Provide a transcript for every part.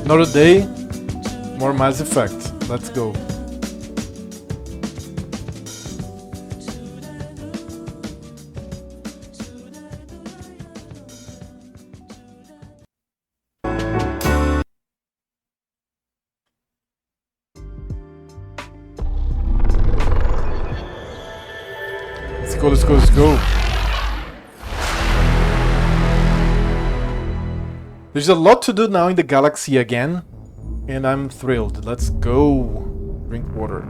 Another day, more Mass Effect. Let's go. Let's go, let's go, let's go. There's a lot to do now in the galaxy again, and I'm thrilled. Let's go. Drink water.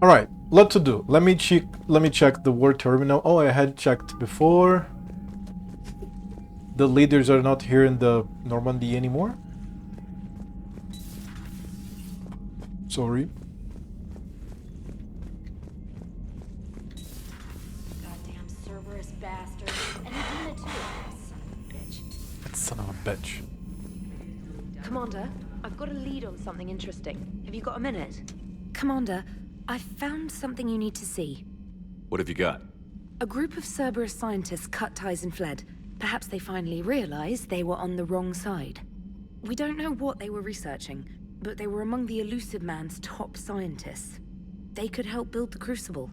All right, lot to do. Let me check the war terminal. Oh, I had checked before. The leaders are not here in the Normandy anymore. Sorry. Goddamn Cerberus bastard. And even the two of us. Bitch. That son of a bitch. Commander, I've got a lead on something interesting. Have you got a minute? Commander, I found something you need to see. What have you got? A group of Cerberus scientists cut ties and fled. Perhaps they finally realized they were on the wrong side. We don't know what they were researching, but they were among the Elusive Man's top scientists. They could help build the Crucible.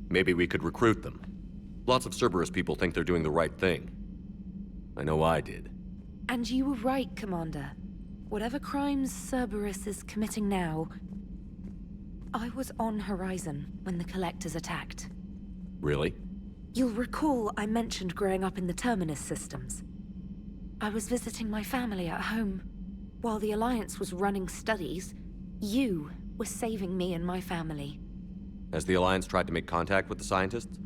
Maybe we could recruit them. Lots of Cerberus people think they're doing the right thing. I know I did. And you were right, Commander. Whatever crimes Cerberus is committing now, I was on Horizon when the Collectors attacked. Really? You'll recall I mentioned growing up in the Terminus systems. I was visiting my family at home. While the Alliance was running studies, you were saving me and my family. Has the Alliance tried to make contact with the scientists?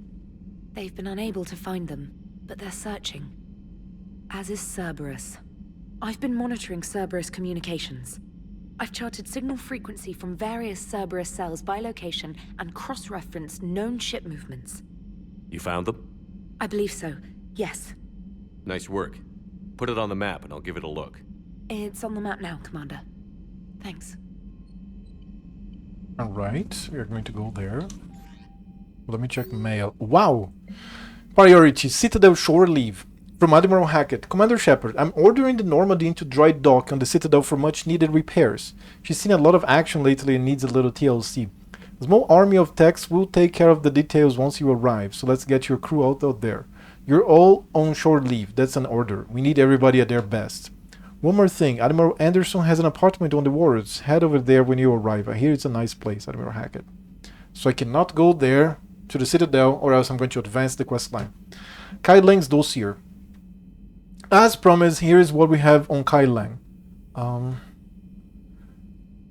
They've been unable to find them, but they're searching. As is Cerberus. I've been monitoring Cerberus communications. I've charted signal frequency from various Cerberus cells by location and cross-referenced known ship movements. You found them? I believe so, yes. Nice work. Put it on the map and I'll give it a look. It's on the map now, Commander. Thanks. Alright, we are going to go there. Let me check mail. Wow! Priority, Citadel shore leave. From Admiral Hackett. Commander Shepard, I'm ordering the Normandy into dry dock on the Citadel for much needed repairs. She's seen a lot of action lately and needs a little TLC. A small army of techs will take care of the details once you arrive, so let's get your crew out there. You're all on shore leave, that's an order. We need everybody at their best. One more thing, Admiral Anderson has an apartment on the wards. Head over there when you arrive. I hear it's a nice place, Admiral Hackett. So I cannot go there to the Citadel, or else I'm going to advance the quest line. Kai Lang's dossier. As promised, here is what we have on Kai Lang.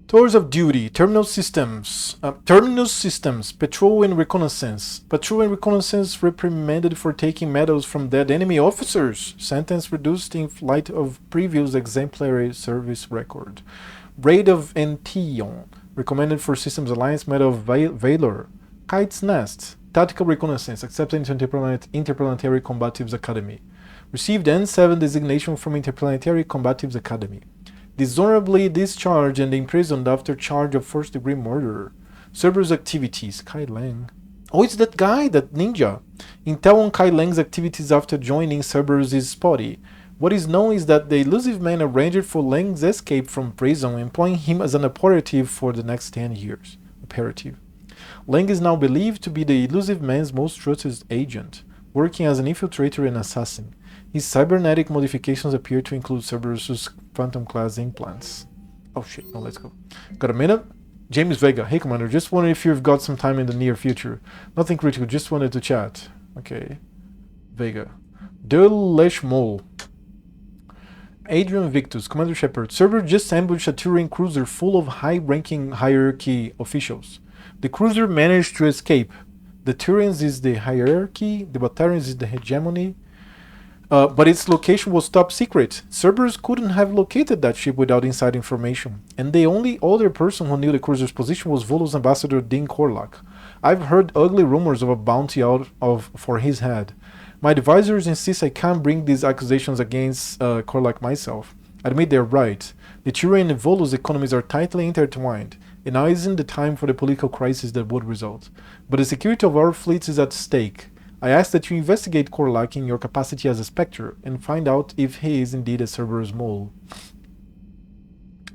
Tours of duty, terminus systems, patrol and reconnaissance. Patrol and reconnaissance reprimanded for taking medals from dead enemy officers. Sentence reduced in light of previous exemplary service record. Raid of Antion, recommended for Systems Alliance medal of Valor. Kite's Nest, tactical reconnaissance, accepted into Interplanetary Combatives Academy. Received N7 designation from Interplanetary Combatives Academy. Dishonorably discharged and imprisoned after charge of first-degree murder. Cerberus activities. Kai Lang. Oh, it's that guy, that ninja. Intel on Kai Lang's activities after joining Cerberus is spotty. What is known is that the Elusive Man arranged for Lang's escape from prison, employing him as an operative for the next 10 years. Lang is now believed to be the Elusive Man's most trusted agent, working as an infiltrator and assassin. His cybernetic modifications appear to include Cerberus' Phantom-class implants. Oh shit, no, let's go. Got a minute? James Vega. Hey, Commander, just wondering if you've got some time in the near future. Nothing critical, just wanted to chat. Okay. Vega. De Lechmol. Adrian Victus. Commander Shepard. Cerberus just ambushed a Turian cruiser full of high-ranking hierarchy officials. The cruiser managed to escape. The Turians is the hierarchy, the Batarians is the hegemony. But its location was top secret. Cerberus couldn't have located that ship without inside information. And the only other person who knew the cruiser's position was Volo's ambassador Dean Korlak. I've heard ugly rumors of a bounty for his head. My advisors insist I can't bring these accusations against Korlak myself. Admit they're right. The Turian and Volo's economies are tightly intertwined, and now isn't the time for the political crisis that would result. But the security of our fleets is at stake. I ask that you investigate Korlak in your capacity as a Spectre and find out if he is indeed a Cerberus mole.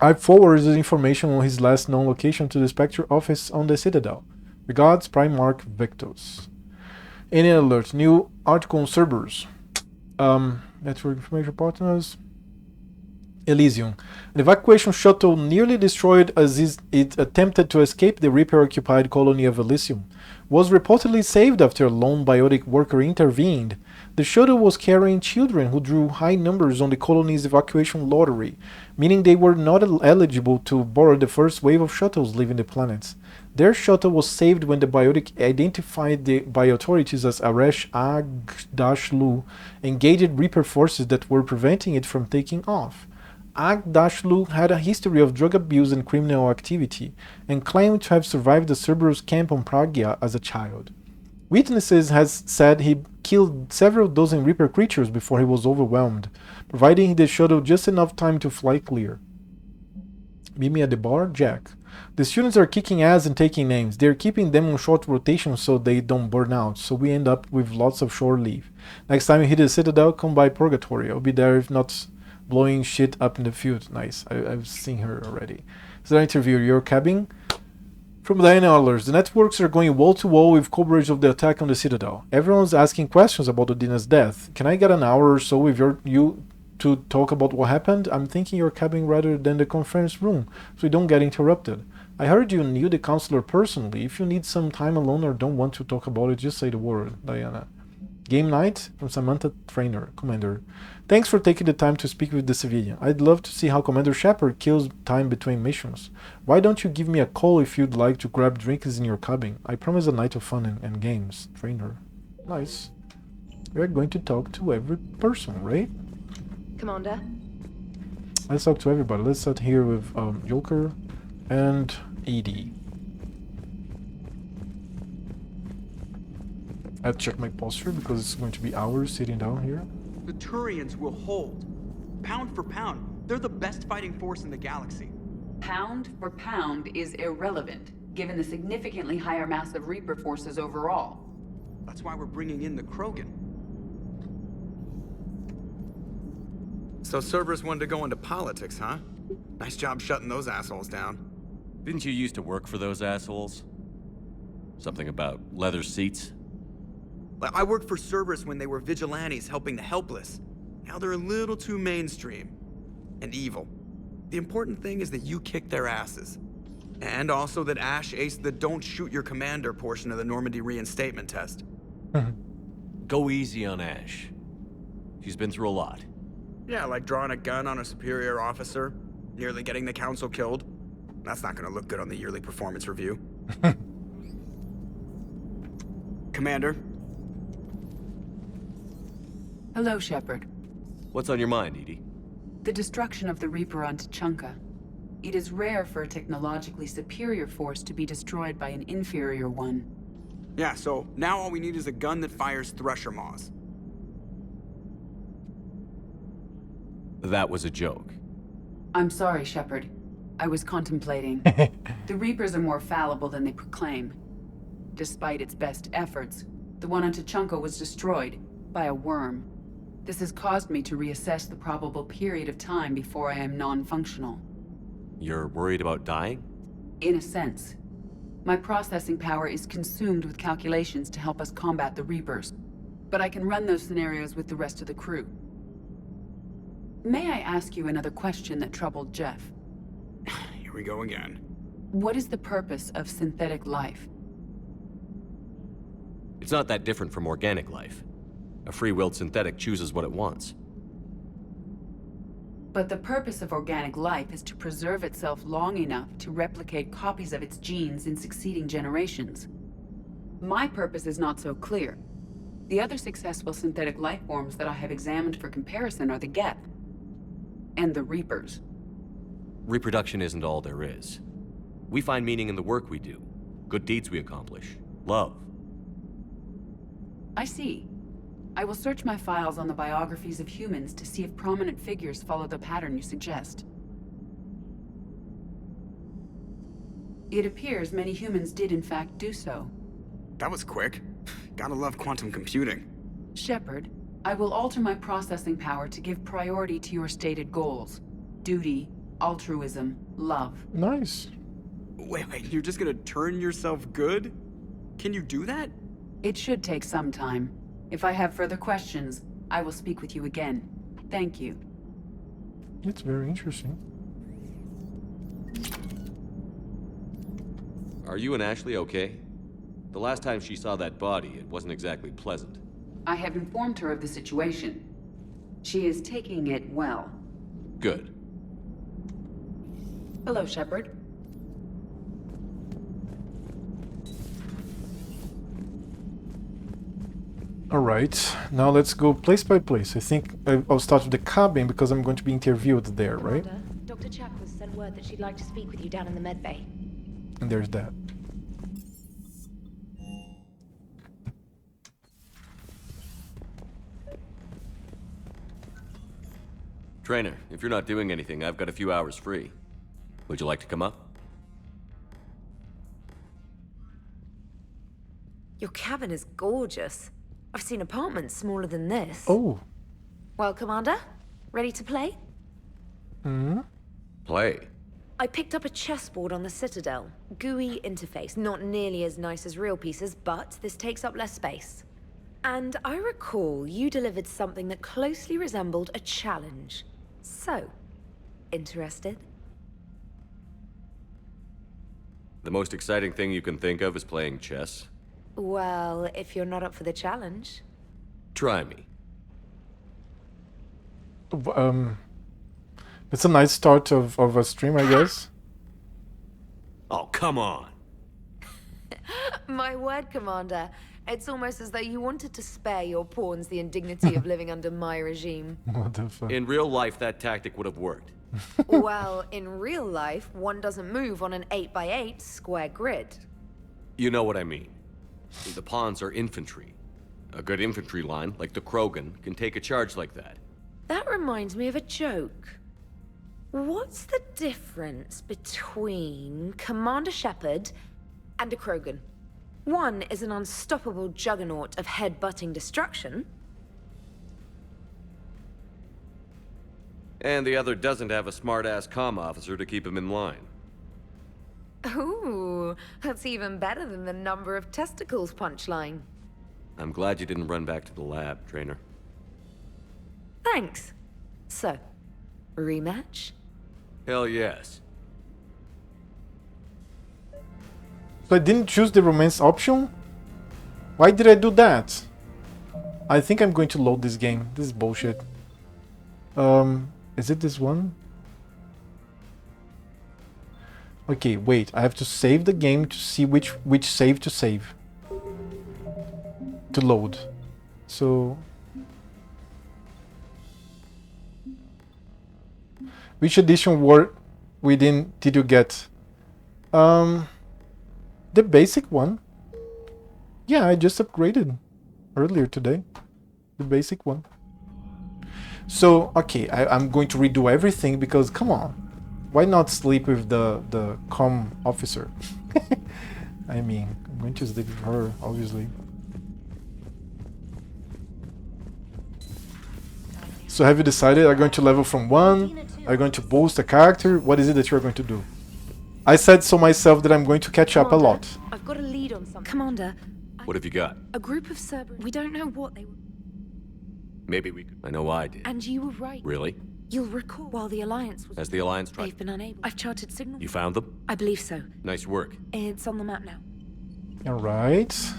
I forwarded the information on his last known location to the Spectre office on the Citadel. Regards, Primarch Victus. Any alert? New article on Cerberus. Network information partners. Elysium. An evacuation shuttle nearly destroyed as it attempted to escape the Reaper-occupied colony of Elysium was reportedly saved after a lone biotic worker intervened. The shuttle was carrying children who drew high numbers on the colony's evacuation lottery, meaning they were not eligible to board the first wave of shuttles leaving the planet. Their shuttle was saved when the biotic identified by authorities as Aresh Agdashlu engaged Reaper forces that were preventing it from taking off. Agdashlu had a history of drug abuse and criminal activity, and claimed to have survived the Cerberus camp on Pragya as a child. Witnesses has said he killed several dozen Reaper creatures before he was overwhelmed, providing the shuttle just enough time to fly clear. Meet me at the bar, Jack. The students are kicking ass and taking names. They're keeping them on short rotation so they don't burn out, so we end up with lots of shore leave. Next time you hit the Citadel, come by Purgatory. I'll be there if not blowing shit up in the field. Nice. I've seen her already. So I interview your cabin. From Diana Allers, the networks are going wall to wall with coverage of the attack on the Citadel. Everyone's asking questions about Odina's death. Can I get an hour or so with you to talk about what happened? I'm thinking your cabin rather than the conference room, so we don't get interrupted. I heard you knew the counselor personally. If you need some time alone or don't want to talk about it, just say the word, Diana. Game night from Samantha Trainer, Commander. Thanks for taking the time to speak with the civilian. I'd love to see how Commander Shepard kills time between missions. Why don't you give me a call if you'd like to grab drinks in your cabin? I promise a night of fun and games. Trainer. Nice. We're going to talk to every person, right? Commander? Let's talk to everybody. Let's start here with Joker and Edie. I'll check my posture because it's going to be hours sitting down here. The Turians will hold. Pound for pound, they're the best fighting force in the galaxy. Pound for pound is irrelevant, given the significantly higher mass of Reaper forces overall. That's why we're bringing in the Krogan. So Cerberus wanted to go into politics, huh? Nice job shutting those assholes down. Didn't you used to work for those assholes? Something about leather seats? I worked for Cerberus when they were vigilantes helping the helpless. Now they're a little too mainstream. And evil. The important thing is that you kicked their asses. And also that Ash aced the don't shoot your commander portion of the Normandy reinstatement test. Go easy on Ash. She's been through a lot. Yeah, like drawing a gun on a superior officer, nearly getting the council killed. That's not gonna look good on the yearly performance review. Commander? Hello, Shepard. What's on your mind, Edie? The destruction of the Reaper on Tuchanka. It is rare for a technologically superior force to be destroyed by an inferior one. Yeah, so now all we need is a gun that fires Thresher Maws. That was a joke. I'm sorry, Shepard. I was contemplating. The Reapers are more fallible than they proclaim. Despite its best efforts, the one on Tuchanka was destroyed by a worm. This has caused me to reassess the probable period of time before I am non-functional. You're worried about dying? In a sense. My processing power is consumed with calculations to help us combat the Reapers, but I can run those scenarios with the rest of the crew. May I ask you another question that troubled Jeff? Here we go again. What is the purpose of synthetic life? It's not that different from organic life. A free-willed synthetic chooses what it wants. But the purpose of organic life is to preserve itself long enough to replicate copies of its genes in succeeding generations. My purpose is not so clear. The other successful synthetic life forms that I have examined for comparison are the Geth and the Reapers. Reproduction isn't all there is. We find meaning in the work we do, good deeds we accomplish, love. I see. I will search my files on the biographies of humans to see if prominent figures follow the pattern you suggest. It appears many humans did in fact do so. That was quick. Gotta love quantum computing. Shepard, I will alter my processing power to give priority to your stated goals. Duty, altruism, love. Nice. Wait, you're just gonna turn yourself good? Can you do that? It should take some time. If I have further questions, I will speak with you again. Thank you. It's very interesting. Are you and Ashley okay? The last time she saw that body, it wasn't exactly pleasant. I have informed her of the situation. She is taking it well. Good. Hello, Shepard. Alright, now let's go place by place. I think I'll start with the cabin because I'm going to be interviewed there, right? Commander, Dr. Chakwas sent word that she'd like to speak with you down in the med bay. And there's that. Trainer, if you're not doing anything, I've got a few hours free. Would you like to come up? Your cabin is gorgeous. I've seen apartments smaller than this. Oh. Well, Commander, ready to play? Play. I picked up a chessboard on the Citadel. GUI interface, not nearly as nice as real pieces, but this takes up less space. And I recall you delivered something that closely resembled a challenge. So, interested? The most exciting thing you can think of is playing chess. Well, if you're not up for the challenge. Try me. It's a nice start of a stream, I guess. Oh, come on. My word, Commander. It's almost as though you wanted to spare your pawns the indignity of living under my regime. What the fuck? In real life, that tactic would have worked. Well, in real life, one doesn't move on an 8x8 square grid. You know what I mean. The pawns are infantry. A good infantry line, like the Krogan, can take a charge like that. That reminds me of a joke. What's the difference between Commander Shepard and a Krogan? One is an unstoppable juggernaut of head-butting destruction. And the other doesn't have a smart-ass comm officer to keep him in line. Ooh, that's even better than the number of testicles punchline. I'm glad you didn't run back to the lab, Trainer. Thanks. So, rematch? Hell yes. So I didn't choose the romance option? Why did I do that? I think I'm going to load this game. This is bullshit. Is it this one? Okay, wait. I have to save the game to see which save to save. To load. So... Which edition did you get? The basic one. Yeah, I just upgraded earlier today. The basic one. So, okay, I'm going to redo everything because, come on. Why not sleep with the comm officer? I mean, I'm going to sleep with her, obviously. So have you decided? Are you going to level from 1? Are you going to boost a character? What is it that you're going to do? I said so myself that I'm going to catch up a lot. I've got a lead on something. Commander, What have you got? a group of Cerberus. We don't know what they were. Maybe we could... I know I did. And you were right. Really? You'll recall while the Alliance was... Has the Alliance tried? They've been unable. I've charted signal. You found them? I believe so. Nice work. It's on the map now. Alright. So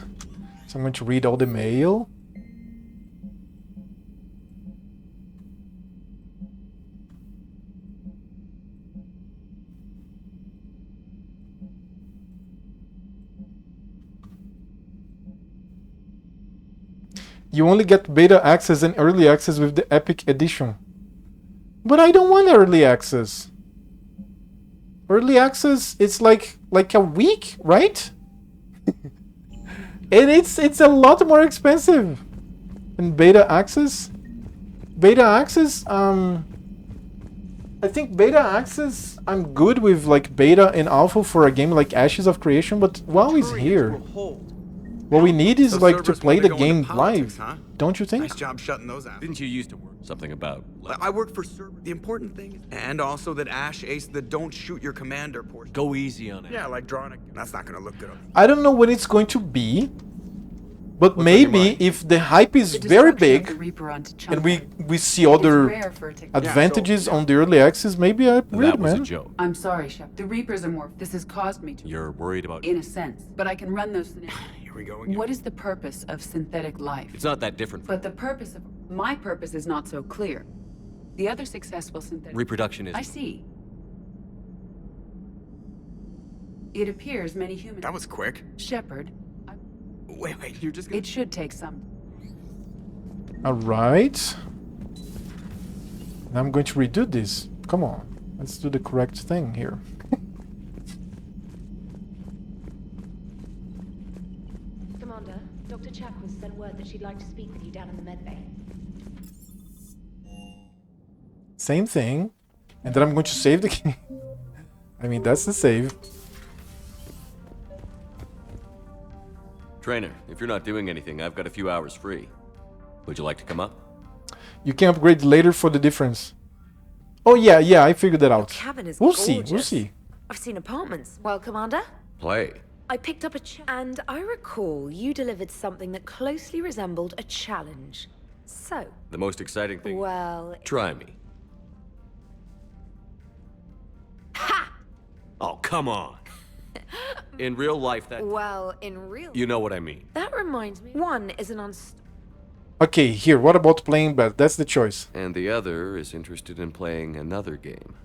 I'm going to read all the mail. You only get beta access and early access with the Epic Edition. But I don't want early access. Early access is like a week, right? And it's a lot more expensive than beta access. Beta access, I think beta access, I'm good with like beta and alpha for a game like Ashes of Creation, but WoW is here. Will hold. What we need is So like to Cerberus play wanna the go into game politics, live, huh? don't you think? Nice job shutting those out. Didn't you used to work? Something about... I work for Cerberus. The important thing is, and also that Ash aced the don't shoot your commander portion. Go easy on it. Yeah, like drawing a... That's not gonna look good on me. I don't know when it's going to be, but What's on your maybe mind? if the hype is The very destruction of the big Reaper onto and Chunko we see is other rare for a technology. advantages on the early access, maybe I read, That was a man. joke. I'm sorry, Shep. The Reapers are more. This has caused me to. You're worried about... In a sense, but I can run those scenarios. Here we go again. What is the purpose of synthetic life? It's not that different from... But the purpose of my purpose is not so clear. The other successful synthetic. Reproduction is... I see. It appears many humans. That was quick. Shepard. Wait, you're just gonna... It should take some. Alright. Now I'm going to redo this. Come on. Let's do the correct thing here. Commander, Dr. Chakwas sent word that she'd like to speak with you down in the med bay. Same thing. And then I'm going to save the game. I mean, that's the save. Trainer, if you're not doing anything, I've got a few hours free. Would you like to come up? You can upgrade later for the difference. Oh yeah, I figured that out. Cabin is We'll gorgeous. see. I've seen apartments. Well, Commander, Play. I picked up a and I recall you delivered something that closely resembled a challenge. So, The most exciting thing... well, Try me. ha! Oh, come on. In real life, that... Well, in real, You know what I mean. that reminds me. One is an Okay, here, what about playing bad? That's the choice. And the other is interested in playing another game.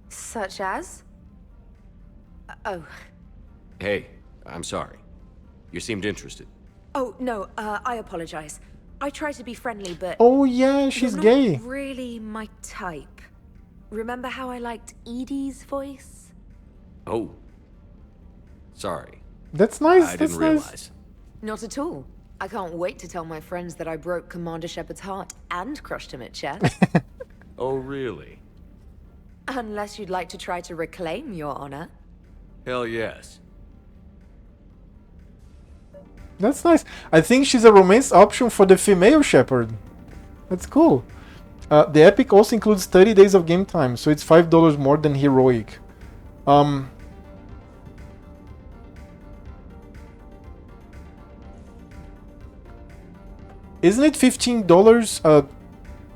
such as. Oh, Hey, I'm sorry. You seemed interested. oh no. I apologize. I try to be friendly, but Oh yeah, she's you're gay. not really my type. Remember how I liked Edie's voice? Oh. Sorry. That's nice. I that's didn't nice. realize. Not at all. I can't wait to tell my friends that I broke Commander Shepard's heart and crushed him at chess. Oh, really? Unless you'd like to try to reclaim your honor. Hell yes. That's nice. I think she's a romance option for the female Shepard. That's cool. The Epic also includes 30 days of game time, so it's $5 more than Heroic. Isn't it $15?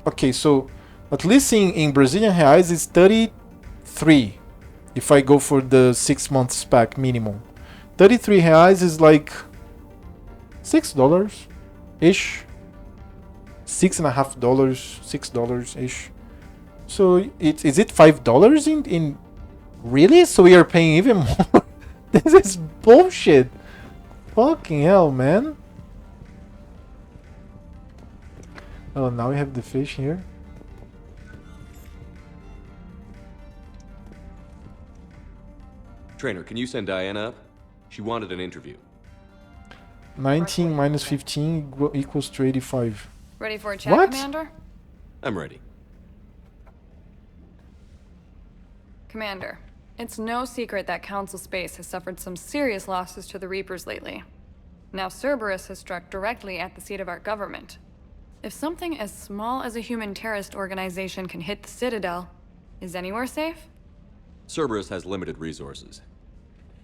Okay, so at least in Brazilian reais it's 33 if I go for the 6 months pack minimum. 33 reais is like $6 ish. $6.50, $6 ish. So is it $5 in really? So we are paying even more? This is bullshit. Fucking hell, man. Oh, now we have the fish here. Trainer, can you send Diana up? She wanted an interview. 19 minus 15 equals to 85. Ready for a chat, What? Commander? I'm ready. Commander, it's no secret that Council Space has suffered some serious losses to the Reapers lately. Now Cerberus has struck directly at the seat of our government. If something as small as a human terrorist organization can hit the Citadel, is anywhere safe? Cerberus has limited resources.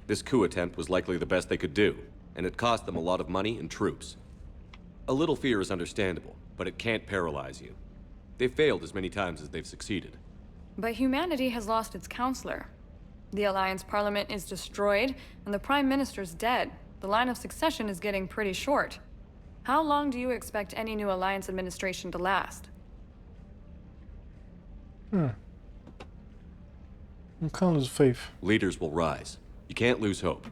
This coup attempt was likely the best they could do, and it cost them a lot of money and troops. A little fear is understandable, but it can't paralyze you. They've failed as many times as they've succeeded. But humanity has lost its counselor. The Alliance Parliament is destroyed, and the Prime Minister's dead. The line of succession is getting pretty short. How long do you expect any new Alliance administration to last? You can't lose faith. Leaders will rise. You can't lose hope.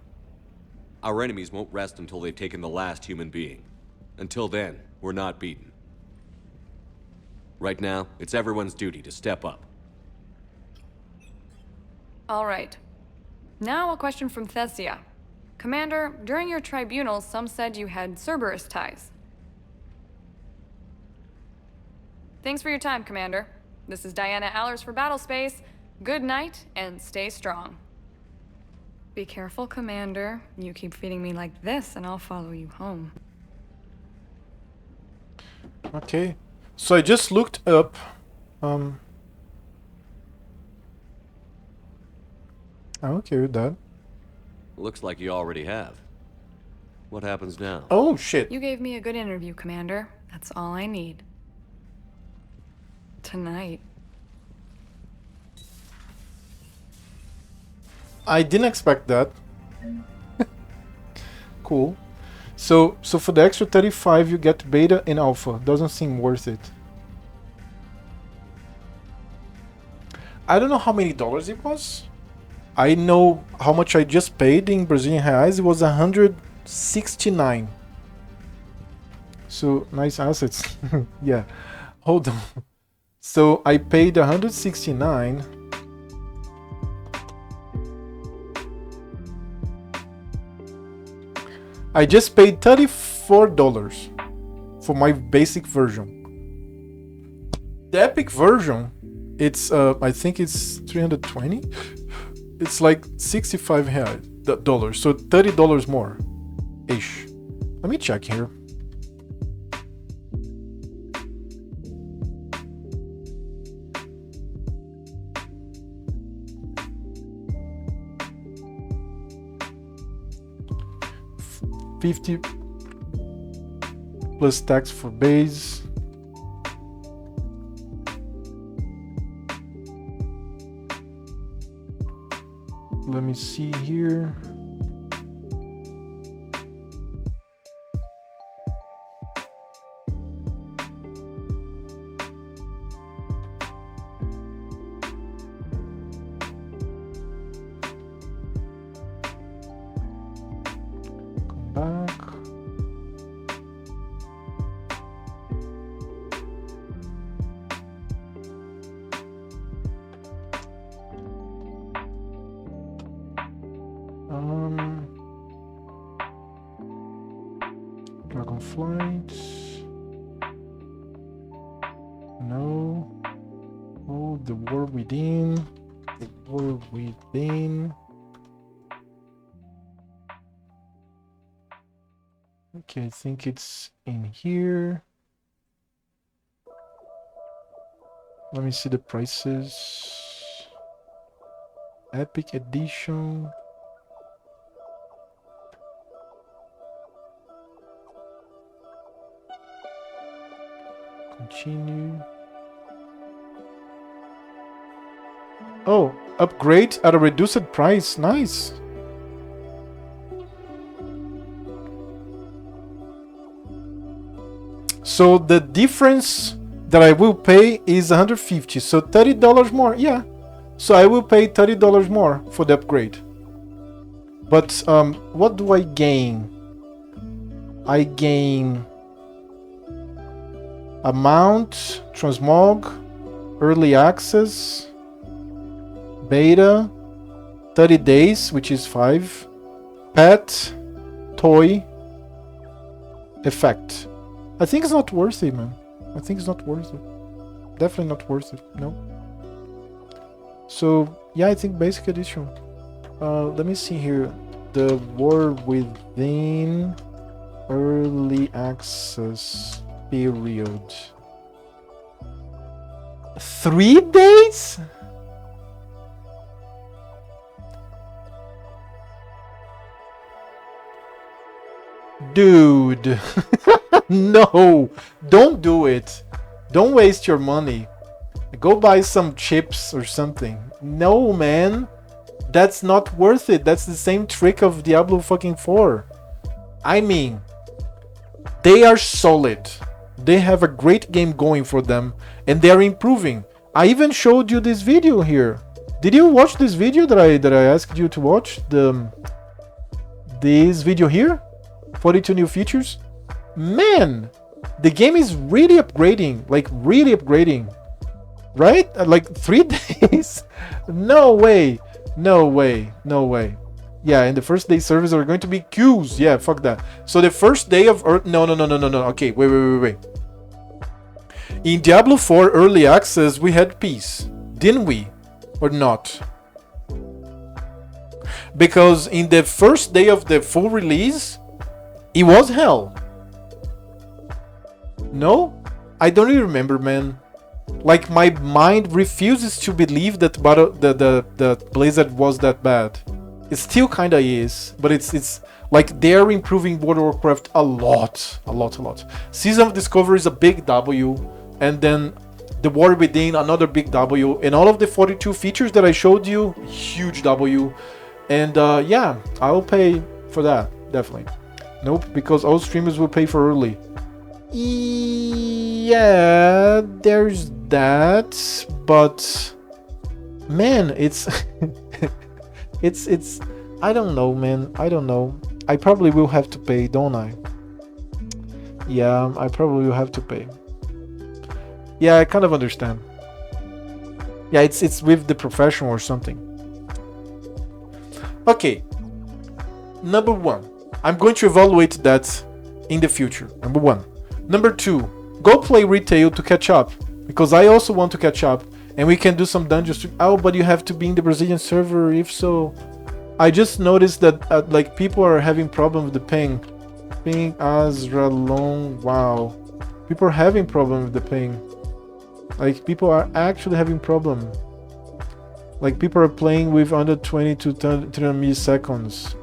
Our enemies won't rest until they've taken the last human being. Until then, we're not beaten. Right now, it's everyone's duty to step up. All right. Now a question from Thesia. Commander, during your tribunal, some said you had Cerberus ties. Thanks for your time, Commander. This is Diana Allers for Battlespace. Good night, and stay strong. Be careful, Commander. You keep feeding me like this, and I'll follow you home. Okay. So I just looked up. I'm okay with that. Looks like you already have. What happens now? Oh shit. You gave me a good interview, Commander. That's all I need. Tonight. I didn't expect that. Cool. So for the extra 35 you get beta and alpha. Doesn't seem worth it. I don't know how many dollars it was. I know how much I just paid in Brazilian reais. It was 169. So nice assets. Yeah. Hold on. So I paid 169. I just paid $34 for my basic version. The epic version, it's I think it's 320. It's like 65 dollars, so $30 more ish. Let me check here. $50 plus tax for base. Let me see here. Back. Dragonflight. No. Oh, the war within. The war within. Okay, I think it's in here. Let me see the prices. Epic Edition. Continue. Oh, upgrade at a reduced price. Nice. So the difference that I will pay is 150. So $30 more. Yeah. So I will pay $30 more for the upgrade. But what do I gain? I gain amount, transmog, early access, beta, 30 days, which is 5, pet, toy, effect. I think it's not worth it, man. I think it's not worth it. Definitely not worth it. No. So yeah, I think basic edition. Let me see here. The War Within early access period. 3 days? Dude. No, don't do it. Don't waste your money. Go buy some chips or something. No, man. That's not worth it. That's the same trick of Diablo fucking 4. I mean, they are solid. They have a great game going for them, and they are improving. I even showed you this video here. Did you watch this video that I asked you to watch? This video here? 42 new features? Man, the game is really upgrading, like really upgrading, right? Like 3 days? No way, no way, no way. Yeah, and the first day servers are going to be queues. Yeah, fuck that. So the first day of no. Okay, wait. In Diablo 4 early access, we had peace, didn't we? Or not? Because in the first day of the full release, it was hell. No? I don't even remember, man. Like, my mind refuses to believe that the Blizzard was that bad. It still kinda is, but it's like they're improving World of Warcraft a lot. Season of Discovery is a big W, and then the War Within, another big W, and all of the 42 features that I showed you, huge W. And yeah, I'll pay for that, definitely. Nope, because all streamers will pay for early. Yeah, there's that, but man, it's it's I don't know, man. I don't know. I probably will have to pay, don't I? Yeah, I probably will have to pay. Yeah, I kind of understand. Yeah, it's with the professional or something. Okay. Number 1. I'm going to evaluate that in the future. Number 1. Number 2. Go play retail to catch up, because I also want to catch up, and we can do some dungeons. Oh, but you have to be in the Brazilian server. If so, I just noticed that like people are having problem with the ping. Ping Azralon. Wow, people are having problem with the ping. Like people are actually having problem. Like people are playing with under 20 to 30 milliseconds.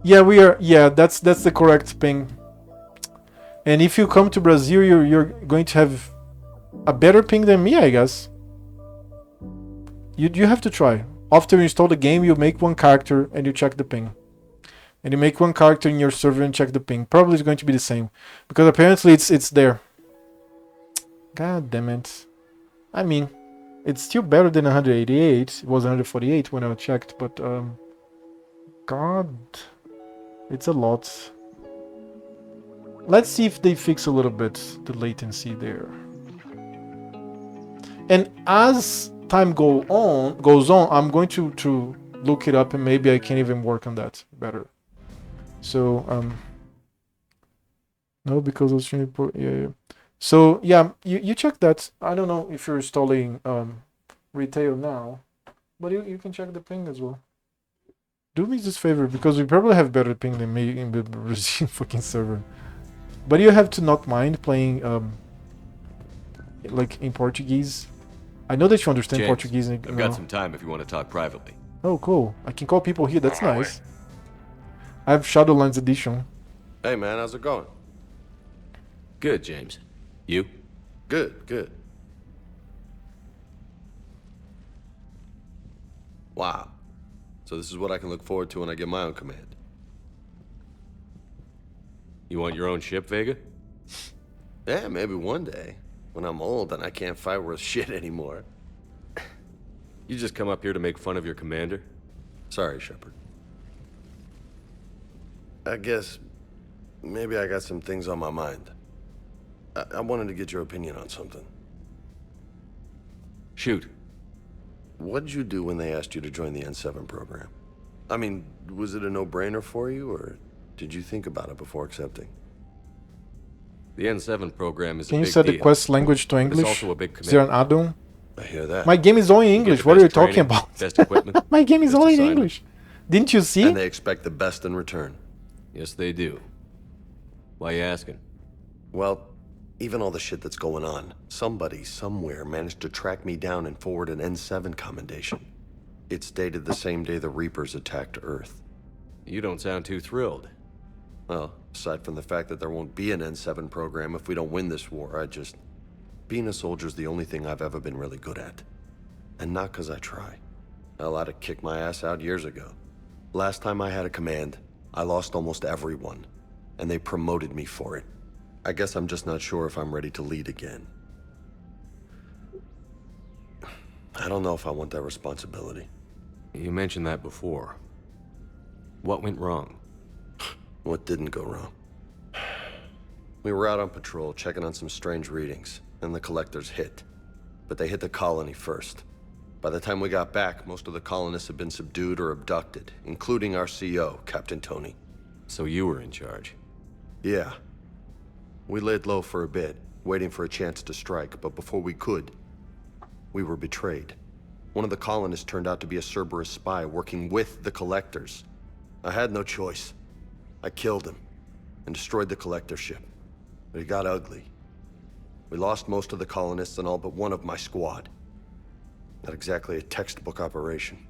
Yeah, we are. Yeah, that's the correct ping. And if you come to Brazil, you're going to have a better ping than me, I guess. You have to try. After you install the game, you make one character and you check the ping. And you make one character in your server and check the ping. Probably it's going to be the same, because apparently it's there. God damn it! I mean, it's still better than 188. It was 148 when I checked, but God, it's a lot. Let's see if they fix a little bit the latency there. And as time goes on, I'm going to look it up, and maybe I can even work on that better. So no, because of streaming port. Yeah. So yeah, you check that. I don't know if you're installing retail now, but you can check the ping as well. Do me this favor, because we probably have better ping than me in the Brazilian fucking server. But you have to not mind playing like in Portuguese. I know that you understand James, Portuguese. I've got some time if you want to talk privately. Oh, cool. I can call people here. That's nice. I have Shadowlands edition. Hey man, how's it going? Good, James. You? Good. Wow. So this is what I can look forward to when I get my own command. You want your own ship, Vega? Yeah, maybe one day. When I'm old and I can't fight worth shit anymore. You just come up here to make fun of your commander? Sorry, Shepard. I guess maybe I got some things on my mind. I wanted to get your opinion on something. Shoot. What did you do when they asked you to join the N7 program? I mean, was it a no-brainer for you, or did you think about it before accepting? The N7 program is a Can you big set deal. the quest language to But it's English? also a big Is there an commitment. add-on? I hear that. My game is only in You get English. the What are you best talking training, about? Best equipment. My game is best only in assignment. English. Didn't you see? And they expect the best in return. Yes, they do. Why you asking? Well, even all the shit that's going on, somebody somewhere managed to track me down and forward an N7 commendation. It's dated the same day the Reapers attacked Earth. You don't sound too thrilled. Well, aside from the fact that there won't be an N7 program if we don't win this war, being a soldier's the only thing I've ever been really good at. And not 'cause I try. Hell, I'd have kicked my ass out years ago. Last time I had a command, I lost almost everyone, and they promoted me for it. I guess I'm just not sure if I'm ready to lead again. I don't know if I want that responsibility. You mentioned that before. What went wrong? What didn't go wrong? We were out on patrol, checking on some strange readings, and the collectors hit. But they hit the colony first. By the time we got back, most of the colonists had been subdued or abducted, including our CO, Captain Tony. So you were in charge? Yeah. We laid low for a bit, waiting for a chance to strike, but before we could, we were betrayed. One of the colonists turned out to be a Cerberus spy working with the collectors. I had no choice. I killed him and destroyed the collector ship. But it got ugly. We lost most of the colonists and all but one of my squad. Not exactly a textbook operation.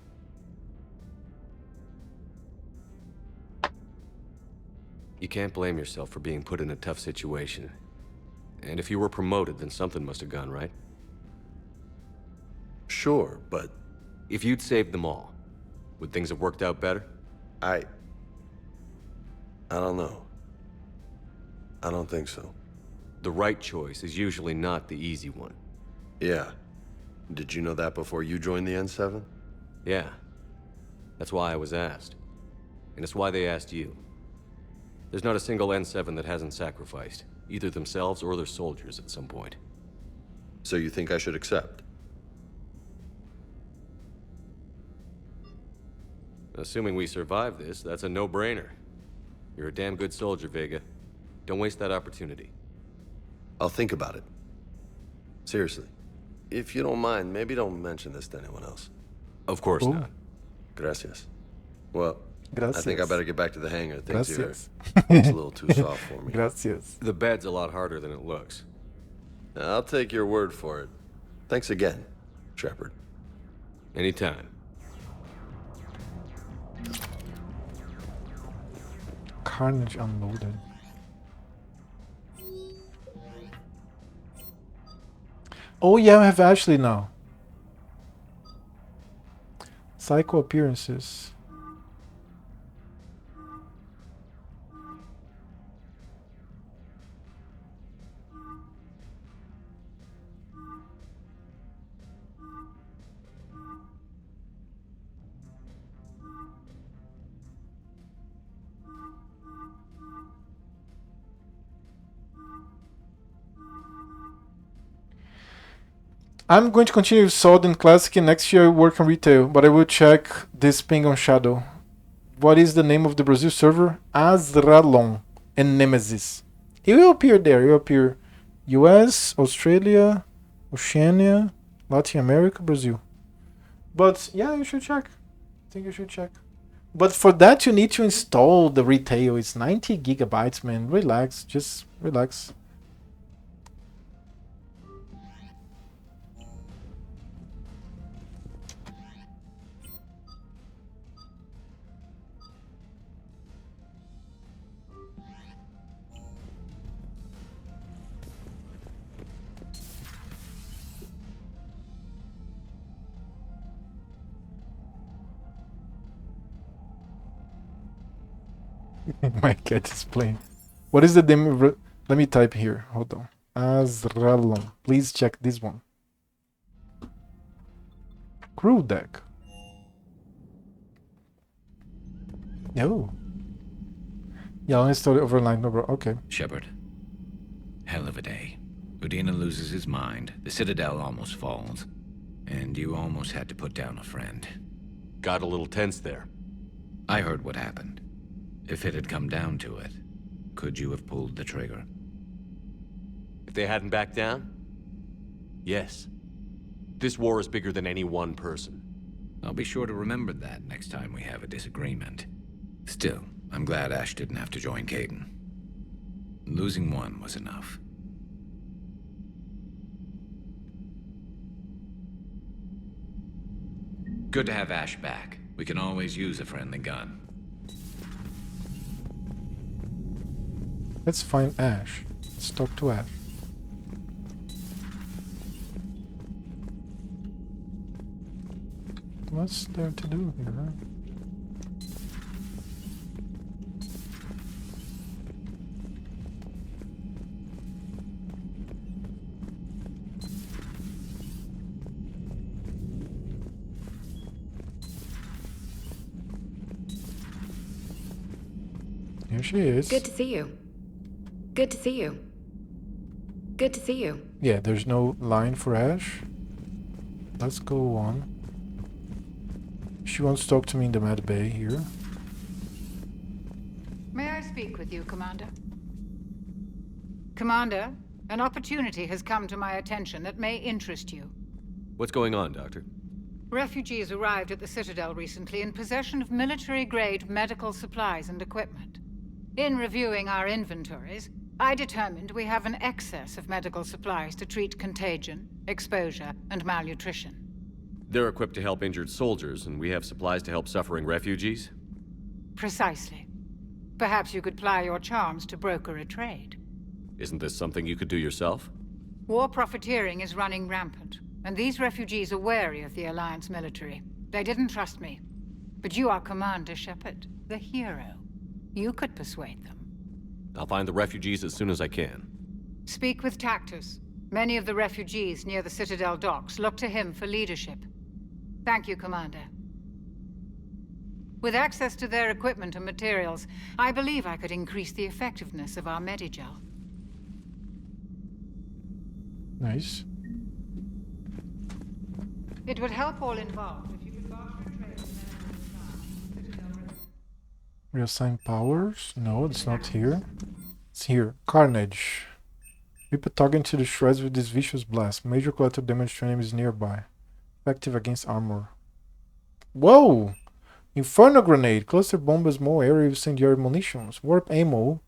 You can't blame yourself for being put in a tough situation. And if you were promoted, then something must have gone right. Sure, but... If you'd saved them all, would things have worked out better? I don't know. I don't think so. The right choice is usually not the easy one. Yeah. Did you know that before you joined the N7? Yeah. That's why I was asked. And it's why they asked you. There's not a single N7 that hasn't sacrificed, either themselves or their soldiers at some point. So you think I should accept? Assuming we survive this, that's a no-brainer. You're a damn good soldier, Vega. Don't waste that opportunity. I'll think about it. Seriously. If you don't mind, maybe don't mention this to anyone else. Of course Ooh. not. Gracias. Well, Gracias. I think I better get back to the hangar. Things here. Gracias. It's a little too soft for me. Gracias. The bed's a lot harder than it looks. I'll take your word for it. Thanks again, Shepard. Anytime. Carnage unloaded. Oh yeah, I have Ashley now. Psycho appearances. I'm going to continue with Sword and Classic, and next year I work on retail, but I will check this ping on Shadow. What is the name of the Brazil server? Azralon and Nemesis. It will appear there. It will appear US, Australia, Oceania, Latin America, Brazil. But yeah, you should check. I think you should check. But for that you need to install the retail. It's 90 gigabytes, man. Relax. Just relax. My cat is playing. What is the demo? Let me type here. Hold on. Azralon. Please check this one. Crew deck. No. Yeah, I'll install it overnight. No, bro. Okay. Shepard. Hell of a day. Udina loses his mind, the Citadel almost falls, and you almost had to put down a friend. Got a little tense there. I heard what happened. If it had come down to it, could you have pulled the trigger? If they hadn't backed down? Yes. This war is bigger than any one person. I'll be sure to remember that next time we have a disagreement. Still, I'm glad Ash didn't have to join Caden. Losing one was enough. Good to have Ash back. We can always use a friendly gun. Let's find Ash. Let's talk to Ash. What's there to do here? Huh? Here she is. Good to see you. Good to see you. Good to see you. Yeah, there's no line for Ash. Let's go on. She wants to talk to me in the med bay here. May I speak with you, Commander? Commander, an opportunity has come to my attention that may interest you. What's going on, Doctor? Refugees arrived at the Citadel recently in possession of military-grade medical supplies and equipment. In reviewing our inventories, I determined we have an excess of medical supplies to treat contagion, exposure, and malnutrition. They're equipped to help injured soldiers, and we have supplies to help suffering refugees? Precisely. Perhaps you could ply your charms to broker a trade. Isn't this something you could do yourself? War profiteering is running rampant, and these refugees are wary of the Alliance military. They didn't trust me. But you are Commander Shepard, the hero. You could persuade them. I'll find the refugees as soon as I can. Speak with Tactus. Many of the refugees near the Citadel docks look to him for leadership. Thank you, Commander. With access to their equipment and materials, I believe I could increase the effectiveness of our Medigel. Nice. It would help all involved if you could barter a trade with Citadel. Reassign powers? No, it's not here. It's here. Carnage. Rip a target to the shreds with this vicious blast. Major collateral damage to enemies nearby. Effective against armor. Whoa! Inferno grenade. Cluster bomb, a small area with incendiary munitions. Warp ammo.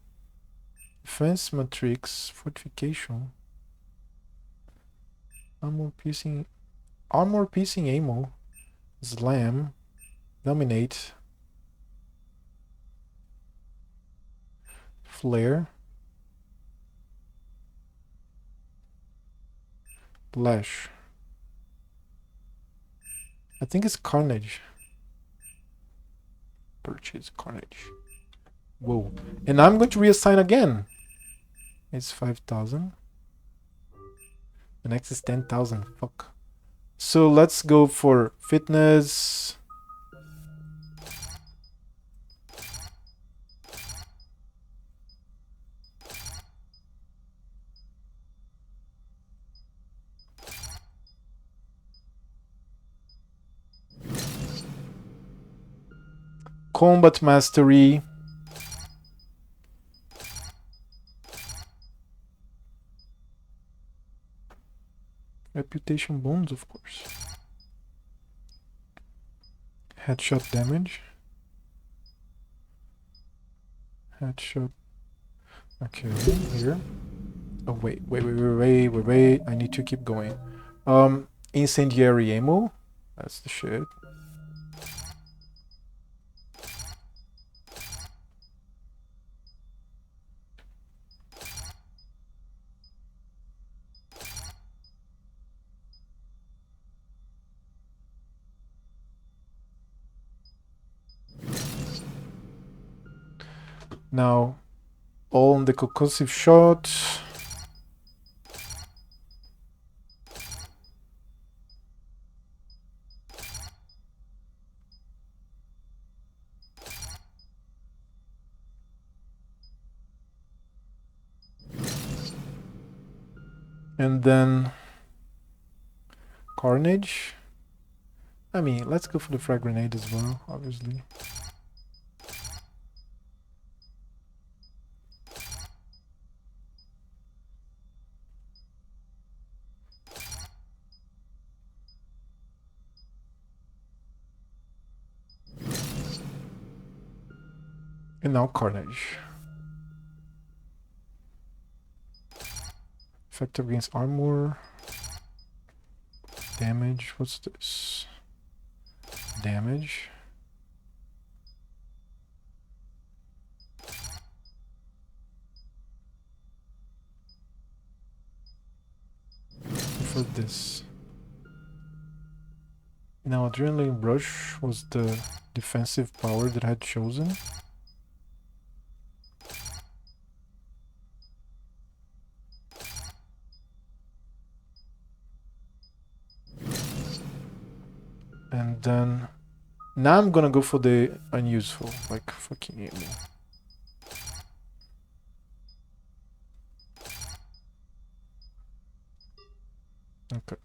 Defense matrix. Fortification. Armor piercing ammo. Slam. Dominate. Flare. Lash. I think it's Carnage. Purchase Carnage. Whoa. And I'm going to reassign again. It's 5,000. The next is 10,000. Fuck. So let's go for fitness. Combat mastery. Reputation bones, of course. Headshot damage. Headshot. Okay, here. Oh wait. I need to keep going. Incendiary ammo. That's the shit. Now, all on the concussive shot. And then Carnage. I mean, let's go for the frag grenade as well, obviously. And now Carnage. Effective against armor. Damage. What's this? Damage. for this. Now, Adrenaline Rush was the defensive power that I had chosen. And then now I'm gonna go for the unuseful, like fucking ammo. Okay.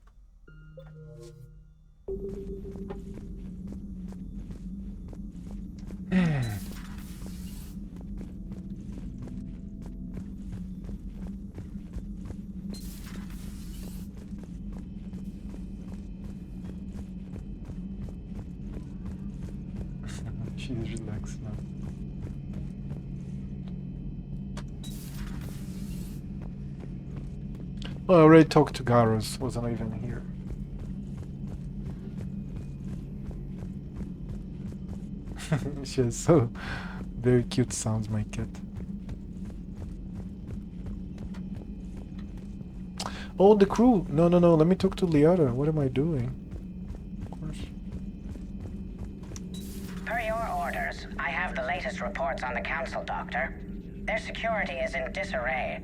She's relaxed now. Oh, I already talked to Garros, wasn't even here. She has so very cute sounds, my cat. Oh, the crew! No, let me talk to Liara. What am I doing? Of course. Per your orders, I have the latest reports on the Council, Doctor. Their security is in disarray,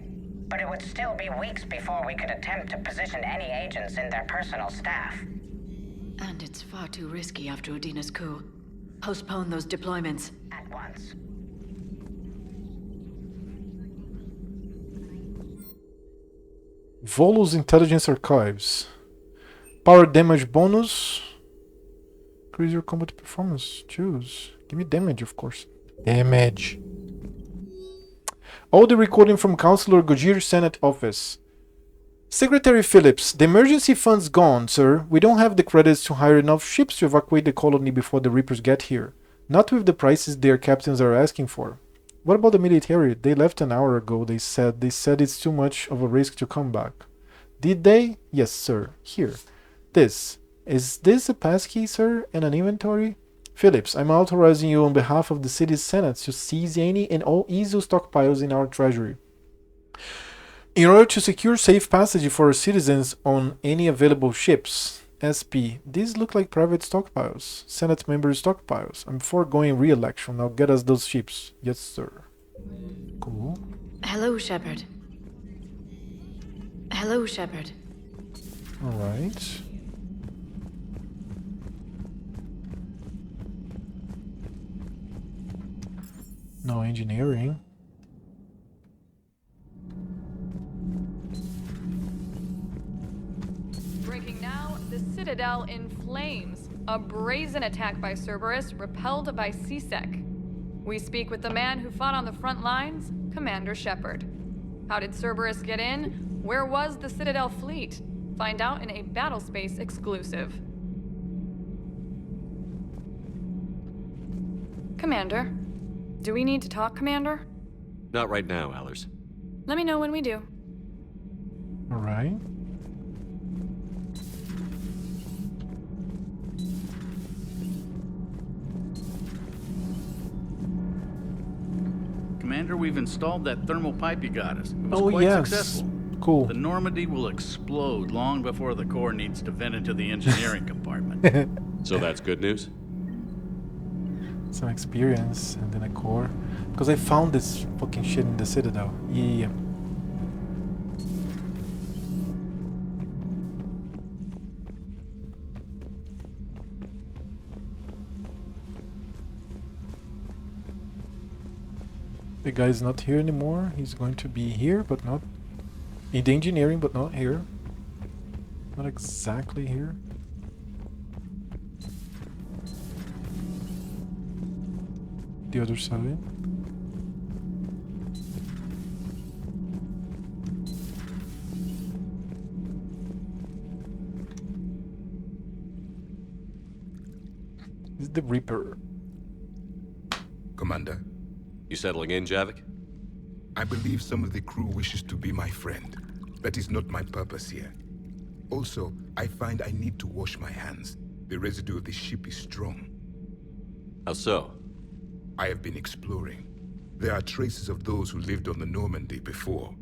but it would still be weeks before we could attempt to position any agents in their personal staff. And it's far too risky after Udina's coup. Postpone those deployments. At once. Volo's Intelligence Archives. Power damage bonus. Increase your combat performance. Choose. Give me damage, of course. Damage. Audio recording from Councilor Gojir Senate office. Secretary Phillips, the emergency fund's gone, sir. We don't have the credits to hire enough ships to evacuate the colony before the Reapers get here. Not with the prices their captains are asking for. What about the military? They left an hour ago, they said. They said it's too much of a risk to come back. Did they? Yes, sir. Here. This. Is this a passkey, sir? And an inventory? Phillips, I'm authorizing you on behalf of the city's senate to seize any and all ESO stockpiles in our treasury. In order to secure safe passage for our citizens on any available ships. SP, these look like private stockpiles. Senate member stockpiles. I'm foregoing re-election. Now get us those ships. Yes, sir. Cool. Hello, Shepard. Hello, Shepard. Alright. No engineering. Breaking now, the Citadel in flames. A brazen attack by Cerberus repelled by CSEC. We speak with the man who fought on the front lines, Commander Shepard. How did Cerberus get in? Where was the Citadel fleet? Find out in a Battlespace exclusive. Commander. Do we need to talk, Commander? Not right now, Allers. Let me know when we do. Alright. Commander, we've installed that thermal pipe you got us. It was Oh, quite yes. successful. Cool. The Normandy will explode long before the core needs to vent into the engineering compartment. So that's good news? Some experience and then a core. Because I found this fucking shit in the Citadel. Yeah. The guy's not here anymore. He's going to be here, but not in the engineering, but not here. Not exactly here. The other side. This is the Reaper. Commander, You settling in, Javik? I believe some of the crew wishes to be my friend. That is not my purpose here. Also, I find I need to wash my hands. The residue of the ship is strong. How so? I have been exploring. There are traces of those who lived on the Normandy before.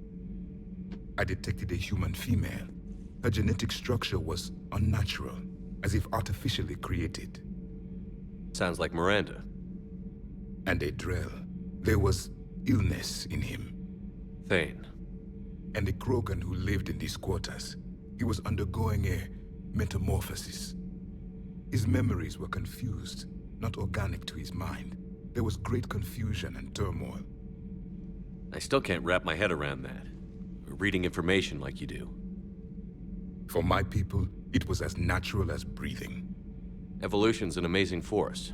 I detected a human female. Her genetic structure was unnatural, as if artificially created. Sounds like Miranda. And Adrel. There was illness in him. Thane. And the Krogan who lived in these quarters. He was undergoing a metamorphosis. His memories were confused, not organic to his mind. There was great confusion and turmoil. I still can't wrap my head around that. Reading information like you do. For my people, it was as natural as breathing. Evolution's an amazing force.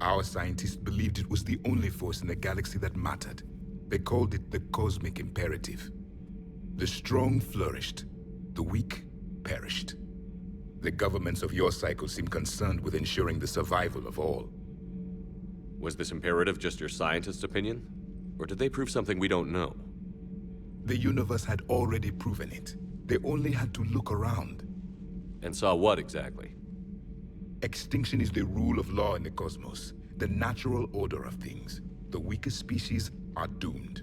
Our scientists believed it was the only force in the galaxy that mattered. They called it the cosmic imperative. The strong flourished, the weak perished. The governments of your cycle seem concerned with ensuring the survival of all. Was this imperative just your scientist's opinion? Or did they prove something we don't know? The universe had already proven it. They only had to look around. And saw what exactly? Extinction is the rule of law in the cosmos, the natural order of things. The weakest species are doomed.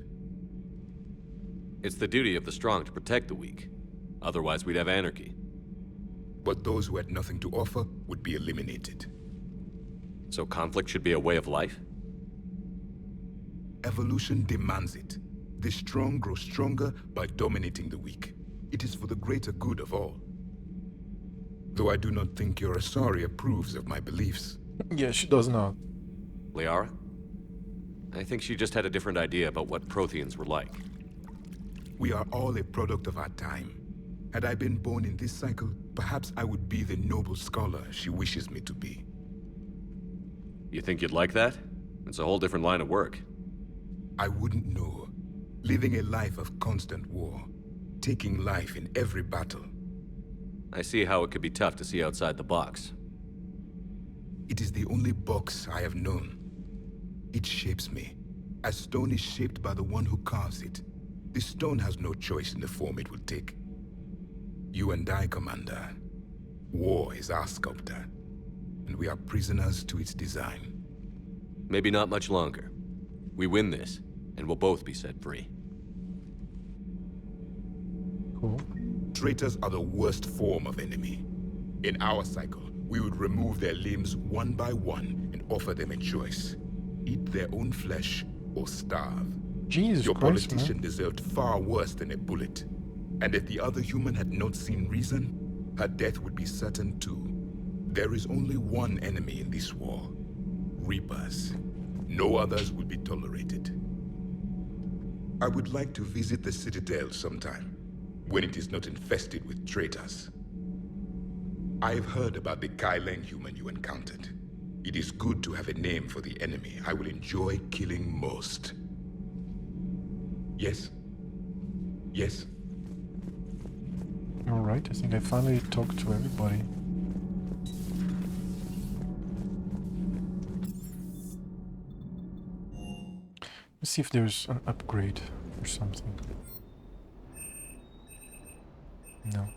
It's the duty of the strong to protect the weak. Otherwise, we'd have anarchy. But those who had nothing to offer would be eliminated. So conflict should be a way of life? Evolution demands it. The strong grow stronger by dominating the weak. It is for the greater good of all. Though I do not think your Asari approves of my beliefs. Yeah, she does not. Liara? I think she just had a different idea about what Protheans were like. We are all a product of our time. Had I been born in this cycle, perhaps I would be the noble scholar she wishes me to be. You think you'd like that? It's a whole different line of work. I wouldn't know. Living a life of constant war. Taking life in every battle. I see how it could be tough to see outside the box. It is the only box I have known. It shapes me, as stone is shaped by the one who carves it. The stone has no choice in the form it will take. You and I, Commander. War is our sculptor, and we are prisoners to its design. Maybe not much longer. We win this, and we'll both be set free. Cool. Traitors are the worst form of enemy. In our cycle, we would remove their limbs one by one and offer them a choice. Eat their own flesh or starve. Jesus Your Christ, politician man. deserved far worse than a bullet. And if the other human had not seen reason, her death would be certain too. There is only one enemy in this war. Reapers. No others will be tolerated. I would like to visit the Citadel sometime, when it is not infested with traitors. I've heard about the Kaileng human you encountered. It is good to have a name for the enemy I will enjoy killing most. Yes? Yes? Alright, I think I finally talked to everybody. Let's see if there's an upgrade or something. No.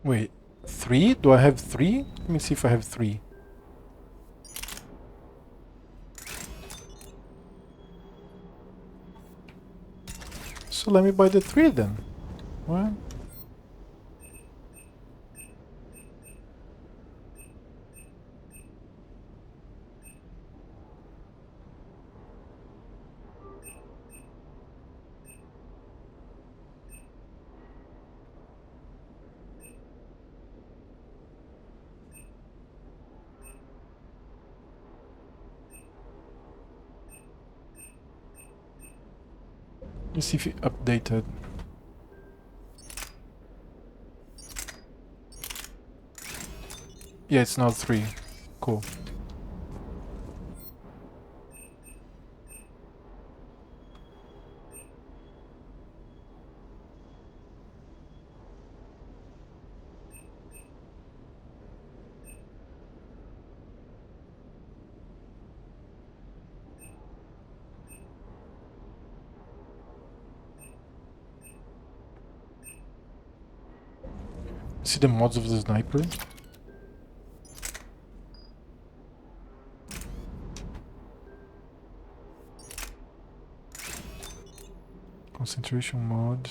Wait, 3? Do I have 3? Let me see if I have 3. So let me buy the 3 then. What? Let's see if it updated. Yeah, it's not 3. Cool. See the mods of the sniper? Concentration mod.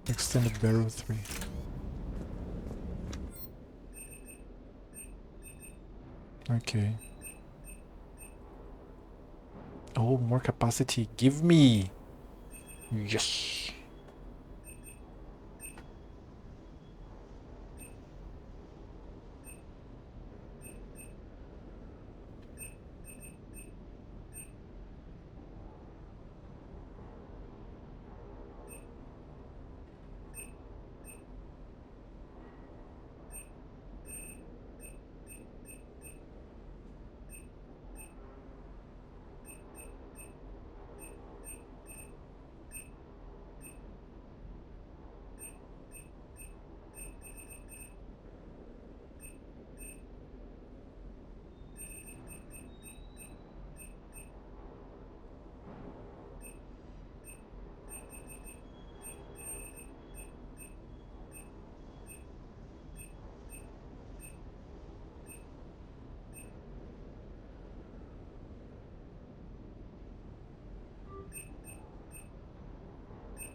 Extended barrel 3. Okay. Oh, more capacity. Give me! Yes!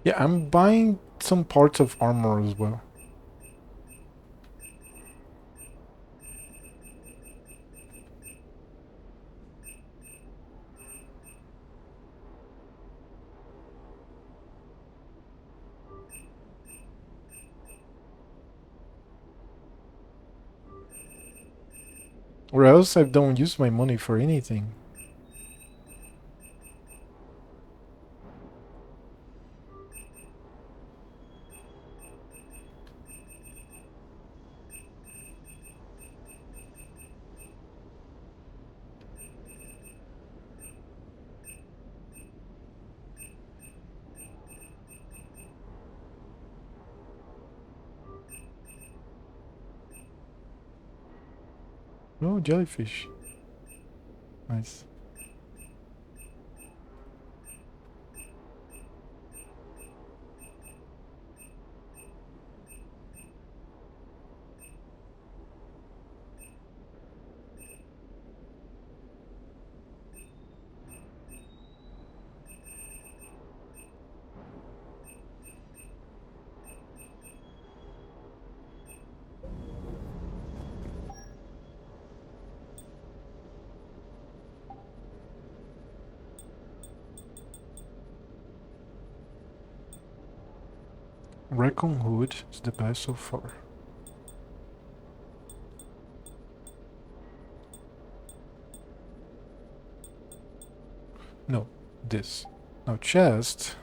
Yeah, I'm buying some parts of armor as well. Or else I don't use my money for anything. Oh, jellyfish. Nice. Recon Hood is the best so far. No, this. Now chest.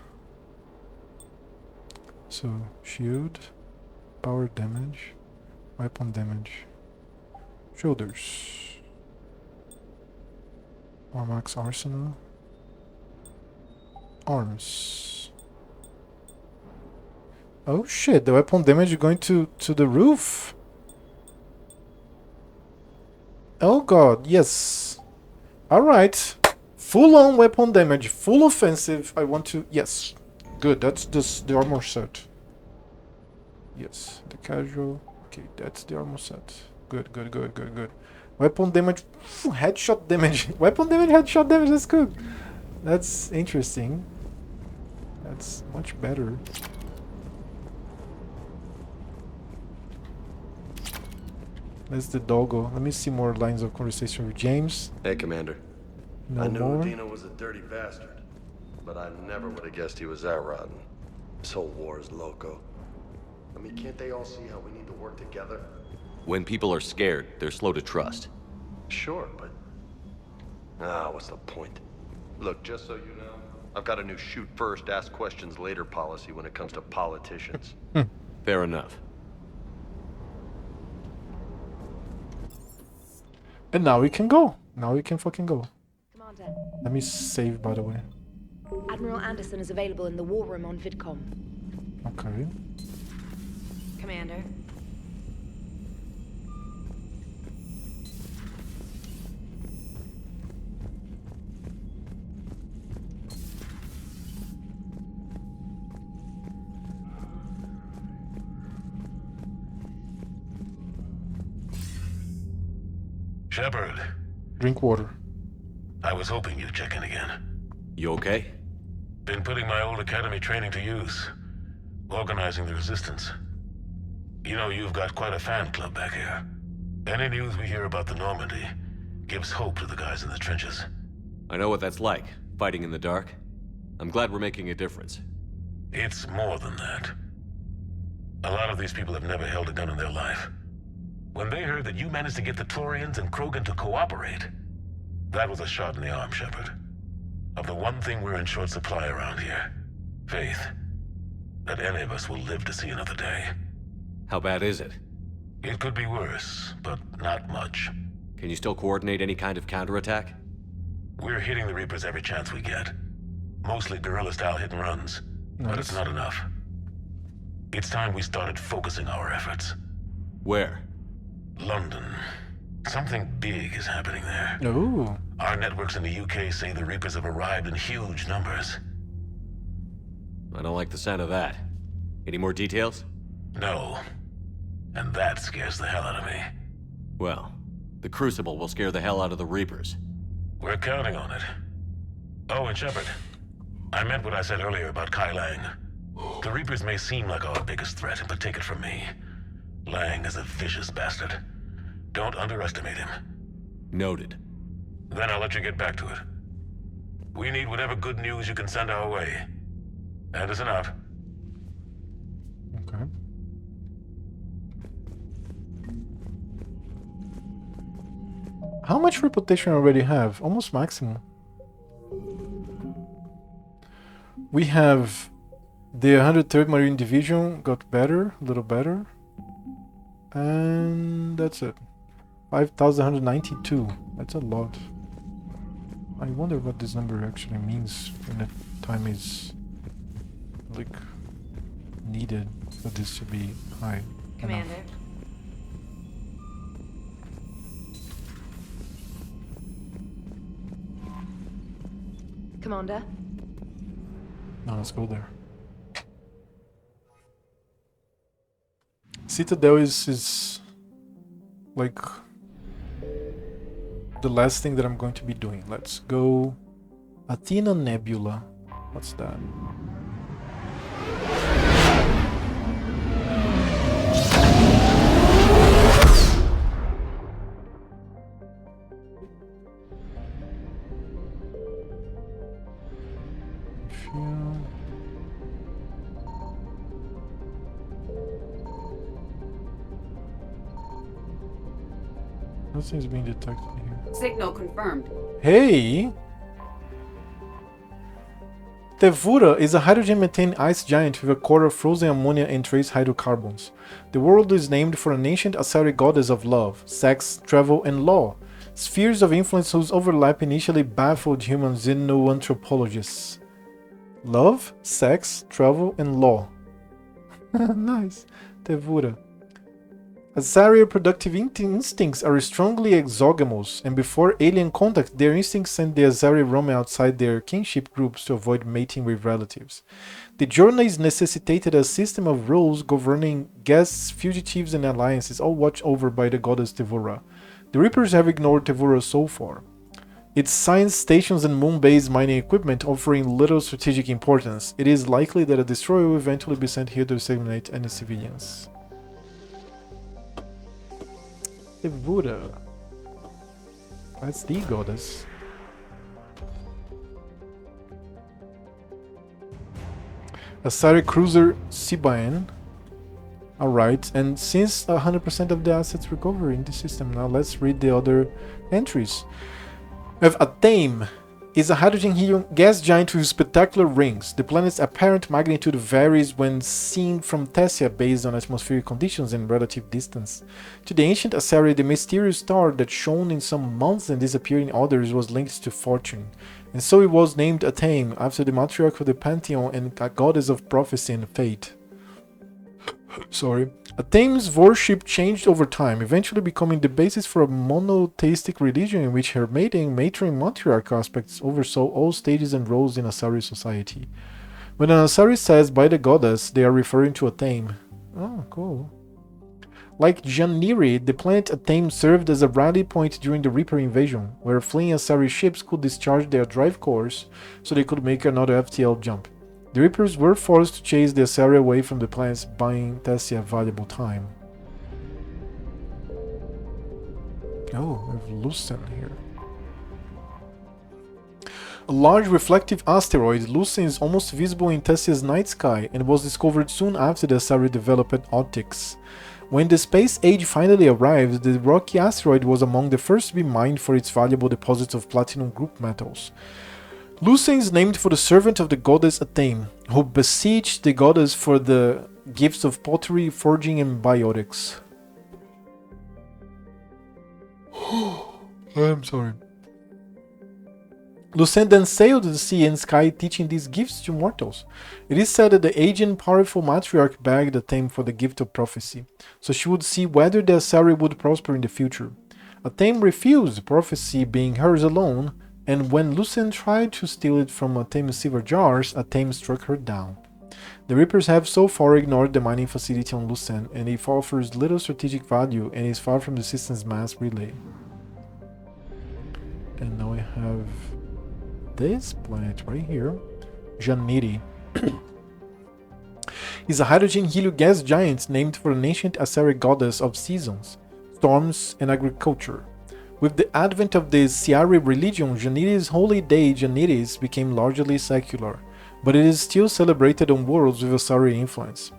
So shield, power damage, weapon damage, shoulders, Max arsenal, arms. Oh shit! The weapon damage is going to the roof. Oh god, yes. All right. Full on weapon damage, full offensive. I want to... Yes. Good, that's the armor set. Yes, the casual. Okay, that's the armor set. Good, good, good, good, good. Weapon damage, headshot damage. Weapon damage, headshot damage, that's good. That's interesting. That's much better. That's the doggo. Let me see more lines of conversation with James. Hey, Commander. No I knew more. Udina was a dirty bastard, but I never would have guessed he was that rotten. This whole war is loco. I mean, can't they all see how we need to work together? When people are scared, they're slow to trust. Sure, but... what's the point? Look, just so you know, I've got a new shoot first, ask questions later policy when it comes to politicians. Fair enough. And now we can go. Now we can fucking go. Commander, Let me save, by the way. Admiral Anderson is available in the war room on VidCom. Okay. Commander. Shepard, Drink water. I was hoping you'd check in again. You okay? Been putting my old academy training to use. Organizing the resistance. You know, you've got quite a fan club back here. Any news we hear about the Normandy gives hope to the guys in the trenches. I know what that's like, fighting in the dark. I'm glad we're making a difference. It's more than that. A lot of these people have never held a gun in their life. When they heard that you managed to get the Turians and Krogan to cooperate, that was a shot in the arm, Shepard. Of the one thing we're in short supply around here, faith. That any of us will live to see another day. How bad is it? It could be worse, but not much. Can you still coordinate any kind of counterattack? We're hitting the Reapers every chance we get. Mostly guerrilla-style hit-and-runs, but it's not enough. It's time we started focusing our efforts. Where? London. Something big is happening there. Ooh. Our networks in the UK say the Reapers have arrived in huge numbers. I don't like the sound of that. Any more details? No. And that scares the hell out of me. Well, the Crucible will scare the hell out of the Reapers. We're counting on it. Oh, and Shepard, I meant what I said earlier about Kai Lang. The Reapers may seem like our biggest threat, but take it from me. Lang is a vicious bastard. Don't underestimate him. Noted. Then I'll let you get back to it. We need whatever good news you can send our way. Anderson out. Okay. How much reputation already have? Almost maximum. We have the 103rd Marine Division got better, a little better. And that's it. 5,192. That's a lot. I wonder what this number actually means when the time is like needed for this to be high. Commander. Enough. Commander. Now let's go there. Citadel is like the last thing that I'm going to be doing. Let's go Athena Nebula. What's that? Nothing's being detected here. Signal confirmed. Hey! Tevura is a hydrogen methane ice giant with a core of frozen ammonia and trace hydrocarbons. The world is named for an ancient Asari goddess of love, sex, travel, and law. Spheres of influence whose overlap initially baffled human xenoanthropologists. Love, sex, travel, and law. Nice. Tevura. Asari reproductive instincts are strongly exogamous, and before alien contact, their instincts sent the Asari roaming outside their kinship groups to avoid mating with relatives. The journeys necessitated a system of rules governing guests, fugitives, and alliances, all watched over by the goddess Tevura. The Reapers have ignored Tevura so far. Its science stations and moon-based mining equipment offering little strategic importance. It is likely that a destroyer will eventually be sent here to exterminate any civilians. Tevura. That's the goddess. Asari cruiser Sibaen. Alright, and since 100% of the assets recover in the system, now let's read the other entries. We have Atame. is a hydrogen-helium gas giant with spectacular rings. The planet's apparent magnitude varies when seen from Tessia based on atmospheric conditions and relative distance. To the ancient Asari, the mysterious star that shone in some months and disappeared in others was linked to fortune, and so it was named Athame, after the matriarch of the pantheon and a goddess of prophecy and fate. Athame's worship changed over time, eventually becoming the basis for a monotheistic religion in which her maiden, matron, and matriarch aspects oversaw all stages and roles in Asari society. When an Asari says by the goddess, they are referring to Athame. Oh, cool. Like Janiri, the planet Athame served as a rally point during the Reaper invasion, where fleeing Asari ships could discharge their drive cores so they could make another FTL jump. The Reapers were forced to chase the Asari away from the planets, buying Tessia valuable time. Oh, we have Lucen here. A large reflective asteroid, Lucen is almost visible in Tessia's night sky and was discovered soon after the Asari developed optics. When the space age finally arrived, the rocky asteroid was among the first to be mined for its valuable deposits of platinum group metals. Lucen is named for the servant of the goddess Athame, who beseeched the goddess for the gifts of pottery, forging, and biotics. I'm sorry. Lucen then sailed the sea and sky, teaching these gifts to mortals. It is said that the aged and powerful matriarch begged Athame for the gift of prophecy, so she would see whether the Asari would prosper in the future. Athame refused, prophecy being hers alone, and when Lucen tried to steal it from Athame's silver jars, Athame struck her down. The Reapers have so far ignored the mining facility on Lucen, and it offers little strategic value and is far from the system's mass relay. And now we have this planet right here, Janiri. Is a hydrogen-helium gas giant named for an ancient Asari goddess of seasons, storms, and agriculture. With the advent of the Siari religion, Janiri's holy day Janiris became largely secular, but it is still celebrated on worlds with Asari influence.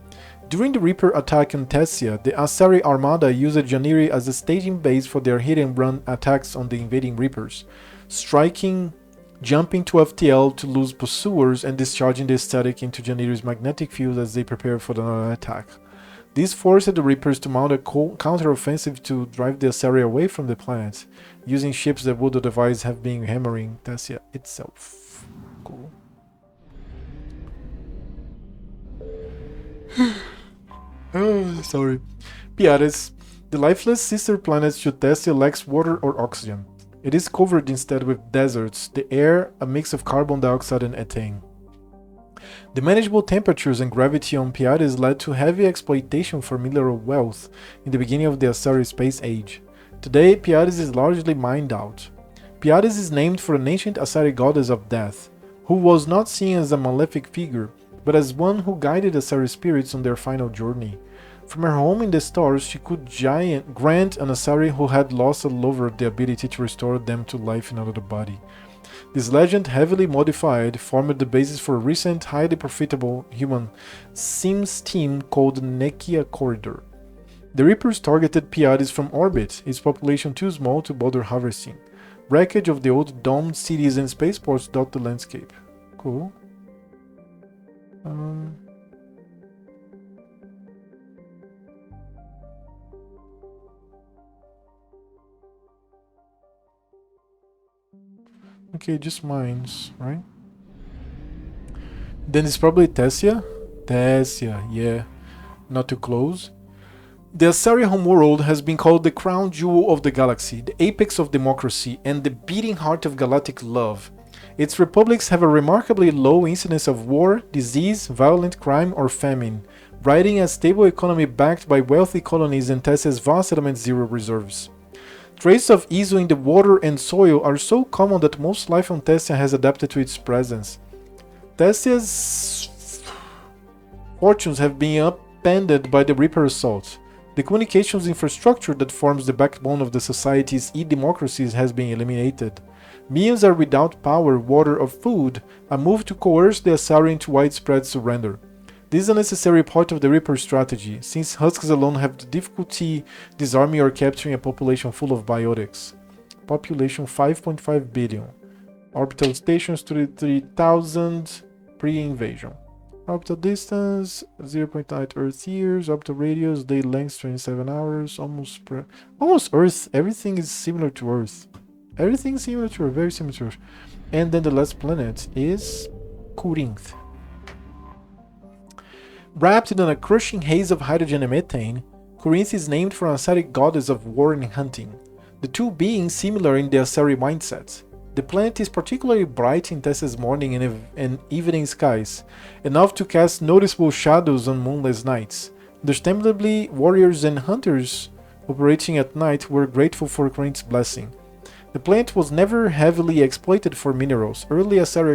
During the Reaper attack on Tessia, the Asari armada used Janiri as a staging base for their hit-and-run attacks on the invading Reapers, striking, jumping to FTL to lose pursuers, and discharging the static into Janiri's magnetic field as they prepare for another attack. This forced the Reapers to mount a counter-offensive to drive the Asari away from the planet, using ships that would otherwise have been hammering Tessia itself. Cool. Oh, sorry. Piares. The lifeless sister planet to Tessia lacks water or oxygen. It is covered instead with deserts, the air a mix of carbon dioxide and ethane. The manageable temperatures and gravity on Piares led to heavy exploitation for mineral wealth in the beginning of the Asari space age. Today, Piares is largely mined out. Piares is named for an ancient Asari goddess of death, who was not seen as a malefic figure, but as one who guided Asari spirits on their final journey. From her home in the stars, she could grant an Asari who had lost a lover the ability to restore them to life in another body. This legend, heavily modified, formed the basis for a recent, highly profitable human Sims team called Nekia Corridor. The Reapers targeted Piares from orbit, its population too small to bother harvesting. Wreckage of the old domed cities and spaceports dot the landscape. Cool. Okay, just mines, right? Then it's probably Tessia. Tessia, yeah. Not too close. The Asari homeworld has been called the crown jewel of the galaxy, the apex of democracy, and the beating heart of galactic love. Its republics have a remarkably low incidence of war, disease, violent crime, or famine, riding a stable economy backed by wealthy colonies and Tessia's vast element zero reserves. Traces of Izu in the water and soil are so common that most life on Tessia has adapted to its presence. Tessia's fortunes have been upended by the Reaper assault. The communications infrastructure that forms the backbone of the society's e-democracies has been eliminated. Millions are without power, water, or food, a move to coerce the Asari into widespread surrender. This is a necessary part of the Reaper strategy, since husks alone have the difficulty disarming or capturing a population full of biotics. Population 5.5 billion. Orbital stations 33,000 pre-invasion. Orbital distance 0.9 Earth years. Orbital radius day length 27 hours. Almost Earth. Everything is similar to Earth. Everything is similar to Earth. Very similar to Earth. And then the last planet is Corinth. Wrapped in a crushing haze of hydrogen and methane, Corinth is named for an Asari goddess of war and hunting, the two being similar in the Asari mindset. The planet is particularly bright in Tessa's morning and evening skies, enough to cast noticeable shadows on moonless nights. Understandably, warriors and hunters operating at night were grateful for Corinth's blessing. The planet was never heavily exploited for minerals. Early Asari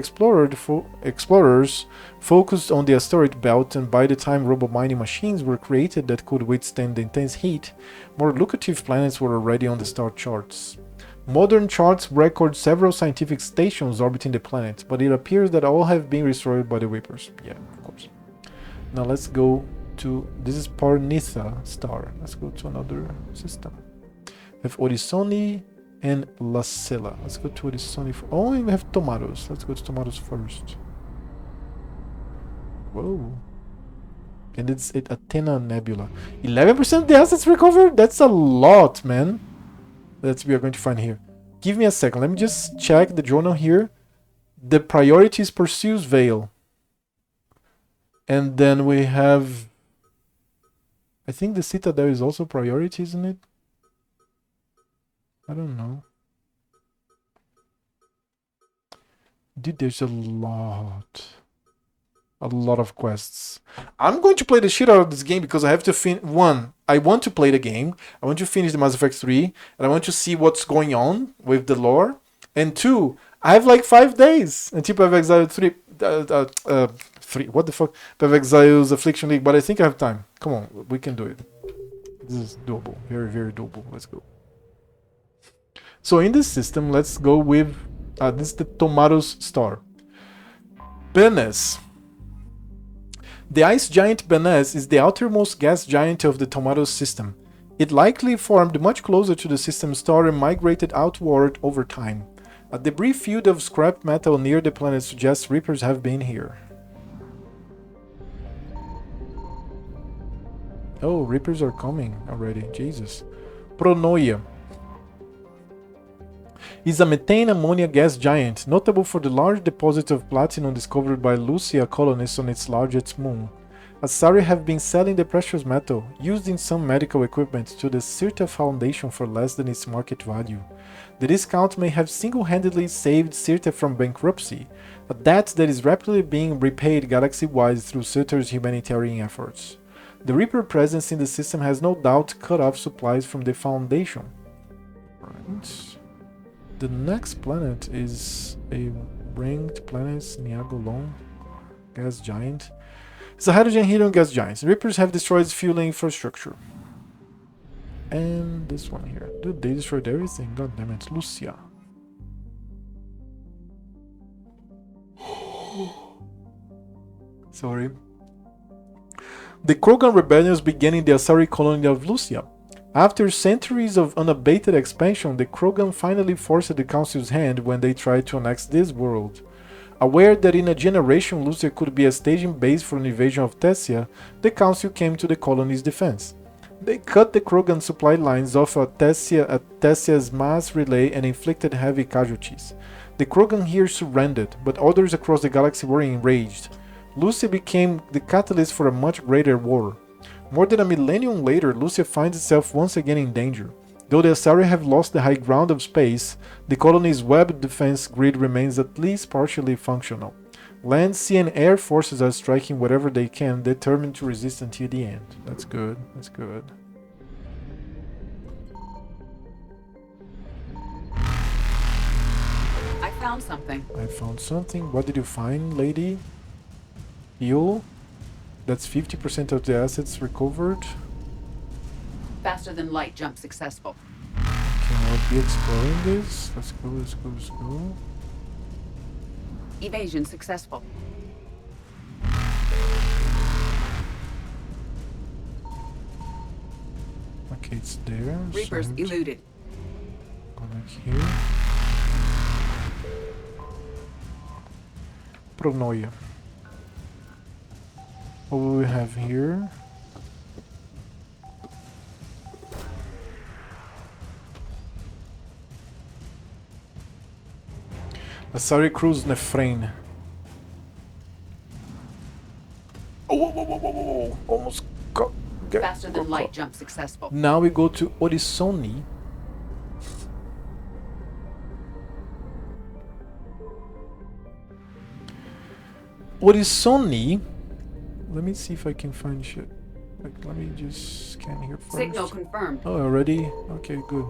explorers focused on the asteroid belt, and by the time robo-mining machines were created that could withstand the intense heat, more lucrative planets were already on the star charts. Modern charts record several scientific stations orbiting the planet, but it appears that all have been destroyed by the Reapers. Yeah, of course. Now let's go to... This is Parnitha star. Let's go to another system. We have Orisoni and Lacella. Let's go to Orisoni. Oh, and we have Tomatoes. Let's go to Tomatoes first. Whoa. And it's at Athena Nebula. 11% of the assets recovered? That's a lot, man. That's what we are going to find here. Give me a second. Let me just check the journal here. The priorities pursues Vale. And then we have... I think the Citadel is also priority, isn't it? I don't know. Dude, there's a lot of quests. I'm going to play the shit out of this game because I have to finish. One, I want to play the game. I want to finish the Mass Effect 3. And I want to see what's going on with the lore. And two, I have like 5 days until Path of Exile 3. 3. What the fuck? Path of Exile's Affliction League. But I think I have time. Come on, we can do it. This is doable. Very, very doable. Let's go. So in this system, let's go with... this is the Tomatoes star. Benes. The ice giant Benes is the outermost gas giant of the Tomatoes system. It likely formed much closer to the system star and migrated outward over time. A debris field of scrap metal near the planet suggests Reapers have been here. Oh, Reapers are coming already. Jesus. Pronoia is a methane ammonia gas giant, notable for the large deposit of platinum discovered by Lucia colonists on its largest moon. Asari have been selling the precious metal, used in some medical equipment, to the Sirta Foundation for less than its market value. The discount may have single-handedly saved Sirta from bankruptcy, a debt that is rapidly being repaid galaxy-wide through Sirta's humanitarian efforts. The Reaper presence in the system has no doubt cut off supplies from the Foundation. Right. The next planet is a ringed planet, Niagolon, gas giant. It's a hydrogen helium gas giant. Reapers have destroyed its fueling infrastructure. And this one here. Dude, they destroyed everything. God damn it, Lucia. Sorry. The Krogan rebellions began in the Asari colony of Lucia. After centuries of unabated expansion, the Krogan finally forced the Council's hand when they tried to annex this world. Aware that in a generation Lucia could be a staging base for an invasion of Tessia, the Council came to the colony's defense. They cut the Krogan supply lines off at Tessia's mass relay and inflicted heavy casualties. The Krogan here surrendered, but others across the galaxy were enraged. Lucia became the catalyst for a much greater war. More than a millennium later, Lucia finds itself once again in danger. Though the Asari have lost the high ground of space, the colony's web defense grid remains at least partially functional. Land, sea, and air forces are striking whatever they can, determined to resist until the end. That's good. That's good. I found something. I found something. What did you find, lady? Heal. That's 50% of the assets recovered. Faster than light jump successful. Can I be exploring this? Let's go, let's go, let's go. Evasion successful. Okay, it's there. Reapers eluded. Go back here. Pronoia. What will we have here? Asari Cruz Nefrain. Oh, almost got. Faster than light jump successful. Now we go to Orisoni. Orisoni. Let me see if I can find shit. Like, let me just scan here first. Signal confirmed. Oh, already? Okay, good.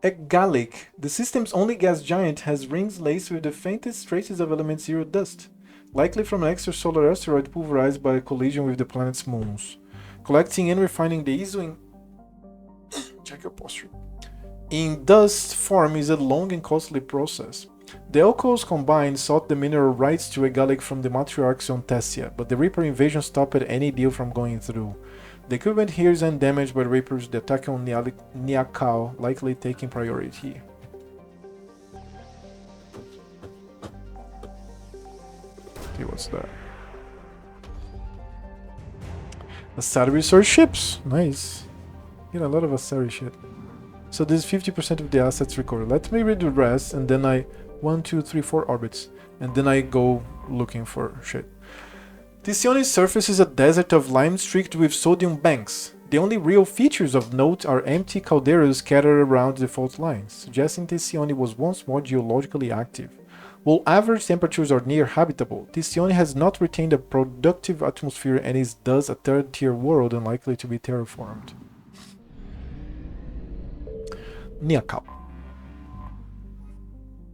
A Gallic, the system's only gas giant, has rings laced with the faintest traces of element zero dust, likely from an extrasolar asteroid pulverized by a collision with the planet's moons. Collecting and refining the Isu in check your posture. In dust form is a long and costly process. The Elkos combined sought the mineral rights to a Gallic from the matriarchs on Tessia, but the Reaper invasion stopped any deal from going through. The equipment here is undamaged by Reapers. The attack on Niakau likely taking priority. Okay, what's that? Asari resource ships. Nice. Get a lot of Asari shit. So this is 50% of the assets recorded. Let me read the rest, and then I 1, 2, 3, 4 orbits, and then I go looking for shit. Ticione's surface is a desert of lime streaked with sodium banks. The only real features of note are empty calderas scattered around the fault lines, suggesting Ticione was once more geologically active. While average temperatures are near habitable, Ticione has not retained a productive atmosphere and is thus a third-tier world unlikely to be terraformed. Niakau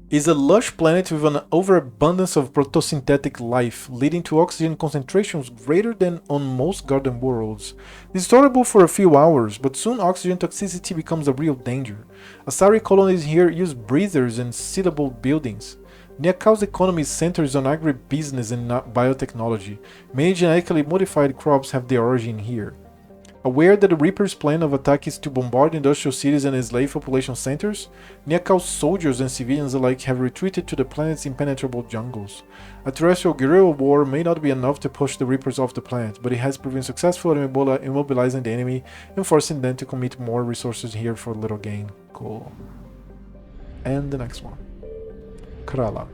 is a lush planet with an overabundance of photosynthetic life, leading to oxygen concentrations greater than on most garden worlds. It is tolerable for a few hours, but soon oxygen toxicity becomes a real danger. Asari colonies here use breathers and sealable buildings. Niakau's economy centers on agribusiness and biotechnology. Many genetically modified crops have their origin here. Aware that the Reaper's plan of attack is to bombard industrial cities and enslave population centers, Niakau's soldiers and civilians alike have retreated to the planet's impenetrable jungles. A terrestrial guerrilla war may not be enough to push the Reapers off the planet, but it has proven successful at immobilizing the enemy and forcing them to commit more resources here for little gain. Cool. And the next one. Krala.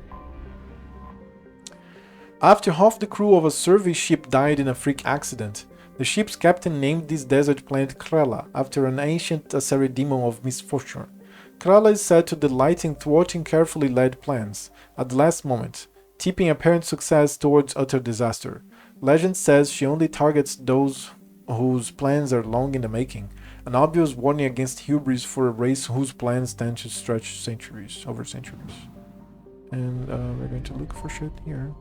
After half the crew of a survey ship died in a freak accident, the ship's captain named this desert planet Krala after an ancient Asari demon of misfortune. Krala is said to delight in thwarting carefully led plans at the last moment, tipping apparent success towards utter disaster. Legend says she only targets those whose plans are long in the making, an obvious warning against hubris for a race whose plans tend to stretch over centuries. And we're going to look for shit here.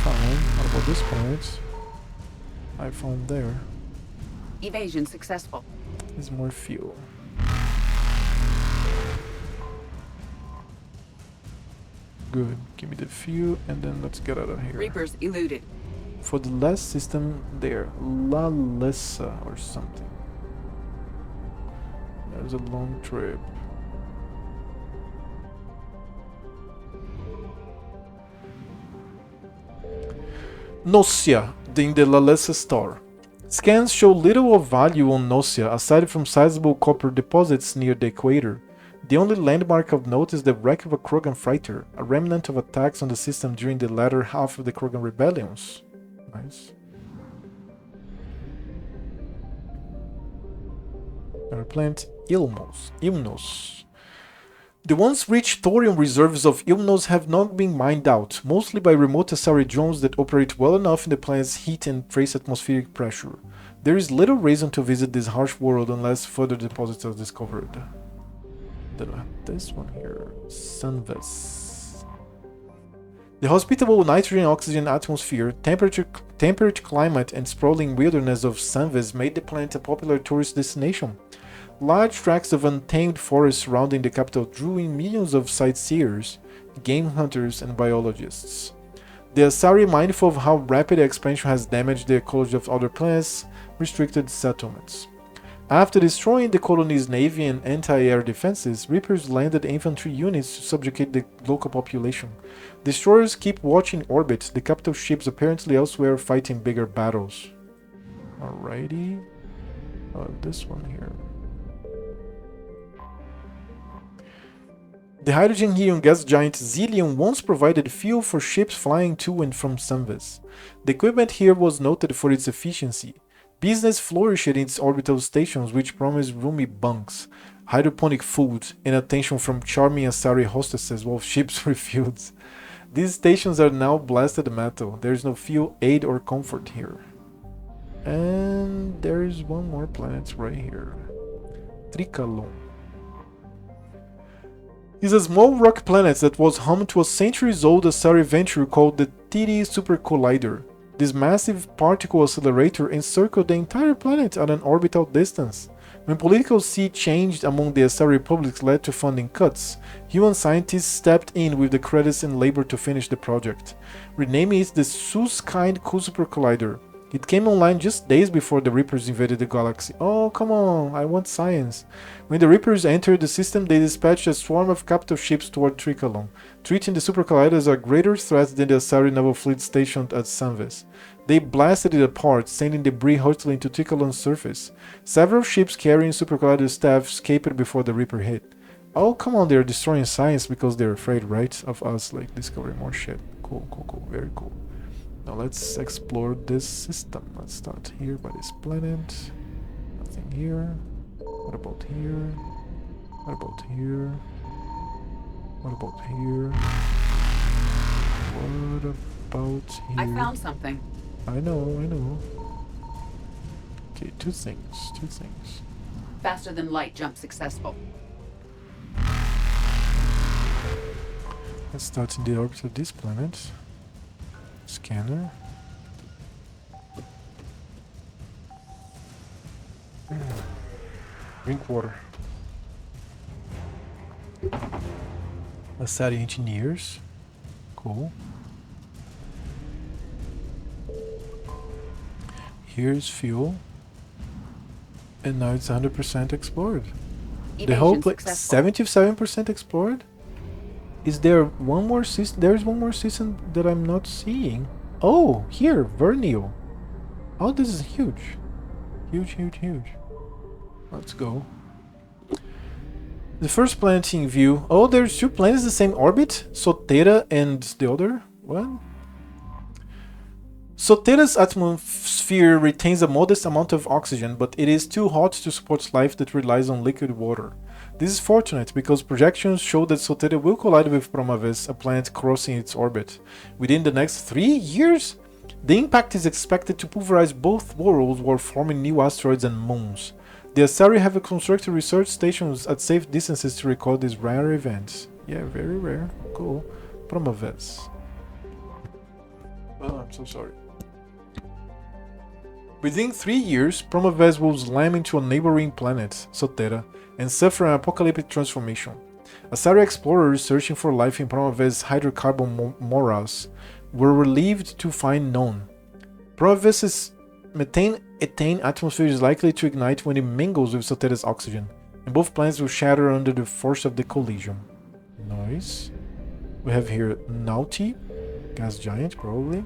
What about this planet? I found there. Evasion successful. There's more fuel. Good. Give me the fuel and then let's get out of here. Reapers eluded. For the last system there, La Lessa or something. There's a long trip. Nocia, in the La Lessa store. Scans show little of value on Nocia aside from sizable copper deposits near the equator. The only landmark of note is the wreck of a Krogan freighter, a remnant of attacks on the system during the latter half of the Krogan rebellions. Nice. Our planet Ilmnos. The once rich thorium reserves of Ilmnos have not been mined out, mostly by remote Asari drones that operate well enough in the planet's heat and trace atmospheric pressure. There is little reason to visit this harsh world unless further deposits are discovered. Then I have this one here, Sunves. The hospitable nitrogen-oxygen atmosphere, temperate climate, and sprawling wilderness of Sunves made the planet a popular tourist destination. Large tracts of untamed forest surrounding the capital drew in millions of sightseers, game hunters, and biologists. The Asari, mindful of how rapid expansion has damaged the ecology of other planets, restricted settlements. After destroying the colony's navy and anti-air defenses, Reapers landed infantry units to subjugate the local population. Destroyers keep watching orbit, the capital ships apparently elsewhere fighting bigger battles. Alrighty. This one here. The hydrogen-helium gas giant Zillion once provided fuel for ships flying to and from Sanves. The equipment here was noted for its efficiency. Business flourished in its orbital stations, which promised roomy bunks, hydroponic food, and attention from charming Asari hostesses while ships refueled. These stations are now blasted metal. There is no fuel, aid, or comfort here. And there is one more planet right here. Trikalon. Is a small rock planet that was home to a centuries-old Asari venture called the TD Super Collider. This massive particle accelerator encircled the entire planet at an orbital distance. When political sea changed among the Asari republics led to funding cuts, human scientists stepped in with the credits and labor to finish the project, renaming it the Sus-Kind Super Collider. It came online just days before the Reapers invaded the galaxy. Oh, come on, I want science. When the Reapers entered the system, they dispatched a swarm of capital ships toward Trikalon, treating the Super Collider as a greater threat than the Asari naval fleet stationed at Sanves. They blasted it apart, sending debris hurtling to Trikalon's surface. Several ships carrying Super Collider staff escaped before the Reaper hit. Oh, come on, they're destroying science because they're afraid, right, of us, like, discovering more shit. Cool, cool, cool, very cool. Now let's explore this system. Let's start here by this planet. Nothing here. What about here? What about here? What about here? What about here? I found something. I know. Okay, two things. Faster than light jump successful. Let's start in the orbit of this planet. Scanner. Drink water. Asari engineers. Cool. Here's fuel. And now it's 100% explored. The whole place, 77% explored? Is there one more system? There is one more system that I'm not seeing. Oh, here, Vernio. Oh, this is huge. Huge. Let's go. The first planet in view. Oh, there's two planets the same orbit? Sotera and the other? What? Sotera's atmosphere retains a modest amount of oxygen, but it is too hot to support life that relies on liquid water. This is fortunate because projections show that Sotera will collide with Promaves, a planet crossing its orbit. Within the next 3 years, the impact is expected to pulverize both worlds while forming new asteroids and moons. The Asari have constructed research stations at safe distances to record these rare events. Yeah, very rare. Cool. Promaves. Oh, I'm so sorry. Within 3 years, Promaves will slam into a neighboring planet, Sotera, and suffer an apocalyptic transformation. Asari explorers searching for life in Promaves' hydrocarbon morass were relieved to find none. Promaves' methane-ethane atmosphere is likely to ignite when it mingles with Sotera's oxygen, and both planets will shatter under the force of the collision. Nice. We have here Nauti, gas giant probably.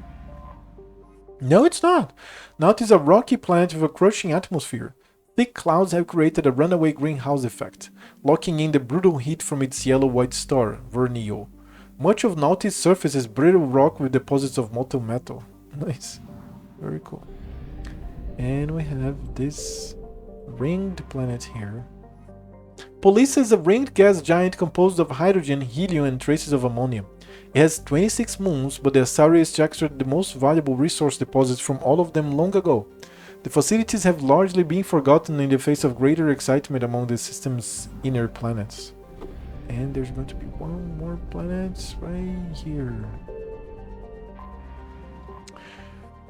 No, it's not. Nauti is a rocky planet with a crushing atmosphere. Thick clouds have created a runaway greenhouse effect, locking in the brutal heat from its yellow-white star, Vernio. Much of Nauti's surface is brittle rock with deposits of molten metal. Nice. Very cool. And we have this ringed planet here. Polysa is a ringed gas giant composed of hydrogen, helium, and traces of ammonia. It has 26 moons, but the Asari extracted the most valuable resource deposits from all of them long ago. The facilities have largely been forgotten in the face of greater excitement among the system's inner planets. And there's going to be one more planet right here.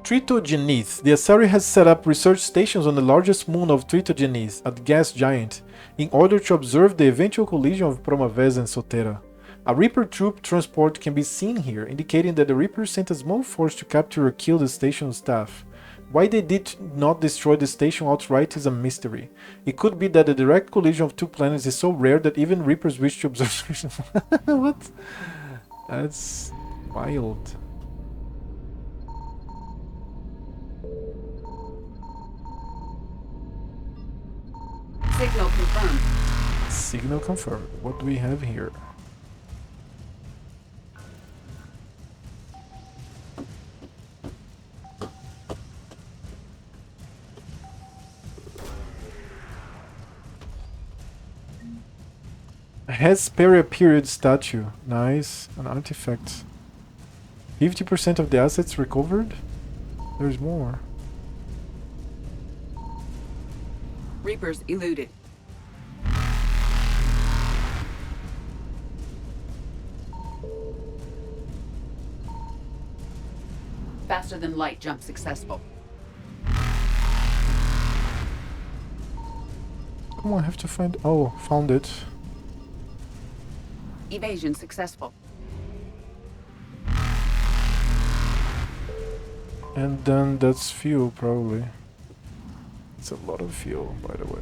Tritogenith. The Asari has set up research stations on the largest moon of Tritogenith, a gas giant, in order to observe the eventual collision of Promaves and Sotera. A Reaper troop transport can be seen here, indicating that the Reapers sent a small force to capture or kill the station staff. Why they did not destroy the station outright is a mystery. It could be that the direct collision of two planets is so rare that even Reapers wish to observe. What? That's wild. Signal confirmed. Signal confirmed. What do we have here? A Hesperia period statue. Nice. An artifact. 50% of the assets recovered? There's more. Reapers eluded. Faster than light jump successful. Come on, I have to find... Oh, found it. Evasion successful. And then that's fuel, probably. It's a lot of fuel, by the way.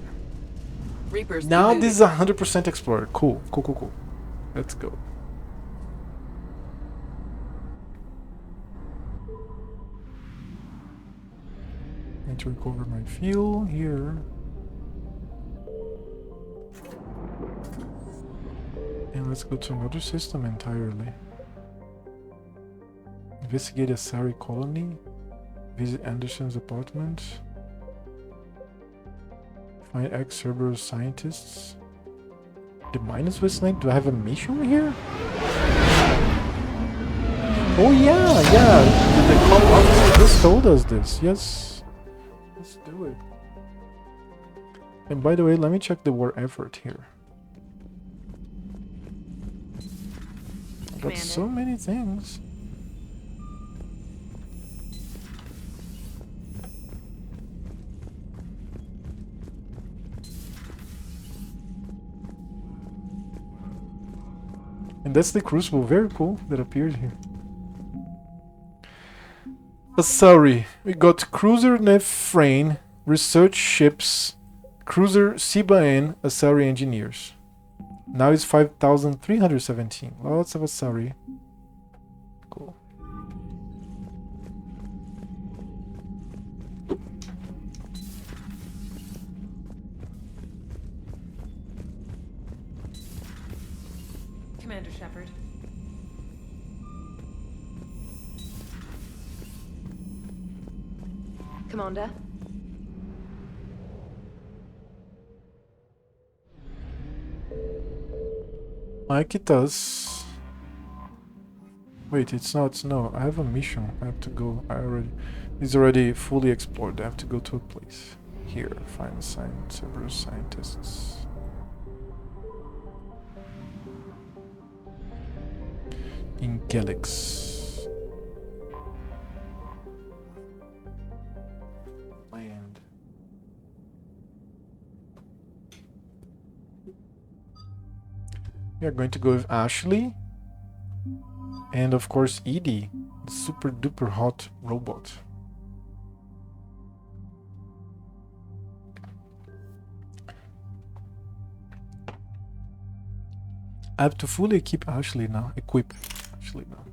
Reapers now eluded. this is 100% explored. Cool, cool, cool, cool. Let's go. Need to recover my fuel here. And let's go to another system entirely. Investigate a Sari colony. Visit Anderson's apartment. Find ex-Cerberus scientists. The Minus Wasteland? Do I have a mission here? Oh yeah, yeah. The club officer just told us this. Yes. Let's do it. And by the way, let me check the war effort here. I got so many things. And that's the Crucible, very cool, that appeared here. Asari, we got Cruiser Nefrain, research ships, Cruiser Siba N, Asari engineers. Now it's 5,317. Lots of Asari. Cool. Commander Shepard. Commander? Like it does. Wait, it's not. No, I have a mission. I have to go. It's already fully explored. I have to go to a place. Here, find several scientists. In Gelix. Land. We are going to go with Ashley. And of course Edie, the super duper hot robot. I have to fully equip Ashley now. Equip Ashley now.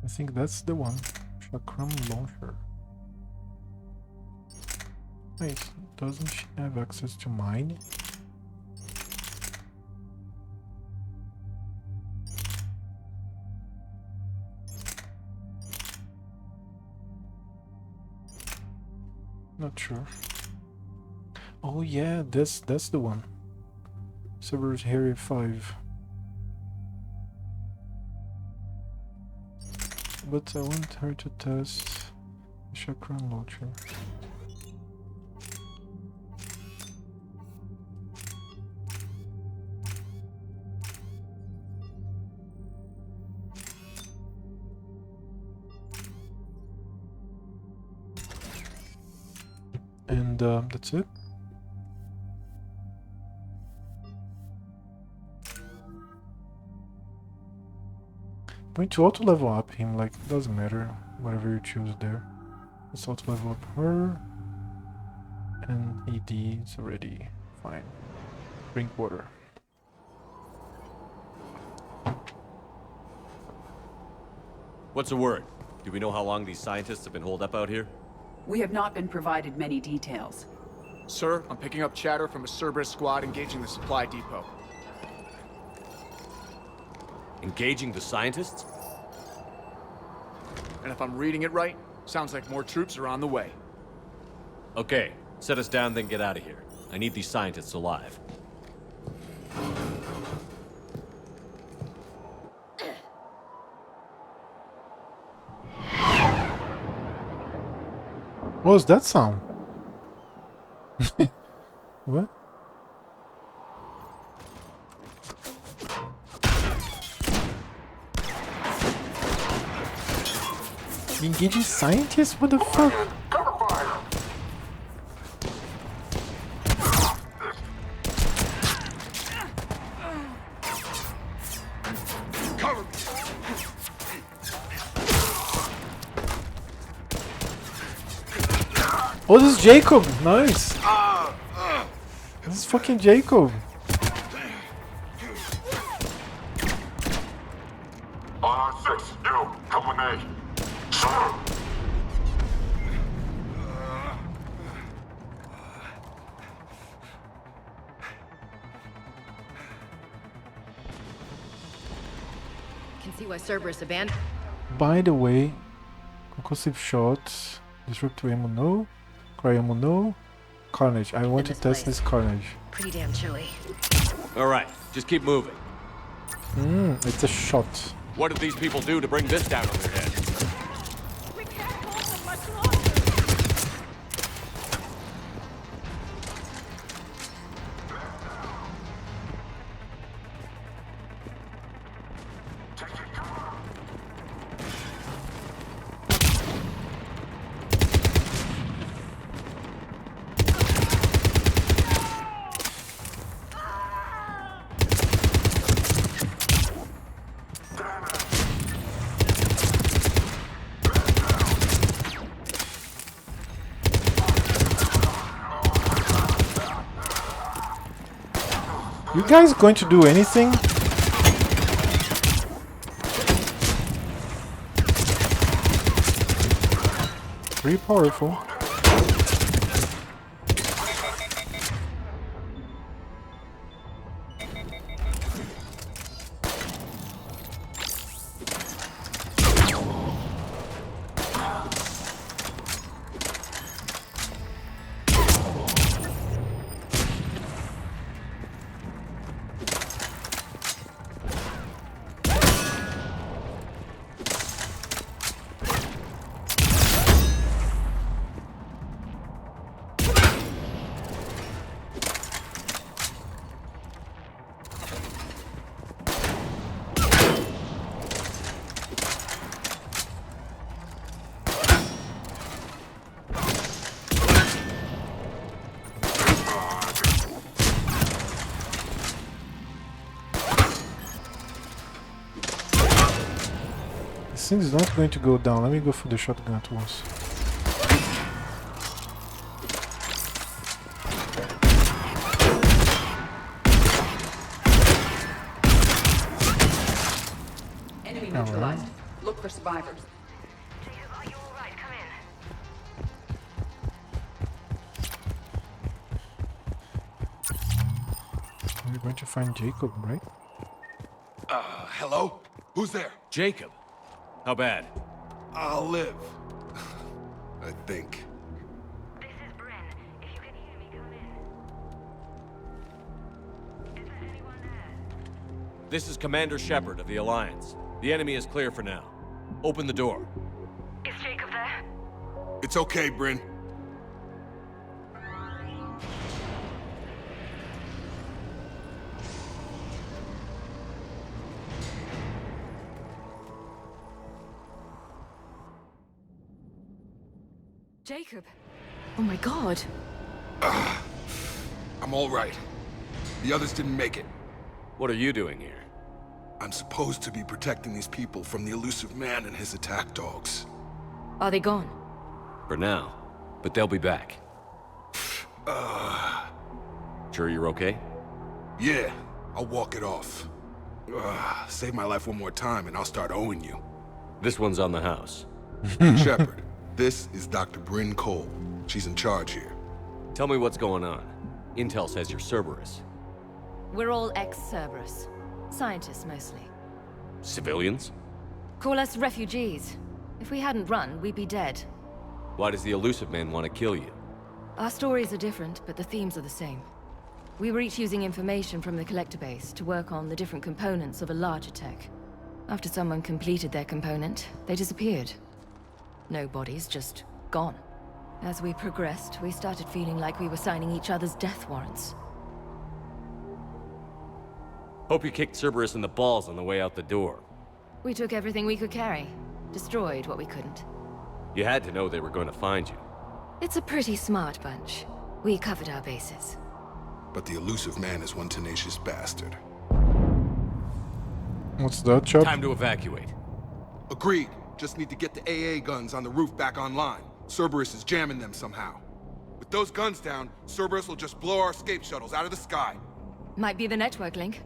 I think that's the one. Chakram launcher. Wait, doesn't she have access to mine? Not sure. Oh yeah, that's the one. Cerberus Harrier 5. but I want her to test the chakram launcher. And that's it. I'm going to auto level up him, like, it doesn't matter, whatever you choose there. Let's auto level up her. And ED is already fine. Drink water. What's the word? Do we know how long these scientists have been holed up out here? We have not been provided many details. Sir, I'm picking up chatter from a Cerberus squad engaging the supply depot. Engaging the scientists? And if I'm reading it right, sounds like more troops are on the way. Okay, set us down, then get out of here. I need these scientists alive. What was that sound? What? Engaging scientists? What the fuck? Oh, this is Jacob! Nice! This is fucking Jacob! R6, you, come with me. Sir! Can see why Cerberus abandoned. By the way, concussive shots, disruptive ammo no, cryo ammo no, carnage. I want to test this carnage. Pretty damn chilly. Alright, just keep moving. It's a shot. What did these people do to bring this down on their head? We can't hold them much longer. You guys going to do anything? Pretty powerful. This thing is not going to go down. Let me go for the shotgun at once. Enemy neutralized. Look for survivors. Are you alright? Come in. We're going to find Jacob, right? Hello? Who's there? Jacob. How bad? I'll live. I think. This is Bryn. If you can hear me, come in. Is there anyone there? This is Commander Shepard of the Alliance. The enemy is clear for now. Open the door. Is Jacob there? It's okay, Bryn. Jacob. Oh my god. I'm all right. The others didn't make it. What are you doing here? I'm supposed to be protecting these people from the elusive man and his attack dogs. Are they gone? For now. But they'll be back. Sure you're okay? Yeah, I'll walk it off. Save my life one more time and I'll start owing you. This one's on the house. Shepard, this is Dr. Bryn Cole. She's in charge here. Tell me what's going on. Intel says you're Cerberus. We're all ex-Cerberus. Scientists, mostly. Civilians? Call us refugees. If we hadn't run, we'd be dead. Why does the elusive man want to kill you? Our stories are different, but the themes are the same. We were each using information from the collector base to work on the different components of a larger tech. After someone completed their component, they disappeared. No bodies, just gone. As we progressed, we started feeling like we were signing each other's death warrants. Hope you kicked Cerberus in the balls on the way out the door. We took everything we could carry, destroyed what we couldn't. You had to know they were going to find you. It's a pretty smart bunch. We covered our bases. But the elusive man is one tenacious bastard. What's that, Chuck? Time to evacuate. Agreed. Just need to get the AA guns on the roof back online. Cerberus is jamming them somehow. With those guns down, Cerberus will just blow our escape shuttles out of the sky. Might be the network link.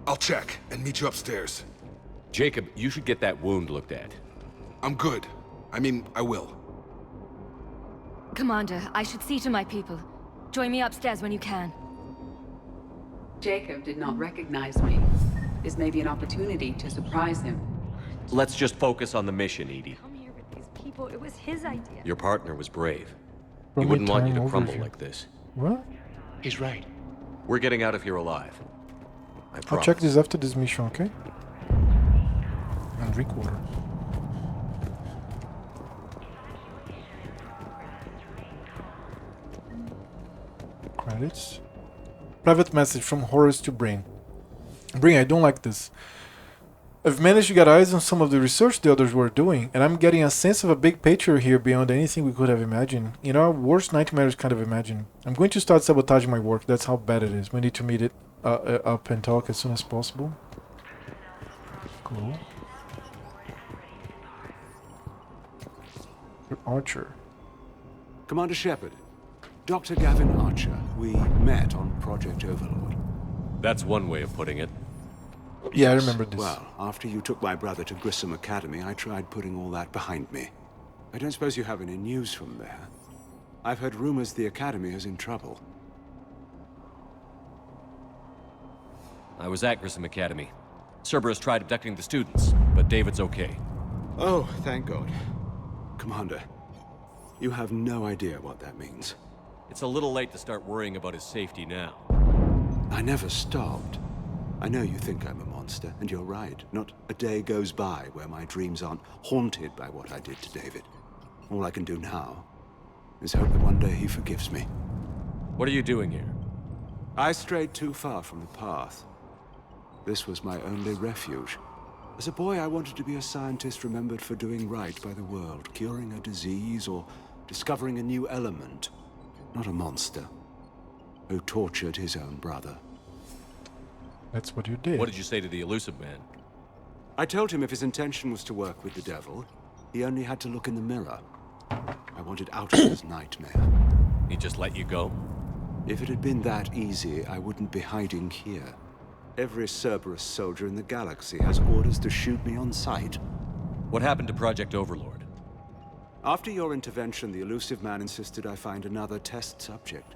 I'll check and meet you upstairs. Jacob, you should get that wound looked at. I'm good. I mean, I will. Commander, I should see to my people. Join me upstairs when you can. Jacob did not recognize me. This may be an opportunity to surprise him. Let's just focus on the mission, Edie. Come here with these people. It was his idea. Your partner was brave. From He wouldn't a want you time to crumble overview. like this. What? He's right. We're getting out of here alive. I I'll promise. check this after this mission, okay? And recorder. Credits. Private message from Horace to Brain. Brain, I don't like this. I've managed to get eyes on some of the research the others were doing, and I'm getting a sense of a big picture here beyond anything we could have imagined. In our worst nightmares kind of imagine. I'm going to start sabotaging my work, that's how bad it is. We need to meet it up and talk as soon as possible. Cool. Archer. Commander Shepard, Dr. Gavin Archer, we met on Project Overlord. That's one way of putting it. Yeah, I remember this. Well, after you took my brother to Grissom Academy, I tried putting all that behind me. I don't suppose you have any news from there. I've heard rumors the Academy is in trouble. I was at Grissom Academy. Cerberus tried abducting the students, but David's okay. Oh, thank God. Commander, you have no idea what that means. It's a little late to start worrying about his safety now. I never stopped. I know you think I'm a monster, and you're right. Not a day goes by where my dreams aren't haunted by what I did to David. All I can do now is hope that one day he forgives me. What are you doing here? I strayed too far from the path. This was my only refuge. As a boy, I wanted to be a scientist remembered for doing right by the world, curing a disease or discovering a new element. Not a monster who tortured his own brother. That's what you did. What did you say to the elusive man? I told him if his intention was to work with the devil, he only had to look in the mirror. I wanted out of his nightmare. He just let you go? If it had been that easy, I wouldn't be hiding here. Every Cerberus soldier in the galaxy has orders to shoot me on sight. What happened to Project Overlord? After your intervention, the elusive man insisted I find another test subject.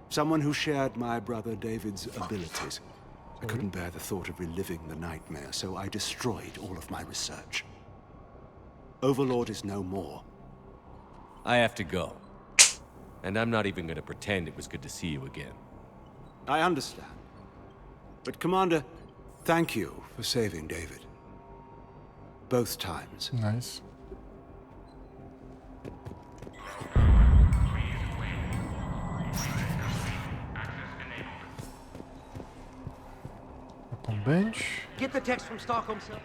Someone who shared my brother David's abilities. I couldn't bear the thought of reliving the nightmare, so I destroyed all of my research. Overlord is no more. I have to go. And I'm not even going to pretend it was good to see you again. I understand. But Commander, thank you for saving David. Both times. Nice. Up on bench. Get the text from Stockholm, sir.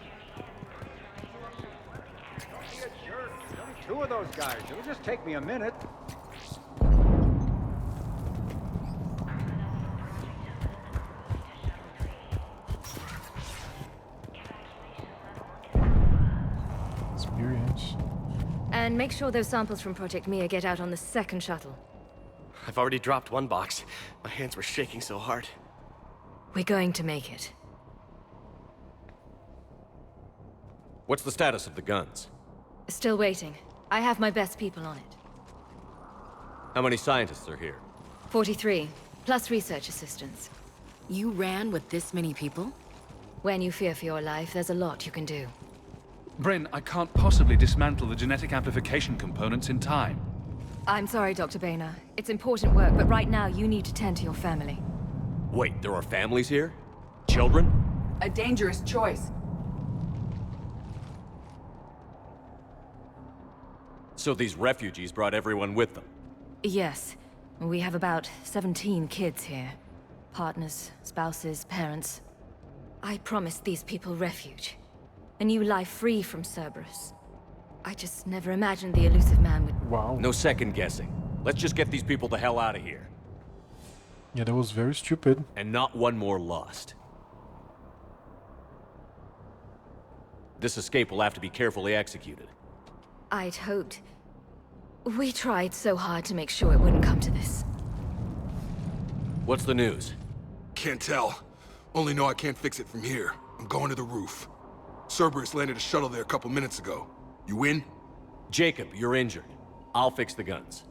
Two of those guys. It'll just take me a minute. Experience. And make sure those samples from Project Mia get out on the second shuttle. I've already dropped one box. My hands were shaking so hard. We're going to make it. What's the status of the guns? Still waiting. I have my best people on it. How many scientists are here? 43, plus research assistants. You ran with this many people? When you fear for your life, there's a lot you can do. Bryn, I can't possibly dismantle the genetic amplification components in time. I'm sorry, Dr. Boehner. It's important work, but right now you need to tend to your family. Wait, there are families here? Children? A dangerous choice. So these refugees brought everyone with them? Yes. We have about 17 kids here. Partners, spouses, parents. I promised these people refuge. A new life free from Cerberus. I just never imagined the elusive man would... Wow. No second guessing. Let's just get these people the hell out of here. Yeah, that was very stupid. And not one more lost. This escape will have to be carefully executed. I'd hoped. We tried so hard to make sure it wouldn't come to this. What's the news? Can't tell. Only know I can't fix it from here. I'm going to the roof. Cerberus landed a shuttle there a couple minutes ago. You in? Jacob, you're injured. I'll fix the guns.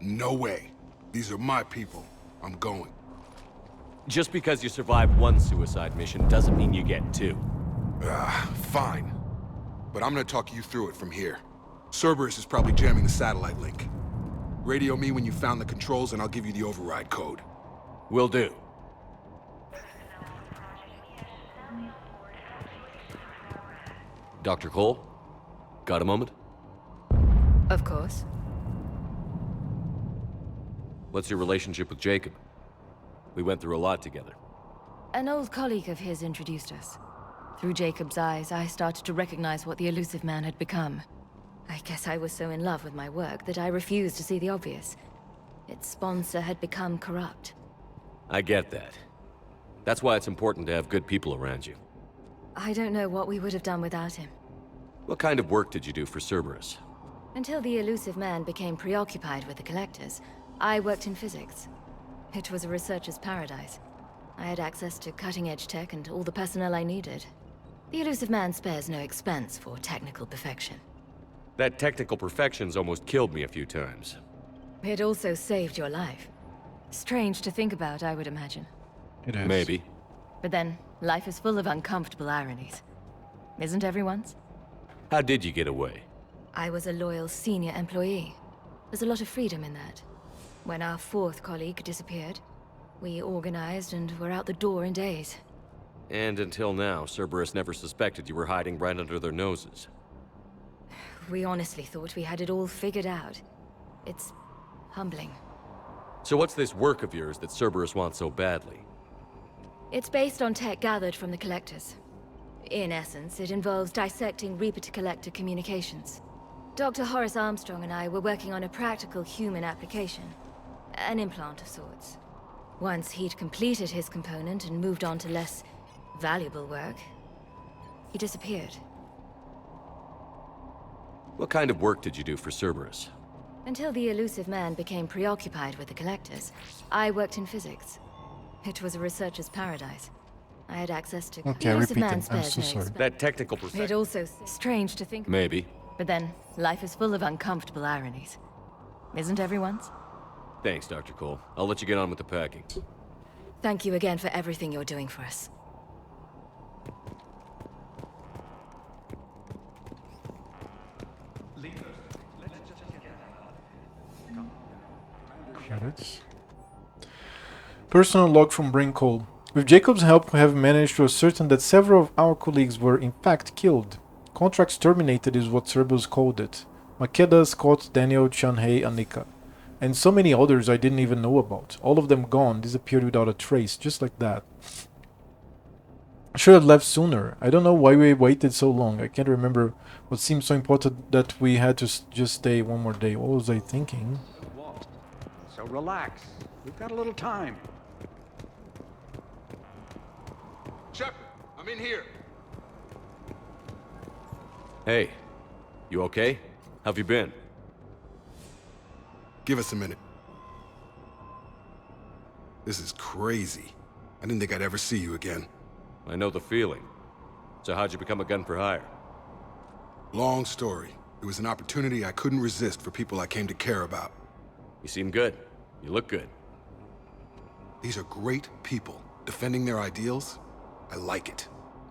No way. These are my people. I'm going. Just because you survived one suicide mission doesn't mean you get two. Fine. But I'm gonna talk you through it from here. Cerberus is probably jamming the satellite link. Radio me when you found the controls and I'll give you the override code. Will do. Dr. Cole? Got a moment? Of course. What's your relationship with Jacob? We went through a lot together. An old colleague of his introduced us. Through Jacob's eyes, I started to recognize what the elusive man had become. I guess I was so in love with my work that I refused to see the obvious. Its sponsor had become corrupt. I get that. That's why it's important to have good people around you. I don't know what we would have done without him. What kind of work did you do for Cerberus? Until the elusive man became preoccupied with the Collectors, I worked in physics. It was a researcher's paradise. I had access to cutting-edge tech and all the personnel I needed. The elusive man spares no expense for technical perfection. That technical perfection's almost killed me a few times. It also saved your life. Strange to think about, I would imagine. It is. Maybe. But then, life is full of uncomfortable ironies. Isn't everyone's? How did you get away? I was a loyal senior employee. There's a lot of freedom in that. When our fourth colleague disappeared, we organized and were out the door in days. And until now, Cerberus never suspected you were hiding right under their noses. We honestly thought we had it all figured out. It's humbling. So what's this work of yours that Cerberus wants so badly? It's based on tech gathered from the Collectors. In essence, it involves dissecting Reaper-to-Collector communications. Dr. Horace Armstrong and I were working on a practical human application. An implant of sorts. Once he'd completed his component and moved on to less valuable work, he disappeared. What kind of work did you do for Cerberus? Until the elusive man became preoccupied with the Collectors, I worked in physics. It was a researcher's paradise. I had access to... Okay, the elusive repeat man them. I'm spares so no sorry. expense. That technical perfection. It also strange to think... Maybe. But then, life is full of uncomfortable ironies. Isn't everyone's? Thanks, Dr. Cole. I'll let you get on with the packing. Thank you again for everything you're doing for us. Credits. Personal log from Brain Cole. With Jacob's help, we have managed to ascertain that several of our colleagues were in fact killed. Contracts terminated is what Cerberus called it. Makeda, Scott, Daniel, Chanhei, Anika. And so many others I didn't even know about. All of them gone, disappeared without a trace, just like that. I should have left sooner. I don't know why we waited so long. I can't remember what seemed so important that we had to just stay one more day. What was I thinking? What? So relax. We've got a little time. Shepard, I'm in here. Hey, you okay? How've you been? Give us a minute. This is crazy. I didn't think I'd ever see you again. I know the feeling. So how'd you become a gun for hire? Long story. It was an opportunity I couldn't resist for people I came to care about. You seem good. You look good. These are great people, defending their ideals. I like it.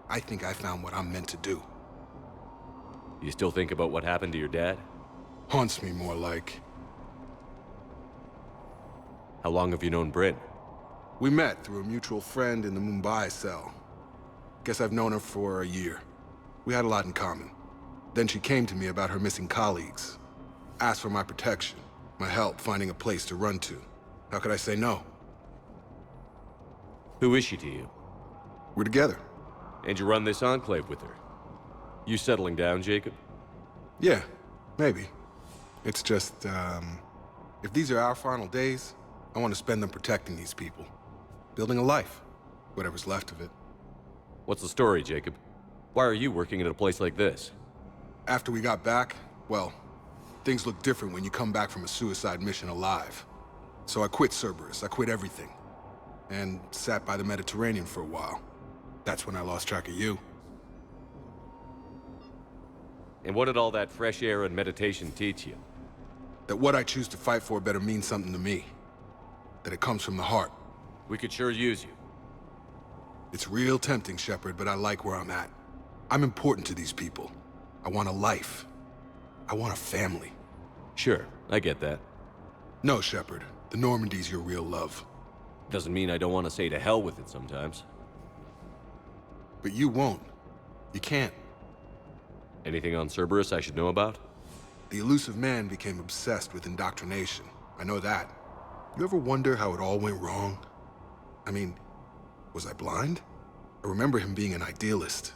I think I found what I'm meant to do. You still think about what happened to your dad? Haunts me more like. How long have you known Bryn? We met through a mutual friend in the Mumbai cell. Guess I've known her for a year. We had a lot in common. Then she came to me about her missing colleagues. Asked for my protection, my help finding a place to run to. How could I say no? Who is she to you? We're together. And you run this enclave with her? You settling down, Jacob? Yeah, maybe. It's just, if these are our final days, I want to spend them protecting these people. Building a life. Whatever's left of it. What's the story, Jacob? Why are you working at a place like this? After we got back, well, things look different when you come back from a suicide mission alive. So I quit Cerberus, I quit everything. And sat by the Mediterranean for a while. That's when I lost track of you. And what did all that fresh air and meditation teach you? That what I choose to fight for better mean something to me. That it comes from the heart. We could sure use you. It's real tempting, Shepard, but I like where I'm at. I'm important to these people. I want a life. I want a family. Sure, I get that. No, Shepard. The Normandy's your real love. Doesn't mean I don't want to say to hell with it sometimes. But you won't. You can't. Anything on Cerberus I should know about? The elusive man became obsessed with indoctrination. I know that. You ever wonder how it all went wrong? I mean, was I blind? I remember him being an idealist.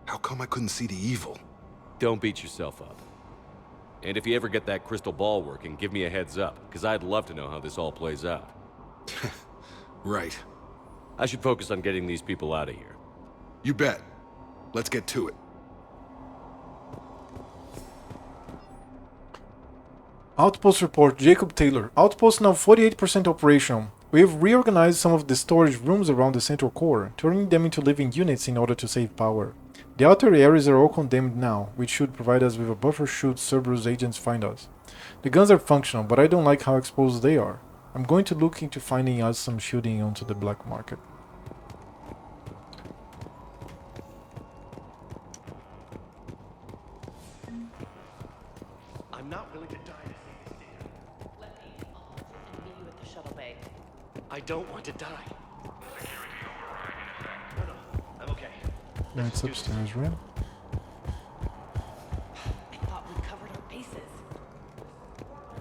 How come I couldn't see the evil? Don't beat yourself up. And if you ever get that crystal ball working, give me a heads up, because I'd love to know how this all plays out. Right. I should focus on getting these people out of here. You bet. Let's get to it. Outpost report, Jacob Taylor. Outpost now 48% operational. We have reorganized some of the storage rooms around the central core, turning them into living units in order to save power. The outer areas are all condemned now, which should provide us with a buffer should Cerberus agents find us. The guns are functional, but I don't like how exposed they are. I'm going to look into finding us some shooting onto the black market. I'm not willing to die. Let me and meet you at the shuttle bay. I don't want to die. No, I'm okay. That's upstairs, right? I thought we covered our bases. What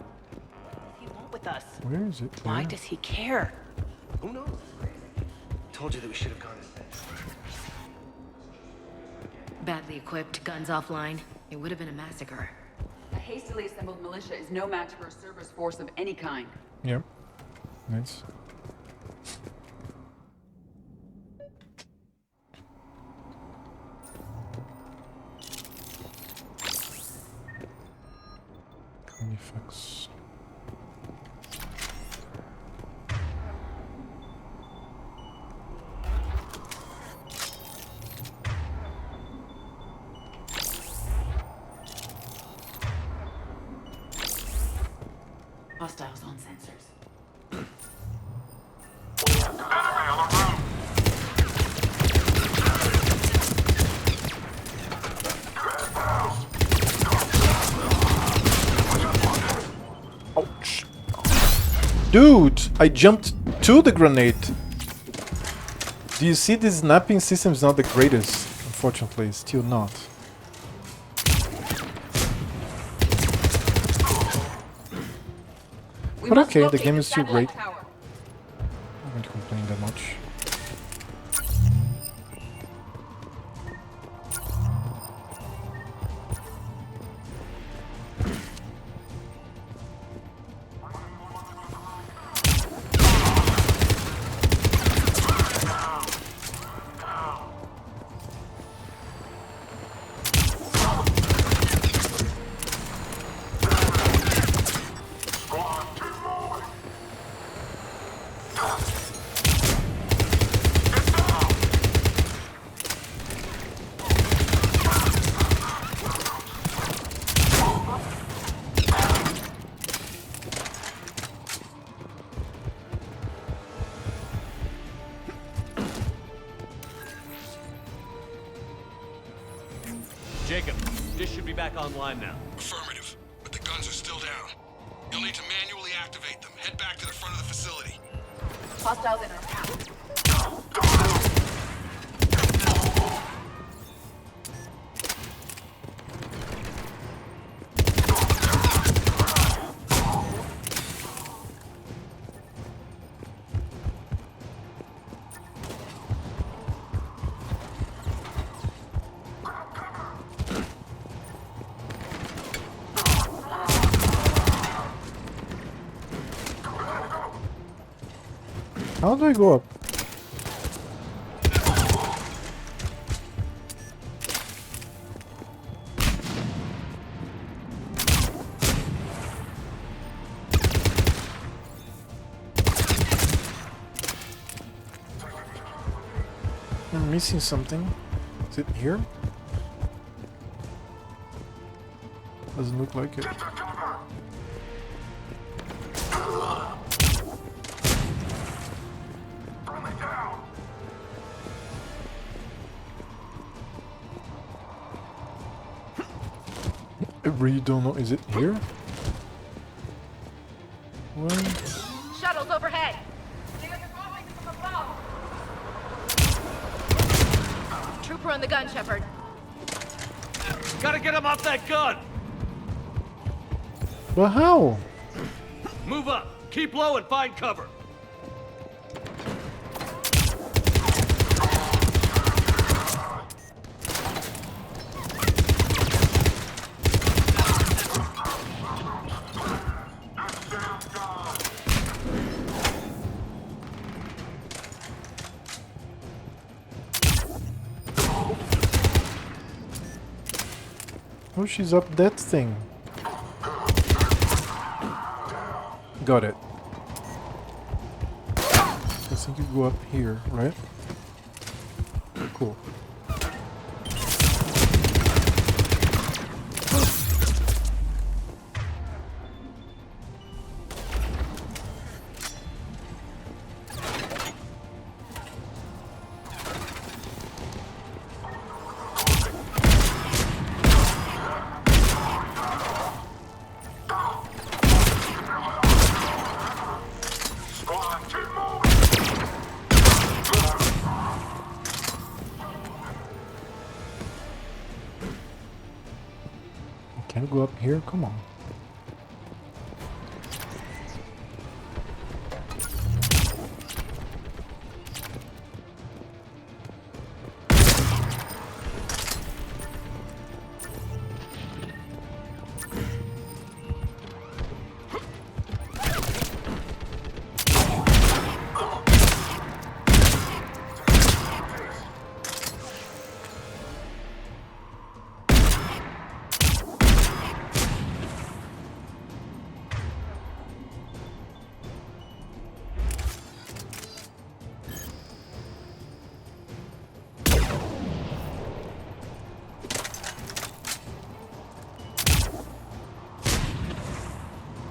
does he want with us? Where is it? Why Where? does he care? Who knows? Told you that we should have gone. Badly equipped, guns offline. It would have been a massacre. A hastily assembled militia is no match for a Cerberus force of any kind. Yep. Nice. Carnifex. Hostiles on sensors. Ouch. Dude, I jumped to the grenade. Do you see this snapping system is not the greatest? Unfortunately, still not. But okay, the game is still great. I'm not going to complain that much. Jacob, dish should be back online now. Affirmative, but the guns are still down. You'll need to manually activate them. Head back to the front of the facility. Hostiles in our path. How do I go up? I'm missing something. Is it here? Doesn't look like it. I really don't know. Is it here? Well, Shuttles overhead. Trooper on the gun, Shepard. Gotta get him off that gun! but how? Move up, keep low and find cover. Oh, she's up that thing. Got it. I think you go up here, right? Cool. Can't go up here? Come on.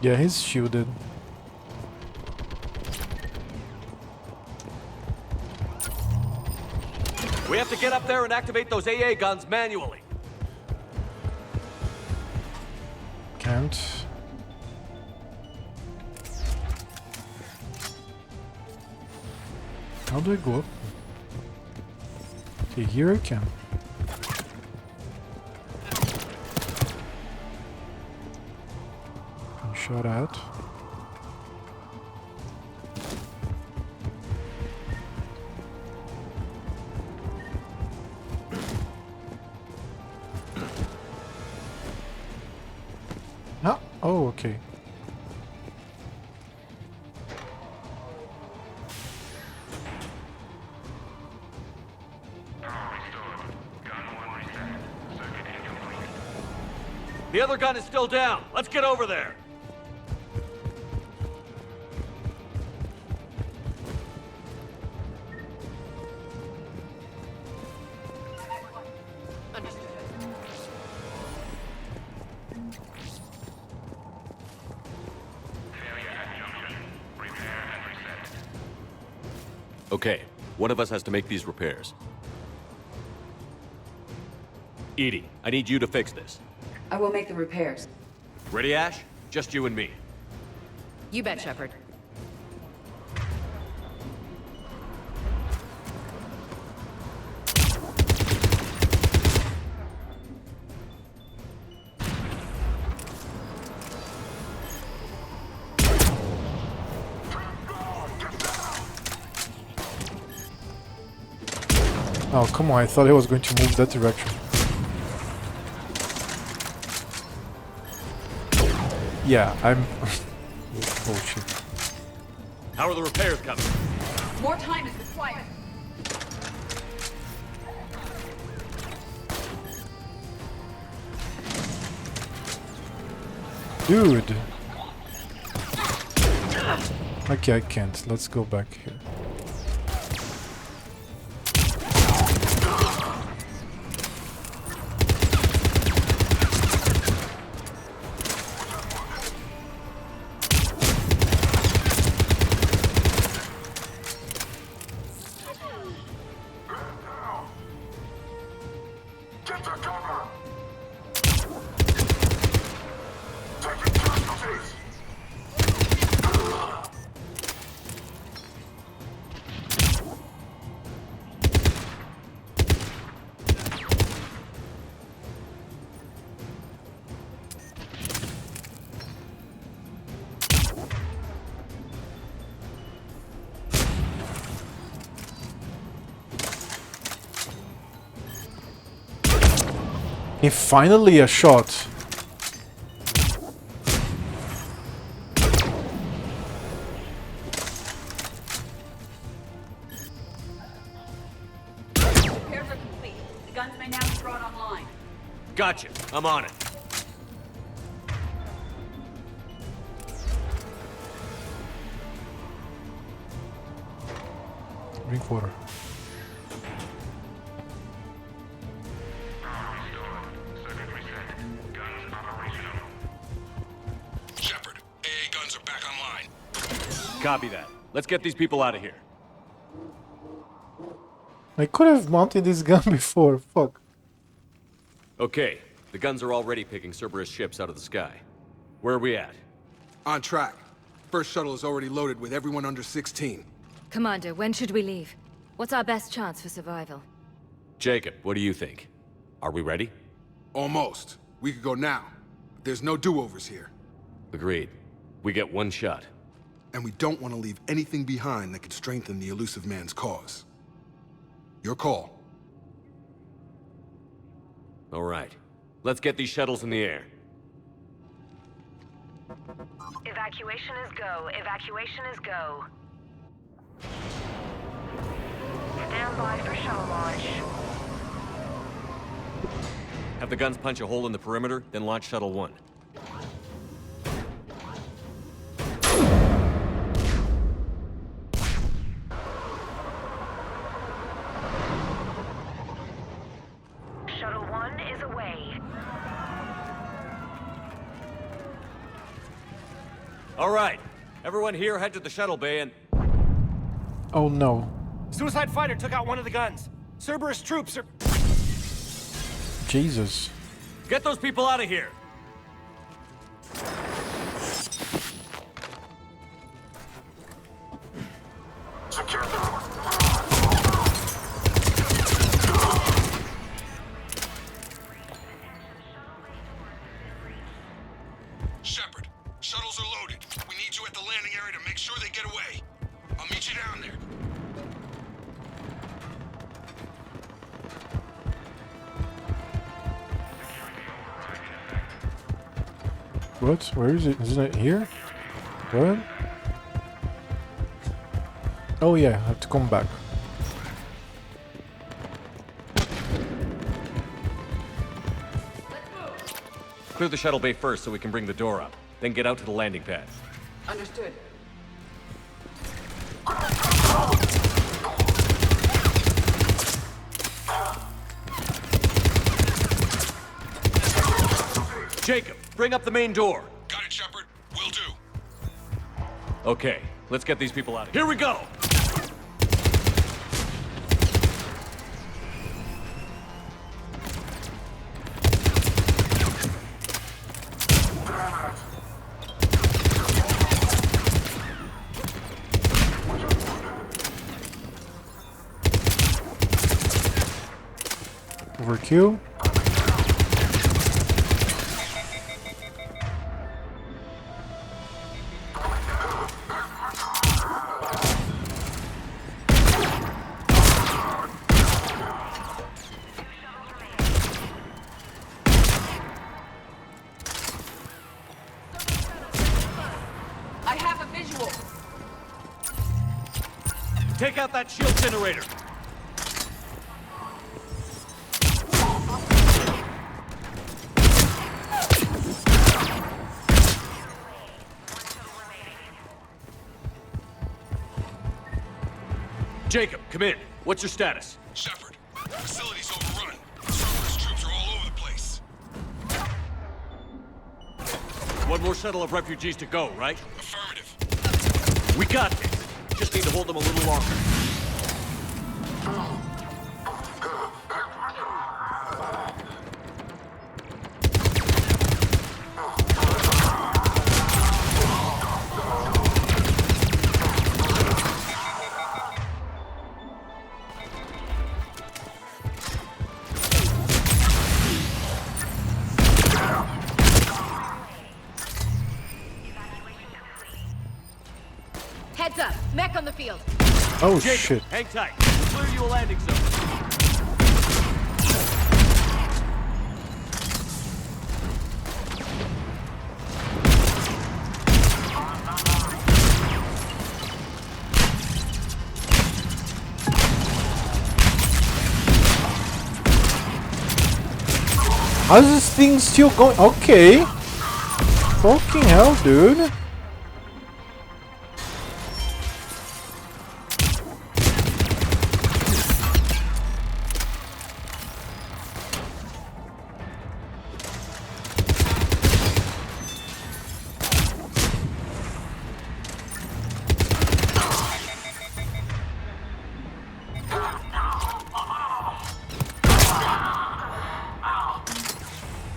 Yeah, he's shielded. We have to get up there and activate those AA guns manually. Can't. How do I go up? Okay, here I can. Shot at. Oh, okay. The other gun is still down. Let's get over there. Okay, one of us has to make these repairs. Edie, I need you to fix this. I will make the repairs. Ready, Ash? Just you and me. You bet, Shepard. Oh, come on, I thought he was going to move that direction. Yeah, I'm... oh shit. How are the repairs coming? More time is required. Dude! Okay, I can't. Let's go back here. And finally a shot. Repairs are complete. The guns may now be brought online. Gotcha. I'm on it. Drink water. Shepard, AA guns are back online. Copy that. Let's get these people out of here. I could have mounted this gun before, fuck. Okay, the guns are already picking Cerberus ships out of the sky. Where are we at? On track. First shuttle is already loaded with everyone under 16. Commander, when should we leave? What's our best chance for survival? Jacob, what do you think? Are we ready? Almost. We could go now. There's no do-overs here. Agreed. We get one shot. And we don't want to leave anything behind that could strengthen the elusive man's cause. Your call. All right. Let's get these shuttles in the air. Evacuation is go. Evacuation is go. Stand by for shuttle launch. Have the guns punch a hole in the perimeter, then launch Shuttle 1. Shuttle 1 is away. All right. Everyone here head to the shuttle bay and... Oh no. Suicide fighter took out one of the guns. Cerberus troops are... Jesus. Get those people out of here! Secure them. Shepard, shuttles are loaded. We need you at the landing area to make sure they get away. I'll meet you down there. What? Where is it? Isn't it here? What? Oh yeah, I have to come back. Clear the shuttle bay first so we can bring the door up. Then get out to the landing pad. Understood. Jacob, bring up the main door. Got it, Shepard. Will do. Okay, let's get these people out of here. Here we go! Overkill. I have a visual. Take out that shield generator. Jacob, come in. What's your status? Shepard, the facility's overrun. Cerberus troops are all over the place. One more shuttle of refugees to go, right? Affirmative. We got this. Just need to hold them a little longer. Heads up, mech on the field. Oh Jacob, shit. hang tight. We'll clear you a landing zone. How's this thing still going? Okay. Fucking hell, dude.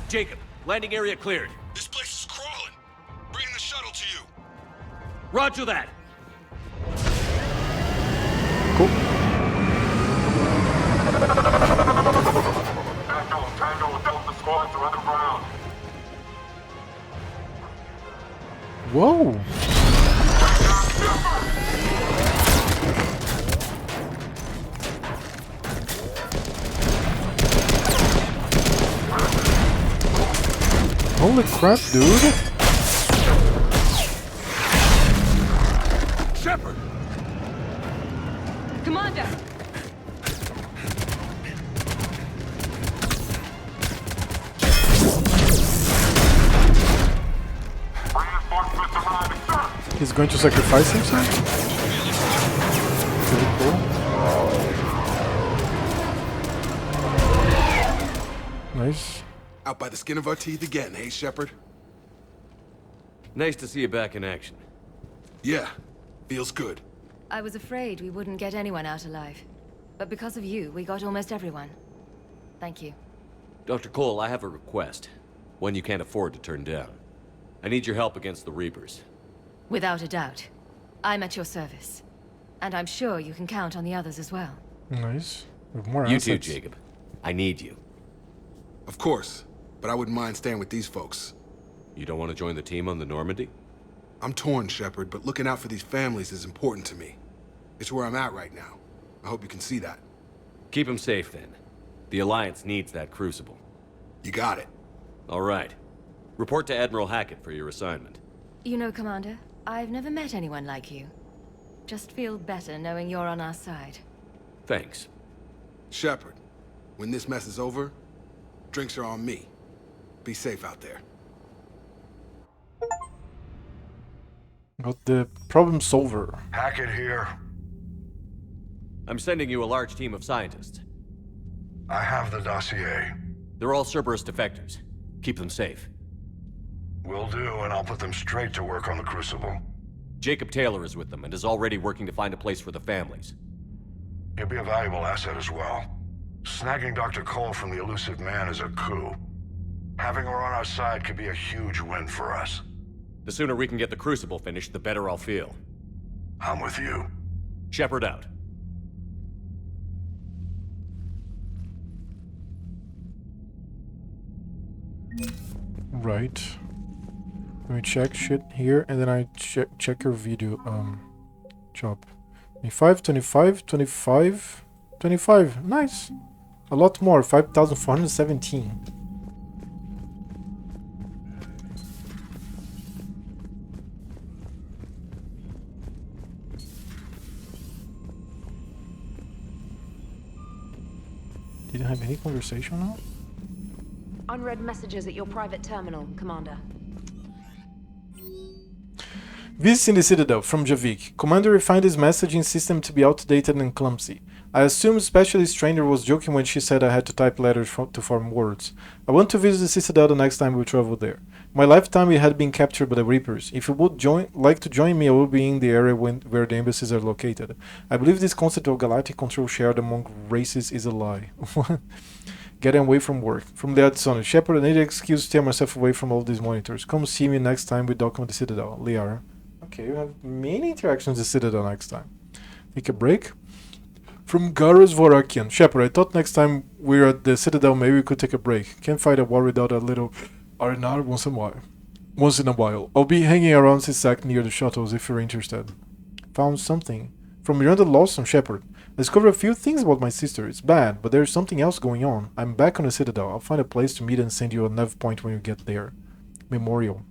Jacob, landing area cleared. This place is crawling. Bringing the shuttle to you. Roger that. Cool. Tango, Delta squads are underground. Whoa. Holy crap, dude. Shepard! Commander! Reinforcements arriving, sir. He's going to sacrifice himself? Pretty cool. Nice. Out by the skin of our teeth again, hey, Shepard? Nice to see you back in action. Yeah, feels good. I was afraid we wouldn't get anyone out alive. But because of you, we got almost everyone. Thank you. Dr. Cole, I have a request. One you can't afford to turn down. I need your help against the Reapers. Without a doubt. I'm at your service. And I'm sure you can count on the others as well. Nice. With more You assets. too, Jacob. I need you. Of course, but I wouldn't mind staying with these folks. You don't want to join the team on the Normandy? I'm torn, Shepard, but looking out for these families is important to me. It's where I'm at right now. I hope you can see that. Keep them safe, then. The Alliance needs that crucible. You got it. All right. Report to Admiral Hackett for your assignment. You know, Commander, I've never met anyone like you. Just feel better knowing you're on our side. Thanks. Shepard, when this mess is over, drinks are on me. Be safe out there. Got the problem solver. Hackett here. I'm sending you a large team of scientists. I have the dossier. They're all Cerberus defectors. Keep them safe. Will do, and I'll put them straight to work on the Crucible. Jacob Taylor is with them and is already working to find a place for the families. He'll be a valuable asset as well. Snagging Dr. Cole from the elusive man is a coup. Having her on our side could be a huge win for us. The sooner we can get the Crucible finished, the better I'll feel. I'm with you. Shepard out. Right. Let me check shit here, and then I check your video, job. 25, 25, 25, 25. Nice. A lot more. 5,417. Didn't have any conversation now? Unread messages at your private terminal, Commander. Visiting the Citadel from Javik. Commander, we find this messaging system to be outdated and clumsy. I assume Specialist Trainer was joking when she said I had to type letters to form words. I want to visit the Citadel the next time we travel there. My lifetime we had been captured by the Reapers. If you would like to join me, I will be in the area where the embassies are located. I believe this concept of galactic control shared among races is a lie. Getting away from work. From the Addison. Shepard, I need an excuse to tear myself away from all these monitors. Come see me next time we document the Citadel. Liara. Okay, you have many interactions with the Citadel next time. Take a break. From Garrus Vorakian. Shepard, I thought next time we're at the Citadel maybe we could take a break. Can't fight a war without a little R&R once in a while. I'll be hanging around Sisak near the shuttles if you're interested. Found something. From Miranda Lawson, Shepard. I discovered a few things about my sister. It's bad, but there's something else going on. I'm back on the Citadel. I'll find a place to meet and send you a nav point when you get there. Memorial.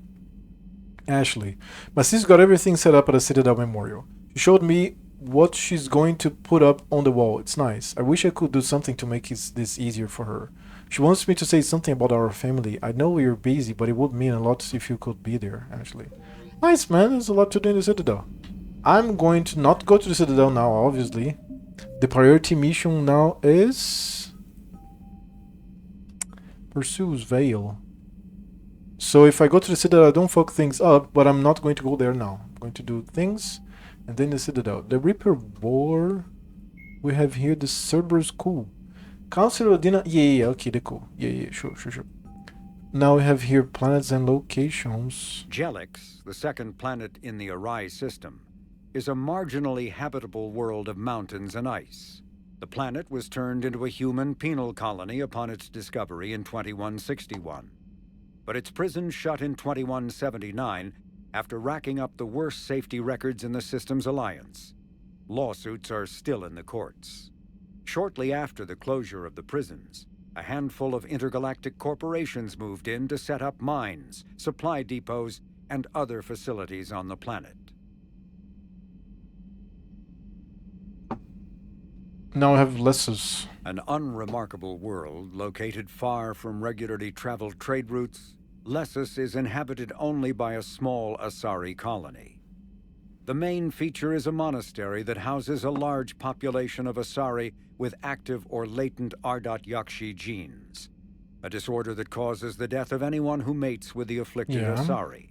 Ashley. My sister got everything set up at the Citadel Memorial. She showed me what she's going to put up on the wall. It's nice. I wish I could do something to make this easier for her. She wants me to say something about our family. I know you're busy, but it would mean a lot if you could be there, Ashley. Nice, man. There's a lot to do in the Citadel. I'm going to not go to the Citadel now, obviously. The priority mission now is... Pursues Veil. So if I go to the Citadel, I don't fuck things up, but I'm not going to go there now. I'm going to do things, and then the Citadel. The Reaper War. We have here the Cerberus Cool. Councilor Odina. Yeah, okay, they're cool. Yeah, sure. Now we have here planets and locations. Jelix, the second planet in the Arai system, is a marginally habitable world of mountains and ice. The planet was turned into a human penal colony upon its discovery in 2161. But its prison shut in 2179 after racking up the worst safety records in the system's alliance. Lawsuits are still in the courts. Shortly after the closure of the prisons, a handful of intergalactic corporations moved in to set up mines, supply depots, and other facilities on the planet. Now I have Lessus. An unremarkable world located far from regularly traveled trade routes, Lessus is inhabited only by a small Asari colony. The main feature is a monastery that houses a large population of Asari with active or latent Ardot Yakshi genes, a disorder that causes the death of anyone who mates with the afflicted Asari.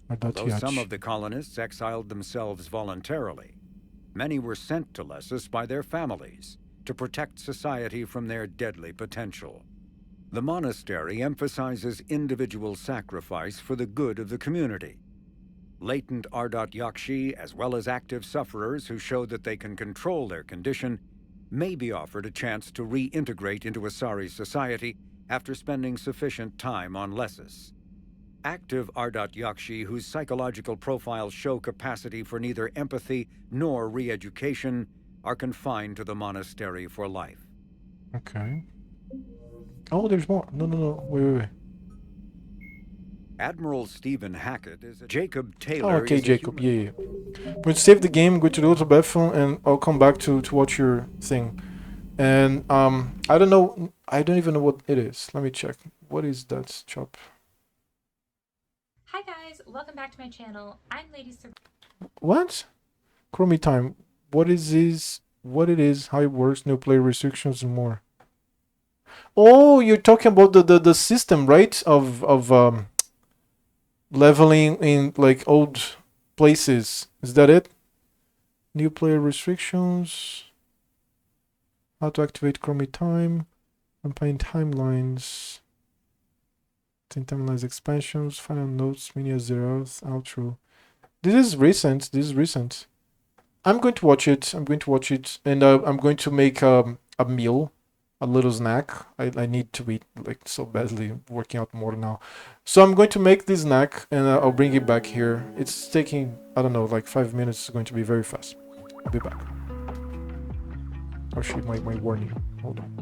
Although some of the colonists exiled themselves voluntarily, many were sent to Lessus by their families to protect society from their deadly potential. The monastery emphasizes individual sacrifice for the good of the community. Latent Ardot Yakshi, as well as active sufferers who show that they can control their condition, may be offered a chance to reintegrate into Asari society after spending sufficient time on Lessus. Active Ardot Yakshi whose psychological profiles show capacity for neither empathy nor re-education are confined to the monastery for life. Okay. Oh, there's more. No. Wait. Admiral Stephen Hackett is a Jacob Oh, Taylor. okay, is a Jacob. human- Yeah, yeah. I'm going to save the game, go to the bathroom, and I'll come back to watch your thing. And I don't know. I don't even know what it is. Let me check. What is that shop? Hi guys, welcome back to my channel. I'm Lady Sir. What? Chromie time. What is this? What it is? How it works? New player restrictions and more. Oh, you're talking about the system, right? Of leveling in like old places. Is that it? New player restrictions. How to activate Chromie time. Campaign timelines. 10 timelines expansions. Final notes. Mini zeros. Outro. This is recent. This is recent. I'm going to watch it. I'm going to watch it, and I'm going to make a meal, a little snack. I need to eat like so badly. Working out more now, so I'm going to make this snack, and I'll bring it back here. It's taking, I don't know, like 5 minutes. It's going to be very fast. I'll be back. I'll shoot my warning. Hold on.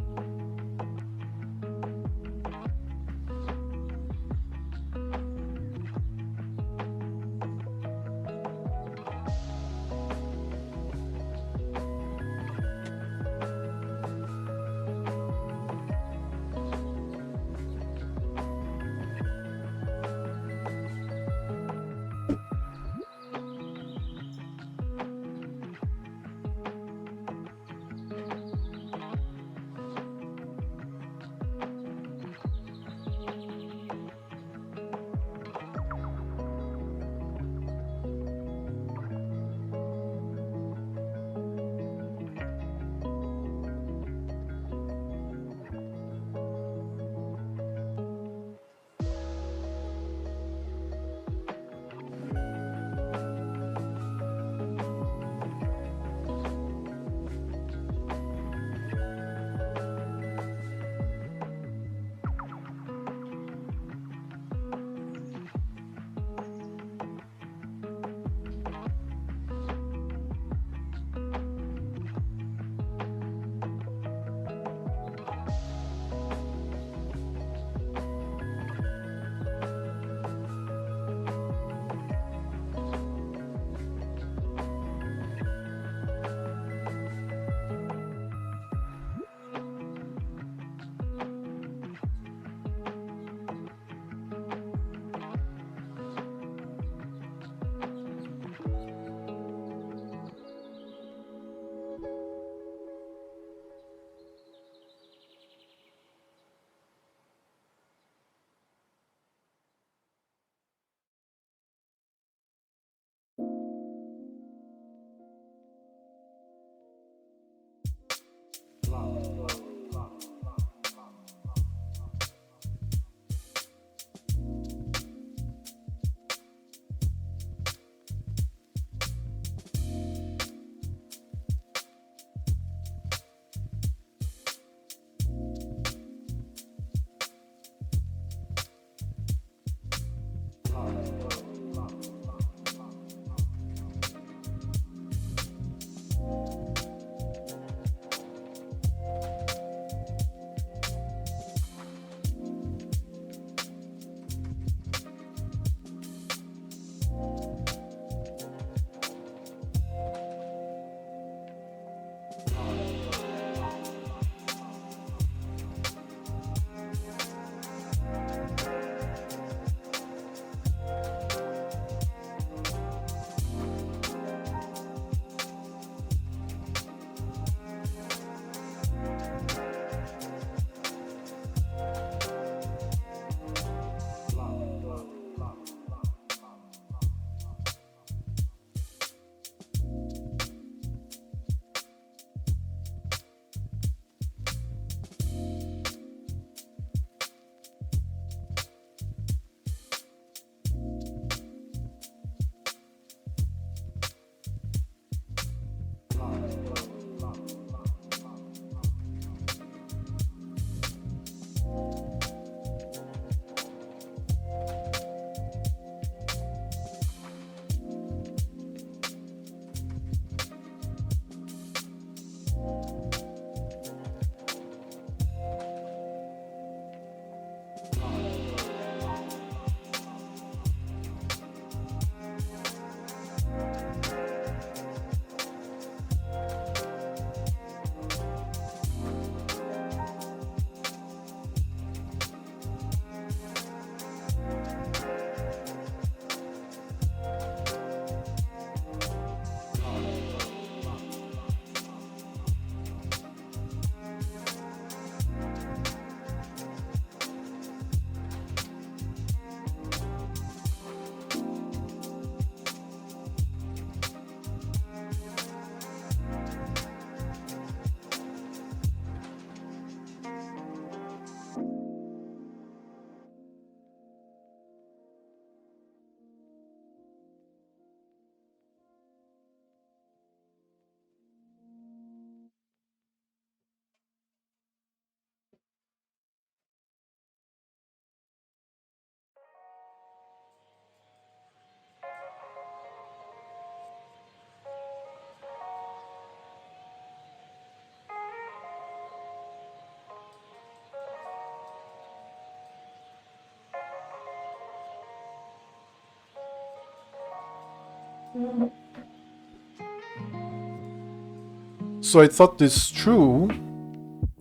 So I thought this through,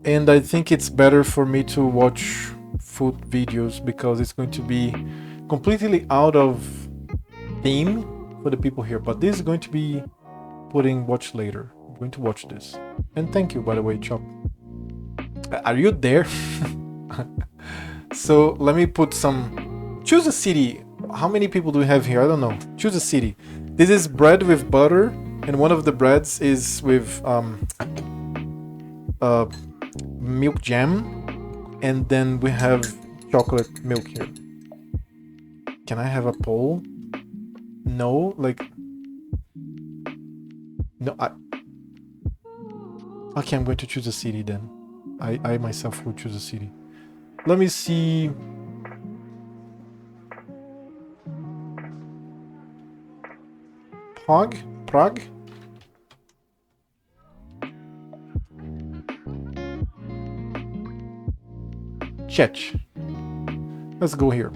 and I think it's better for me to watch food videos because it's going to be completely out of theme for the people here. But this is going to be putting watch later. I'm going to watch this. And thank you, by the way, Chop. Are you there? So let me put some. Choose a city. How many people do we have here? I don't know. Choose a city. This is bread with butter, and one of the breads is with milk jam, and then we have chocolate milk here. Can I have a poll? No, like no. Okay, I'm going to choose a city then. I myself will choose a city. Let me see. Prague? Czech. Let's go here.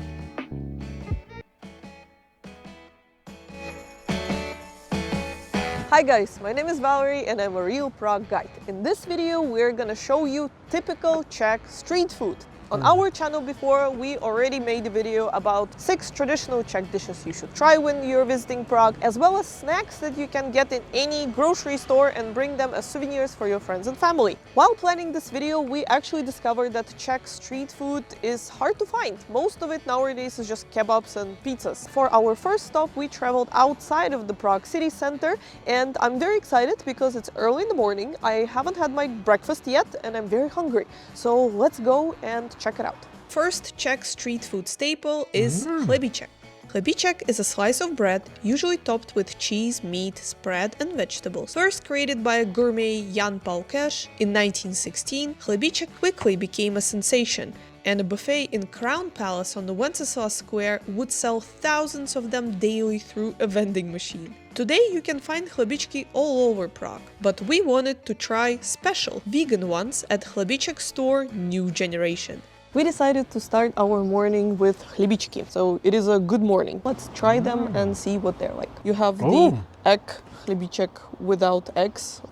Hi guys, my name is Valerie and I'm a real Prague guide. In this video we're gonna show you typical Czech street food. On our channel before, we already made a video about 6 traditional Czech dishes you should try when you're visiting Prague, as well as snacks that you can get in any grocery store and bring them as souvenirs for your friends and family. While planning this video, we actually discovered that Czech street food is hard to find. Most of it nowadays is just kebabs and pizzas. For our first stop, we traveled outside of the Prague city center, and I'm very excited because it's early in the morning. I haven't had my breakfast yet and I'm very hungry. So let's go and check it out. First Czech street food staple is chlebiček. Chlebiček is a slice of bread, usually topped with cheese, meat, spread and vegetables. First created by a gourmet Jan Paukeš in 1916, chlebiček quickly became a sensation, and a buffet in Crown Palace on the Wenceslas Square would sell thousands of them daily through a vending machine. Today you can find chlebičky all over Prague, but we wanted to try special vegan ones at Chlebiček store New Generation. We decided to start our morning with chlebičky, so it is a good morning. Let's try them and see what they're like. You have the egg chlebiček without eggs.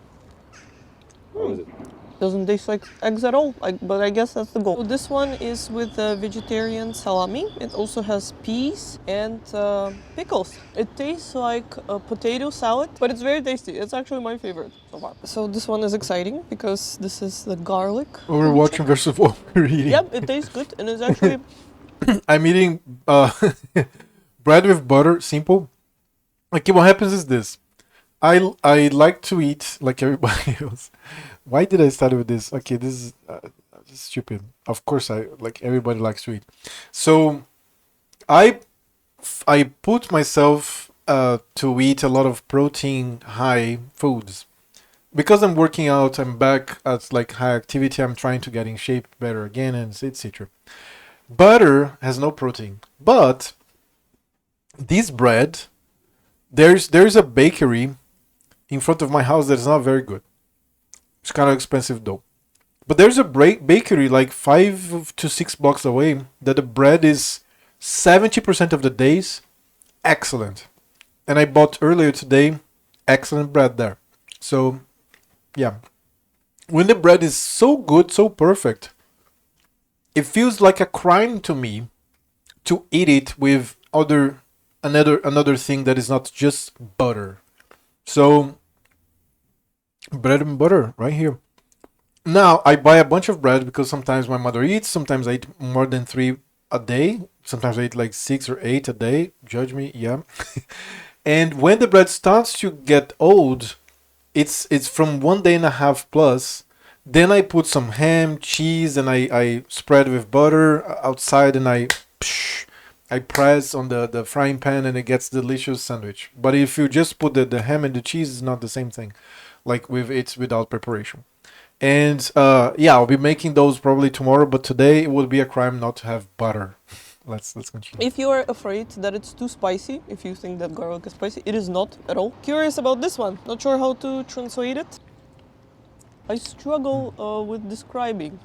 How is it? Doesn't taste like eggs at all, but I guess that's the goal. So this one is with vegetarian salami. It also has peas and pickles. It tastes like a potato salad, but it's very tasty. It's actually my favorite so far. So this one is exciting because this is the garlic. We're watching versus what we're eating. Yep, it tastes good and it's actually... I'm eating bread with butter, simple. Okay, what happens is this. I like to eat like everybody else. Why did I start with this? Okay, this is stupid. Of course, everybody likes to eat. So I put myself to eat a lot of protein high foods because I'm working out. I'm back at high activity. I'm trying to get in shape better again, and etc. Butter has no protein, but this bread, there's a bakery in front of my house that is not very good. It's kind of expensive though. But there's a bakery 5 to 6 blocks away that the bread is 70% of the days excellent. And I bought earlier today excellent bread there. So yeah. When the bread is so good, so perfect, it feels like a crime to me to eat it with another thing that is not just butter. So bread and butter right here. Now I buy a bunch of bread because sometimes my mother eats, sometimes I eat more than 3 a day, sometimes I eat 6 or 8 a day, judge me, yeah. And when the bread starts to get old, it's from 1.5 days plus, then I put some ham, cheese, and I spread with butter outside, and I press on the frying pan and it gets delicious sandwich. But if you just put the ham and the cheese, it's not the same thing. Without preparation. And yeah, I'll be making those probably tomorrow, but today it would be a crime not to have butter. Let's continue. If you are afraid that it's too spicy, if you think that garlic is spicy, it is not at all. Curious about this one. Not sure how to translate it. I struggle with describing.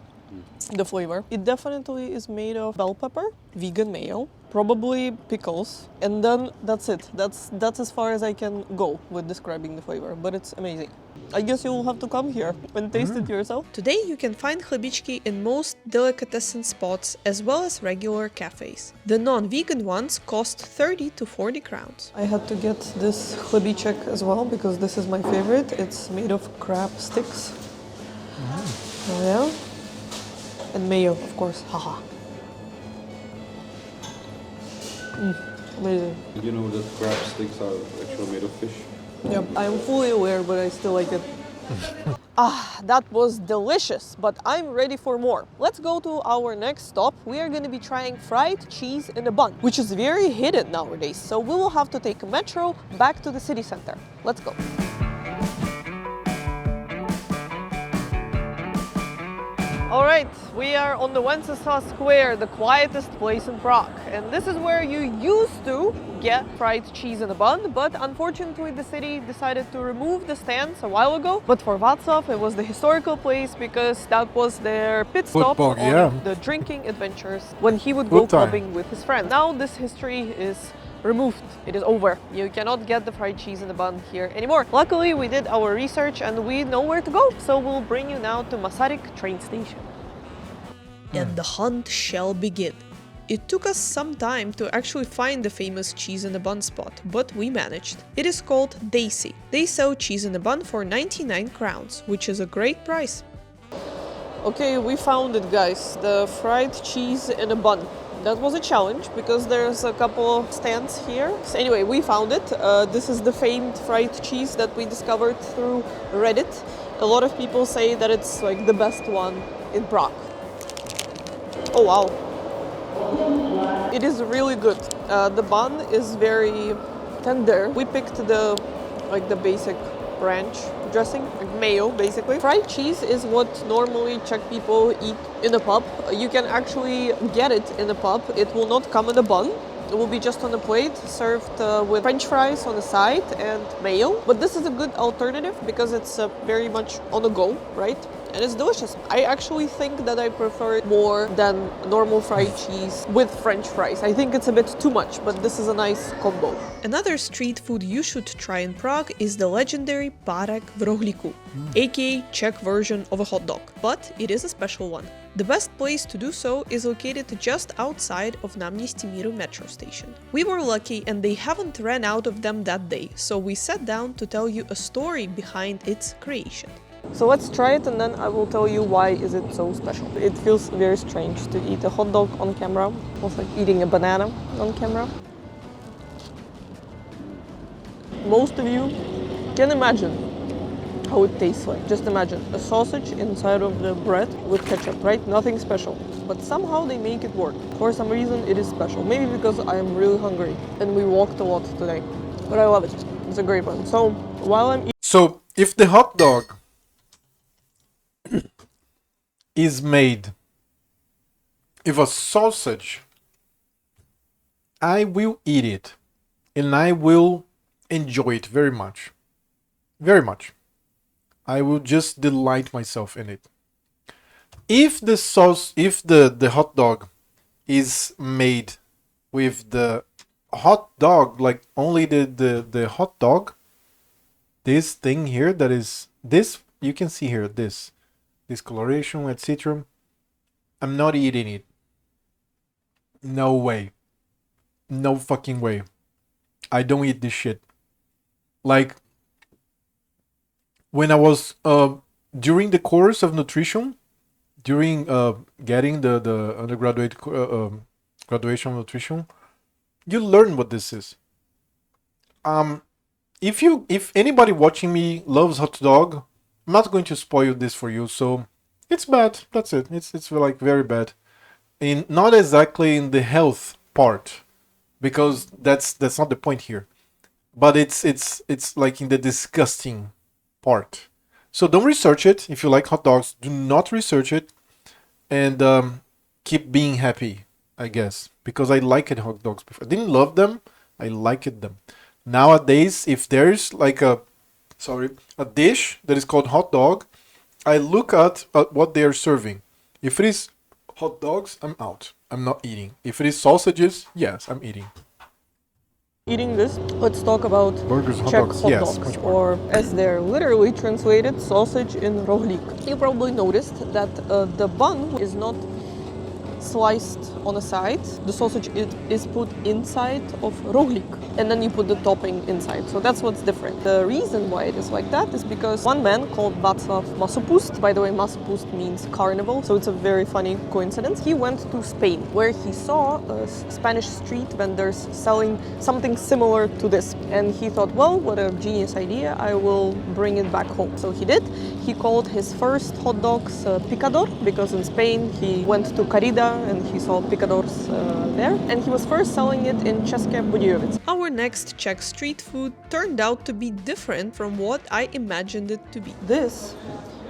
the flavor. It definitely is made of bell pepper, vegan mayo, probably pickles, and then that's it. That's as far as I can go with describing the flavor, but it's amazing. I guess you'll have to come here and taste it yourself. Today you can find chlebichki in most delicatessen spots as well as regular cafes. The non-vegan ones cost 30 to 40 crowns. I had to get this chlebichek as well because this is my favorite. It's made of crab sticks. Oh yeah. And mayo, of course. Haha. Amazing. Did you know that crab sticks are actually made of fish? Yep, I'm fully aware, but I still like it. That was delicious, but I'm ready for more. Let's go to our next stop. We are going to be trying fried cheese in a bun, which is very hidden nowadays, so we will have to take a metro back to the city center. Let's go. All right, we are on the Wenceslas Square, the quietest place in Prague. And this is where you used to get fried cheese in a bun, but unfortunately the city decided to remove the stands a while ago. But for Václav, it was the historical place because that was their pit stop on the drinking adventures when he would go clubbing with his friends. Now this history is removed. It is over. You cannot get the fried cheese in the bun here anymore. Luckily, we did our research and we know where to go. So we'll bring you now to Masaryk train station. And the hunt shall begin. It took us some time to actually find the famous cheese in the bun spot, but we managed. It is called Daisy. They sell cheese in the bun for 99 crowns, which is a great price. Okay, we found it, guys. The fried cheese in a bun. That was a challenge because there's a couple of stands here. So anyway, we found it. This is the famed fried cheese that we discovered through Reddit. A lot of people say that it's like the best one in Prague. Oh wow. It is really good. The bun is very tender. We picked the basic ranch dressing, like mayo basically. Fried cheese is what normally Czech people eat in a pub. You can actually get it in a pub. It will not come in a bun. It will be just on a plate, served with French fries on the side and mayo. But this is a good alternative because it's very much on the go, right? And it's delicious. I actually think that I prefer it more than normal fried cheese with French fries. I think it's a bit too much, but this is a nice combo. Another street food you should try in Prague is the legendary párek v rohlíku, aka Czech version of a hot dog, but it is a special one. The best place to do so is located just outside of Náměstí Míru metro station. We were lucky and they haven't ran out of them that day, so we sat down to tell you a story behind its creation. So let's try it and then I will tell you why is it so special. It feels very strange to eat a hot dog on camera, almost like eating a banana on camera. Most of you can imagine how it tastes like. Just imagine a sausage inside of the bread with ketchup, right? Nothing special. But somehow they make it work. For some reason it is special. Maybe because I am really hungry and we walked a lot today. But I love it. It's a great one. So while I'm eating... So if the hot dog is made with a sausage, I will eat it and I will enjoy it very much. Very much. I will just delight myself in it. If the hot dog is made with the hot dog, like only the hot dog, this thing here that is this, you can see here, this coloration, etc. I'm not eating it. No way. No fucking way. I don't eat this shit. Like, when I was during the course of nutrition, during getting the undergraduate graduation of nutrition, you learn what this is. If anybody watching me loves hot dog, I'm not going to spoil this for you. So it's bad. That's it. It's like very bad. And not exactly in the health part, because that's not the point here. But it's like in the disgusting part. So don't research it. If you like hot dogs, do not research it, and keep being happy, I guess, because I liked hot dogs before. I didn't love them. I liked them. Nowadays, if there's like a dish that is called hot dog, I look at what they are serving. If it is hot dogs, I'm out. I'm not eating. If it is sausages, yes, I'm eating. Eating this, let's talk about Burgers, hot Czech dogs, hot yes, dogs, much more. or as they're literally translated, sausage in rohlik. You probably noticed that the bun is not sliced on the side. The sausage is put inside of rohlik, and then you put the topping inside. So that's what's different. The reason why it is like that is because one man called Václav Masopust, by the way, Masopust means carnival, so it's a very funny coincidence. He went to Spain, where he saw Spanish street vendors selling something similar to this. And he thought, well, what a genius idea, I will bring it back home. So he did. He called his first hot dogs picador, because in Spain he went to Carida and he saw picadors there. And he was first selling it in České Budějovice. Our next Czech street food turned out to be different from what I imagined it to be. This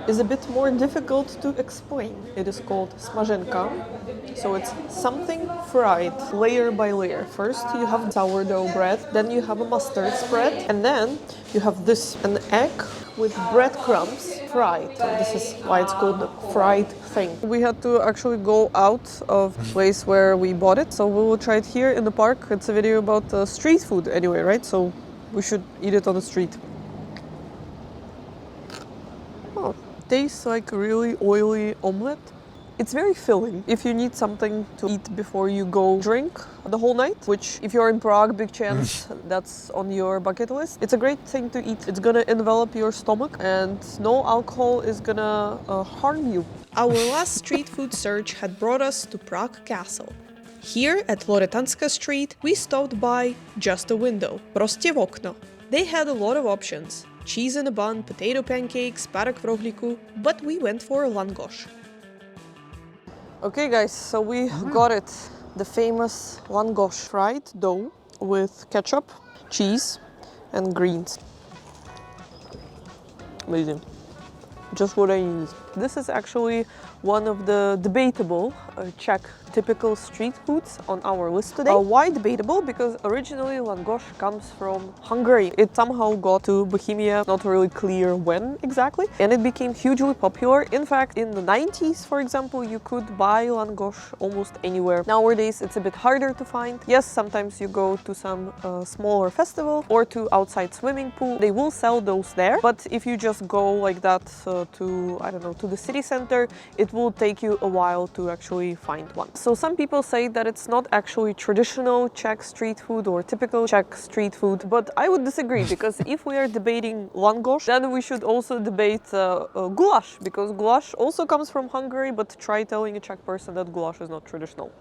is a bit more difficult to explain. It is called smaženka, so it's something fried layer by layer. First you have sourdough bread, then you have a mustard spread, and then you have this, an egg with breadcrumbs fried. So this is why it's called the fried thing. We had to actually go out of the place where we bought it, so we will try it here in the park. It's a video about street food anyway, right? So we should eat it on the street. Oh, tastes like a really oily omelette. It's very filling. If you need something to eat before you go drink the whole night, which if you're in Prague, big chance that's on your bucket list. It's a great thing to eat. It's gonna envelop your stomach and no alcohol is gonna harm you. Our last street food search had brought us to Prague Castle. Here at Loretanska Street, we stopped by Just a Window, prostě v okno. They had a lot of options. Cheese in a bun, potato pancakes, párek v rohlíku, but we went for langoš. Okay guys, so we got it. The famous langoš fried dough with ketchup, cheese and greens. Amazing. Just what I need. This is actually one of the debatable Czech typical street foods on our list today. Why debatable? Because originally langoš comes from Hungary. It somehow got to Bohemia, not really clear when exactly, and it became hugely popular. In fact, in the 90s, for example, you could buy langoš almost anywhere. Nowadays, it's a bit harder to find. Yes, sometimes you go to some smaller festival or to outside swimming pool. They will sell those there, but if you just go like that to, I don't know, to the city center, it will take you a while to actually find one. So some people say that it's not actually traditional Czech street food or typical Czech street food, but I would disagree, because if we are debating langoš, then we should also debate goulash, because goulash also comes from Hungary, but try telling a Czech person that goulash is not traditional.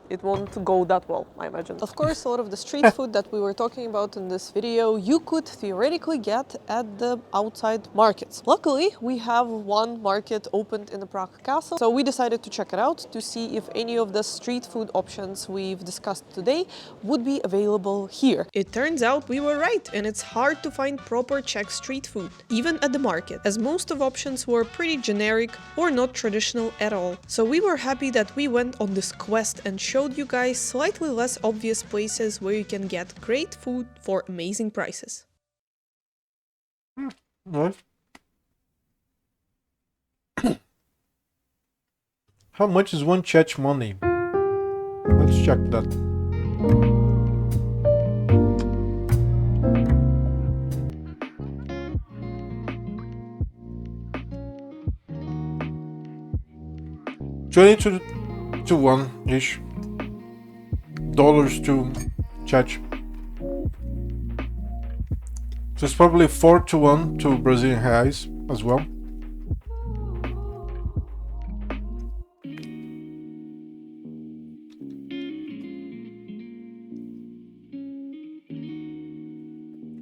It won't go that well, I imagine. Of course, a lot of the street food that we were talking about in this video, you could theoretically get at the outside markets. Luckily, we have one market opened in the Prague Castle, so we decided to check it out to see if any of the street food options we've discussed today would be available here. It turns out we were right, and it's hard to find proper Czech street food, even at the market, as most of options were pretty generic or not traditional at all. So we were happy that we went on this quest and showed you guys slightly less obvious places where you can get great food for amazing prices. Nice. How much is one Czech money? Let's check that. $20 to 1-ish dollars to Czech. So it's probably 4 to 1 to Brazilian reais as well.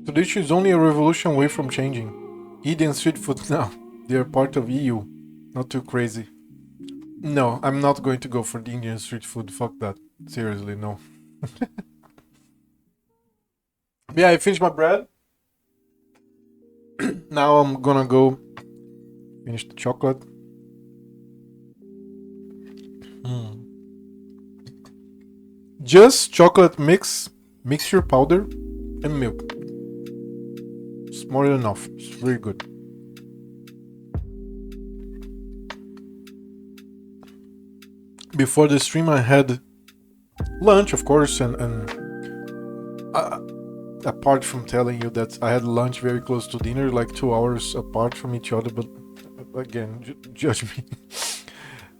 So this is only a revolution away from changing. Indian street food now. They are part of EU. Not too crazy. No, I'm not going to go for the Indian street food. Fuck that. Seriously, no. Yeah, I finished my bread. Now I'm gonna go finish the chocolate. Just chocolate mixture powder and milk. It's more than enough. It's really good. Before the stream, I had lunch, of course, and apart from telling you that I had lunch very close to dinner, like 2 hours apart from each other, but again, judge me.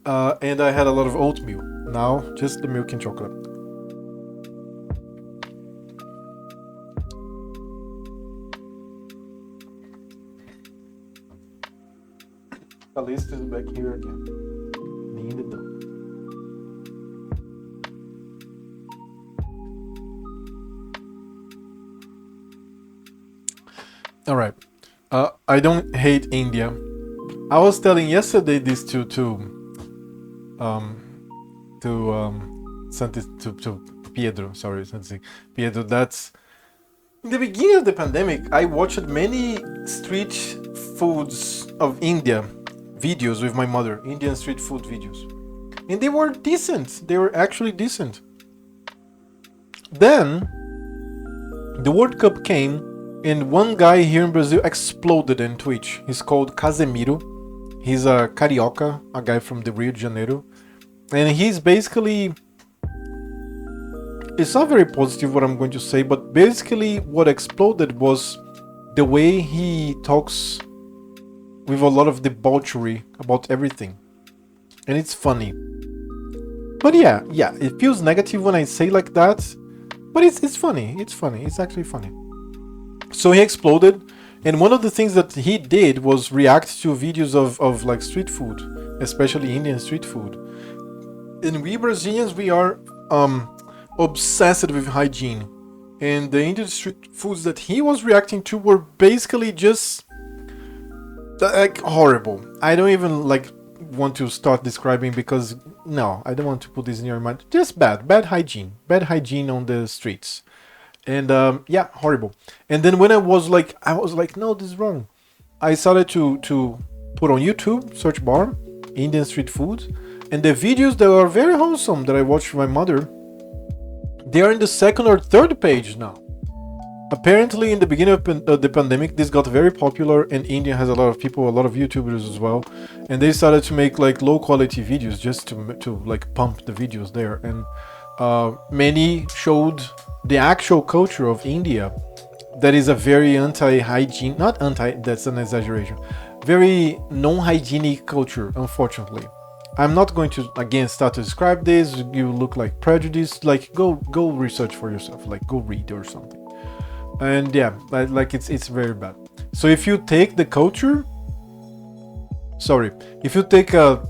And I had a lot of oatmeal. Now, just the milk and chocolate. Calista is back here again. Being the dog. All right. I don't hate India. I was telling yesterday this to Pedro. Sorry, Pedro. That's in the beginning of the pandemic. I watched many street foods of India videos with my mother. Indian street food videos, and they were decent. They were actually decent. Then the World Cup came. And one guy here in Brazil exploded in Twitch. He's called Casemiro. He's a carioca, a guy from the Rio de Janeiro. And he's basically... It's not very positive what I'm going to say, but basically what exploded was the way he talks with a lot of debauchery about everything. And it's funny. But yeah, it feels negative when I say like that. But it's funny. It's funny. It's actually funny. So he exploded, and one of the things that he did was react to videos of like street food, especially Indian street food. And we Brazilians, we are obsessed with hygiene, and the Indian street foods that he was reacting to were basically just like horrible. I don't even like want to start describing because no, I don't want to put this in your mind. Just bad hygiene on the streets. And yeah, horrible. And then when I was like, no, this is wrong. I started to put on YouTube, search bar, Indian street food. And the videos that are very wholesome that I watched with my mother, they are in the second or third page now. Apparently in the beginning of the pandemic, this got very popular, and India has a lot of people, a lot of YouTubers as well. And they started to make like low quality videos just to like pump the videos there. And many showed the actual culture of India, that is a very anti-hygiene, not anti, that's an exaggeration, very non-hygienic culture, unfortunately. I'm not going to again start to describe this. You look like prejudice. Like go research for yourself. Like go read or something. And yeah, like it's very bad. So if you take the culture, if you take a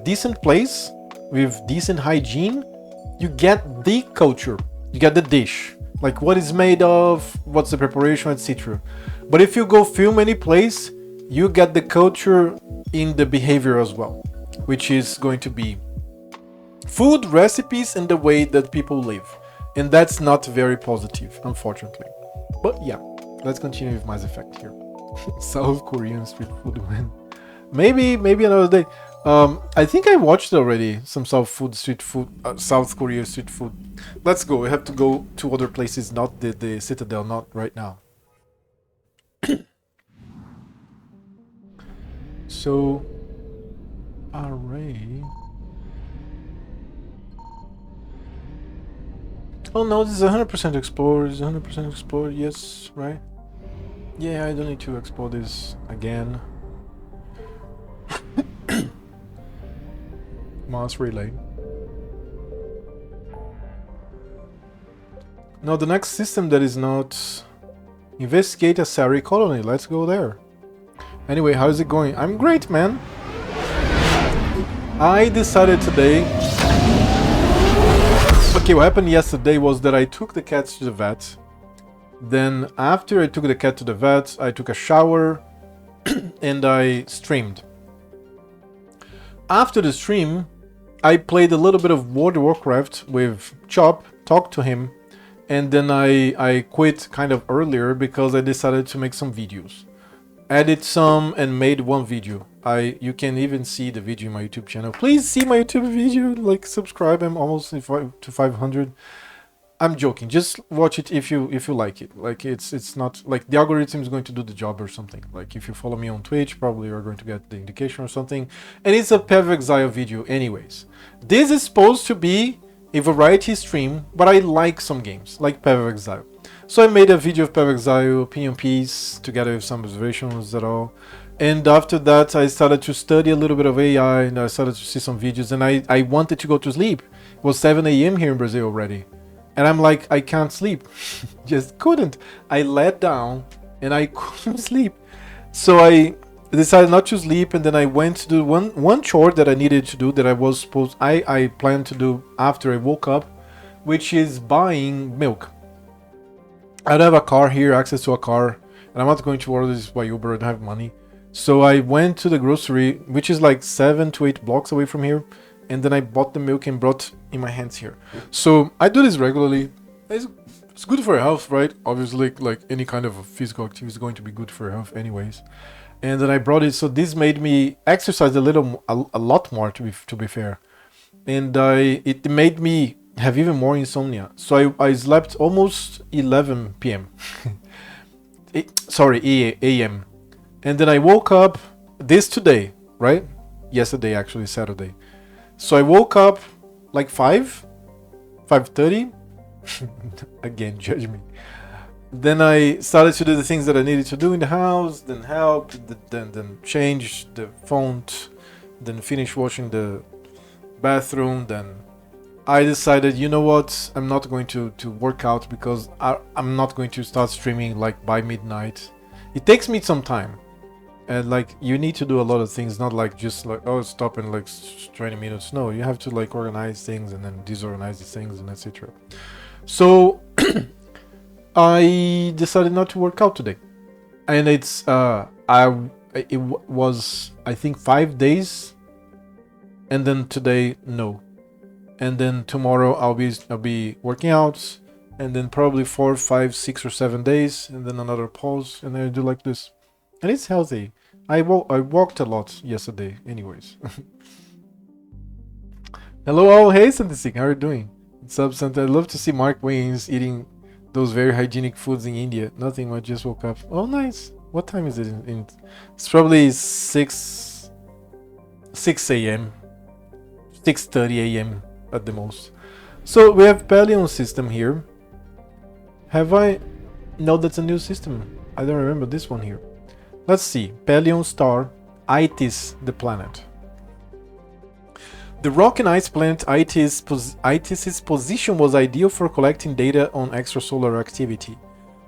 decent place with decent hygiene, you get the culture. You get the dish, like what it's made of, what's the preparation, etc. But if you go film any place, you get the culture in the behavior as well, which is going to be food, recipes, and the way that people live. And that's not very positive, unfortunately. But yeah, let's continue with Mass Effect here. South Korean street food. Maybe another day. I think I watched already some South Korea street food. Let's go. We have to go to other places, not the Citadel, not right now. So, array. Oh no, this is 100% explore. This is 100% explore. Yes, right? Yeah, I don't need to explore this again. Mass relay. Now the next system that is not investigate a Sari colony. Let's go there. Anyway, how is it going? I'm great, man. I decided today. Okay, what happened yesterday was that I took the cats to the vet. Then after I took the cat to the vet, I took a shower and I streamed. After the stream, I played a little bit of World of Warcraft with Chop, talked to him, and then I quit kind of earlier because I decided to make some videos. Edit some and made one video. You can even see the video in my YouTube channel. Please see my YouTube video, like subscribe. I'm almost to 500. I'm joking. Just watch it if you like it. Like it's not like the algorithm is going to do the job or something. Like if you follow me on Twitch, probably you're going to get the indication or something. And it's a Path of Exile video anyways. This is supposed to be a variety stream, but I like some games, like Path of Exile. So I made a video of Path of Exile, opinion piece, together with some observations at all. And after that, I started to study a little bit of AI, and I started to see some videos, and I wanted to go to sleep. It was 7 a.m. here in Brazil already. And I'm like, I can't sleep. Just couldn't. I laid down, and I couldn't sleep. So I decided not to sleep, and then I went to do one chore that I needed to do that I planned to do after I woke up, which is buying milk. I don't have a car here, access to a car, and I'm not going to order this by Uber. I don't have money. So I went to the grocery, which is like 7 to 8 blocks away from here, and then I bought the milk and brought in my hands here. So I do this regularly. It's good for your health, right? Obviously, like any kind of physical activity is going to be good for your health anyways. And then I brought it, so this made me exercise a lot more, to be fair. And it made me have even more insomnia. So I slept almost 11 p.m. Sorry, a.m. And then I woke up today, right? Yesterday, actually, Saturday. So I woke up like 5:30. Again, judge me. Then I started to do the things that I needed to do in the house, then help, then change the font, then finish washing the bathroom. Then I decided, you know what, I'm not going to work out because I'm not going to start streaming like by midnight. It takes me some time. And like you need to do a lot of things, not like just like, oh, stop in like 20 minutes. No, you have to like organize things and then disorganize these things and etc. So I decided not to work out today. And it was I think 5 days, and then today no. And then tomorrow I'll be working out, and then probably 4, 5, 6 or 7 days, and then another pause, and then I do like this. And it's healthy. I walked a lot yesterday anyways. Hello all, hey Santisik, how are you doing? What's up, Santa? I'd love to see Mark Waynes eating those very hygienic foods in India. Nothing, I just woke up. Oh nice. What time is it it's probably 6 a.m. 6:30 a.m. at the most. So we have Paleon system here. Have I? No, that's a new system. I don't remember this one here. Let's see. Paleon star, Itis the planet. The rock and ice planet Itis' position was ideal for collecting data on extrasolar activity.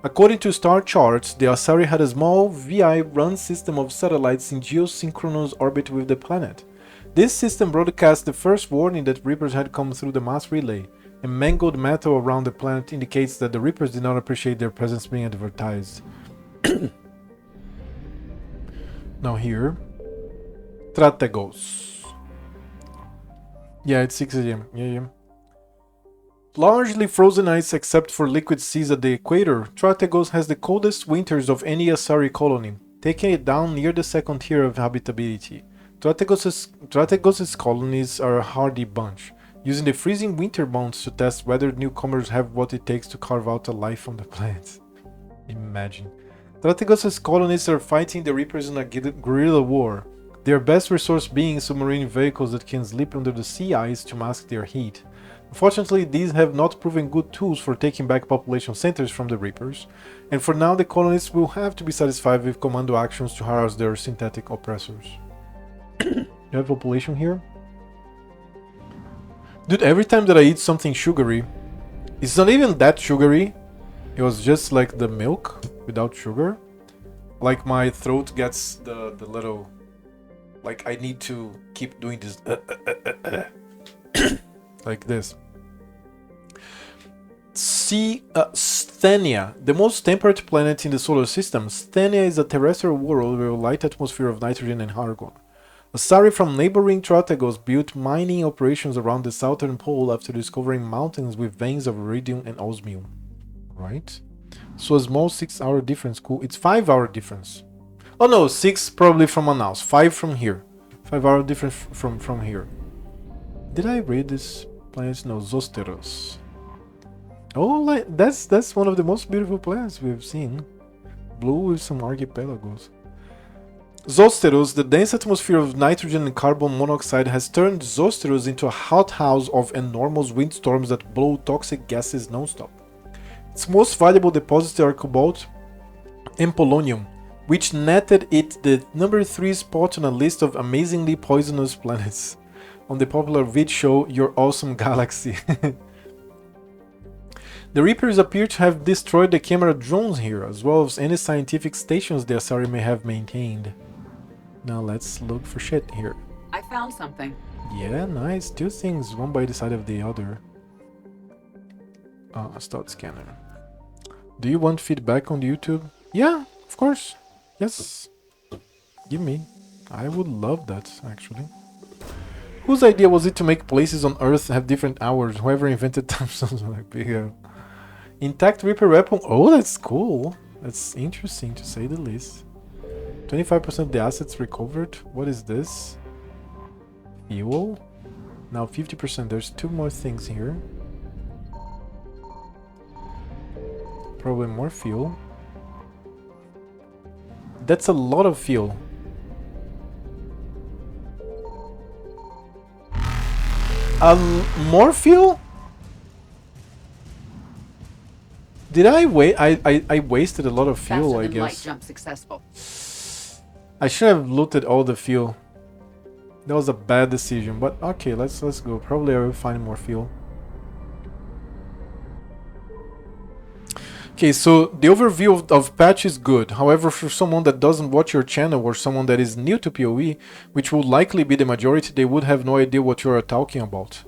According to star charts, the Asari had a small VI-run system of satellites in geosynchronous orbit with the planet. This system broadcast the first warning that Reapers had come through the mass relay, and mangled metal around the planet indicates that the Reapers did not appreciate their presence being advertised. Now here, Strategos. Yeah, it's 6 a.m. Yeah. Largely frozen ice except for liquid seas at the equator, Strategos has the coldest winters of any Asari colony, taking it down near the second tier of habitability. Strategos' colonies are a hardy bunch, using the freezing winter months to test whether newcomers have what it takes to carve out a life on the planet. Imagine. Strategos' colonists are fighting the Reapers in a guerrilla war, their best resource being submarine vehicles that can sleep under the sea ice to mask their heat. Unfortunately, these have not proven good tools for taking back population centers from the Reapers, and for now the colonists will have to be satisfied with commando actions to harass their synthetic oppressors. You have population here? Dude, every time that I eat something sugary, it's not even that sugary. It was just like the milk without sugar. Like my throat gets the little... Like I need to keep doing this. Like this. See, Sthenia, the most temperate planet in the solar system. Sthenia is a terrestrial world with a light atmosphere of nitrogen and argon. Asari from neighboring Strategos built mining operations around the southern pole after discovering mountains with veins of iridium and osmium. Right? So a small 6-hour difference. Cool. It's 5-hour difference. Oh no, 6 probably from Manaus. 5 from here. 5-hour difference from here. Did I read this planet? No, Zosteros. Oh, like that's one of the most beautiful planets we've seen. Blue with some archipelagos. Zosteros, the dense atmosphere of nitrogen and carbon monoxide has turned Zosteros into a hothouse of enormous windstorms that blow toxic gases non-stop. Its most valuable deposits are cobalt and polonium, which netted it the number 3 spot on a list of amazingly poisonous planets on the popular vid show Your Awesome Galaxy. The Reapers appear to have destroyed the camera drones here, as well as any scientific stations the Asari may have maintained. Now let's look for shit here. I found something. Yeah, nice. 2 things, one by the side of the other. Start scanner. Do you want feedback on YouTube? Yeah, of course. Yes. Give me. I would love that, actually. Whose idea was it to make places on Earth have different hours? Whoever invented time zones like big. Intact Reaper weapon. Oh, that's cool. That's interesting to say the least. 25% of the assets recovered. What is this? Fuel? Now 50%. There's 2 more things here. Probably more fuel. That's a lot of fuel. More fuel? Did I wait? I wasted a lot of fuel, Faster I than guess. light jump successful. I should have looted all the fuel. That was a bad decision, but okay, let's go. Probably I will find more fuel. Okay, so the overview of patch is good. However, for someone that doesn't watch your channel or someone that is new to PoE, which will likely be the majority, they would have no idea what you are talking about.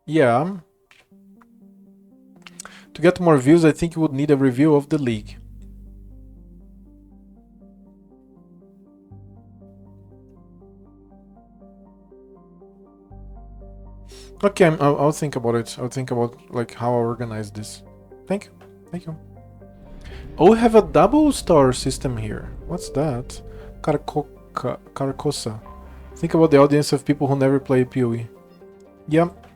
Yeah. To get more views, I think you would need a review of the league. Okay, I'll think about it. I'll think about like how I organize this. Thank you. Thank you. Oh, we have a double star system here. What's that? Carcosa. Think about the audience of people who never play PoE. Yep.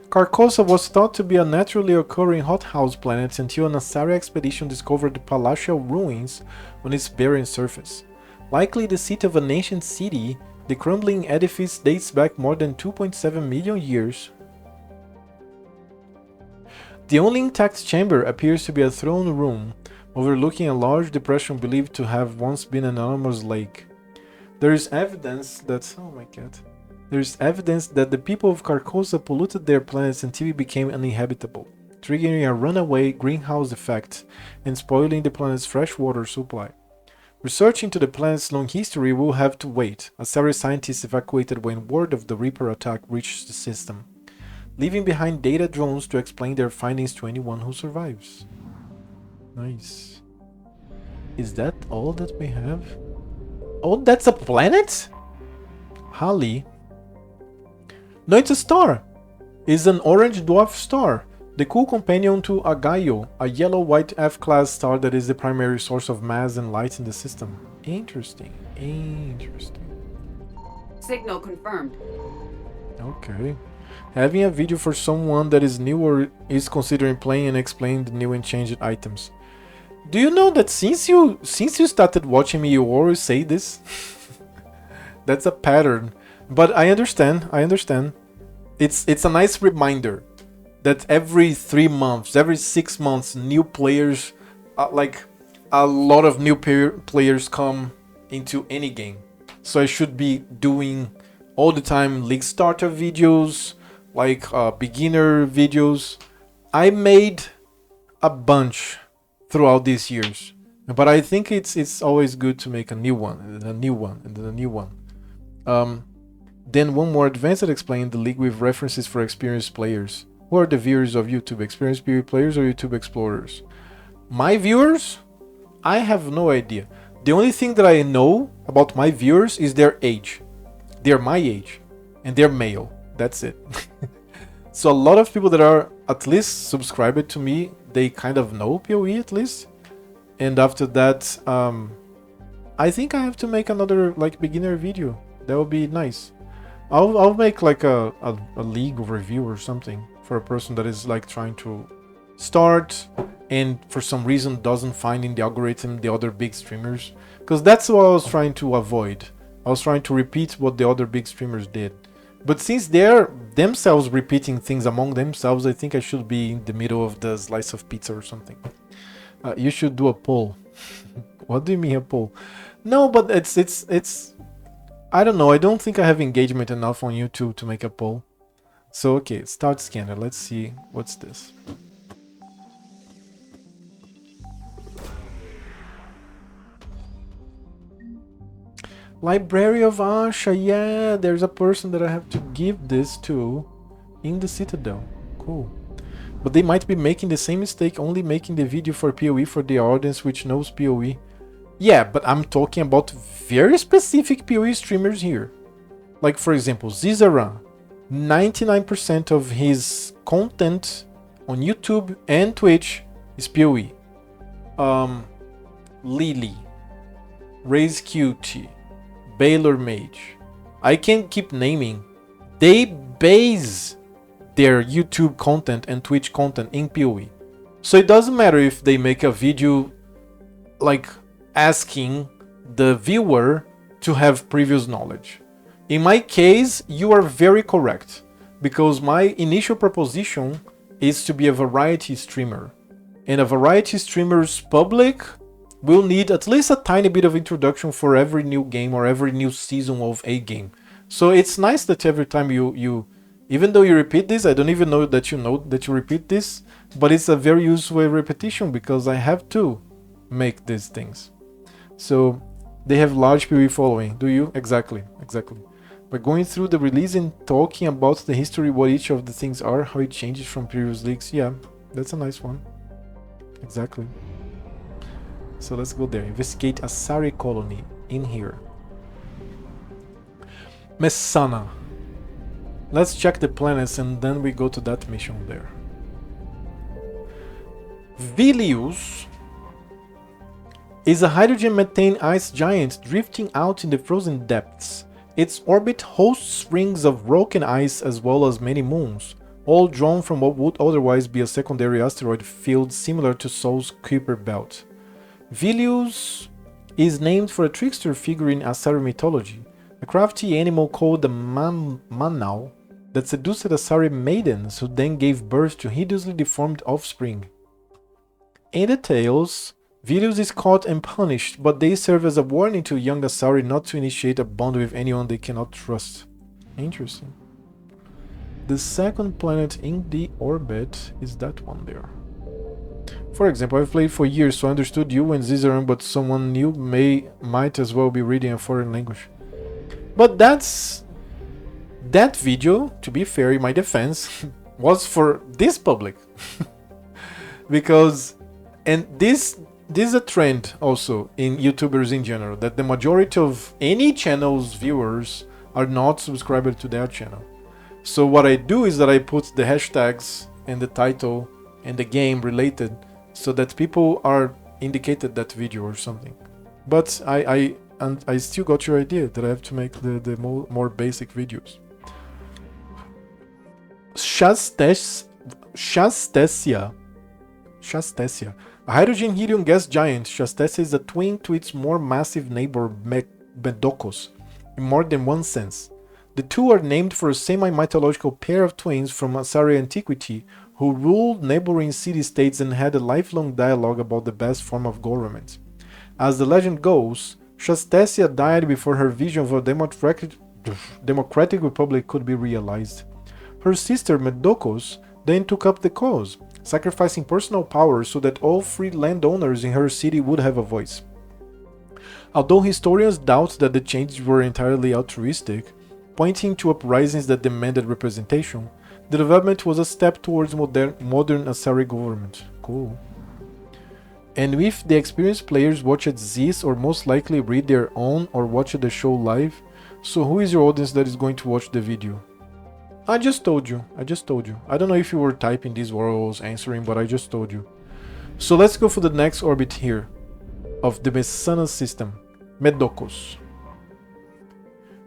Carcosa was thought to be a naturally occurring hothouse planet until an Asari expedition discovered the palatial ruins on its barren surface. Likely the seat of an ancient city, the crumbling edifice dates back more than 2.7 million years. The only intact chamber appears to be a throne room, overlooking a large depression believed to have once been an enormous lake. There is evidence that... oh my god. There is evidence that the people of Carcosa polluted their planets until it became uninhabitable, triggering a runaway greenhouse effect and spoiling the planet's freshwater supply. Research into the planet's long history will have to wait. Asari scientists evacuated when word of the Reaper attack reached the system, leaving behind data drones to explain their findings to anyone who survives. Nice. Is that all that we have? Oh, that's a planet? Hali. No, it's a star. It's an orange dwarf star. The cool companion to Agaio, a yellow-white F-class star that is the primary source of mass and light in the system. Interesting. Interesting. Signal confirmed. Okay. Having a video for someone that is new or is considering playing and explain the new and changed items. Do you know that since you started watching me, you always say this? That's a pattern. But I understand. It's a nice reminder that every 3 months, every 6 months, new players, like a lot of new players come into any game. So I should be doing all the time league starter videos, like beginner videos. I made a bunch throughout these years, but I think it's always good to make a new one, and then a new one, and then a new one. Then one more advanced explain the league with references for experienced players. Who are the viewers of YouTube? Experienced PoE players or YouTube explorers? My viewers? I have no idea. The only thing that I know about my viewers is their age. They're my age. And they're male. That's it. So a lot of people that are at least subscribed to me, they kind of know PoE at least. And after that, I think I have to make another like beginner video. That would be nice. I'll make like a league review or something for a person that is like trying to start and for some reason doesn't find in the algorithm the other big streamers, because that's what I was trying to avoid. I was trying to repeat what the other big streamers did. But since they're themselves repeating things among themselves, I think I should be in the middle of the slice of pizza or something. You should do a poll. What do you mean a poll? No, but it's I don't know. I don't think I have engagement enough on YouTube to make a poll. So okay, start scanner. Let's see what's this. Library of Asha. Yeah, there's a person that I have to give this to in the Citadel. Cool. But they might be making the same mistake, only making the video for PoE for the audience which knows PoE. Yeah, but I'm talking about very specific PoE streamers here. Like for example, Zizara. 99% of his content on YouTube and Twitch is PoE. Lily. Raise Cutie. Baylor Mage. I can keep naming. They base their YouTube content and Twitch content in PoE. So it doesn't matter if they make a video like asking the viewer to have previous knowledge. In my case, you are very correct, because my initial proposition is to be a variety streamer. And a variety streamer's public will need at least a tiny bit of introduction for every new game or every new season of a game. So it's nice that every time you even though you repeat this, I don't even know that you repeat this, but it's a very useful repetition because I have to make these things. So they have large PoE following. Do you? Exactly. By going through the release and talking about the history, what each of the things are, how it changes from previous leaks. Yeah, that's a nice one. Exactly. So let's go there. Investigate Asari colony in here. Messana. Let's check the planets and then we go to that mission there. Vilius is a hydrogen methane ice giant drifting out in the frozen depths. Its orbit hosts rings of broken ice as well as many moons, all drawn from what would otherwise be a secondary asteroid field similar to Sol's Kuiper belt. Vilius is named for a trickster figure in Asari mythology, a crafty animal called the Manau that seduced Asari maidens who then gave birth to hideously deformed offspring. In the tales, Vilius is caught and punished, but they serve as a warning to young Asari not to initiate a bond with anyone they cannot trust. Interesting. The second planet in the orbit is that one there. For example, I've played for years, so I understood you and Zizaran, but someone new might as well be reading a foreign language. But that video, to be fair, in my defense, was for this public. Because, and this is a trend also in YouTubers in general, that the majority of any channel's viewers are not subscribed to their channel. So what I do is that I put the hashtags and the title and the game related so that people are indicated that video or something. But I still got your idea that I have to make the more basic videos. Shastesia. A hydrogen helium gas giant, Shastesia is a twin to its more massive neighbor Medokos, in more than one sense. The two are named for a semi-mythological pair of twins from Asari antiquity who ruled neighboring city-states and had a lifelong dialogue about the best form of government. As the legend goes, Shastesia died before her vision of a democratic republic could be realized. Her sister Medokos then took up the cause, sacrificing personal power so that all free landowners in her city would have a voice. Although historians doubt that the changes were entirely altruistic, pointing to uprisings that demanded representation, the development was a step towards modern Asari government. Cool. And if the experienced players watched this or most likely read their own or watch the show live, so who is your audience that is going to watch the video? I just told you. I don't know if you were typing these or I was answering, but I just told you. So let's go for the next orbit here of the Messana system, Medokos.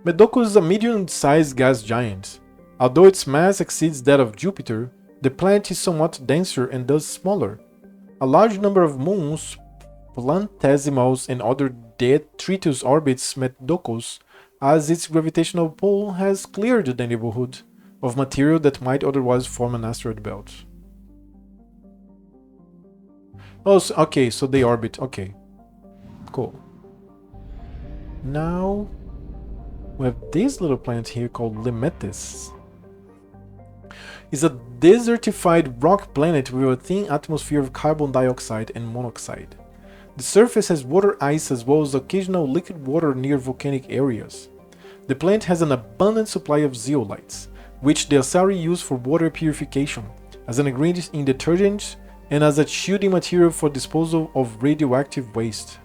Medoko is a medium-sized gas giant. Although its mass exceeds that of Jupiter, the planet is somewhat denser and thus smaller. A large number of moons, planetesimals, and other detritus orbits Medokos, as its gravitational pull has cleared the neighborhood of material that might otherwise form an asteroid belt. Oh, so, okay, so they orbit. Okay, cool. Now we have this little planet here called Limetis. It's a desertified rock planet with a thin atmosphere of carbon dioxide and monoxide. The surface has water ice as well as occasional liquid water near volcanic areas. The planet has an abundant supply of zeolites, which the Asari use for water purification, as an ingredient in detergents, and as a shielding material for disposal of radioactive waste.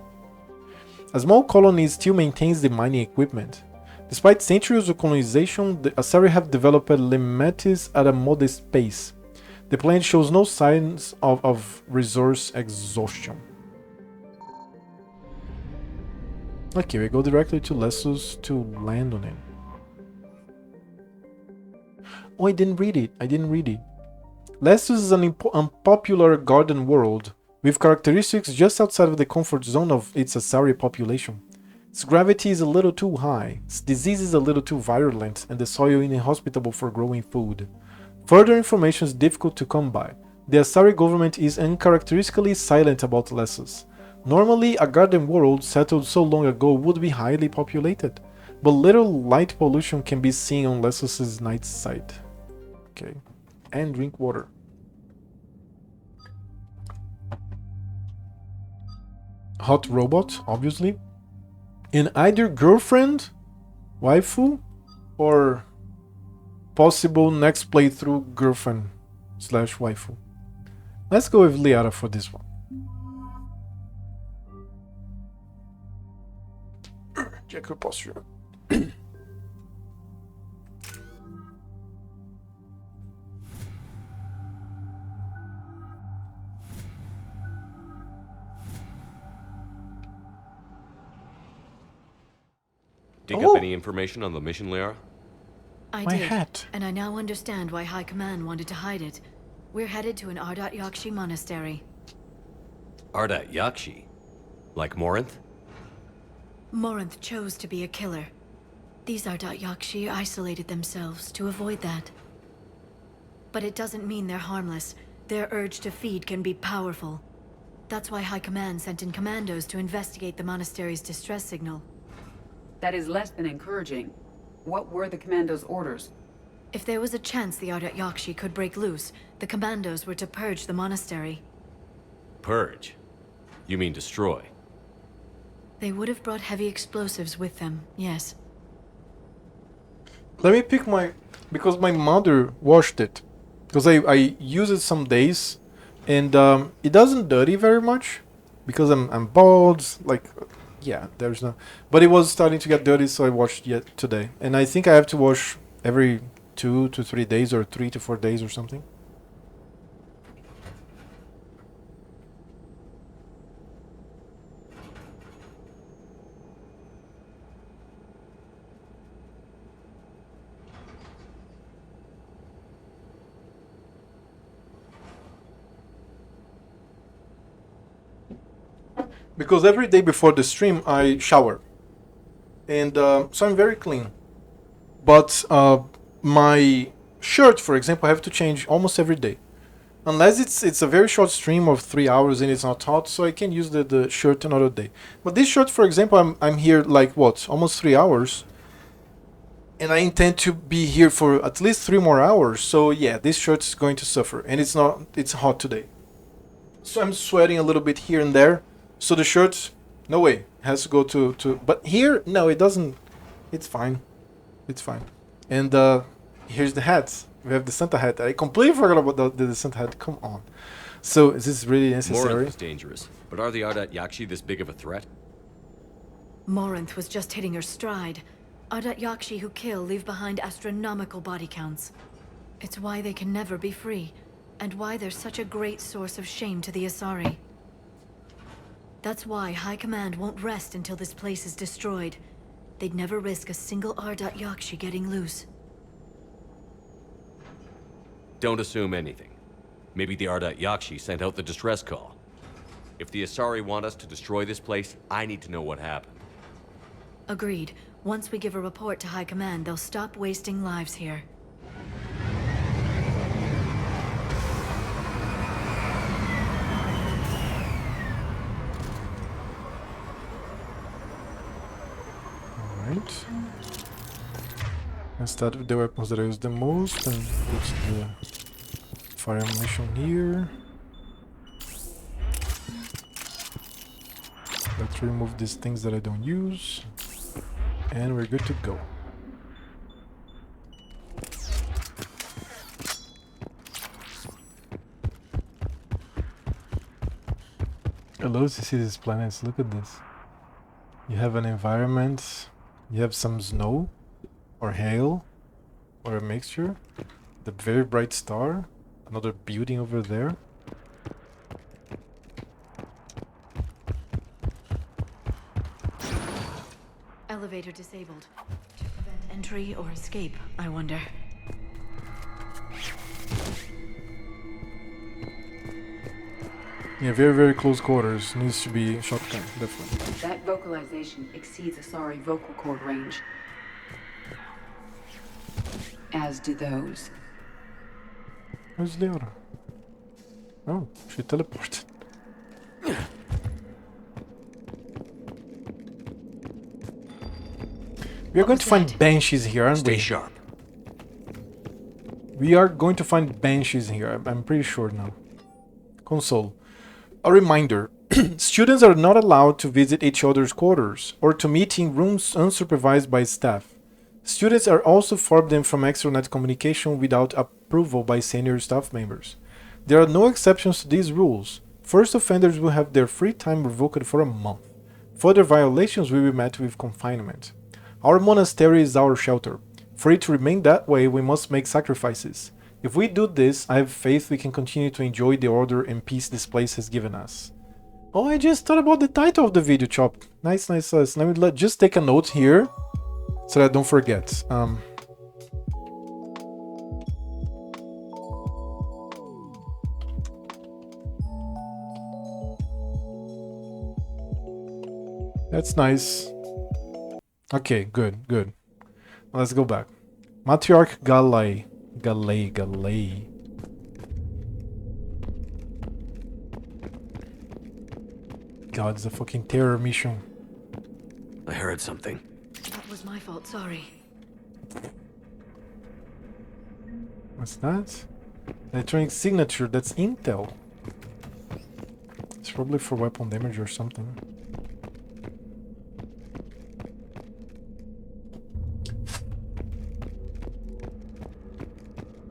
A small colony still maintains the mining equipment. Despite centuries of colonization, the Asari have developed Limetis at a modest pace. The planet shows no signs of resource exhaustion. Okay, we go directly to Lessus to land on it. Oh, I didn't read it. Lessus is an unpopular garden world, with characteristics just outside of the comfort zone of its Asari population. Its gravity is a little too high, its disease is a little too virulent, and the soil inhospitable for growing food. Further information is difficult to come by. The Asari government is uncharacteristically silent about Lessus. Normally, a garden world settled so long ago would be highly populated, but little light pollution can be seen on Lessus' night side. Okay, and drink water. Hot robot, obviously. In either girlfriend, waifu, or possible next playthrough girlfriend / waifu. Let's go with Liara for this one. Check her posture. Dig up any information on the mission, Liara? I did, and I now understand why High Command wanted to hide it. We're headed to an Ardat Yakshi monastery. Ardat Yakshi? Like Morinth? Morinth chose to be a killer. These Ardat Yakshi isolated themselves to avoid that. But it doesn't mean they're harmless. Their urge to feed can be powerful. That's why High Command sent in commandos to investigate the monastery's distress signal. That is less than encouraging. What were the commandos' orders? If there was a chance the Ardat Yakshi could break loose, the commandos were to purge the monastery. Purge? You mean destroy? They would have brought heavy explosives with them, yes. Let me pick because my mother washed it. Because I use it some days, and it doesn't dirty very much, because I'm bald, like... Yeah, there's no... But it was starting to get dirty, so I washed it today. And I think I have to wash every 2 to 3 days, or 3 to 4 days or something. Because every day before the stream I shower, and so I'm very clean. But my shirt, for example, I have to change almost every day, unless it's a very short stream of 3 hours and it's not hot, so I can use the shirt another day. But this shirt, for example, I'm here like what, almost 3 hours, and I intend to be here for at least 3 more hours. So yeah, this shirt is going to suffer, and it's hot today, so I'm sweating a little bit here and there. So the shirt, no way, has to go to... But here, no, it doesn't. It's fine. It's fine. And here's the hat. We have the Santa hat. I completely forgot about the Santa hat. Come on. So is this really necessary? Morinth is dangerous, but are the Ardat Yakshi this big of a threat? Morinth was just hitting her stride. Ardat Yakshi who kill leave behind astronomical body counts. It's why they can never be free, and why they're such a great source of shame to the Asari. That's why High Command won't rest until this place is destroyed. they'd never risk a single Yakshi getting loose. Don't assume anything. Maybe the Yakshi sent out the distress call. If the Asari want us to destroy this place, I need to know what happened. Agreed. Once we give a report to High Command, they'll stop wasting lives here. Alright. Let's start with the weapons that I use the most and put the fire ammunition here. Let's remove these things that I don't use. And we're good to go. I love to see these planets. Look at this. You have an environment, you have some snow or hail or a mixture, the very bright star, another building over there. Elevator disabled. To prevent entry or escape, I wonder. Yeah, very, very close quarters. Needs to be shotgun, definitely. That vocalization exceeds Asari vocal cord range. As do those. Where's Leora? Oh, she teleported. We are going to find banshees here, aren't we? Stay sharp. We are going to find banshees here, I'm pretty sure now. Console. A reminder. Students are not allowed to visit each other's quarters or to meet in rooms unsupervised by staff. Students are also forbidden from extranet communication without approval by senior staff members. There are no exceptions to these rules. First offenders will have their free time revoked for a month. Further violations will be met with confinement. Our monastery is our shelter. For it to remain that way, we must make sacrifices. If we do this, I have faith we can continue to enjoy the order and peace this place has given us. Oh, I just thought about the title of the video, Chop. Nice, nice, nice. Let me just take a note here so that I don't forget. That's nice. Okay, good, good. Let's go back. Matriarch Galay. Galay. God, it's a fucking terror mission. I heard something. That was my fault, sorry. What's that? Electronic signature, that's intel. It's probably for weapon damage or something.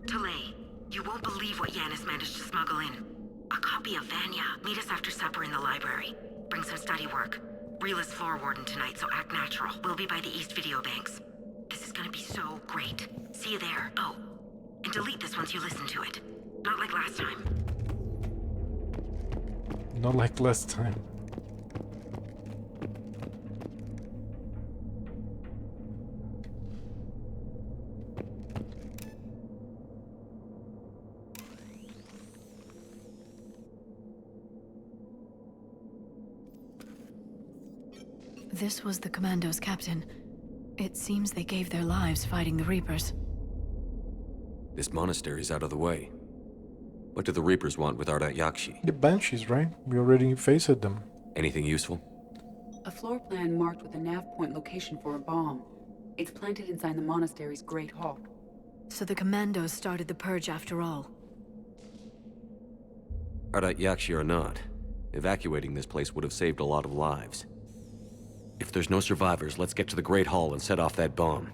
Delay. You won't believe what Yanis managed to smuggle in. A copy of Vanya. Meet us after supper in the library. Bring some study work. Reela's floor warden tonight, so act natural. We'll be by the East Video Banks. This is gonna be so great. See you there. Oh, and delete this once you listen to it. Not like last time. Not like last time. This was the Commando's captain. It seems they gave their lives fighting the Reapers. This monastery's out of the way. What do the Reapers want with Yakshi? The Banshees, right? We already faced them. Anything useful? A floor plan marked with a nav point location for a bomb. It's planted inside the monastery's Great Hall. So the Commandos started the purge after all. Yakshi or not, evacuating this place would have saved a lot of lives. If there's no survivors, let's get to the Great Hall and set off that bomb.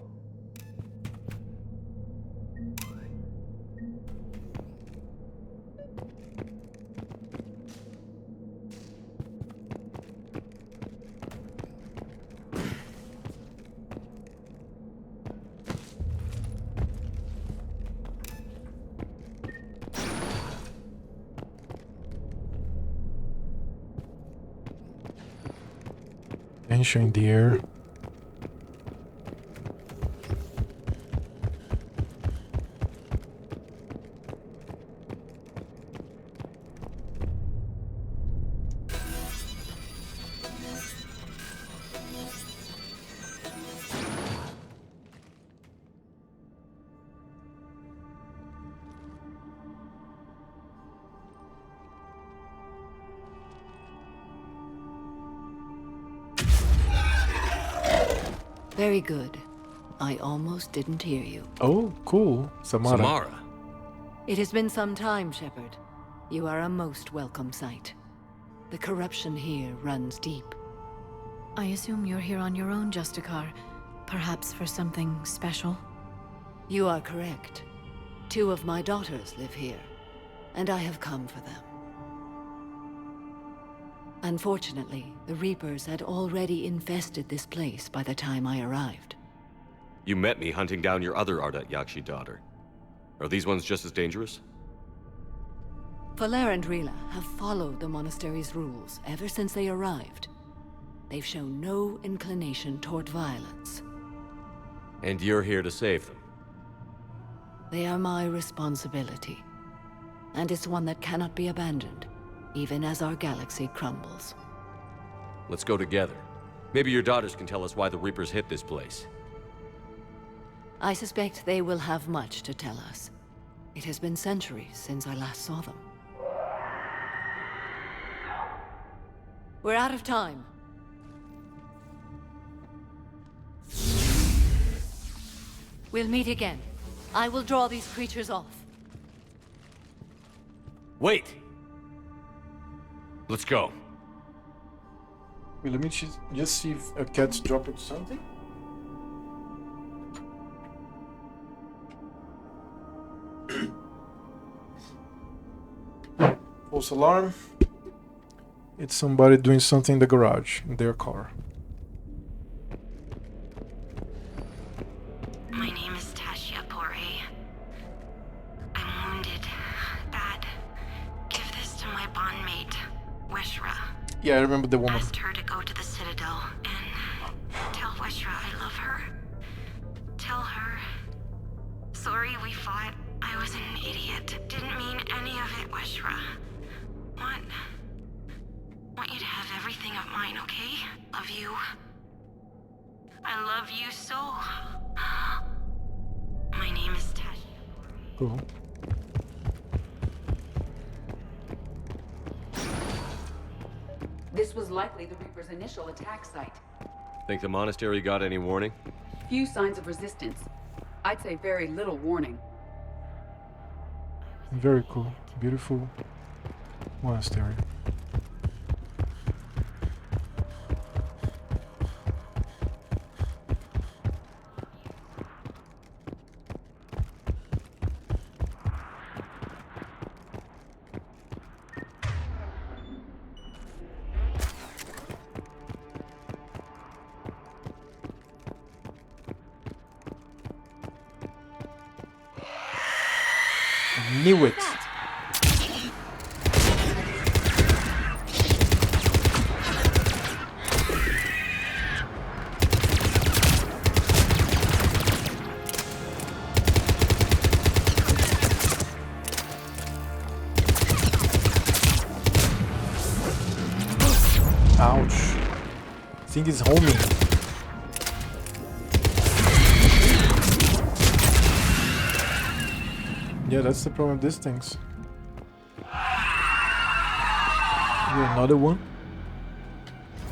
Tension in the air. Very good. I almost didn't hear you. Oh, cool. Samara. Samara? It has been some time, Shepard. You are a most welcome sight. The corruption here runs deep. I assume you're here on your own, Justicar. Perhaps for something special? You are correct. 2 of my daughters live here, and I have come for them. Unfortunately, the Reapers had already infested this place by the time I arrived. You met me hunting down your other Ardat Yakshi daughter. Are these ones just as dangerous? Falere and Rila have followed the monastery's rules ever since they arrived. They've shown no inclination toward violence. And you're here to save them? They are my responsibility. And it's one that cannot be abandoned, even as our galaxy crumbles. Let's go together. Maybe your daughters can tell us why the Reapers hit this place. I suspect they will have much to tell us. It has been centuries since I last saw them. We're out of time. We'll meet again. I will draw these creatures off. Wait! Let's go. Wait, let me just see if a cat's dropping something. False alarm. It's somebody doing something in the garage, in their car. My name is Tashia Pore. I'm wounded. Bad. Give this to my bondmate, Weshra. Yeah, I remember the woman. Asked her to go to the Citadel and tell Weshra I love her. Tell her. Sorry we fought. I was an idiot. Didn't mean any of it, Weshra. Want you to have everything of mine, okay? Love you. I love you so. My name is Tashia. Cool. This was likely the Reaper's initial attack site. Think the monastery got any warning? Few signs of resistance. I'd say very little warning. Very cool. Beautiful monastery. Knew it. Ouch. Thing is homing. Yeah, that's the problem with these things. Yeah, another one?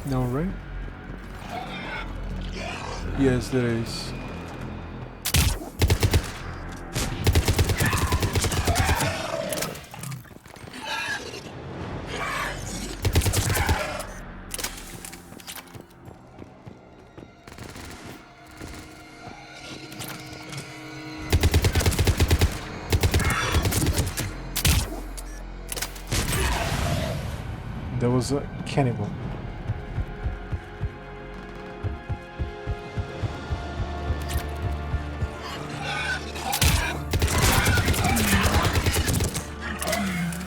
No, right? Yes, there is. There was a cannibal.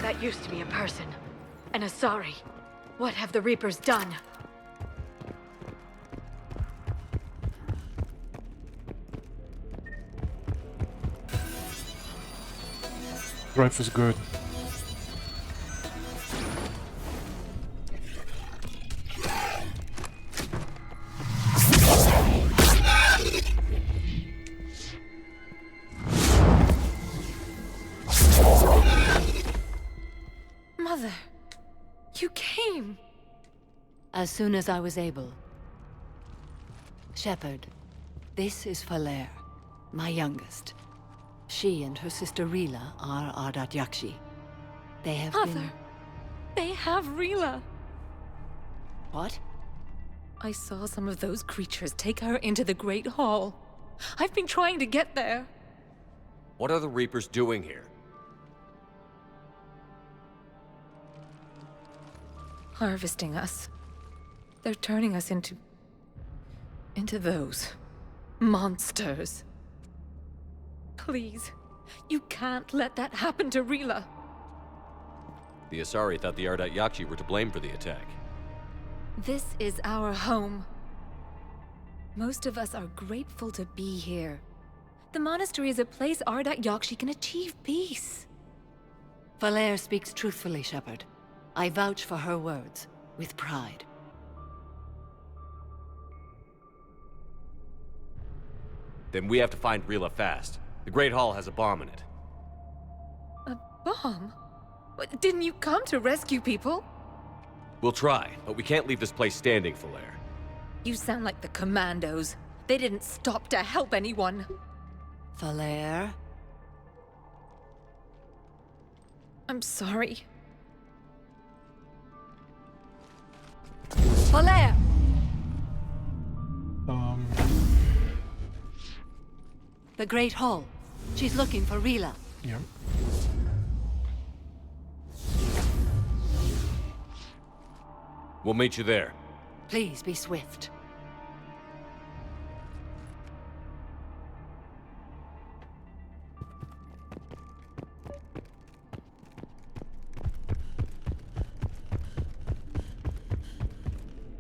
That used to be a person. An Asari. What have the Reapers done? Rifle's good. Mother, you came. As soon as I was able. Shepard, This is Valere, my youngest. She and her sister Rila are Ardat Yakshi. They have been... They have Rila! What? I saw some of those creatures take her into the Great Hall. I've been trying to get there. What are the Reapers doing here? Harvesting us. They're turning us into those monsters. Please, you can't let that happen to Rila. The Asari thought the Ardat Yakshi were to blame for the attack. This is our home. Most of us are grateful to be here. The monastery is a place Ardat Yakshi can achieve peace. Valere speaks truthfully, Shepard. I vouch for her words, with pride. Then we have to find Rila fast. The Great Hall has a bomb in it. A bomb? What, didn't you come to rescue people? We'll try, but we can't leave this place standing, Valere. You sound like the Commandos. They didn't stop to help anyone. Valere? I'm sorry. Valere! The Great Hall. She's looking for Rila. Yeah. We'll meet you there. Please be swift.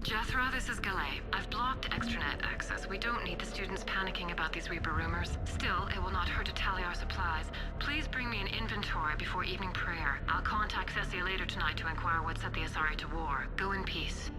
Jethro, this is Galay. I've blocked extranet access. We don't need the students panicking about these Reaper rumors. Still, it will not hurt to tally our supplies. Please bring me an inventory before evening prayer. I'll contact Cessia later tonight to inquire what set the Asari to war. Go in peace.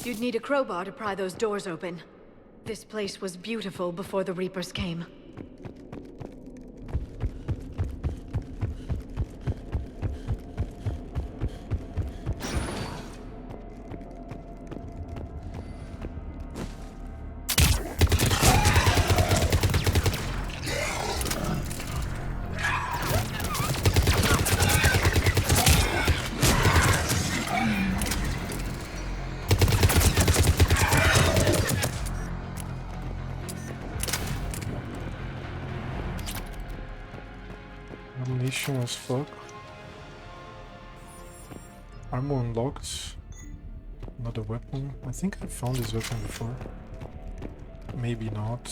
You'd need a crowbar to pry those doors open. This place was beautiful before the Reapers came. Ammunition as fuck. Armor unlocked. Another weapon. I think I found this weapon before. Maybe not.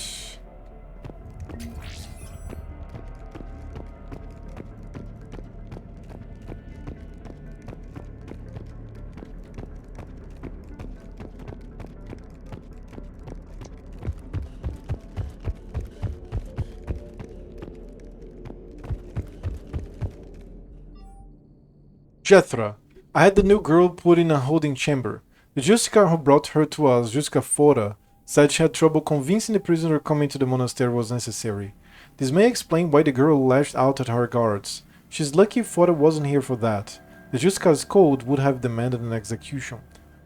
Jethra. I had the new girl put in a holding chamber. The Justicar who brought her to us, Justicar Fora, said she had trouble convincing the prisoner coming to the monastery was necessary. This may explain why the girl lashed out at her guards. She's lucky Fora wasn't here for that. The Justicar's code would have demanded an execution.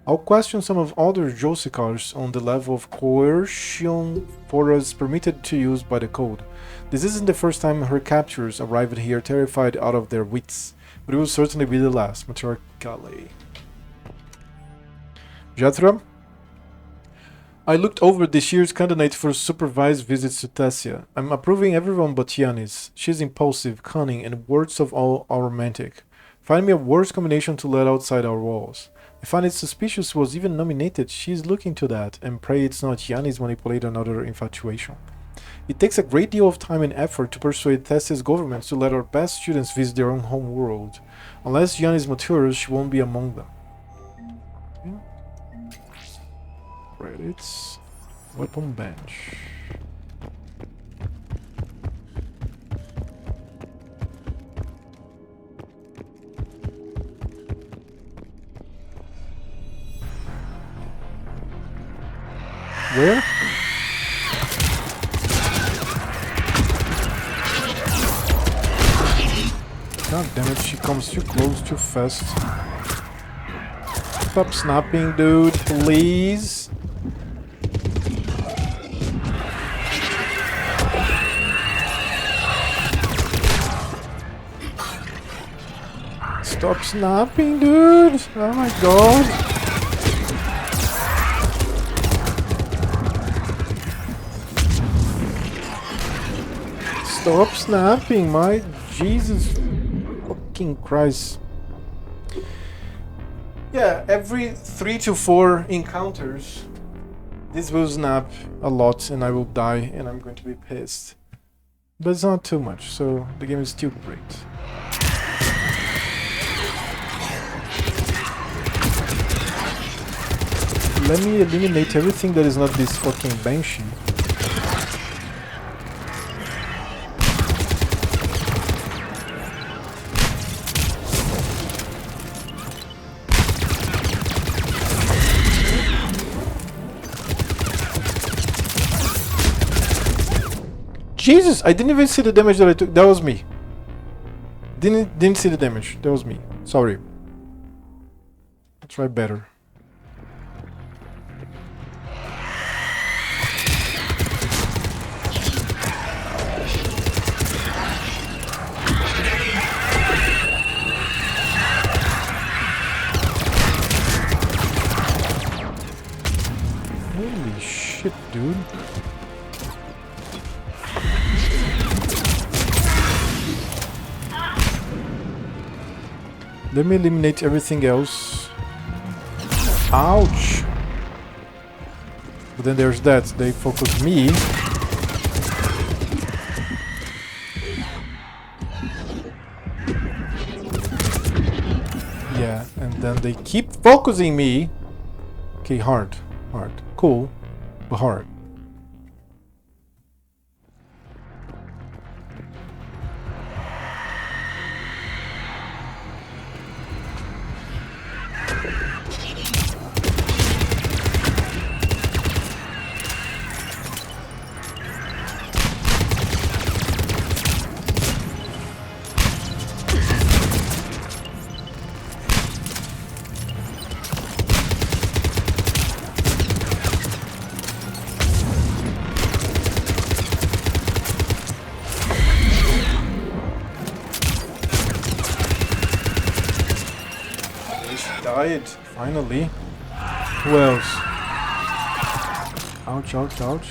I'll question some of other Justicars on the level of coercion Fora's permitted to use by the code. This isn't the first time her captors arrived here terrified out of their wits. But it will certainly be the last. Mature Galay. Jethra? I looked over this year's candidate for supervised visits to Tessia. I'm approving everyone but Yanis. She's impulsive, cunning, and worst of all, romantic. Find me a worse combination to let outside our walls. I find it suspicious she was even nominated. She's looking to that, and pray it's not Yanis manipulating another infatuation. It takes a great deal of time and effort to persuade Tessia's government to let our best students visit their own home world. Unless Giannis matures, she won't be among them. Credits. Weapon bench. Where? God damn it, she comes too close, too fast. Stop snapping, dude, please. Stop snapping, dude! Oh my god! Stop snapping, my Jesus fucking Christ. Yeah, every 3 to 4 encounters, this will snap a lot and I will die and I'm going to be pissed. But it's not too much, so the game is still great. Let me eliminate everything that is not this fucking Banshee. Jesus, I didn't even see the damage that I took. That was me. Didn't see the damage. That was me. Sorry. I'll try better. Holy shit, dude. Let me eliminate everything else. Ouch! But then there's that. They focus me. Yeah, and then they keep focusing me. Okay, hard. Hard. Cool, but hard. Died, finally. Who else? Ouch, ouch, ouch.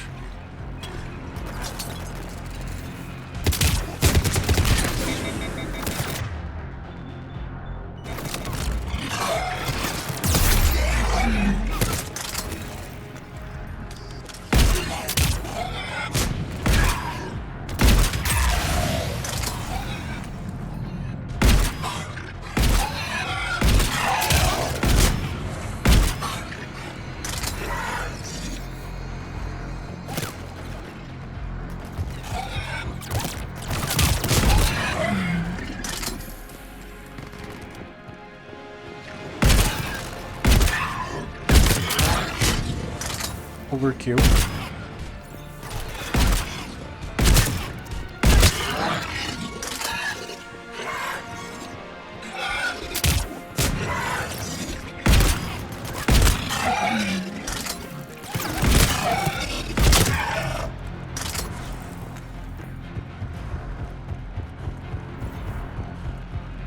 Overkill.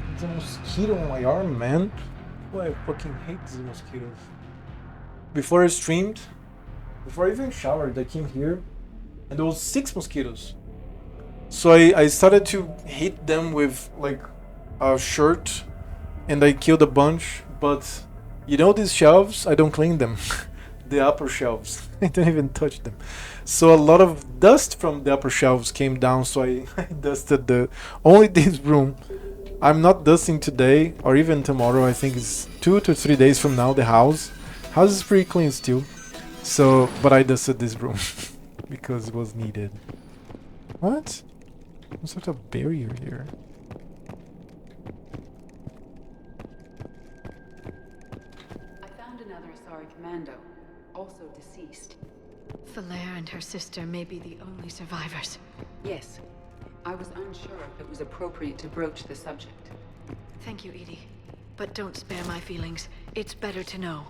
There's a mosquito on my arm, man. Boy, I fucking hate these mosquitoes. Before I streamed, before I even showered, I came here and there was 6 mosquitoes. So I started to hit them with like a shirt and I killed a bunch, but you know these shelves, I don't clean them. The upper shelves, I don't even touch them. So a lot of dust from the upper shelves came down, so I dusted only this room. I'm not dusting today or even tomorrow. I think it's 2 to 3 days from now. The house is pretty clean still. So, but I dusted this room because it was needed. What? Some sort of barrier here. I found another Asari commando, also deceased. Falaire and her sister may be the only survivors. Yes. I was unsure if it was appropriate to broach the subject. Thank you, Edie. But don't spare my feelings. It's better to know.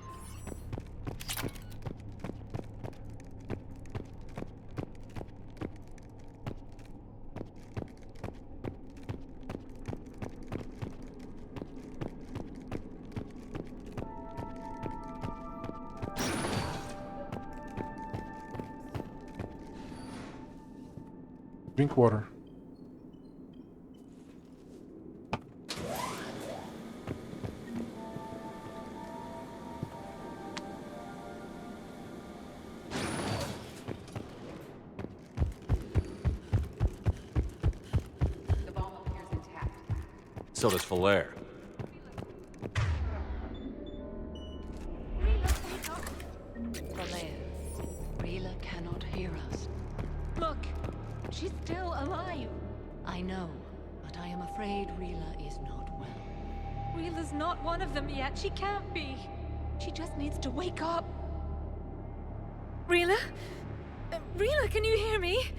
Drink water. The bomb appears intact. So does Falaire. Falaire, Rila cannot hear us. Look, she's still alive. I know, but I am afraid Rila is not well. Rila's not one of them yet. She can't be. She just needs to wake up. Rila? Rila, can you hear me?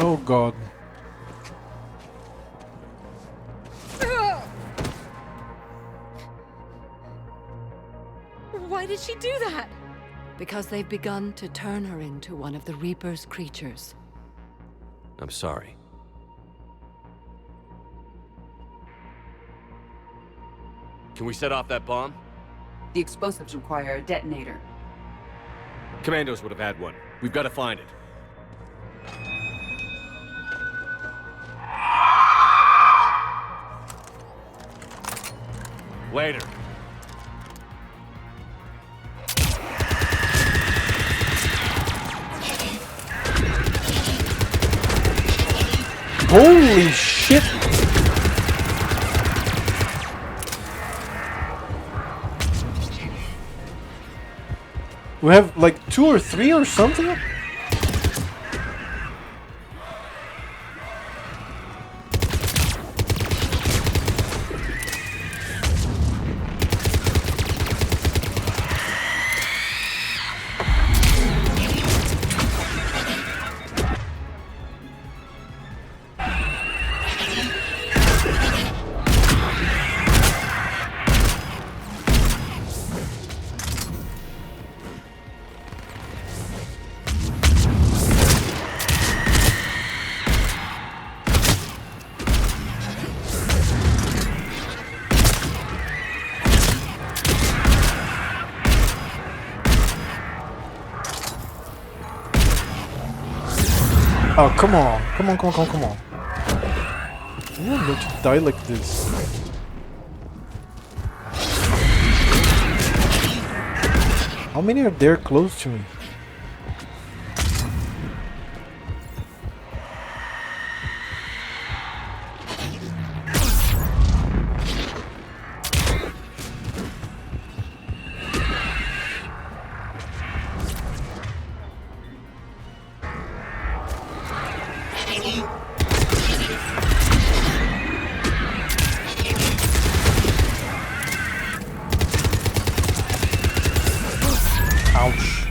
Oh god. Why did she do that? Because they've begun to turn her into one of the Reaper's creatures. I'm sorry. Can we set off that bomb? The explosives require a detonator. Commandos would have had one. We've got to find it. Later. Holy shit! We have like 2 or 3 or something? Oh, come on. Come on, come on, come on, come on. I'm not going to die like this. How many are there close to me? Ouch.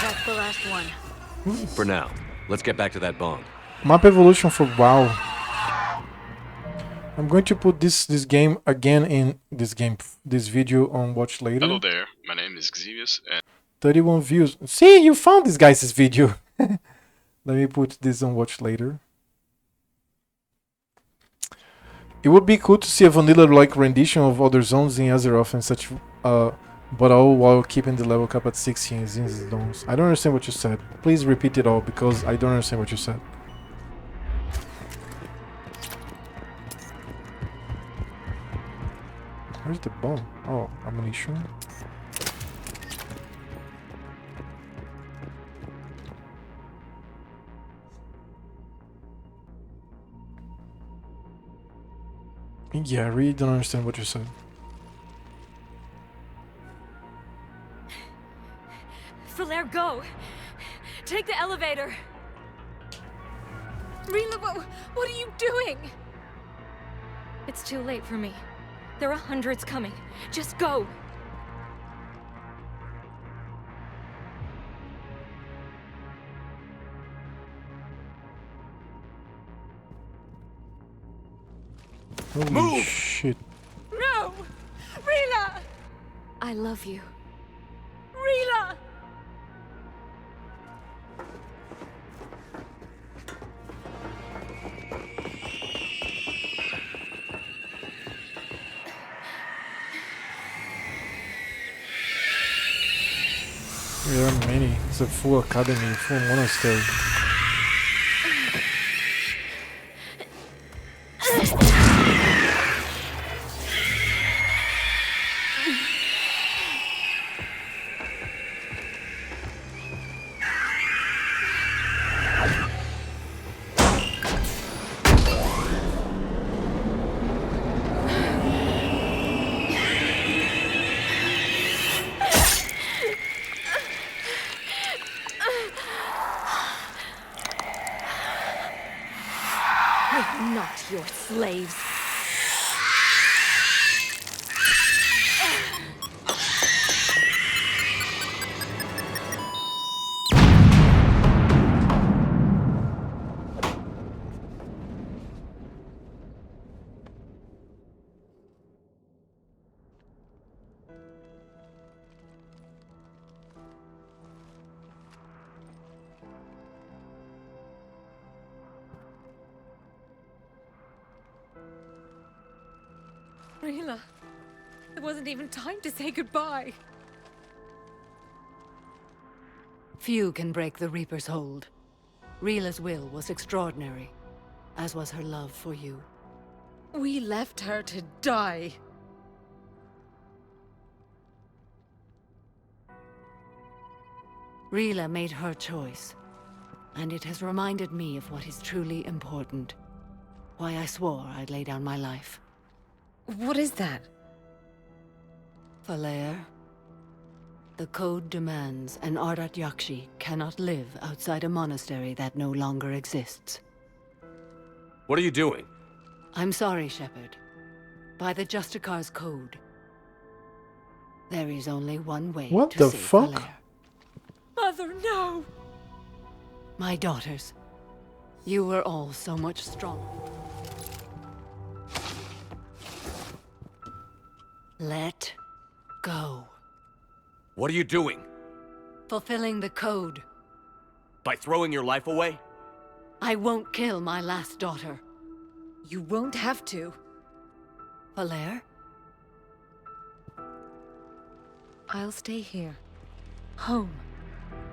That's the last one. For now, let's get back to that bomb. Map evolution for WoW. I'm going to put this game again in this video on watch later. Hello there, my name is Xevious and 31 views. See, you found this guy's video. Let me put this on watch later. It would be cool to see a vanilla-like rendition of other zones in Azeroth and such, but all while keeping the level cap at 16 in these zones. I don't understand what you said. Please repeat it all, because I don't understand what you said. Where's the bomb? Oh, ammunition. Yeah, I really don't understand what you said. Falaire, go! Take the elevator! Rila, what are you doing? It's too late for me. There are hundreds coming. Just go! Holy shit. No! Rila! I love you. Rila! There are many. It's a full academy, full monastery. We're not your slaves. Rila, there wasn't even time to say goodbye. Few can break the Reaper's hold. Rila's will was extraordinary, as was her love for you. We left her to die. Rila made her choice, and it has reminded me of what is truly important. Why I swore I'd lay down my life. What is that? Falaire, the code demands an Ardat Yakshi cannot live outside a monastery that no longer exists. What are you doing? I'm sorry, Shepard. By the Justicar's code, there is only one way What to the save fuck? Falaire. Mother, no! My daughters, you were all so much stronger. Let go. What are you doing? Fulfilling the code. By throwing your life away? I won't kill my last daughter. You won't have to. Falaire? I'll stay here. Home.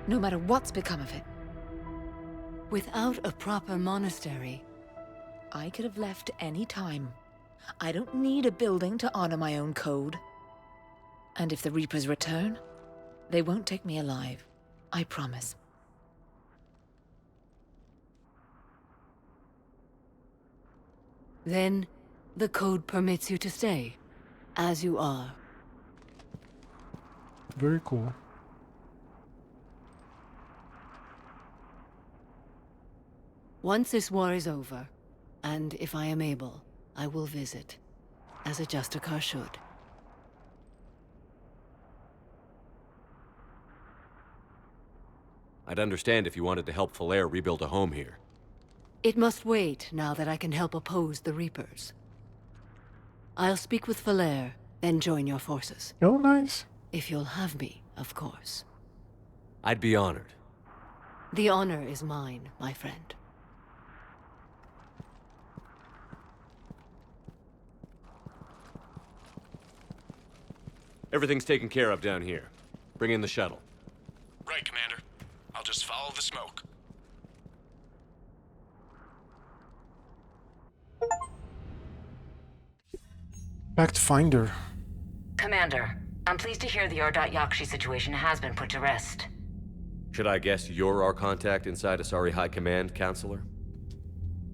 No matter what's become of it. Without a proper monastery, I could have left any time. I don't need a building to honor my own code. And if the Reapers return, they won't take me alive. I promise. then the code permits you to stay, as you are. Very cool. Once this war is over, and if I am able, I will visit, as a Justicar should. I'd understand if you wanted to help Falaire rebuild a home here. It must wait now that I can help oppose the Reapers. I'll speak with Falaire, then join your forces. Oh, nice. If you'll have me, of course. I'd be honored. The honor is mine, my friend. Everything's taken care of down here. Bring in the shuttle. Right, Commander. I'll just follow the smoke. Pathfinder. Commander, I'm pleased to hear the Yakshi situation has been put to rest. Should I guess you're our contact inside Asari High Command, Counselor?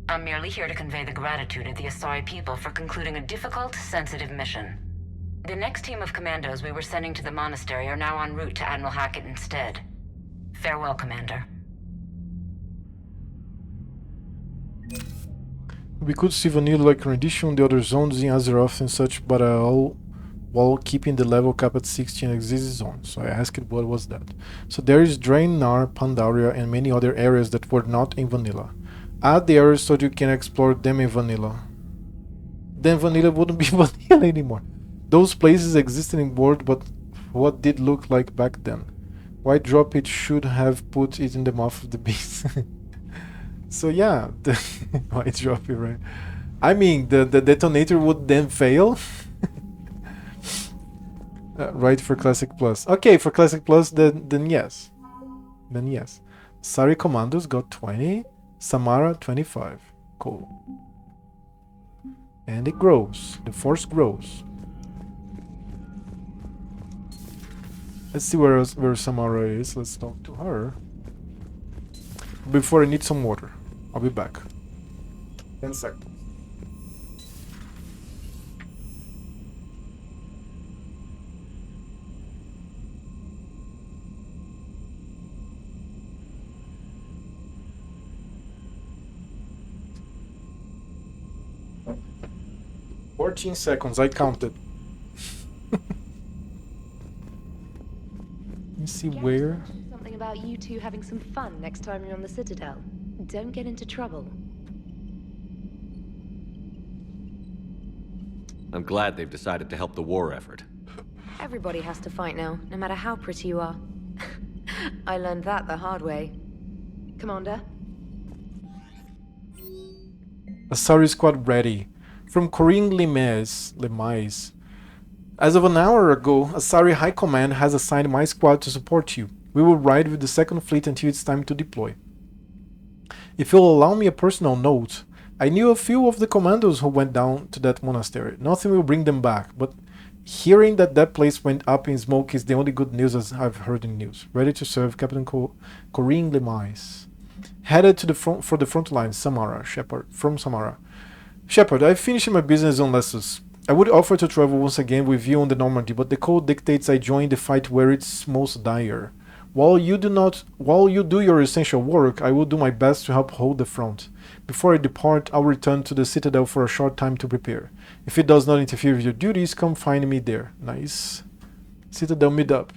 I'm merely here to convey the gratitude of the Asari people for concluding a difficult, sensitive mission. The next team of commandos we were sending to the monastery are now en route to Admiral Hackett instead. Farewell, Commander. We could see vanilla like rendition on the other zones in Azeroth and such, but all while keeping the level cap at 60 in existing zones. So I asked what was that. So there is Draenor, Pandaria, and many other areas that were not in vanilla. Add the areas so you can explore them in vanilla. Then vanilla wouldn't be vanilla anymore. Those places existed in world, but what did look like back then? Why drop it? Should have put it in the mouth of the beast. So yeah, why drop it, right? I mean, the detonator would then fail. Right, for Classic Plus. Okay, for Classic Plus, then yes. Then yes. Sari Commandos got 20. Samara 25. Cool. And it grows. The force grows. Let's see where Samara is. Let's talk to her. Before I need some water. I'll be back. 10 seconds. Seconds, I counted. Let me see where. Something about you two having some fun next time you're on the Citadel. Don't get into trouble. I'm glad they've decided to help the war effort. Everybody has to fight now, no matter how pretty you are. I learned that the hard way. Commander? Asari squad ready. From Corinne Lemise. As of an hour ago, Asari High Command has assigned my squad to support you. We will ride with the second fleet until it's time to deploy. If you'll allow me a personal note, I knew a few of the commandos who went down to that monastery. Nothing will bring them back, but hearing that place went up in smoke is the only good news as I've heard in news. Ready to serve, Captain Corinne Lemise. Headed to the for the front line, Samara, Shepard, from Samara. Shepard, I've finished my business on Lessus. I would offer to travel once again with you on the Normandy, but the code dictates I join the fight where it's most dire. While you do your essential work, I will do my best to help hold the front. Before I depart, I'll return to the Citadel for a short time to prepare. If it does not interfere with your duties, come find me there. Nice. Citadel meet-up.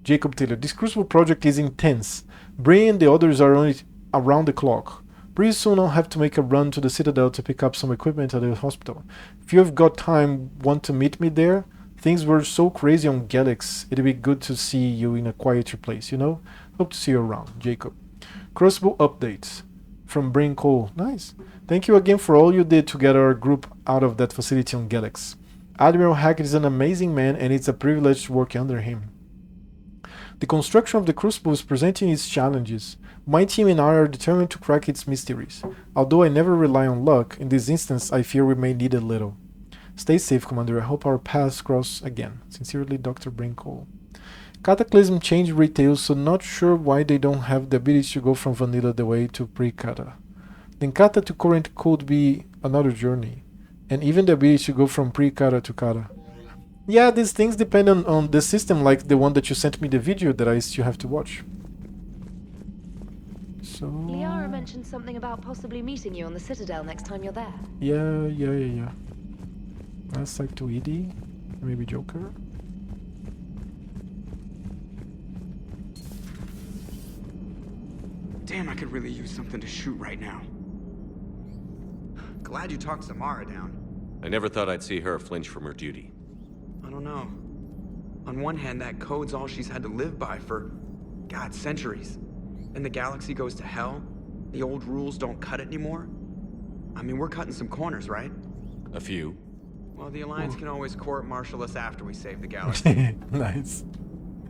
Jacob Taylor. This crucible project is intense. Bray and the others are on it around the clock. Pretty soon I'll have to make a run to the Citadel to pick up some equipment at the hospital. If you've got time, want to meet me there? Things were so crazy on Galax. It'd be good to see you in a quieter place, you know? Hope to see you around. Jacob. Crossbow updates. From Brain Cole. Nice. Thank you again for all you did to get our group out of that facility on Galax. Admiral Hackett is an amazing man and it's a privilege to work under him. The construction of the Crucible is presenting its challenges. My team and I are determined to crack its mysteries. Although I never rely on luck, in this instance I fear we may need a little. Stay safe, Commander. I hope our paths cross again. Sincerely, Dr. Brinkle. Cataclysm changed retail, so not sure why they don't have the ability to go from vanilla the way to pre-Kata. Then Kata to current could be another journey. And even the ability to go from pre-Kata to Kata. Yeah, these things depend on the system, like the one that you sent me the video that I still have to watch. So... Liara mentioned something about possibly meeting you on the Citadel next time you're there. Yeah. Let's like to Edie, maybe Joker. Damn, I could really use something to shoot right now. Glad you talked Samara down. I never thought I'd see her flinch from her duty. I don't know. On one hand, that code's all she's had to live by for, God, centuries. and the galaxy goes to hell, the old rules don't cut it anymore? I mean, we're cutting some corners, right? A few. Well, the Alliance can always court-martial us after we save the galaxy. Nice.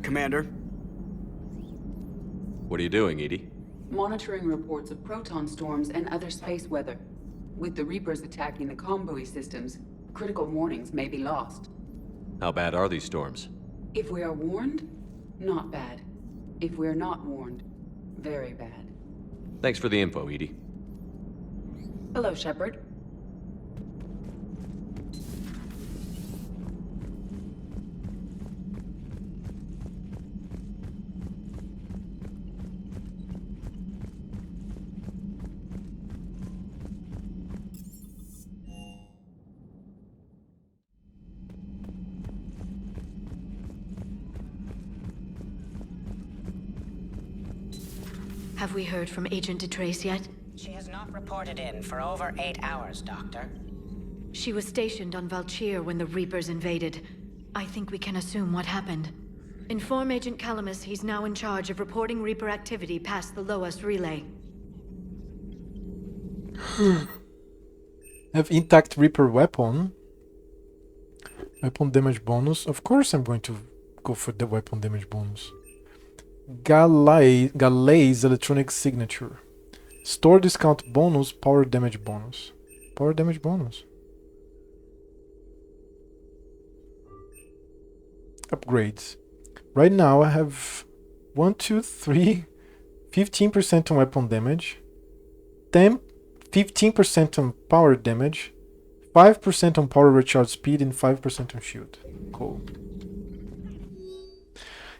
Commander? What are you doing, Edie? Monitoring reports of proton storms and other space weather. With the Reapers attacking the comm buoy systems, critical warnings may be lost. How bad are these storms? If we are warned, not bad. If we are not warned, very bad. Thanks for the info, Edie. Hello, Shepard. Have we heard from Agent DeTrace yet? She has not reported in for over 8 hours, Doctor. She was stationed on Valchir when the Reapers invaded. I think we can assume what happened. Inform Agent Calamus he's now in charge of reporting Reaper activity past the Loas relay. Have intact Reaper weapon. Weapon damage bonus. Of course I'm going to go for the weapon damage bonus. Galay's electronic signature. Store discount bonus, power damage bonus. Power damage bonus. Upgrades. Right now I have 1, 2, 3, 15% on weapon damage, 15% on power damage, 5% on power recharge speed, and 5% on shield. Cool.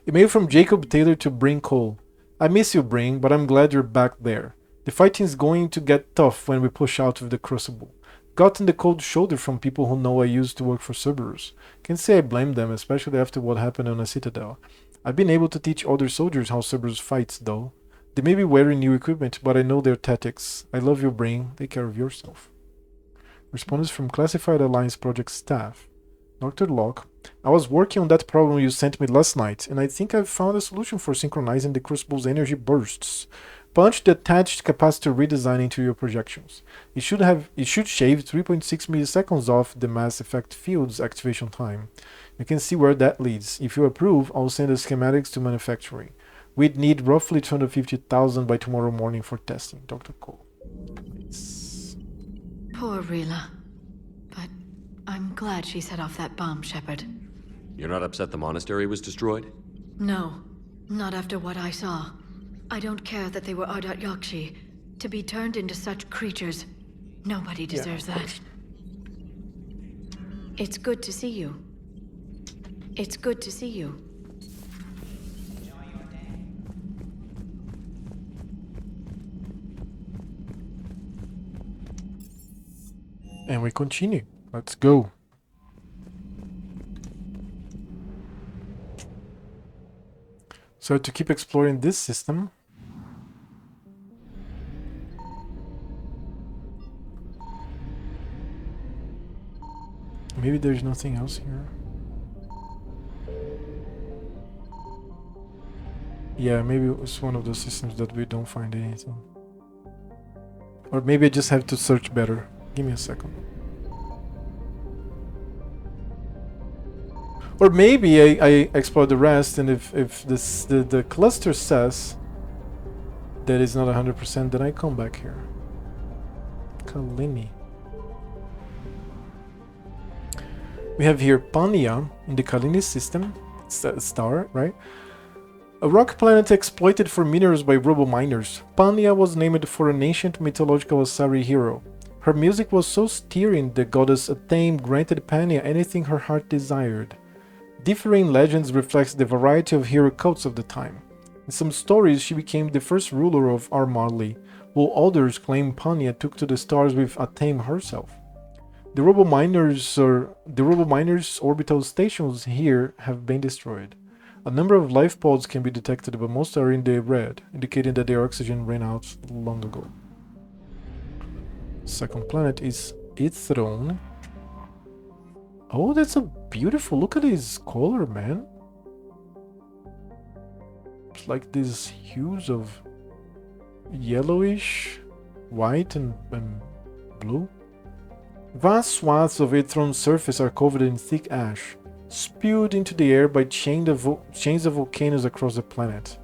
Email from Jacob Taylor to Bring Cole. I miss you, Bring, but I'm glad you're back there. The fighting's going to get tough when we push out with the Crucible. Gotten the cold shoulder from people who know I used to work for Cerberus. Can't say I blame them, especially after what happened on the Citadel. I've been able to teach other soldiers how Cerberus fights, though. They may be wearing new equipment, but I know their tactics. I love you, Bring. Take care of yourself. Response from Classified Alliance Project staff. Dr. Locke, I was working on that problem you sent me last night, and I think I've found a solution for synchronizing the Crucible's energy bursts. Punch the attached capacitor redesign into your projections. It should shave 3.6 milliseconds off the Mass Effect field's activation time. You can see where that leads. If you approve, I'll send the schematics to manufacturing. We'd need roughly 250,000 by tomorrow morning for testing. Dr. Cole. Poor Rila. But I'm glad she set off that bomb, Shepard. You're not upset the monastery was destroyed? No, not after what I saw. I don't care that they were Ardat Yakshi. To be turned into such creatures, nobody deserves that. It's good to see you. It's good to see you. And we continue. Let's go. So to keep exploring this system, maybe there's nothing else here. Yeah, maybe it's one of those systems that we don't find anything. Or maybe I just have to search better. Give me a second. Or maybe I explore the rest, and if the cluster says that it's not 100%, then I come back here. Kalini. We have here Pania in the Kalini system, star, right? A rock planet exploited for minerals by robo-miners. Pania was named for an ancient mythological Asari hero. Her music was so stirring the goddess Athame granted Pania anything her heart desired. Differing legends reflects the variety of hero cults of the time. In some stories, she became the first ruler of Armali, while others claim Pania took to the stars with Athame herself. The robo-miners orbital stations here have been destroyed. A number of life pods can be detected, but most are in the red, indicating that their oxygen ran out long ago. Second planet is Ithron. Oh, that's a beautiful, look at his color, man. It's like these hues of yellowish, white, and blue. Vast swaths of Ithron's surface are covered in thick ash, spewed into the air by chains of volcanoes across the planet.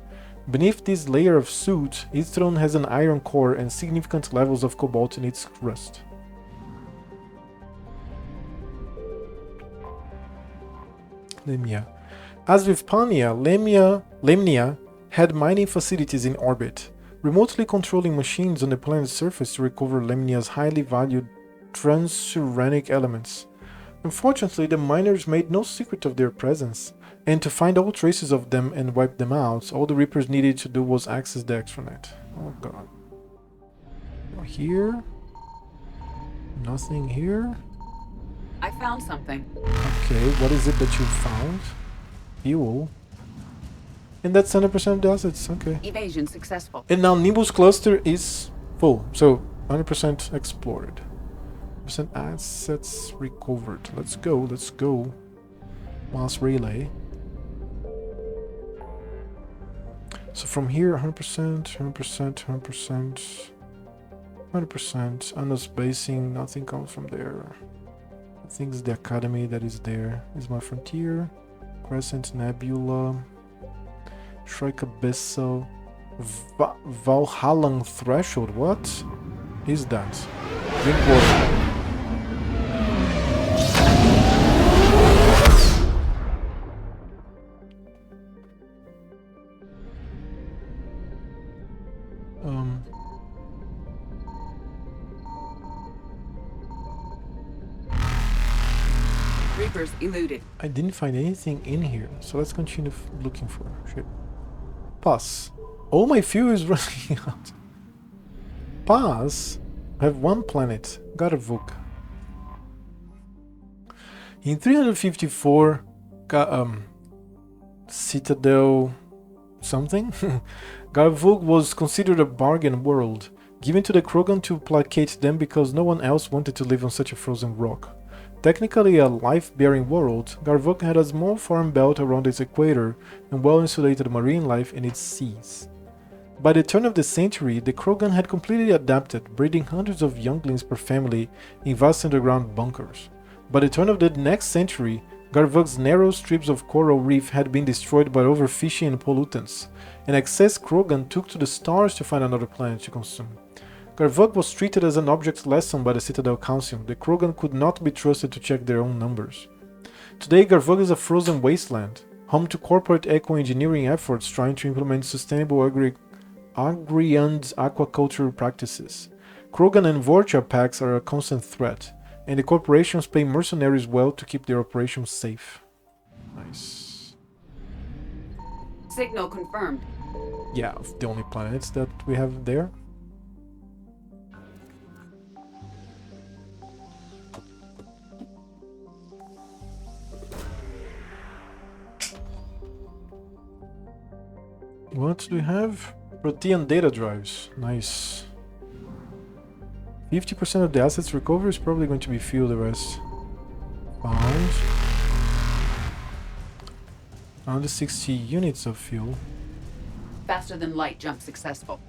Beneath this layer of soot, Ithron has an iron core and significant levels of cobalt in its crust. Lemnia. As with Pania, Lemnia had mining facilities in orbit, remotely controlling machines on the planet's surface to recover Lemnia's highly valued transuranic elements. Unfortunately, the miners made no secret of their presence, and to find all traces of them and wipe them out, all the Reapers needed to do was access the extranet. Oh god. Here? Nothing here? I found something. Okay, what is it that you found? Fuel. And that's 100% of the assets, okay. Evasion successful. And now Nimbus cluster is full, so 100% explored. Percent assets recovered. Let's go. Mass relay. So from here, 100%, 100%, 100%. Anna's basing, nothing comes from there. I think it's the academy that is there. Is my frontier. Crescent Nebula. Shrike Abyssal. Valhallan Threshold. What is that? Drink water. Reapers eluded. I didn't find anything in here, so let's continue looking for shit. Pass. All my fuel is running out. Pass. I have one planet. Garvuk. In 354, Citadel something, Garvuk was considered a bargain world, given to the Krogan to placate them because no one else wanted to live on such a frozen rock. Technically a life-bearing world, Garvuk had a small farm belt around its equator and well-insulated marine life in its seas. By the turn of the century, the Krogan had completely adapted, breeding hundreds of younglings per family in vast underground bunkers. By the turn of the next century, Garvuk's narrow strips of coral reef had been destroyed by overfishing and pollutants, and excess Krogan took to the stars to find another planet to consume. Garvuk was treated as an object lesson by the Citadel Council. The Krogan could not be trusted to check their own numbers. Today, Garvuk is a frozen wasteland, home to corporate eco-engineering efforts trying to implement sustainable agri-and aquaculture practices. Krogan and Vorcha packs are a constant threat, and the corporations pay mercenaries well to keep their operations safe. Nice. Signal confirmed. Yeah, the only planets that we have there. What do we have? Protean data drives. Nice. 50% of the assets recovered is probably going to be fuel, the rest. Found. 160 units of fuel. Faster than light jump successful.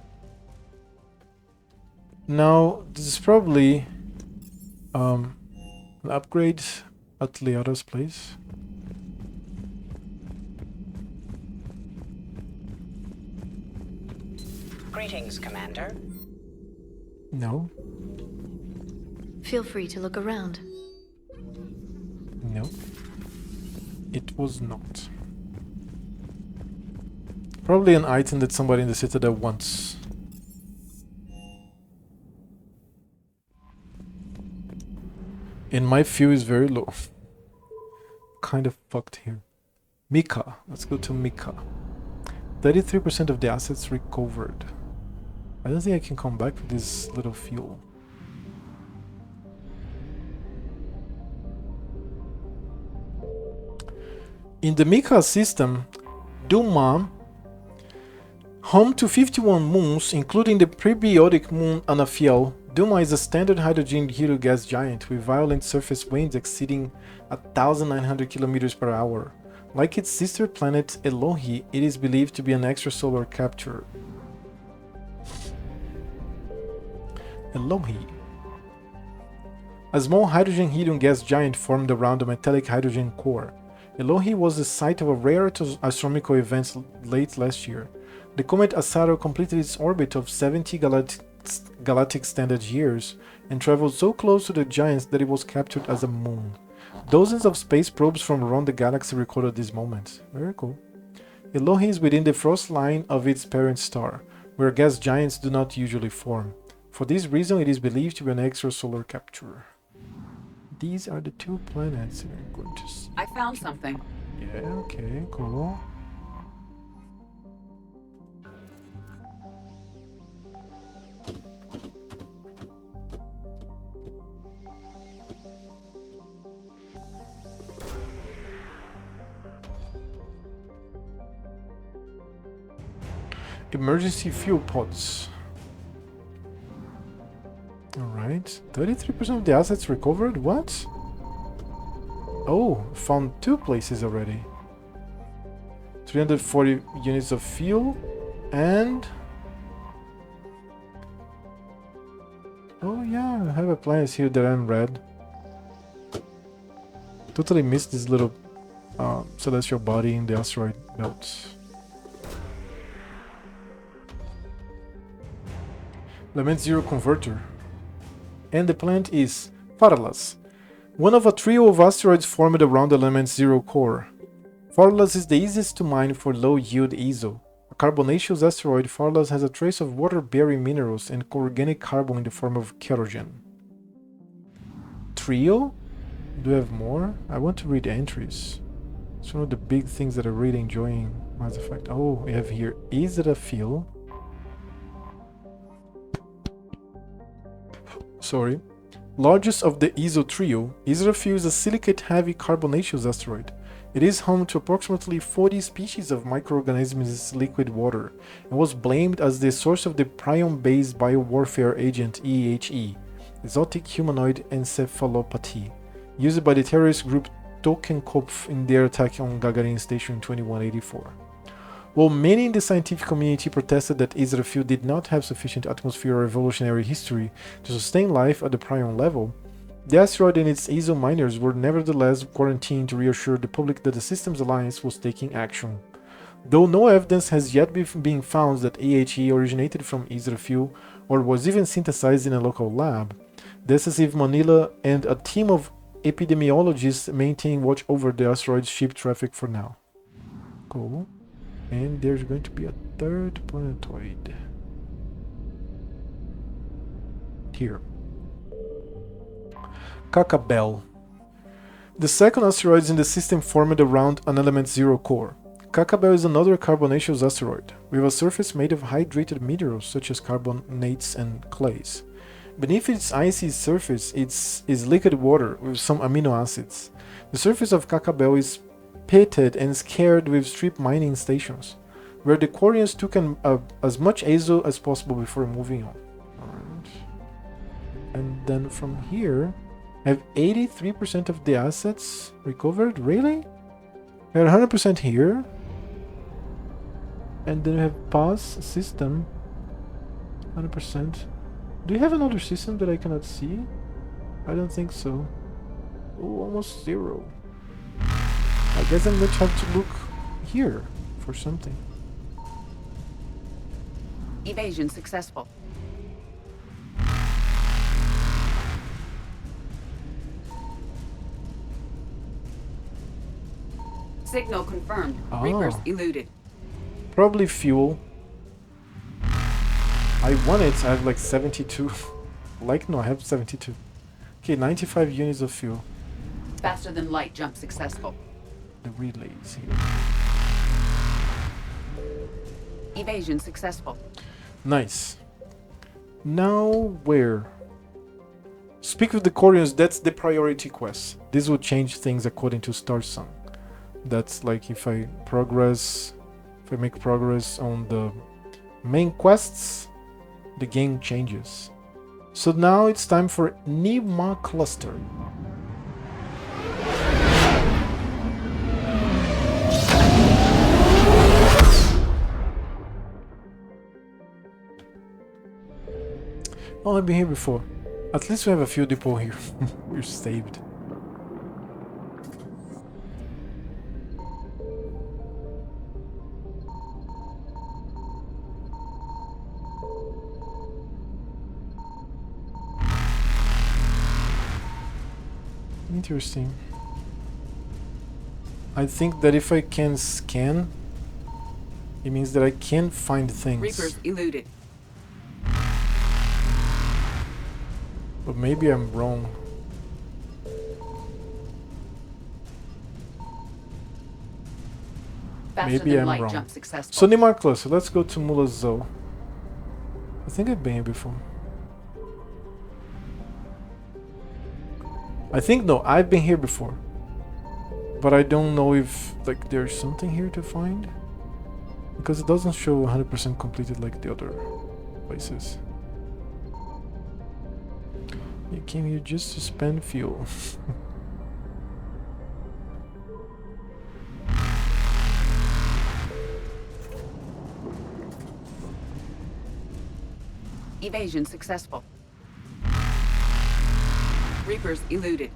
Now, this is probably an upgrade at Liara's place. Greetings, Commander. No. Feel free to look around. No. It was not. Probably an item that somebody in the Citadel wants. And my fuel is very low. Kind of fucked here. Mika. Let's go to Mika. 33% of the assets recovered. I don't think I can come back with this little fuel. In the Mika system, Duma, home to 51 moons, including the prebiotic moon Anafiel, Duma is a standard hydrogen helium gas giant with violent surface winds exceeding 1,900 km per hour. Like its sister planet Elohi, it is believed to be an extrasolar capture. Elohi. A small hydrogen-helium gas giant formed around a metallic hydrogen core. Elohi was the site of a rare astronomical event late last year. The comet Asaro completed its orbit of 70 galactic standard years and traveled so close to the giants that it was captured as a moon. Dozens of space probes from around the galaxy recorded this moment. Very cool. Elohi is within the frost line of its parent star, where gas giants do not usually form. For this reason, it is believed to be an extrasolar capture. These are the two planets we're going to see. I found something. Yeah, okay, cool. Emergency fuel pods. Alright, 33% of the assets recovered? What? Oh, found 2 places already. 340 units of fuel and... Oh yeah, I have a planet here that I'm red. Totally missed this little celestial body in the asteroid belt. Element 0 converter. And the planet is Farlas, one of a trio of asteroids formed around the Element 0 core. Farlas is the easiest to mine for low-yield ESO. A carbonaceous asteroid, Farlas has a trace of water-bearing minerals and organic carbon in the form of kerogen. Trio? Do we have more? I want to read entries. It's one of the big things that I really enjoying Mass Effect. Oh, we have here Israfil. Sorry. Largest of the ESO trio, Israfil is a silicate-heavy carbonaceous asteroid. It is home to approximately 40 species of microorganisms in liquid water, and was blamed as the source of the prion-based biowarfare agent EHE, exotic humanoid encephalopathy, used by the terrorist group Totenkopf in their attack on Gagarin Station in 2184. While many in the scientific community protested that Israfil did not have sufficient atmosphere or evolutionary history to sustain life at the prion level, the asteroid and its ESO miners were nevertheless quarantined to reassure the public that the Systems Alliance was taking action. Though no evidence has yet been found that EHE originated from Israfil or was even synthesized in a local lab, the SSIV Manila and a team of epidemiologists maintain watch over the asteroid's ship traffic for now. Cool. And there's going to be a third planetoid. Here. Kakabel. The second asteroid in the system formed around an Element 0 core. Kakabel is another carbonaceous asteroid, with a surface made of hydrated minerals such as carbonates and clays. Beneath its icy surface is liquid water with some amino acids. The surface of Kakabel is pitted and scarred with strip mining stations, where the Quarians took as much ESO as possible before moving on. Alright. And then from here, I have 83% of the assets recovered. Really? We had 100% here. And then we have pause system. 100%. Do you have another system that I cannot see? I don't think so. Oh, almost 0. I guess I'm going to have to look here for something. Evasion successful. Signal confirmed. Ah. Reapers eluded. Probably fuel. I want it. I have like 72. Like, no, I have 72. Okay, 95 units of fuel. Faster than light jump successful. The relays here. Evasion successful. Nice. Now where? Speak with the Quarians, that's the priority quest. This will change things according to Star Song. That's like if I make progress on the main quests, the game changes. So now it's time for Nima Cluster. Oh, I've been here before. At least we have a few people here. We're saved. Interesting. I think that if I can scan, it means that I can find things. Reapers eluded. But maybe I'm wrong. Faster Maybe than I'm light wrong. jump successful. So Neymar cluster, let's go to Mulazzo. I think I've been here before. I think no, I've been here before. But I don't know if like there's something here to find. Because it doesn't show 100% completed like the other places. You came here just to spend fuel. Evasion successful. Reapers eluded.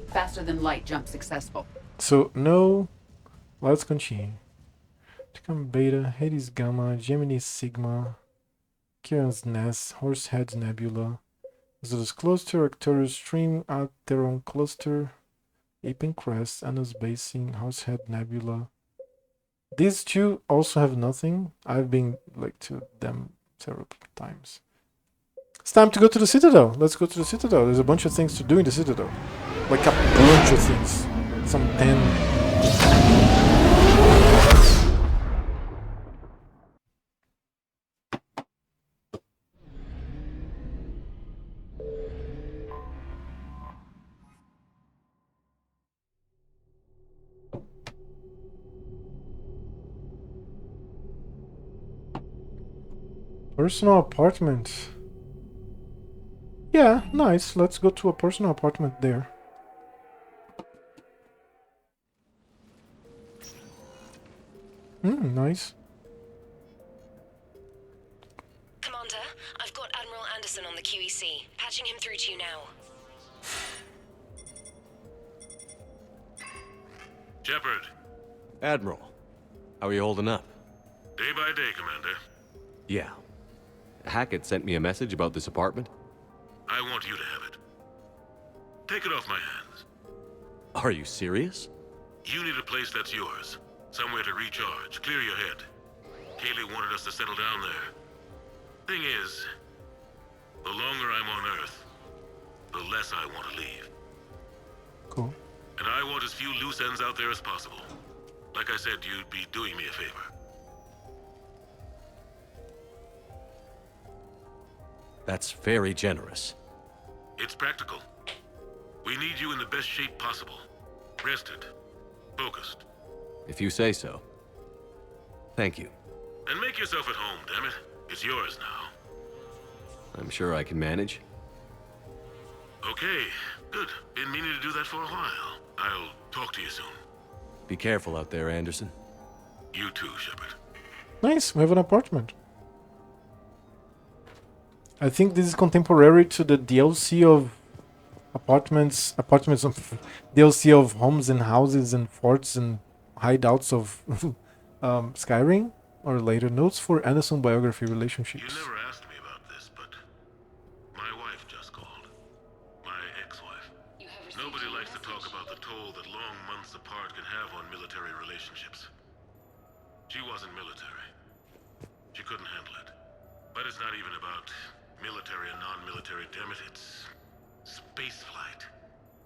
Faster than light jump successful. So no, let's continue. Become Beta, Hades Gamma, Gemini Sigma, Kieran's Nest, Horsehead's Nebula, Zulu's Cluster, Arcturus Stream, Atheron Cluster, Apin Crest, Anna's Basin, Horsehead Nebula. These two also have nothing. I've been like to them several times. It's time to go to the Citadel. Let's go to the Citadel. There's a bunch of things to do in the Citadel. Like a bunch of things. Some 10. Personal apartment. Yeah, nice. Let's go to a personal apartment there. Nice. Commander, I've got Admiral Anderson on the QEC. Patching him through to you now. Shepard. Admiral, how are you holding up? Day by day, Commander. Yeah. Hackett sent me a message about this apartment. I want you to have it. Take it off my hands. Are you serious? You need a place that's yours. Somewhere to recharge, clear your head. Kaylee wanted us to settle down there. Thing is, the longer I'm on Earth, the less I want to leave. Cool. And I want as few loose ends out there as possible. Like I said, you'd be doing me a favor. That's very generous. It's practical. We need you in the best shape possible. Rested. Focused. If you say so. Thank you. And make yourself at home, damn it. It's yours now. I'm sure I can manage. Okay, good. Been meaning to do that for a while. I'll talk to you soon. Be careful out there, Anderson. You too, Shepard. Nice, we have an apartment. I think this is contemporary to the DLC of apartments of DLC of homes and houses and forts and hideouts of Skyrim, or later. Notes for Anderson biography relationships. You never asked me about this, but my wife just called. My ex-wife. Nobody likes to talk about the toll that long months apart can have on military relationships. She wasn't military. She couldn't handle it. But it's not even about military and non-military, damn it. It's spaceflight.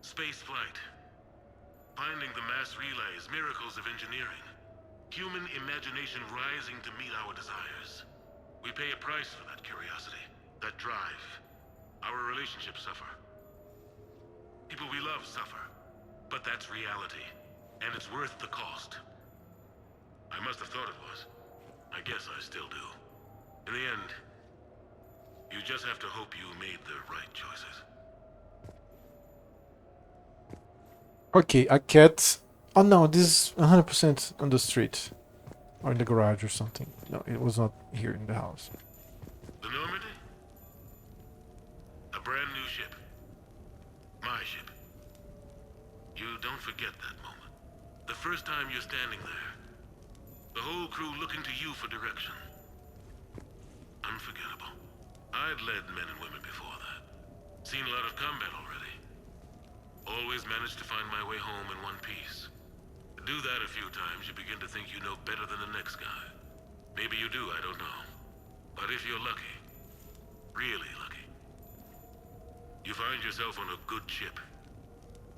Spaceflight. Finding the mass relays, miracles of engineering. Human imagination rising to meet our desires. We pay a price for that curiosity, that drive. Our relationships suffer. People we love suffer. But that's reality, and it's worth the cost. I must have thought it was. I guess I still do. In the end, you just have to hope you made the right choices. Okay, a cat. Oh no, this is 100% on the street. Or in the garage or something. No, it was not here in the house. The Normandy? A brand new ship. My ship. You don't forget that moment. The first time you're standing there. The whole crew looking to you for direction. Unforgettable. I'd led men and women before that. Seen a lot of combat already. Always managed to find my way home in one piece. Do that a few times, you begin to think you know better than the next guy. Maybe you do, I don't know. But if you're lucky, really lucky, you find yourself on a good ship,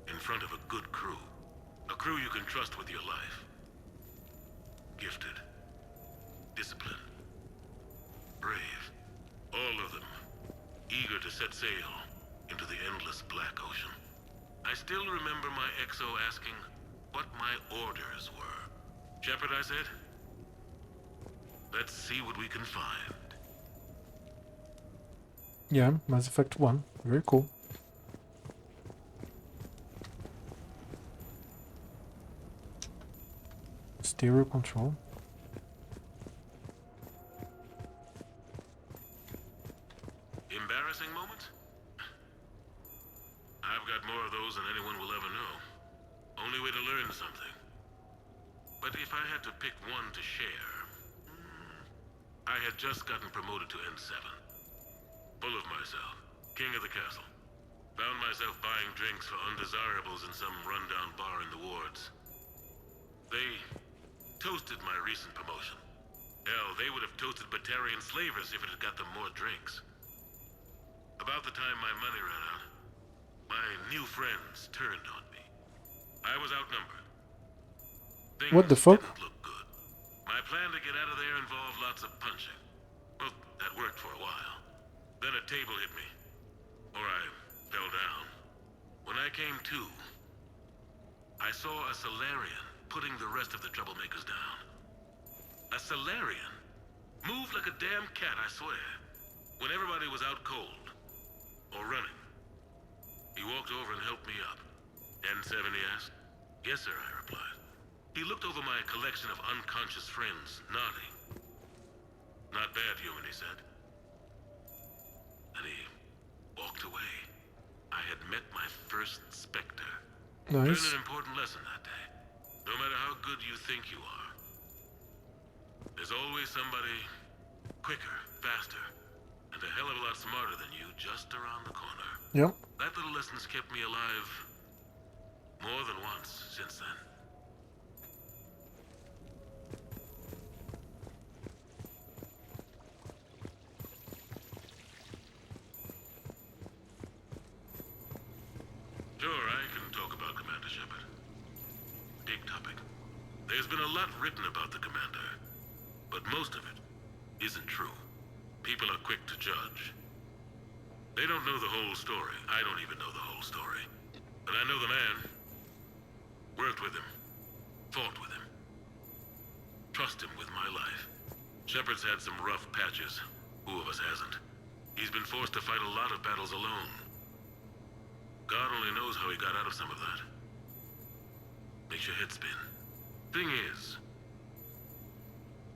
in front of a good crew. A crew you can trust with your life. Gifted. Disciplined. Brave. All of them. Eager to set sail into the endless black ocean. I still remember my XO asking what my orders were. Shepard, I said, let's see what we can find. Yeah, Mass Effect 1. Very cool. Stereo control. Embarrassing moments? I've got more of those than anyone will ever know. Only way to learn something. But if I had to pick one to share... I had just gotten promoted to N7. Full of myself. King of the castle. Found myself buying drinks for undesirables in some rundown bar in the wards. They toasted my recent promotion. Hell, they would have toasted Batarian slavers if it had got them more drinks. About the time my money ran out, my new friends turned on me. I was outnumbered. Things what the fuck? didn't look good. My plan to get out of there involved lots of punching. Well, that worked for a while. Then a table hit me. Or I fell down. When I came to, I saw a Solarian putting the rest of the troublemakers down. A Solarian? Moved like a damn cat, I swear. When everybody was out cold. Or running. He walked over and helped me up. N7, he asked. Yes, sir, I replied. He looked over my collection of unconscious friends, nodding. Not bad, human, he said. And he walked away. I had met my first Spectre. Nice. Learned an important lesson that day. No matter how good you think you are, there's always somebody quicker, faster, and a hell of a lot smarter than you just around the corner. Yep. That little lesson's kept me alive more than once since then. Sure, I can talk about Commander Shepard. Big topic. There's been a lot written about the Commander, but most of it isn't true. People are quick to judge. They don't know the whole story. I don't even know the whole story. But I know the man. Worked with him. Fought with him. Trust him with my life. Shepard's had some rough patches. Who of us hasn't? He's been forced to fight a lot of battles alone. God only knows how he got out of some of that. Makes your head spin. Thing is,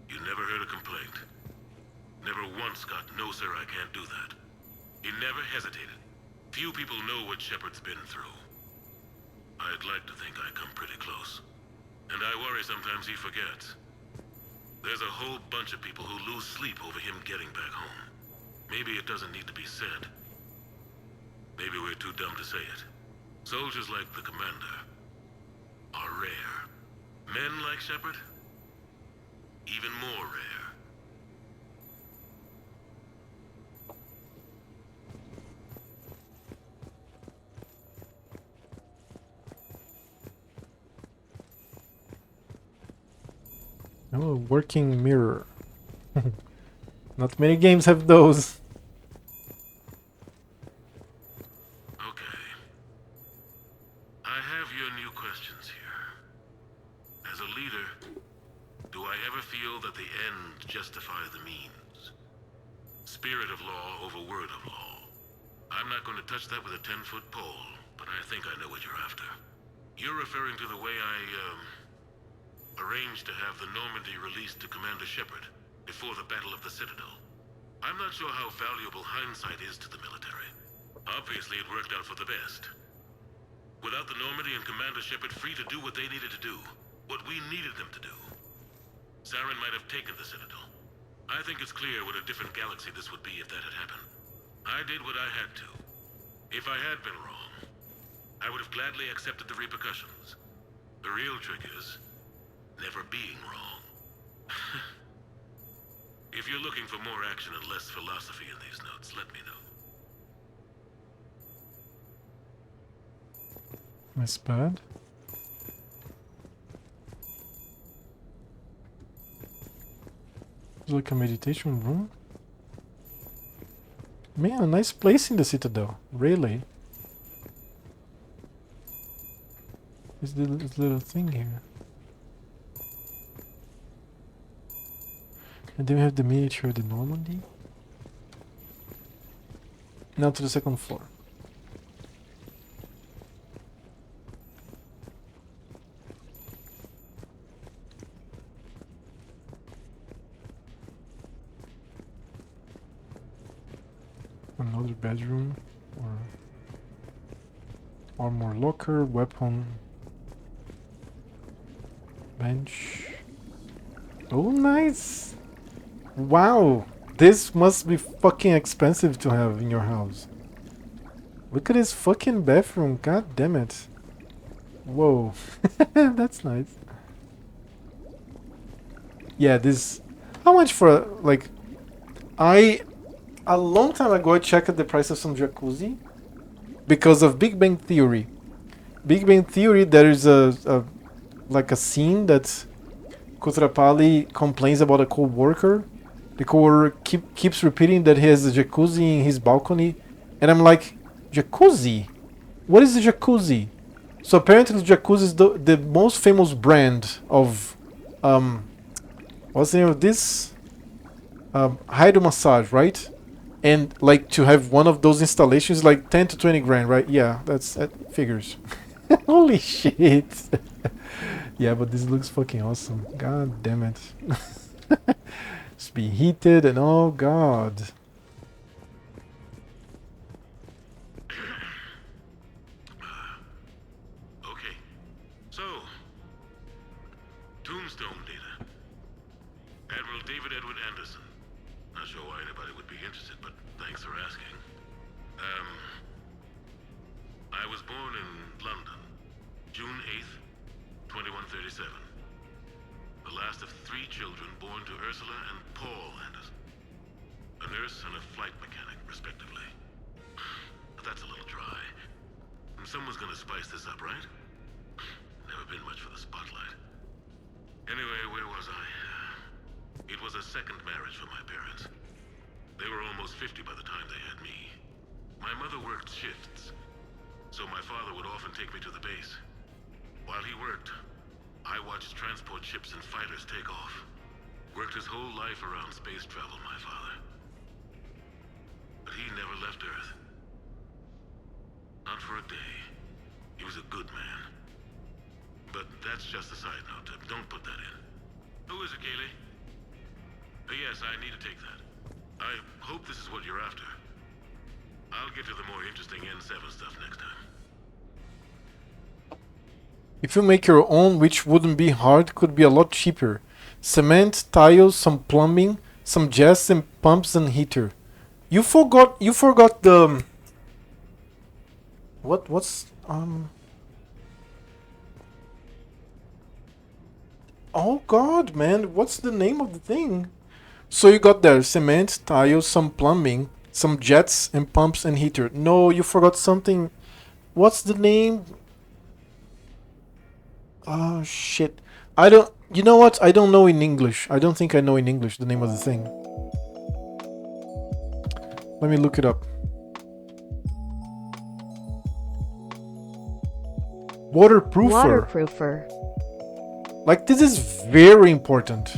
you never heard a complaint. Never once got, no sir, I can't do that. He never hesitated. Few people know what Shepard's been through. I'd like to think I come pretty close. And I worry sometimes he forgets. There's a whole bunch of people who lose sleep over him getting back home. Maybe it doesn't need to be said. Maybe we're too dumb to say it. Soldiers like the Commander are rare. Men like Shepard, even more rare. Oh, working mirror. Not many games have those. Okay. I have your new questions here. As a leader, do I ever feel that the end justify the means? Spirit of law over word of law. I'm not going to touch that with a 10-foot pole, but I think I know what you're after. You're referring to the way I, arranged to have the Normandy released to Commander Shepard before the Battle of the Citadel. I'm not sure how valuable hindsight is to the military. Obviously, it worked out for the best. Without the Normandy and Commander Shepard free to do what they needed to do, what we needed them to do, Saren might have taken the Citadel. I think it's clear what a different galaxy this would be if that had happened. I did what I had to. If I had been wrong, I would have gladly accepted the repercussions. The real trick is never being wrong. If you're looking for more action and less philosophy in these notes, let me know. That's bad. It's like a meditation room. Man, a nice place in the Citadel. Really. This little thing here. And then we have the miniature of the Normandy. Now to the second floor. Another bedroom or armor locker, weapon bench. Oh, nice! Wow, this must be fucking expensive to have in your house. Look at this fucking bathroom, god damn it. Whoa, that's nice. Yeah, this. How much for like? A long time ago I checked the price of some jacuzzi because of Big Bang Theory. Big Bang Theory, there is a scene that Kutrapali complains about a co-worker. The co-worker keeps repeating that he has a jacuzzi in his balcony, and I'm like, jacuzzi? What is a jacuzzi? So apparently jacuzzi is the most famous brand of what's the name of this? Hydro massage, right? And like to have one of those installations like 10 to 20 grand, right? Yeah, that figures. Holy shit. Yeah, but this looks fucking awesome. God damn it. It's be heated and oh god. Okay, so Tombstone data. Admiral David Edward Anderson. Not sure why anybody would be interested, but thanks for asking. I was born in London, June 8th, 2137. The last of 3 children born to Ursula and Paul Anderson. A nurse and a flight mechanic, respectively. But that's a little dry. And someone's gonna spice this up, right? Never been much for the spotlight. Anyway, where was I? It was a second marriage for my parents. They were almost 50 by the time they had me. My mother worked shifts, so my father would often take me to the base. While he worked, I watched transport ships and fighters take off. Worked his whole life around space travel, my father. But he never left Earth. Not for a day. He was a good man. But that's just a side note. Don't put that in. Who is it, Kaylee? Yes, I need to take that. I hope this is what you're after. I'll get to the more interesting N7 stuff next time. If you make your own, which wouldn't be hard, could be a lot cheaper. Cement, tiles, some plumbing, some jets and pumps and heater. You forgot the what's oh god, man, what's the name of the thing? So you got there cement, tiles, some plumbing, some jets and pumps and heater. No, you forgot something. What's the name? Oh shit. I don't, you know what? I don't know in English. I don't think I know in English the name of the thing. Let me look it up. Waterproofer. Like, this is very important.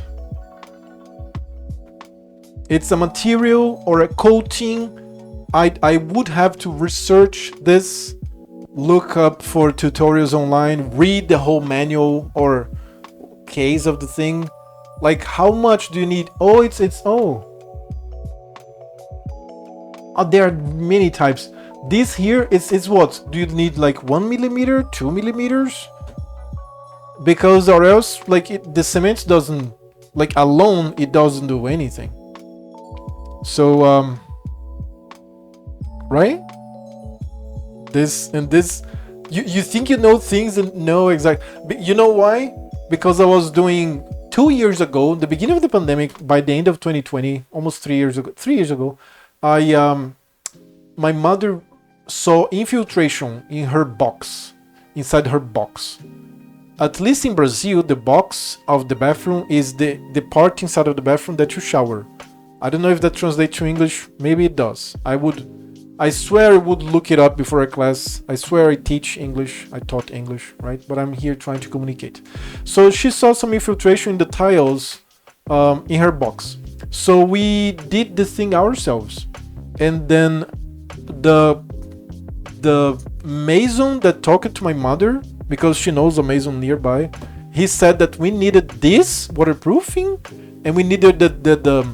It's a material or a coating. I would have to research this, look up for tutorials online, read the whole manual, or case of the thing. Like, how much do you need? Oh, there are many types. This here is what? Do you need like 1 millimeter, 2 millimeters? Because or else, like, the cement doesn't, like, alone, it doesn't do anything. So, right? This and this, you think you know things and know exactly. You know why? Because I was doing 2 years ago, the beginning of the pandemic, by the end of 2020, almost 3 years ago, my mother saw infiltration in her box, inside her box. At least in Brazil, the box of the bathroom is the part inside of the bathroom that you shower. I don't know if that translates to English. Maybe it does. I swear I would look it up before a class. I swear I teach English. I taught English, right? But I'm here trying to communicate. So she saw some infiltration in the tiles in her box. So we did the thing ourselves. And then the mason that talked to my mother, because she knows a mason nearby, he said that we needed this waterproofing and we needed the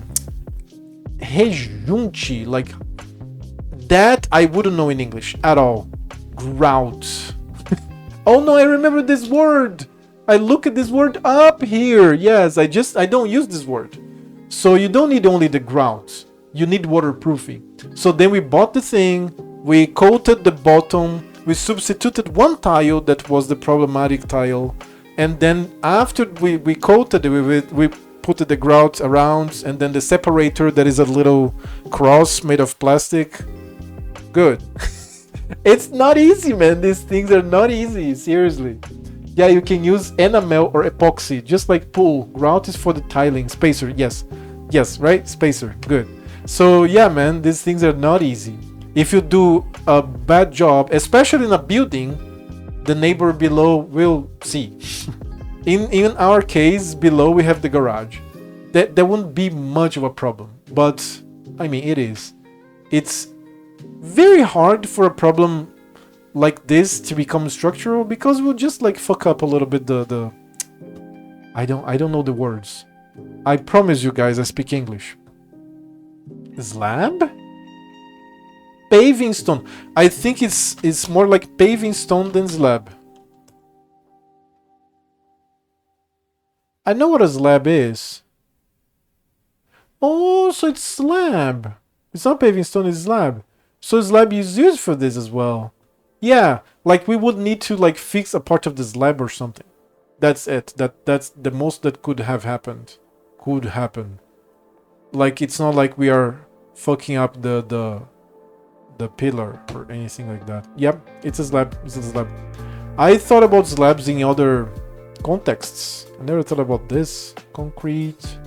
rejunte, like that I wouldn't know in English at all. Grout. Oh no, I remember this word. I look at this word up here. Yes, I don't use this word. So you don't need only the grout. You need waterproofing. So then we bought the thing, we coated the bottom, we substituted one tile that was the problematic tile, and then after we coated it, we put the grout around, and then the separator that is a little cross made of plastic. Good. It's not easy, man. These things are not easy, seriously. Yeah, you can use enamel or epoxy, just like pool. Grout is for the tiling. Spacer, yes, right? Spacer, good. So yeah, man, these things are not easy. If you do a bad job, especially in a building, the neighbor below will see. In our case, below we have the garage. That wouldn't be much of a problem, but I mean it is. It's very hard for a problem like this to become structural because we'll just like fuck up a little bit the I don't know the words. I promise you guys I speak English. Slab? Paving stone. I think it's more like paving stone than slab. I know what a slab is. Oh, so it's slab. It's not paving stone, it's slab. So slab is used for this as well. Yeah, like we would need to like fix a part of the slab or something. That's it. That's the most that could have happened. Could happen. Like it's not like we are fucking up the pillar or anything like that. Yep, it's a slab. It's a slab. I thought about slabs in other contexts. I never thought about this. Concrete,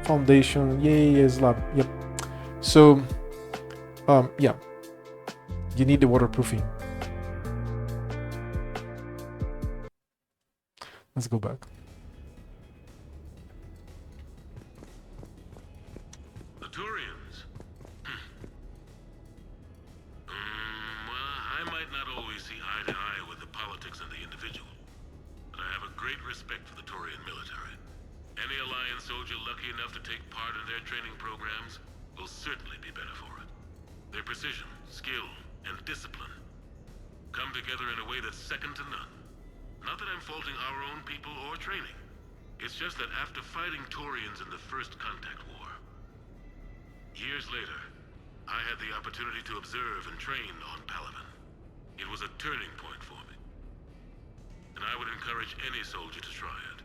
foundation, yeah, slab. Yep. So, yeah, you need the waterproofing. Let's go back. The Turians. Well, I might not always see eye to eye with the politics and the individual, but I have a great respect for the Turian military. Any Alliance soldier lucky enough to take part in their training programs will certainly be better for it. Their precision, skill, and discipline come together in a way that's second to none. Not that I'm faulting our own people or training. It's just that after fighting Turians in the First Contact War, years later, I had the opportunity to observe and train on Palaven. It was a turning point for me. And I would encourage any soldier to try it.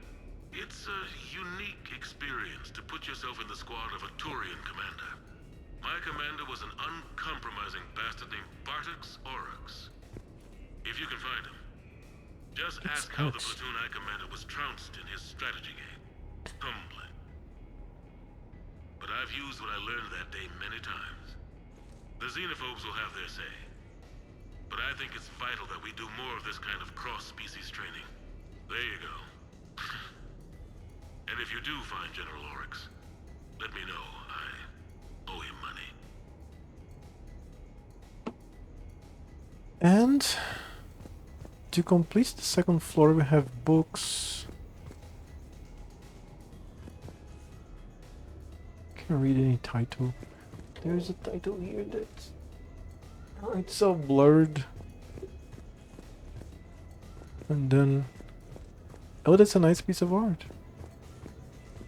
It's a unique experience to put yourself in the squad of a Turian commander. My commander was an uncompromising bastard named Bartix Oryx. If you can find him, just ask how the platoon I commanded was trounced in his strategy game. Humbling. But I've used what I learned that day many times. The xenophobes will have their say. But I think it's vital that we do more of this kind of cross-species training. There you go. And if you do find General Oryx, let me know. I owe him money. And to complete the second floor, we have books. can't read any title. There's a title here that's... Oh, it's so blurred. And then... Oh, that's a nice piece of art.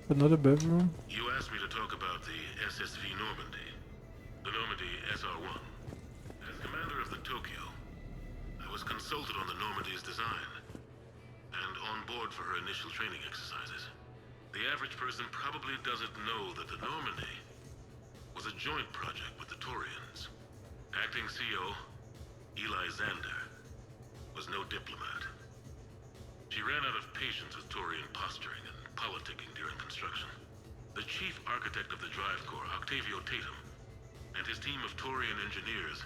Another bedroom. You asked me to talk about the SSV Normandy. The Normandy SR-1. As commander of the Tokyo, I was consulted on the Normandy's design and on board for her initial training exercises. The average person probably doesn't know that the Normandy was a joint project with the Taurians. Acting CO, Eli Xander, was no diplomat. She ran out of patience with Taurian posturing and politicking during construction. The chief architect of the Drive Corps, Octavio Tatum, and his team of Taurian engineers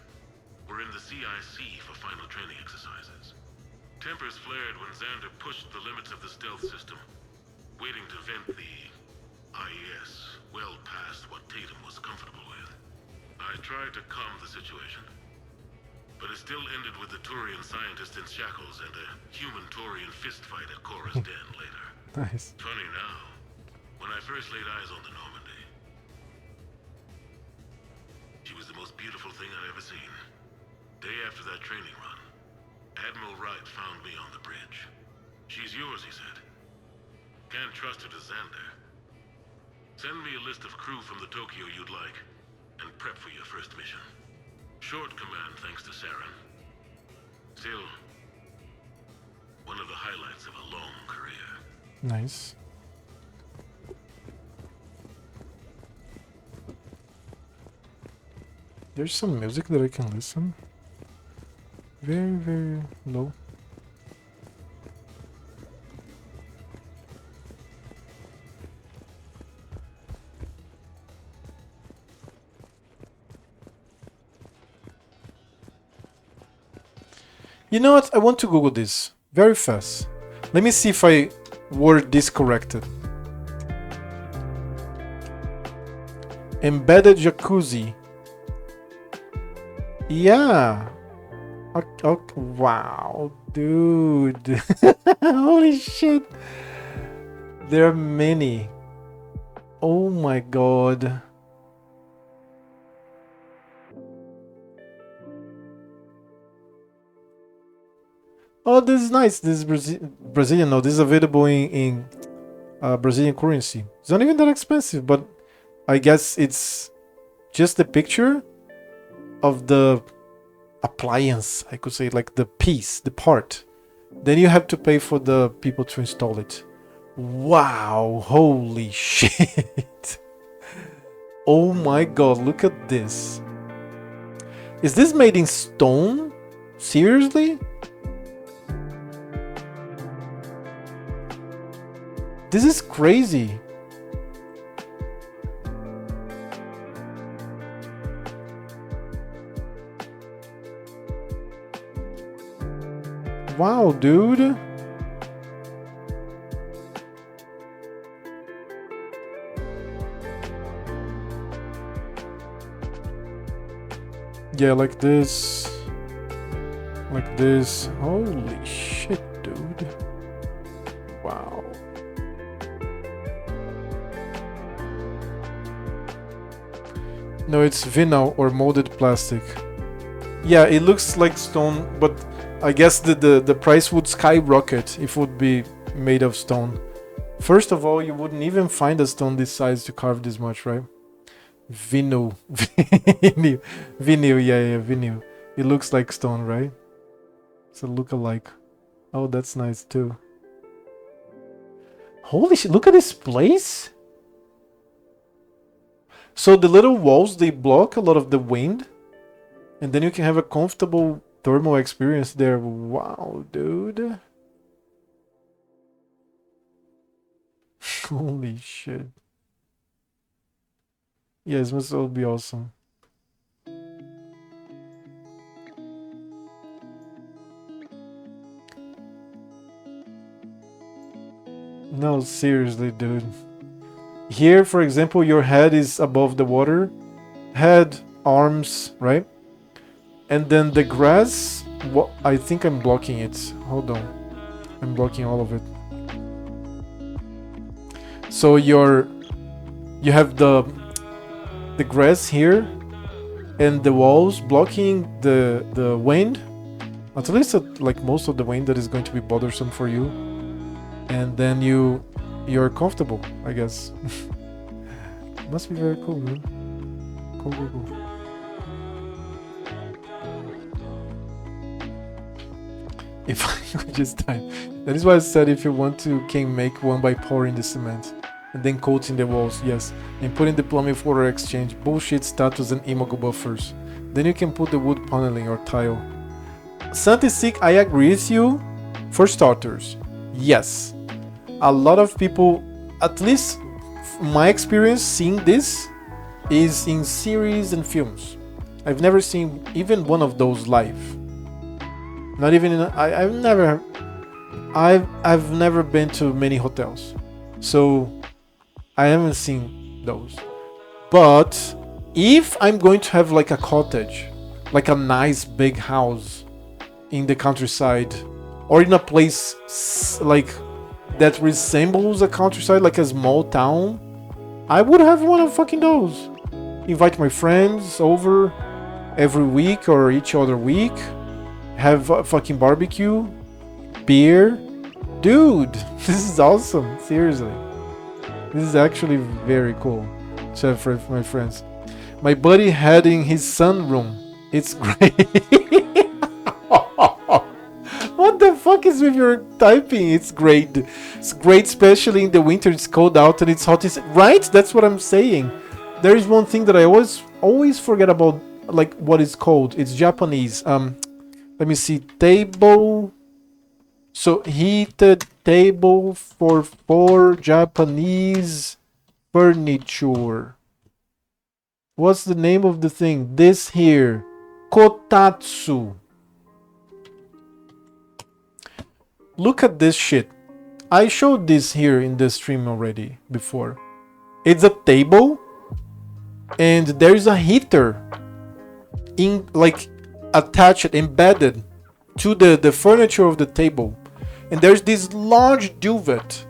were in the CIC for final training exercises. Tempers flared when Xander pushed the limits of the stealth system, waiting to vent the IES well past what Tatum was comfortable with. I tried to calm the situation, but it still ended with the Taurian scientist in shackles and a human Taurian fistfight at Korra's den later. Nice. Funny now, when I first laid eyes on the Normandy, she was the most beautiful thing I'd ever seen. Day after that training run, Admiral Wright found me on the bridge. She's yours, he said. Can't trust her to Xander. Send me a list of crew from the Tokyo you'd like, and prep for your first mission. Short command thanks to Saren. Still, one of the highlights of a long career. Nice. There's some music that I can listen. Very, very low. You know what? I want to Google this very fast. Let me see if I word this corrected. Embedded jacuzzi. Yeah. Okay. Wow, dude. Holy shit. There are many. Oh my god. Oh, this is nice. This is Brazilian. No, this is available in Brazilian currency. It's not even that expensive, but I guess it's just the picture of the appliance. I could say like the piece, the part. Then you have to pay for the people to install it. Wow! Holy shit! Oh my god! Look at this. Is this made in stone? Seriously? This is crazy. Wow, dude. Yeah, like this. Like this. Holy shit, dude. Wow. No, it's vinyl or molded plastic. Yeah, it looks like stone, but I guess the price would skyrocket if it would be made of stone. First of all, you wouldn't even find a stone this size to carve this much, right? Vinyl. Vinyl, yeah, vinyl. It looks like stone, right? It's a look-alike. Oh, that's nice too. Holy shit, look at this place! So the little walls, they block a lot of the wind, and then you can have a comfortable thermal experience there. Wow, dude. Holy shit. Yeah, this must all be awesome. No, seriously, dude. Here, for example, your head is above the water. Head, arms, right? And then the grass, I think I'm blocking it. Hold on. I'm blocking all of it. So you have the the grass here and the walls blocking the wind. At least like most of the wind that is going to be bothersome for you. And then you're comfortable, I guess. Must be very cool, man. Cool. If I could just time. That is why I said if you want to, can make one by pouring the cement and then coating the walls, yes, and putting the plumbing for water exchange, bullshit status and imago buffers. Then you can put the wood paneling or tile. Santisik, I agree with you. For starters, yes, a lot of people, at least my experience seeing this is in series and films. I've never seen even one of those live. Not even in I've never been to many hotels, so I haven't seen those. But if I'm going to have like a cottage, like a nice big house in the countryside, or in a place like that resembles a countryside, like a small town, I would have one of fucking those. Invite my friends over every week or each other week. Have a fucking barbecue, beer. Dude, this is awesome. Seriously. This is actually very cool to have for my friends. My buddy had in his sunroom. It's great. What the fuck is with your typing? It's great. It's great, especially in the winter. It's cold out and it's hot. Right? That's what I'm saying. There is one thing that I always forget about, like what it's called. It's Japanese. Let me see. Table. So heated table for 4 Japanese furniture. What's the name of the thing? This here. Kotatsu. Look at this shit. I showed this here in the stream already before. It's a table and there's a heater in like attached, embedded to the furniture of the table. And there's this large duvet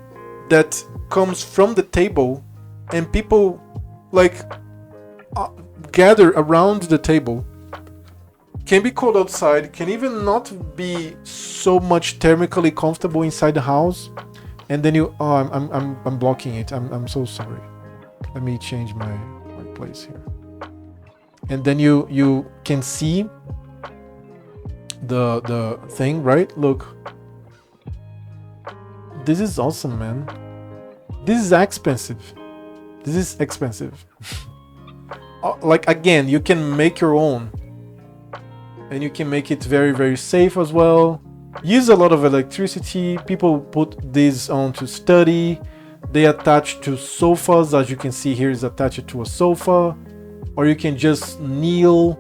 that comes from the table and people like gather around the table. Can be cold outside, can even not be so much thermically comfortable inside the house. And then you, oh, I'm blocking it. I'm so sorry. Let me change my place here. And then you can see the thing, right? Look. This is awesome, man. This is expensive. This is expensive. Like again, you can make your own. And you can make it very, very safe as well. Use a lot of electricity. People put these on to study. They attach to sofas, as you can see here is attached to a sofa. Or you can just kneel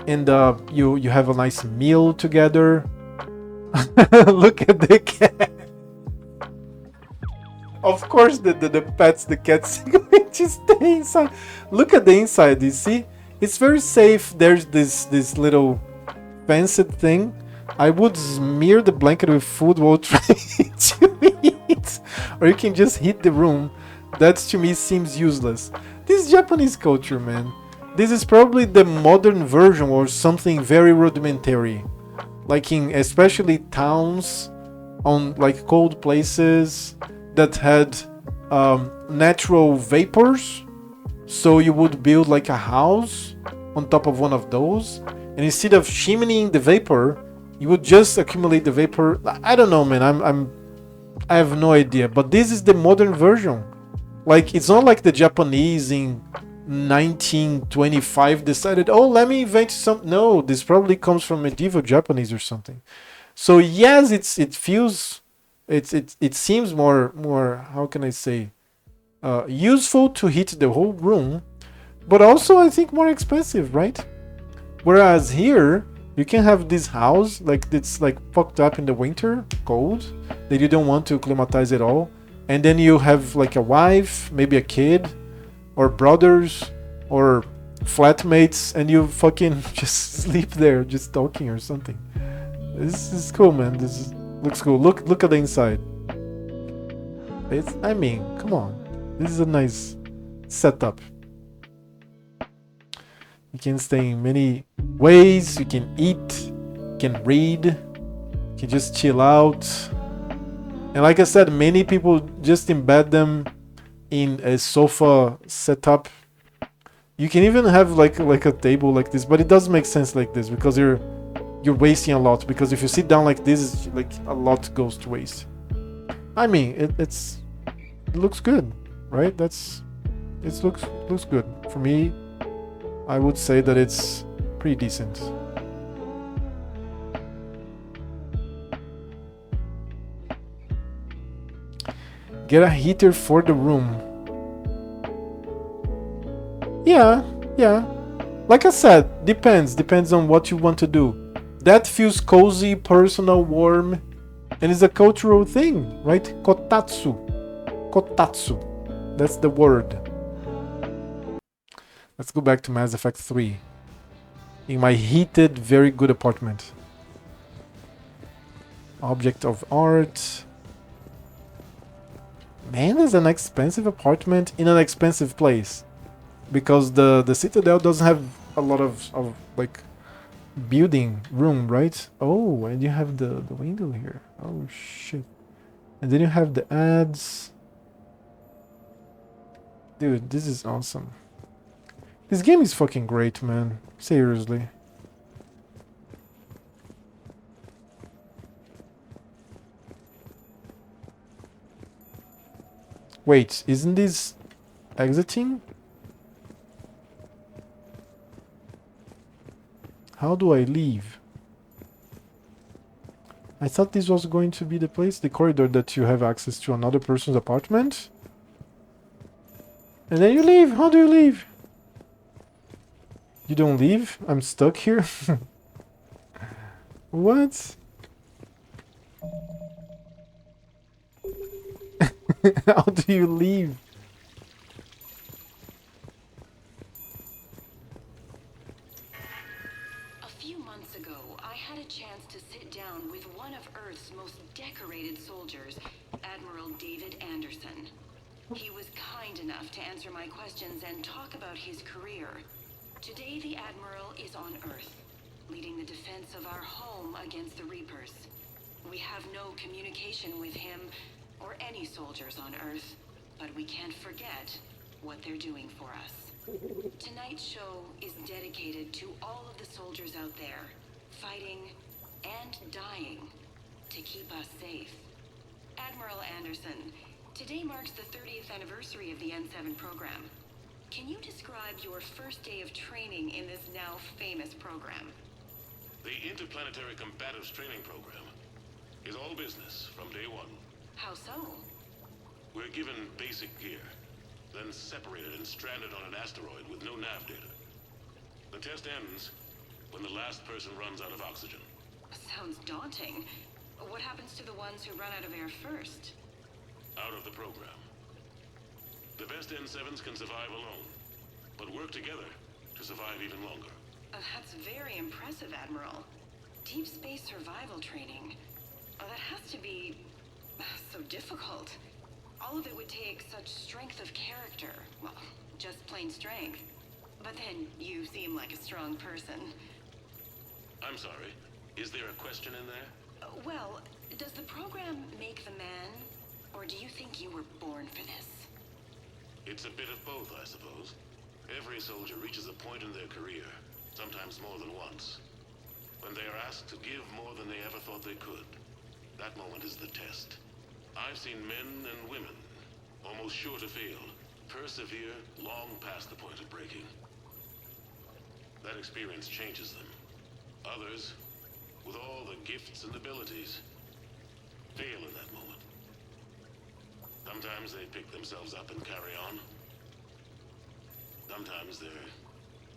and you have a nice meal together. Look at the cat. Of course the pets, the cats going to stay inside. Look at the inside, you see? It's very safe. There's this little fenced thing. I would smear the blanket with food while trying to eat. Or you can just heat the room. That to me seems useless. This is Japanese culture, man. This is probably the modern version or something very rudimentary. Like in especially towns on like cold places that had natural vapors. So you would build like a house on top of one of those. And instead of chimneying the vapor, you would just accumulate the vapor. I don't know, man. I have no idea. But this is the modern version. Like, it's not like the Japanese in 1925 decided, oh, let me invent some. No, this probably comes from medieval Japanese or something. So yes, it seems more how can I say, useful to heat the whole room, but also I think more expensive, right? Whereas here you can have this house like it's like fucked up in the winter, cold, that you don't want to acclimatize at all, and then you have like a wife, maybe a kid, or brothers, or flatmates, and you fucking just sleep there, just talking or something. This is cool, man. Looks cool. Look at the inside. I mean, come on. This is a nice setup. You can stay in many ways. You can eat, you can read, you can just chill out. And like I said, many people just embed them in a sofa setup. You can even have like a table like this, but it doesn't make sense like this because you're wasting a lot. Because if you sit down like this, it's like a lot goes to waste. I mean, it looks good, right? It looks good for me. I would say that it's pretty decent. Get a heater for the room. Yeah. Like I said, depends on what you want to do. That feels cozy, personal, warm, and it's a cultural thing, right? Kotatsu. That's the word. Let's go back to Mass Effect 3. In my heated, very good apartment. Object of art. Man, there's an expensive apartment in an expensive place. Because the Citadel doesn't have a lot of like building room, right? Oh, and you have the window here. Oh shit. And then you have the ads. Dude, this is awesome. This game is fucking great, man. Seriously. Wait, isn't this exiting? How do I leave? I thought this was going to be the place, the corridor that you have access to another person's apartment. And then you leave. How do you leave? You don't leave? I'm stuck here? What? How do you leave? A few months ago, I had a chance to sit down with one of Earth's most decorated soldiers, Admiral David Anderson. He was kind enough to answer my questions and talk about his career. Today, the Admiral is on Earth, leading the defense of our home against the Reapers. We have no communication with him or any soldiers on Earth, but we can't forget what they're doing for us. Tonight's show is dedicated to all of the soldiers out there, fighting and dying to keep us safe. Admiral Anderson, today marks the 30th anniversary of the N7 program. Can you describe your first day of training in this now famous program? The Interplanetary Combatives Training Program is all business from day one. How so? We're given basic gear, then separated and stranded on an asteroid with no nav data. The test ends when the last person runs out of oxygen. Sounds daunting. What happens to the ones who run out of air first? Out of the program. The best N7s can survive alone, but work together to survive even longer. That's very impressive, Admiral. Deep space survival training. That has to be so difficult. All of it would take such strength of character. Well, just plain strength. But then you seem like a strong person. I'm sorry. Is there a question in there? Well, does the program make the man? Or do you think you were born for this? It's a bit of both, I suppose. Every soldier reaches a point in their career, sometimes more than once, when they are asked to give more than they ever thought they could. That moment is the test. I've seen men and women, almost sure to fail, persevere long past the point of breaking. That experience changes them. Others, with all the gifts and abilities, fail in that moment. Sometimes they pick themselves up and carry on. Sometimes they're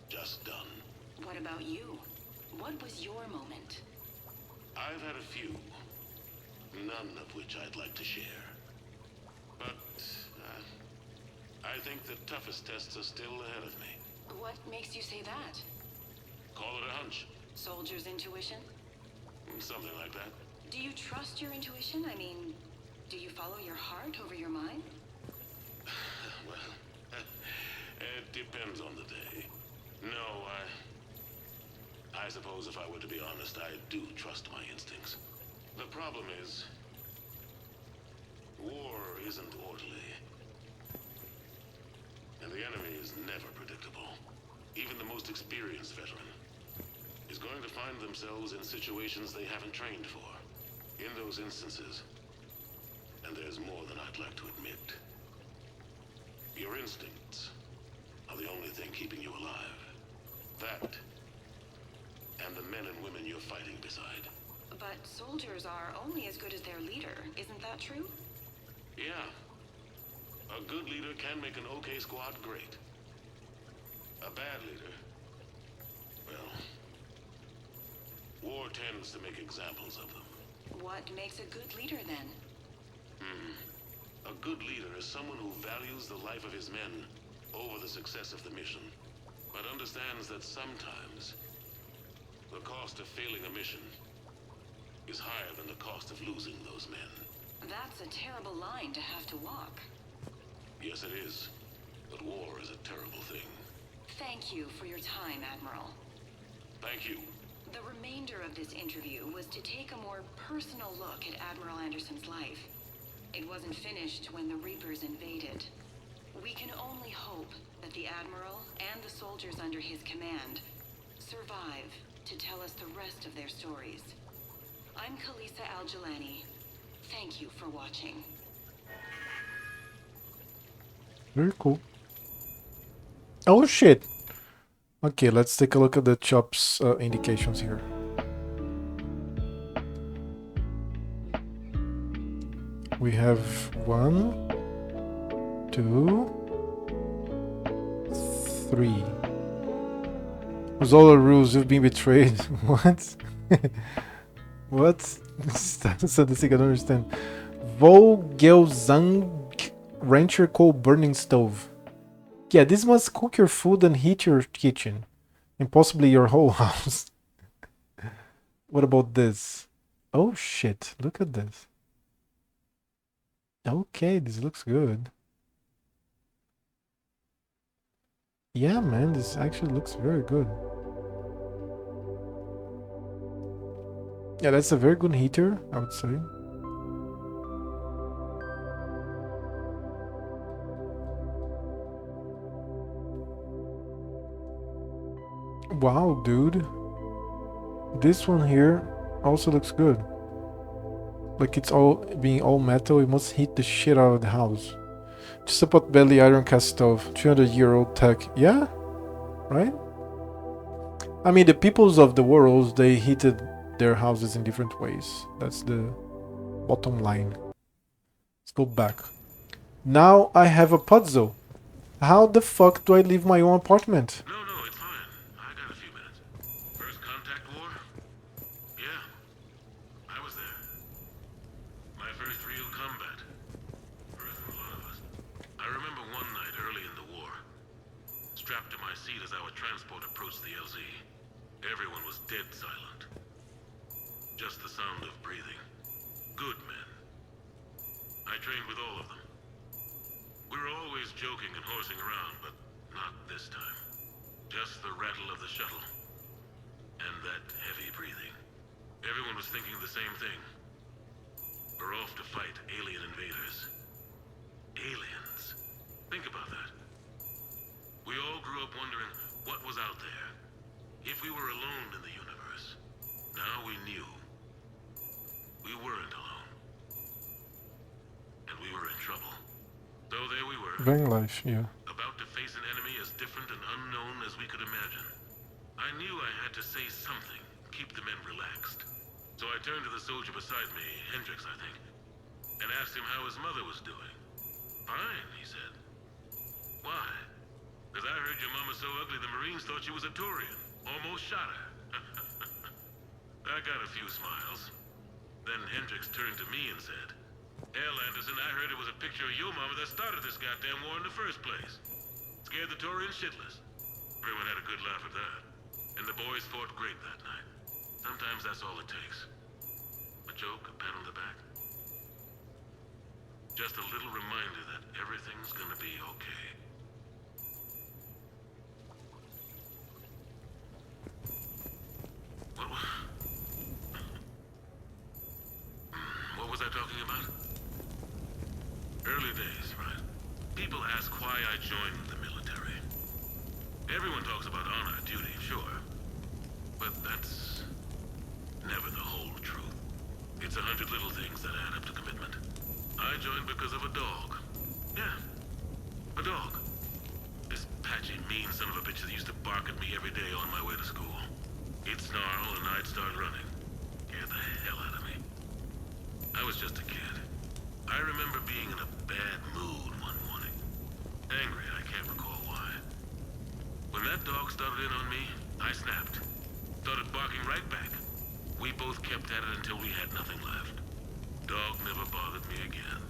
just done. What about you? What was your moment? I've had a few, none of which I'd like to share. But I think the toughest tests are still ahead of me. What makes you say that? Call it a hunch. Soldier's intuition? Something like that. Do you trust your intuition? I mean, do you follow your heart over your mind? Well, it depends on the day. No, I suppose if I were to be honest, I do trust my instincts. The problem is, war isn't orderly. And the enemy is never predictable. Even the most experienced veteran is going to find themselves in situations they haven't trained for. In those instances, and there's more than I'd like to admit, your instincts are the only thing keeping you alive. That, and the men and women you're fighting beside. But soldiers are only as good as their leader, isn't that true? Yeah. A good leader can make an okay squad great. A bad leader, well, war tends to make examples of them. What makes a good leader then? A good leader is someone who values the life of his men over the success of the mission, but understands that sometimes the cost of failing a mission is higher than the cost of losing those men. That's a terrible line to have to walk. Yes, it is. But war is a terrible thing. Thank you for your time, Admiral. Thank you. The remainder of this interview was to take a more personal look at Admiral Anderson's life. It wasn't finished when the Reapers invaded. We can only hope that the Admiral and the soldiers under his command survive to tell us the rest of their stories. I'm Kalisa Al-Jilani. Thank you for watching. Very cool. Oh shit! Okay, let's take a look at the chops indications here. We have 1, 2, 3. With all the rules, you've been betrayed. What? What? Something I don't understand. Vogelzang Rancher Coal Burning Stove. Yeah, this must cook your food and heat your kitchen. And possibly your whole house. What about this? Oh shit, look at this. Okay, this looks good. Yeah, man, this actually looks very good. Yeah, that's a very good heater, I would say. Wow, dude. This one here also looks good. Like it's all being all metal, it must heat the shit out of the house. Just a pot belly iron cast stove, 200-year-old tech. Yeah? Right? I mean, the peoples of the world, they heated their houses in different ways. That's the bottom line. Let's go back. Now I have a puzzle. How the fuck do I leave my own apartment? No, it's fine. I got a few minutes. First contact war? Yeah. I was there. My first real combat. First for a lot of us. I remember one night early in the war. Strapped to my seat as our transport approached the LZ. Everyone was dead silent. Just the sound of breathing. Good men. I trained with all of them. We were always joking and horsing around, but not this time. Just the rattle of the shuttle. And that heavy breathing. Everyone was thinking the same thing. We're off to fight alien invaders. Aliens. Think about that. We all grew up wondering what was out there. If we were alone in the universe. Now we knew. We weren't alone. And we were in trouble. So there we were. Very life, yeah. About to face an enemy as different and unknown as we could imagine. I knew I had to say something, keep the men relaxed. So I turned to the soldier beside me, Hendricks, I think, and asked him how his mother was doing. Fine, he said. Why? Because I heard your mama's so ugly the Marines thought she was a Turian. Almost shot her. I got a few smiles. Then Hendricks turned to me and said, "Hell, Anderson, I heard it was a picture of your mama that started this goddamn war in the first place. Scared the Turians shitless." Everyone had a good laugh at that. And the boys fought great that night. Sometimes that's all it takes. A joke, a pat on the back. Just a little reminder that everything's gonna be okay. Everyone talks about honor, duty, sure. But that's never the whole truth. It's 100 little things that add up to commitment. I joined because of a dog. Yeah, a dog. This patchy, mean son of a bitch that used to bark at me every day on my way to school. He'd snarl and I'd start running. Scared the hell out of me. I was just a kid. I remember being in a bad mood one morning. Angry, I can't recall why. When that dog started in on me, I snapped. Started barking right back. We both kept at it until we had nothing left. Dog never bothered me again.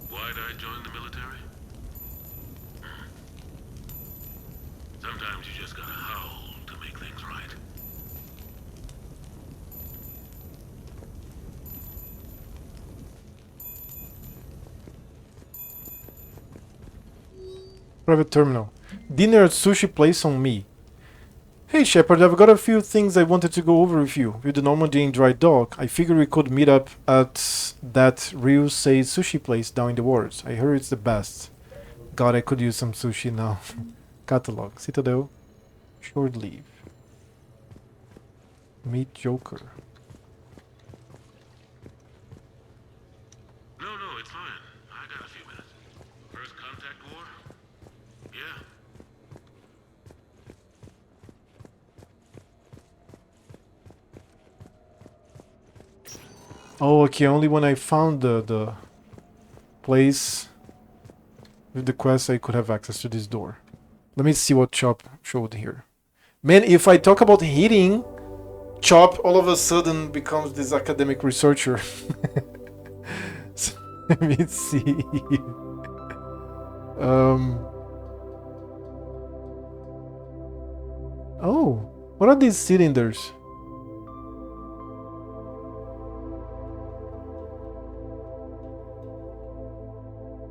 Why'd I join the military? Sometimes you just gotta howl to make things right. Private terminal. Dinner at sushi place on me. Hey Shepard, I've got a few things I wanted to go over with you. With the Normandy in dry dock, I figured we could meet up at that Ryu says sushi place down in the wards. I heard it's the best. God, I could use some sushi now. Catalog. Citadel. Short leave. Meet Joker. No, it's fine. I got a few minutes. First contact war? Yeah. Oh, okay, only when I found the place with the quest I could have access to this door. Let me see what Chop showed here. Man, if I talk about hitting, Chop all of a sudden becomes this academic researcher. So, let me see. Oh, what are these cylinders?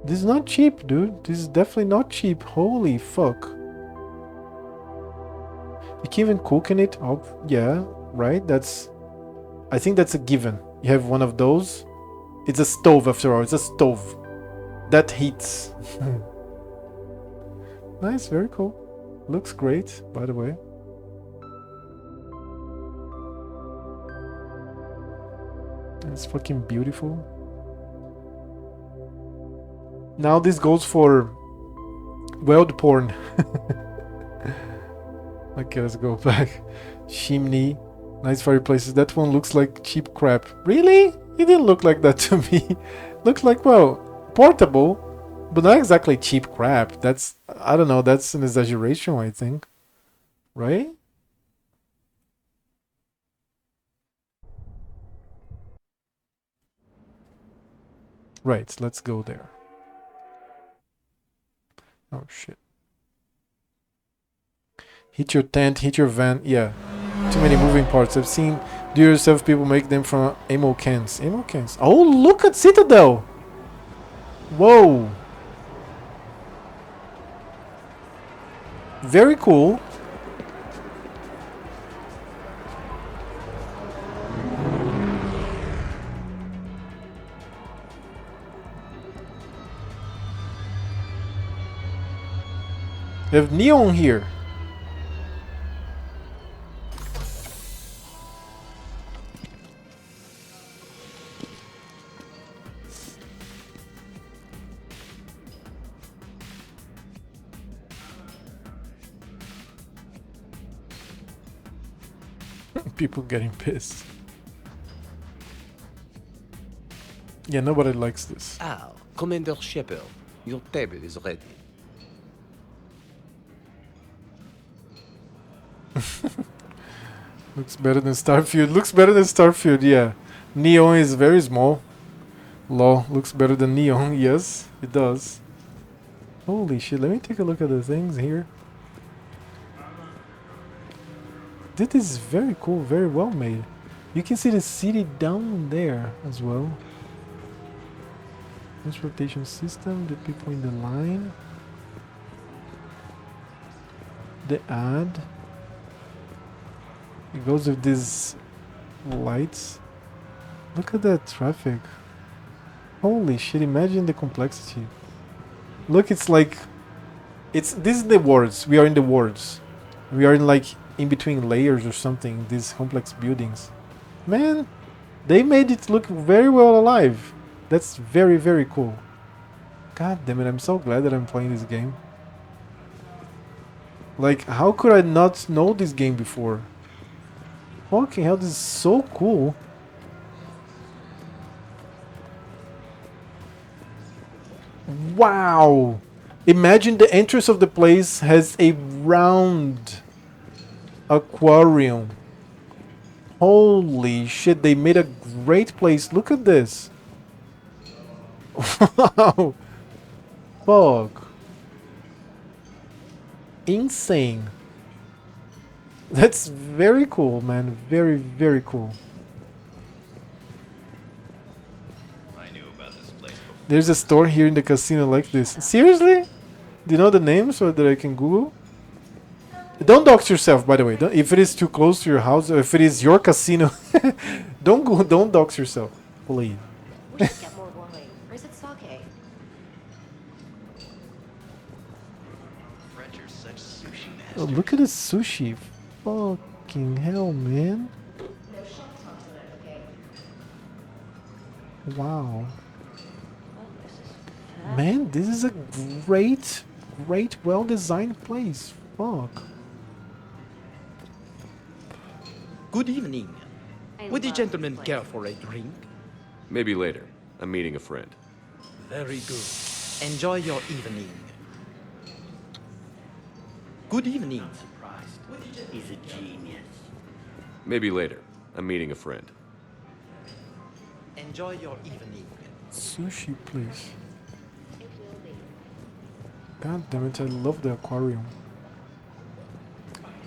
This is not cheap, dude. This is definitely not cheap. Holy fuck. You can even cook in it. Oh, yeah, right? I think that's a given. You have one of those. It's a stove after all. It's a stove. That heats. Nice, very cool. Looks great, by the way. It's fucking beautiful. Now this goes for weld porn. Okay, let's go back. Chimney. Nice fireplaces. That one looks like cheap crap. Really? It didn't look like that to me. Looked like, well, portable, but not exactly cheap crap. That's, I don't know, that's an exaggeration, I think. Right? Right, let's go there. Oh shit. Hit your tent, hit your van. Yeah. Too many moving parts. I've seen do yourself people make them from ammo cans. Ammo cans. Oh, look at Citadel. Whoa. Very cool. They have neon here. People getting pissed. Yeah, nobody likes this. Ah, Commander Shepard, your table is ready. Looks better than Starfield. Looks better than Starfield, yeah. Neon is very small. Lol, looks better than Neon. Yes, it does. Holy shit, let me take a look at the things here. This is very cool, very well made. You can see the city down there as well. Transportation system, the people in the line. The ad. It goes with these lights. Look at that traffic. Holy shit, imagine the complexity. Look, it's like... this is the wards. We are in the wards. We are in like in between layers or something, these complex buildings. Man, they made it look very well alive. That's very, very cool. God damn it, I'm so glad that I'm playing this game. Like, how could I not know this game before? Fucking hell, this is so cool. Wow! Imagine the entrance of the place has a round aquarium. Holy shit, they made a great place. Look at this. Wow. Fuck. Insane. That's very cool, man. Very, very cool. There's a store here in the casino like this. Seriously? Do you know the name so that I can Google? Don't dox yourself, by the way. If it is too close to your house, or if it is your casino, don't dox yourself, please. We should get more wine. Or is it sake? French are such sushi Oh, look at the sushi. Fucking hell, man. Wow. Man, this is a great, well-designed place. Fuck. Good evening. Would the gentleman care for a drink? Maybe later. I'm meeting a friend. Very good. Enjoy your evening. Good evening. He's a genius. Maybe later. I'm meeting a friend. Enjoy your evening. Sushi, please. God damn it, I love the aquarium.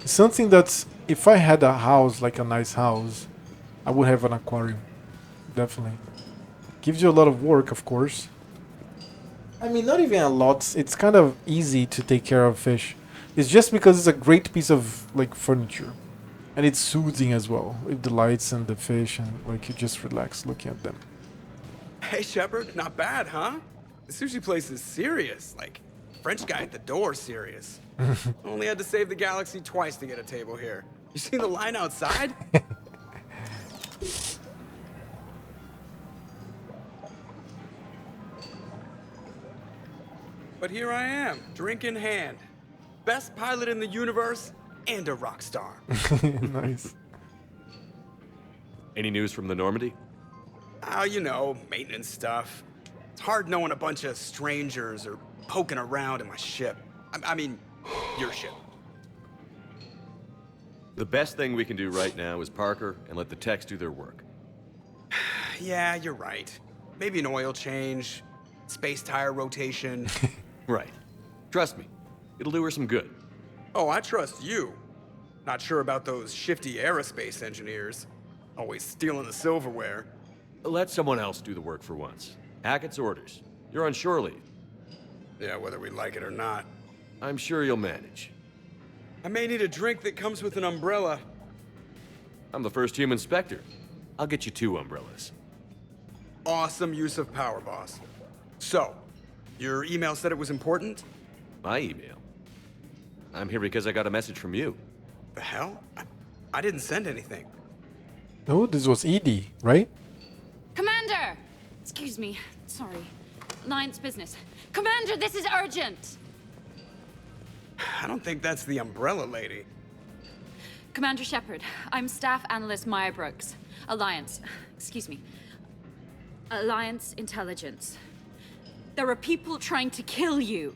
It's something that if I had a house, like a nice house, I would have an aquarium. Definitely. Gives you a lot of work, of course. I mean, not even a lot. It's kind of easy to take care of fish. It's just because it's a great piece of like furniture. And it's soothing as well, with the lights and the fish, and like you just relax looking at them. Hey, Shepard, not bad, huh? The sushi place is serious. Like, French guy at the door serious. Only had to save the galaxy twice to get a table here. You seen the line outside? But here I am, drink in hand. Best pilot in the universe and a rock star. Nice. Any news from the Normandy? Oh, you know, maintenance stuff. It's hard knowing a bunch of strangers or poking around in my ship. I mean, your ship. The best thing we can do right now is Parker and let the techs do their work. Yeah, you're right. Maybe an oil change, space tire rotation. Right. Trust me, it'll do her some good. Oh, I trust you. Not sure about those shifty aerospace engineers. Always stealing the silverware. Let someone else do the work for once. Hackett's orders. You're on shore leave. Yeah, whether we like it or not. I'm sure you'll manage. I may need a drink that comes with an umbrella. I'm the first human Spectre. I'll get you 2 umbrellas. Awesome use of power, boss. So, your email said it was important? My email? I'm here because I got a message from you. The hell? I didn't send anything. No, this was Edie, right? Commander! Excuse me. Sorry. Alliance business. Commander, this is urgent! I don't think that's the umbrella lady. Commander Shepard, I'm Staff Analyst Maya Brooks. Alliance. Excuse me. Alliance Intelligence. There are people trying to kill you.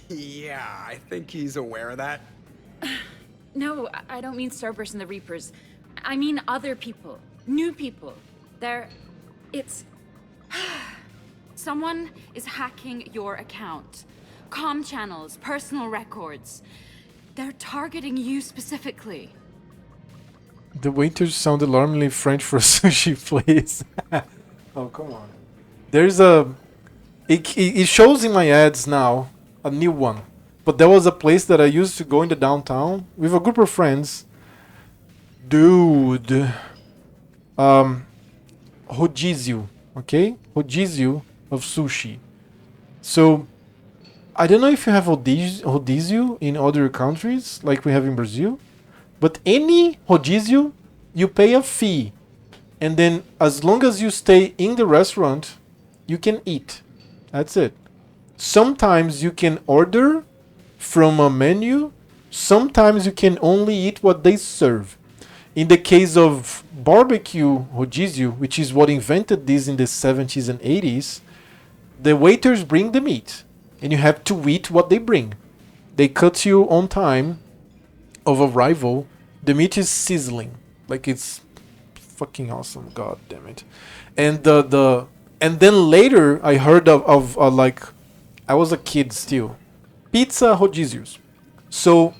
Yeah, I think he's aware of that. No, I don't mean Cerberus and the Reapers. I mean other people. New people. It's... Someone is hacking your account. Comm channels, personal records. They're targeting you specifically. The waiters sound alarmingly French for a sushi place. Oh, come on. There's a... It shows in my ads now, a new one. But there was a place that I used to go in the downtown with a group of friends. Dude. Rodizio, okay? Rodizio of sushi. So, I don't know if you have rodízio in other countries, like we have in Brazil, but any rodízio, you pay a fee. And then as long as you stay in the restaurant, you can eat. That's it. Sometimes you can order from a menu. Sometimes you can only eat what they serve. In the case of barbecue rodízio, which is what invented this in the 70s and 80s, the waiters bring the meat and you have to eat what they bring. They cut you on time of arrival. The meat is sizzling. Like it's fucking awesome. God damn it. And and then later I heard of like I was a kid still. Pizza rodízios. So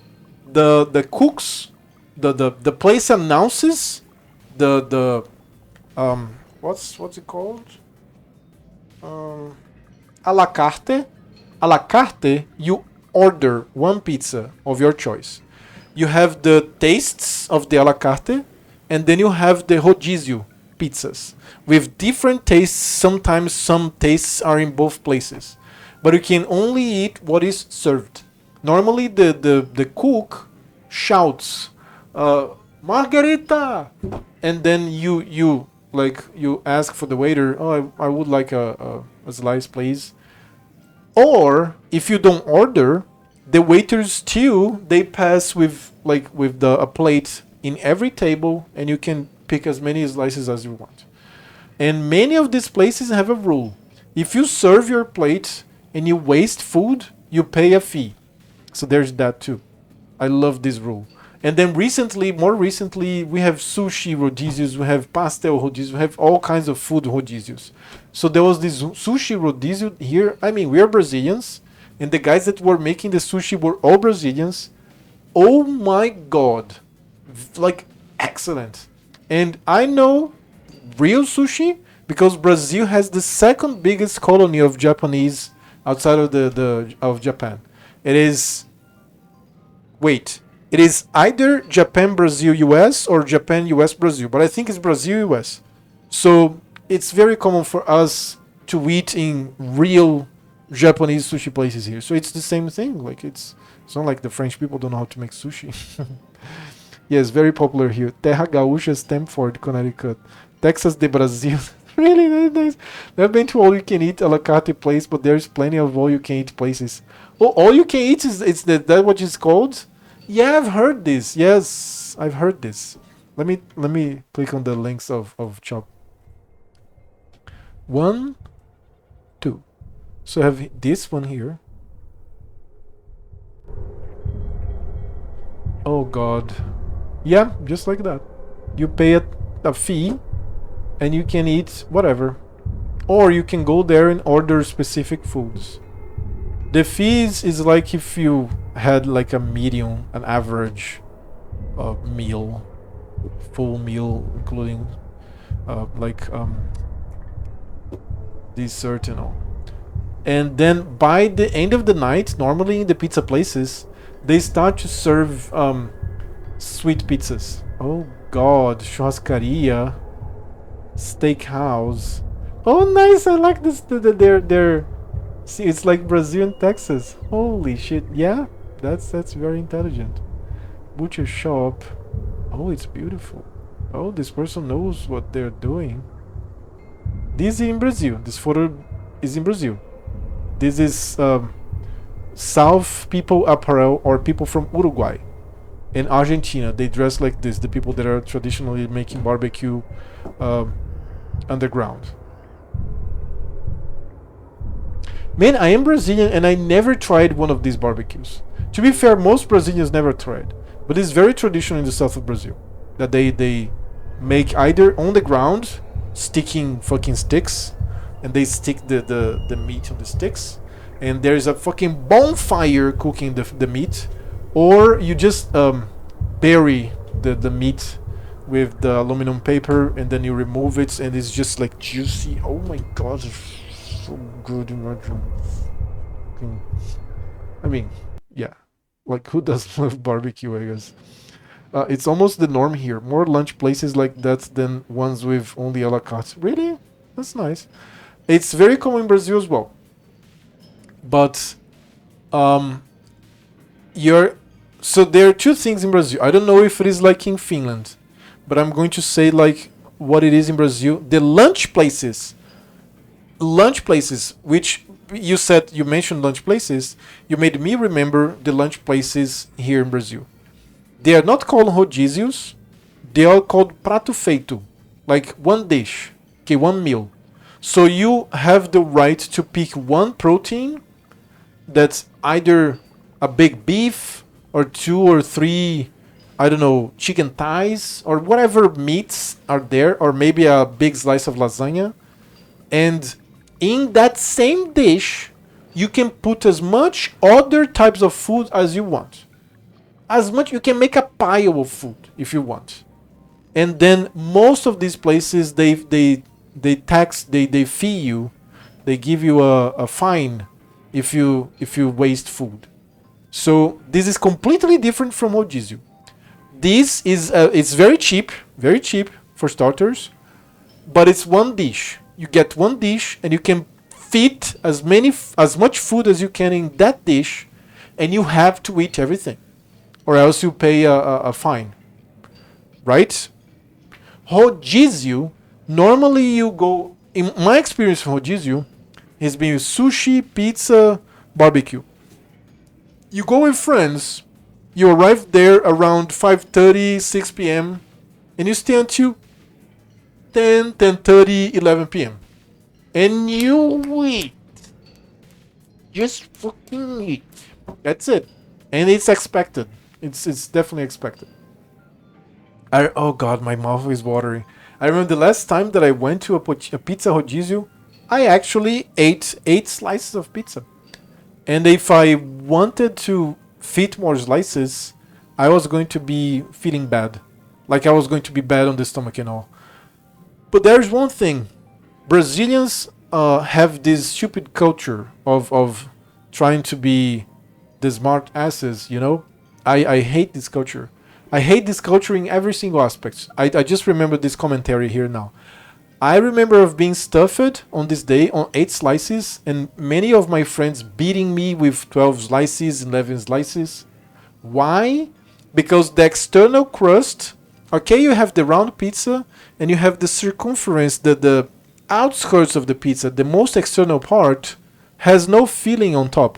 the cooks the place announces the what's it called? A la carte. A la carte, you order one pizza of your choice. You have the tastes of the a la carte, and then you have the rodízio pizzas with different tastes. Sometimes some tastes are in both places, but you can only eat what is served. Normally, the cook shouts, "Margarita," and then you ask for the waiter, "Oh, I would like a slice, please." Or if you don't order, the waiters still they pass with a plate in every table, and you can pick as many slices as you want. And many of these places have a rule: if you serve your plate and you waste food, you pay a fee. So there's that too. I love this rule. And then more recently, we have sushi rodízios, we have pastel rodízios, we have all kinds of food rodízios. So there was this sushi rodízio here. I mean, we are Brazilians, and the guys that were making the sushi were all Brazilians. Oh my god. Like, excellent. And I know real sushi because Brazil has the second biggest colony of Japanese outside of Japan. It is... Wait. It is either Japan, Brazil, US or Japan, US, Brazil. But I think it's Brazil, US. So it's very common for us to eat in real Japanese sushi places here. So it's the same thing. Like it's not like the French people don't know how to make sushi. Yes, very popular here. Terra Gaúcha, Stamford, Connecticut. Texas de Brazil. Really, very nice. Never been to all you can eat a la carte place, but there's plenty of all you can eat places. Oh, all you can eat is that what it's called? Yeah, I've heard this. Yes, I've heard this. Let me click on the links of Chop. 1, 2. So I have this one here. Oh god. Yeah, just like that. You pay a fee and you can eat whatever. Or you can go there and order specific foods. The fees is like if you had like a medium, an average meal, full meal, including dessert and all. And then by the end of the night, normally in the pizza places, they start to serve sweet pizzas. Oh god, churrascaria, steakhouse. Oh nice, I like this. Their see, it's like Brazil and Texas. Holy shit, yeah, that's very intelligent. Butcher shop. Oh, it's beautiful. Oh, this person knows what they're doing. This is in Brazil. This photo is in Brazil. This is South people apparel or people from Uruguay and Argentina. They dress like this. The people that are traditionally making barbecue underground. Man, I am Brazilian and I never tried one of these barbecues. To be fair, most Brazilians never tried. But it's very traditional in the south of Brazil. That they make either on the ground, sticking fucking sticks, and they stick the meat on the sticks, and there's a fucking bonfire cooking the meat, or you just bury the meat with the aluminum paper, and then you remove it, and it's just like juicy. Oh my god, it's so good. Imagine. I mean, yeah. Like, who does love barbecue, I guess. It's almost the norm here. More lunch places like that than ones with only a la carte. Really? That's nice. It's very common in Brazil as well. But you're so there are two things in Brazil. I don't know if it is like in Finland, but I'm going to say like what it is in Brazil. The lunch places, which you mentioned lunch places. You made me remember the lunch places here in Brazil. They are not called rodízios. They are called prato feito, like one dish, okay, one meal. So you have the right to pick one protein that's either a big beef or two or three, I don't know, chicken thighs or whatever meats are there, or maybe a big slice of lasagna. And in that same dish, you can put as much other types of food as you want. As much you can make a pile of food if you want. And then most of these places they fee you, they give you a fine if you waste food. So this is completely different from rodízio. This is it's very cheap for starters, but it's one dish. You get one dish and you can fit as much food as you can in that dish, and you have to eat everything, or else you pay a fine, right? Rodízio, normally you go. In my experience from rodízio, has been sushi, pizza, barbecue. You go with friends, you arrive there around 5:30, 6 p.m., and you stay until 10, 10:30, 11 p.m. And you eat. Just fucking eat. That's it. And it's expected. It's definitely expected. Oh god, my mouth is watering. I remember the last time that I went to a pizza rodízio, I actually ate 8 slices of pizza. And if I wanted to fit more slices, I was going to be feeling bad. Like I was going to be bad on the stomach and all. But there's one thing. Brazilians have this stupid culture of trying to be the smart asses, you know? I hate this culture. I hate this culture in every single aspect. I just remember this commentary here now. I remember of being stuffed on this day on 8 slices, and many of my friends beating me with 12 slices, 11 slices. Why? Because the external crust, okay, you have the round pizza, and you have the circumference, the outskirts of the pizza, the most external part, has no filling on top.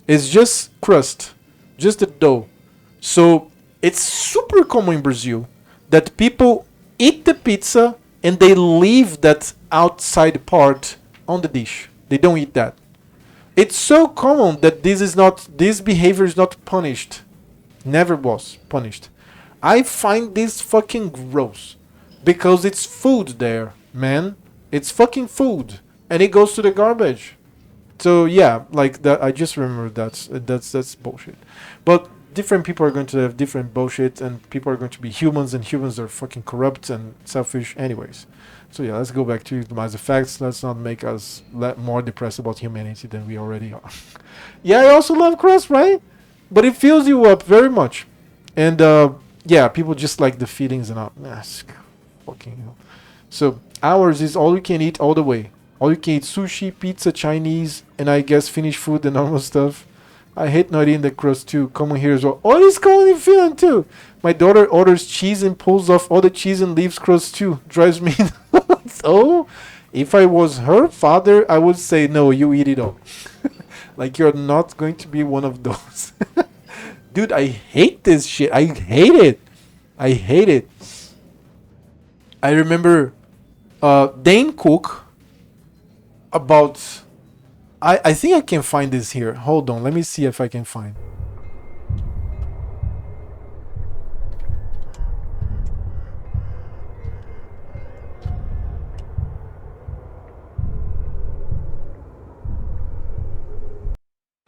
It's just crust, just the dough. So it's super common in Brazil that people eat the pizza and they leave that outside part on the dish. They don't eat that. It's so common that this behavior is not punished. Never was punished. I find this fucking gross because it's food there, man. It's fucking food, and it goes to the garbage. So yeah, like that. I just remember that's bullshit. But different people are going to have different bullshit, and people are going to be humans, and humans are fucking corrupt and selfish anyways. So yeah, let's go back to Mass Effect. Let's not make us more depressed about humanity than we already are. Yeah, I also love crust, right? But it fills you up very much. And yeah, people just like the feelings and all. Fucking hell. So ours is all you can eat all the way. All you can eat sushi, pizza, Chinese, and I guess Finnish food, the normal stuff. I hate not eating the crust too. Common here as well. Oh, it's common in Finland too. My daughter orders cheese and pulls off all the cheese and leaves crust too. Drives me nuts. Oh, if I was her father, I would say, no, you eat it all. Like you're not going to be one of those. Dude, I hate this shit. I hate it. I hate it. I remember Dane Cook about... I think I can find this here. Hold on, let me see if I can find.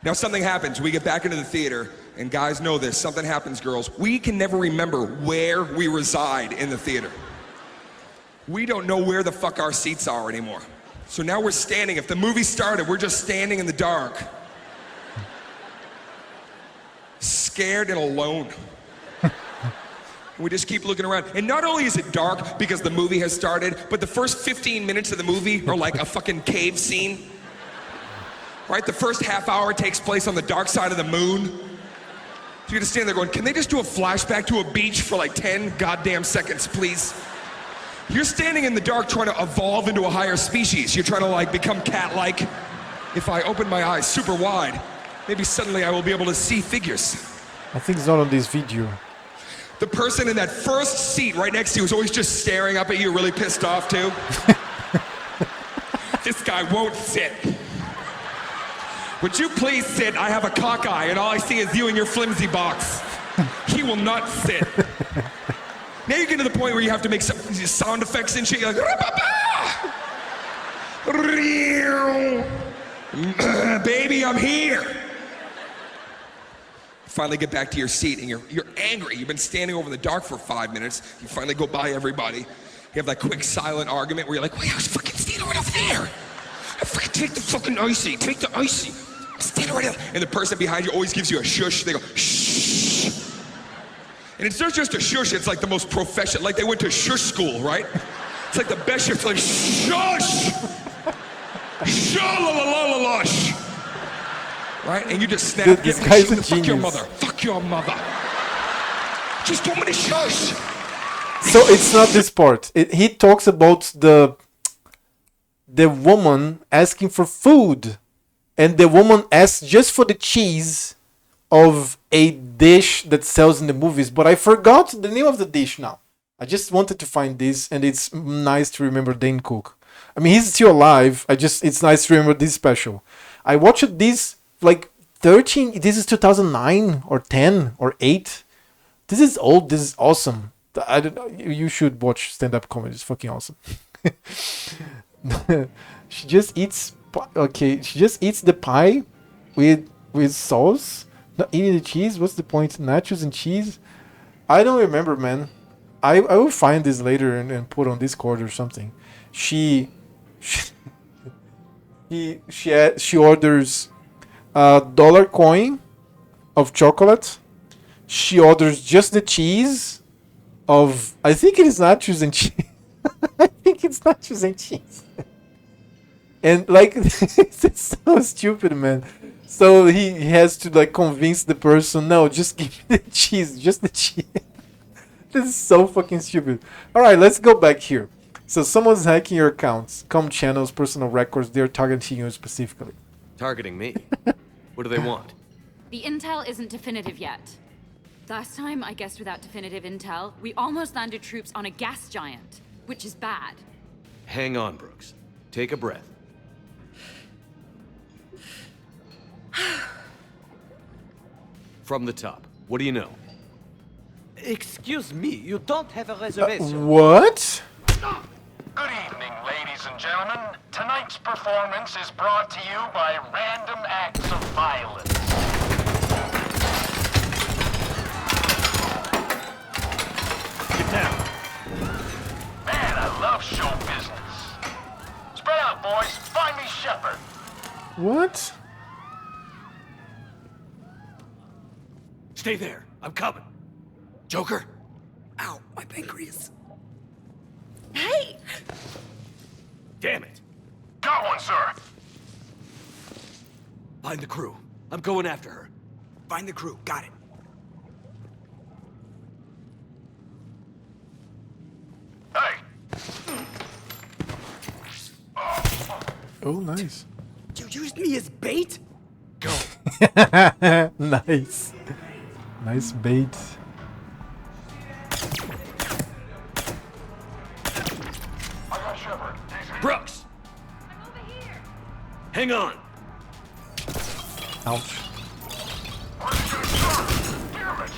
Now something happens. We get back into the theater, and guys know this. Something happens, girls. We can never remember where we reside in the theater. We don't know where the fuck our seats are anymore. So now we're standing. If the movie started, we're just standing in the dark. Scared and alone. We just keep looking around. And not only is it dark because the movie has started, but the first 15 minutes of the movie are like a fucking cave scene. right? The first half hour takes place on the dark side of the moon. So you're gonna stand there going, can they just do a flashback to a beach for like 10 goddamn seconds, please? You're standing in the dark trying to evolve into a higher species. You're trying to like become cat-like. If I open my eyes super wide, maybe suddenly I will be able to see figures. I think it's not on this video. The person in that first seat right next to you is always just staring up at you, really pissed off too. This guy won't sit. Would you please sit? I have a cockeye and all I see is you in your flimsy box. He will not sit. Now you get to the point where you have to make some sound effects and shit. You're like, baby, I'm here. Finally get back to your seat and you're angry. You've been standing over in the dark for 5 minutes. You finally go by everybody. You have that quick silent argument where you're like, wait, I was fucking standing right up there. Fucking take the fucking icy, take the icy. Stand right up. And the person behind you always gives you a shush. They go, shh. And it's not just a shush, it's like the most professional, like they went to shush school, right? It's like the best shit, like shush. Shush. Right? And you just snap. Dude, this guy's a fuck genius. your mother. Fuck your mother. Just told me to shush. So it's not this part. He talks about the woman asking for food, and the woman asks just for the cheese of a dish that sells in the movies, but I forgot the name of the dish now. I just wanted to find this, and it's nice to remember Dane Cook. I mean, he's still alive. It's nice to remember this special. I watched this like 13. This is 2009 or 10 or 8. This is old. This is awesome. I don't know. You should watch stand-up comedy. It's fucking awesome. She just eats. Okay, she just eats the pie with sauce. Not eating the cheese. What's the point? Nachos and cheese. I don't remember, man. I will find this later and put on Discord or something. She orders a dollar coin of chocolate. She orders just the cheese of, I think it is nachos and cheese. I think it's nachos and cheese. And like, it's so stupid, man. So he has to like convince the person, no, just give me the cheese, just the cheese. This is so fucking stupid. All right, let's go back here. So someone's hacking your accounts, channels, personal records. They're targeting you specifically. Targeting me? What do they want? The intel isn't definitive yet. Last time I guessed without definitive intel, we almost landed troops on a gas giant, which is bad. Hang on, Brooks. Take a breath. From the top, what do you know? Excuse me, you don't have a reservation. What? Good evening, ladies and gentlemen. Tonight's performance is brought to you by random acts of violence. Get down. Man, I love show business. Spread out, boys. Find me Shepard. What? Stay there. I'm coming. Joker? Ow, my pancreas. Hey! Damn it. Got one, sir. Find the crew. I'm going after her. Find the crew. Got it. Hey. Oh, nice. You used me as bait? Go. Nice. Nice bait. I got Shepard. Brooks! Hang on. Ouch. Damn it.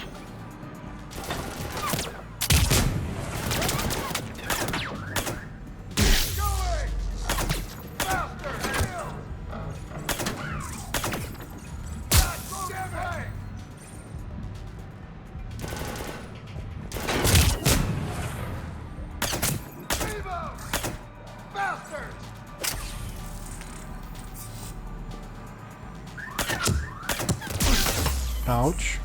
Ouch.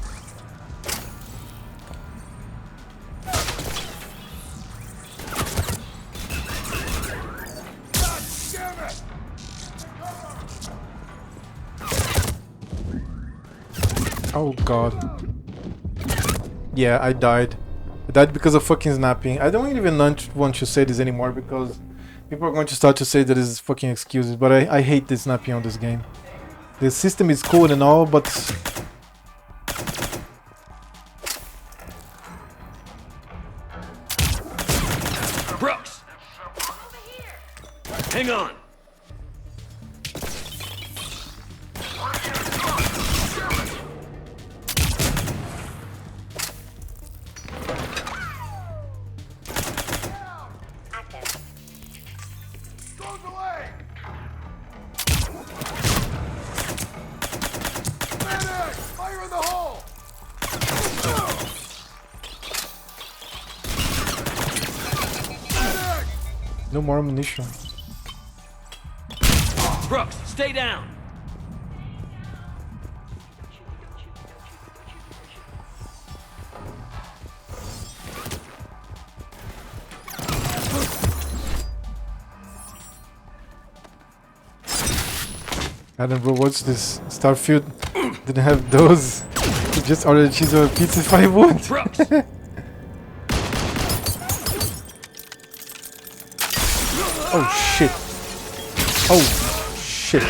Oh god. Yeah, I died. I died because of fucking snapping. I don't even want to say this anymore because people are going to start to say that this is fucking excuses, but I hate the snapping on this game. The system is cool and all, but... Brooks! Hang on! No more ammunition. Brooks, stay down! Adam, bro, what's this? Starfield didn't have those. You just ordered cheese or pizza if I would. Oh shit. Oh shit.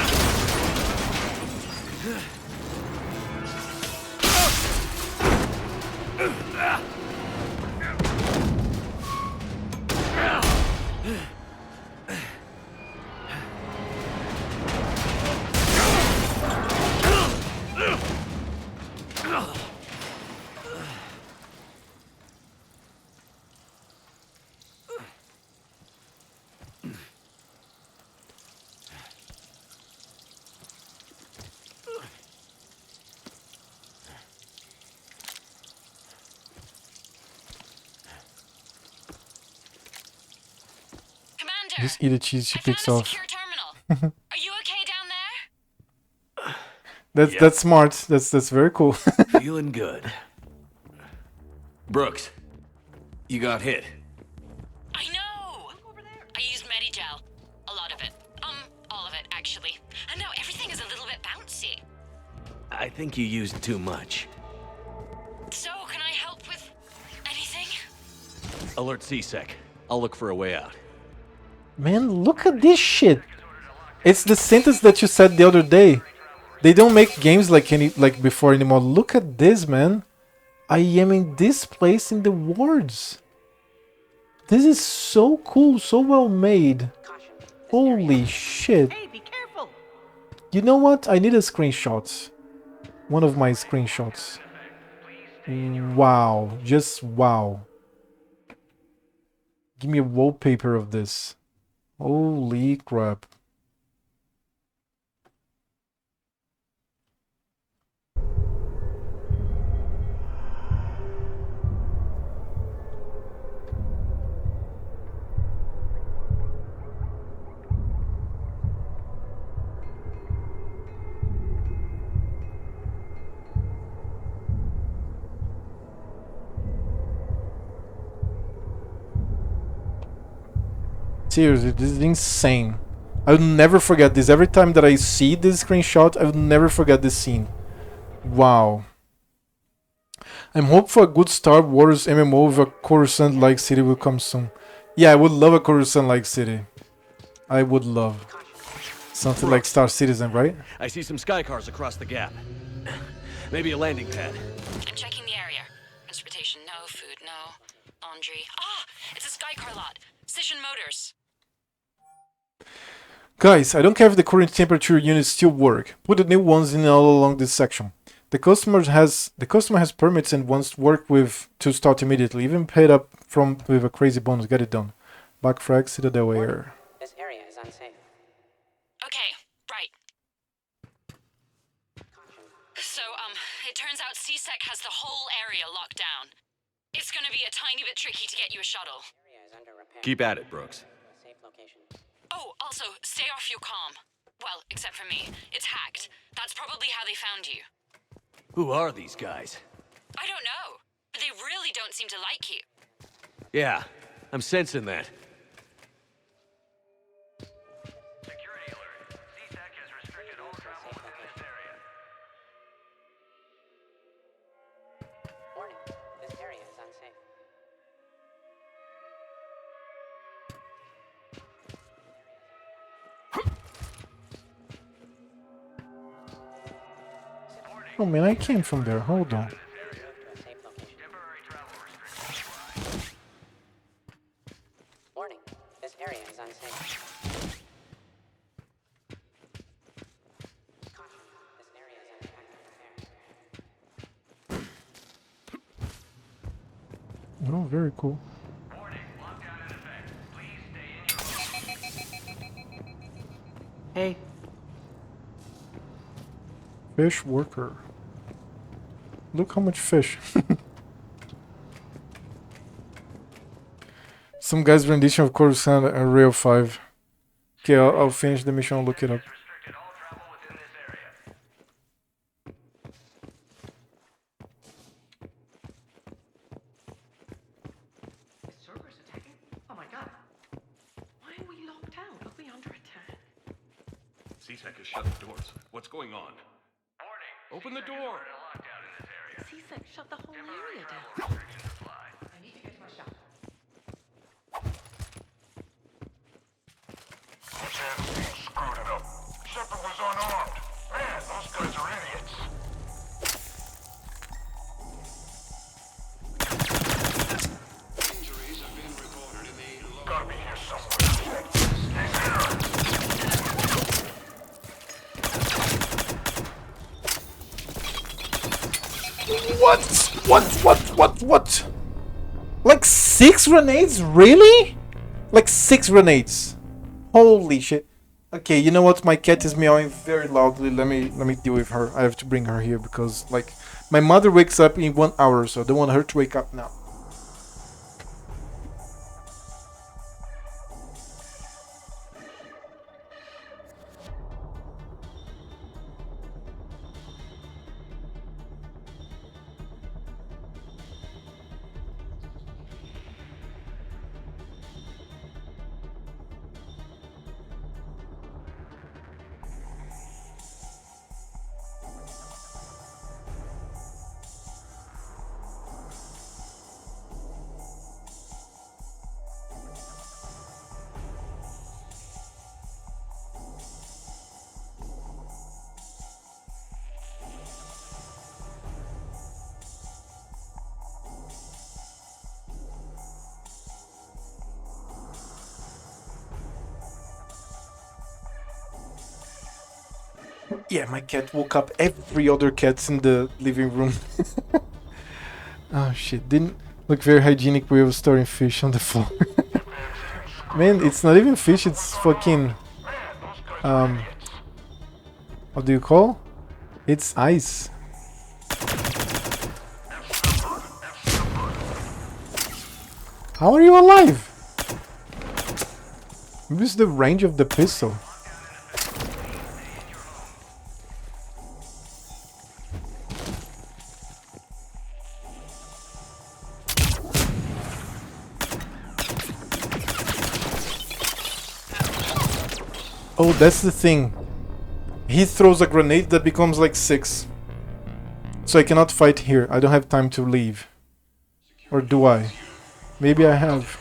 Just eat a cheese she picks off. Are you okay down there? That's smart. That's very cool. Feeling good. Brooks, you got hit. I know! I used Medigel. A lot of it. All of it, actually. And now everything is a little bit bouncy. I think you used too much. So, can I help with anything? Alert C-Sec. I'll look for a way out. Man, look at this shit. It's the sentence that you said the other day. They don't make games like before anymore. Look at this, man. I am in this place in the wards. This is so cool, so well made. Holy shit. Hey, be careful. You know what? I need a screenshot. One of my screenshots. Wow. Just wow. Give me a wallpaper of this. Holy crap. Seriously, this is insane. I will never forget this. Every time that I see this screenshot, I will never forget this scene. Wow. I'm hoping for a good Star Wars MMO with a Coruscant-like city will come soon. Yeah, I would love a Coruscant-like city. I would love. Something like Star Citizen, right? I see some sky cars across the gap. Maybe a landing pad. I'm checking the area. Transportation, no. Food, no. Laundry. Ah! It's a Skycar lot. Cision Motors. Guys, I don't care if the current temperature units still work. Put the new ones in all along this section. The customer has permits and wants to work with to start immediately. Even paid up with a crazy bonus. Get it done. Backfrag, Citadel Air. This area is unsafe. Okay, right. So, it turns out C-Sec has the whole area locked down. It's gonna be a tiny bit tricky to get you a shuttle. Keep at it, Brooks. Oh, also, stay off your comm. Well, except for me. It's hacked. That's probably how they found you. Who are these guys? I don't know, but they really don't seem to like you. Yeah, I'm sensing that. Security alert. CSAC has restricted all travel within this area. Oh man, I came from there. Hold on. Warning, this area is unsafe. Caution, this area is under active repair. Oh, very cool. Hey. Fish worker. Look how much fish. Some guy's rendition of Coruscant and Rail 5. Okay, I'll finish the mission, I'll look it up. Servers attacking? Oh my god. Why are we locked out? Are we under attack? C-Sec has shut the doors. What's going on? Open the door! C-Sec shut the whole area down. I need to get to my shop. Screwed it up. Shepard was unarmed. Man, those guys are idiots. Injuries have been reported in the... Gotta be here somewhere. Stay What? What? Like 6 grenades? Really? Like 6 grenades. Holy shit. Okay, you know what? My cat is meowing very loudly. Let me deal with her. I have to bring her here because like my mother wakes up in 1 hour, so I don't want her to wake up now. Yeah, my cat woke up every other cat in the living room. Oh shit, didn't look very hygienic way of storing fish on the floor. Man, it's not even fish, it's fucking... what do you call? It's ice. How are you alive? Maybe it's the range of the pistol. Oh, that's the thing. He throws a grenade that becomes like 6. So I cannot fight here. I don't have time to leave. Or do I? Maybe I have.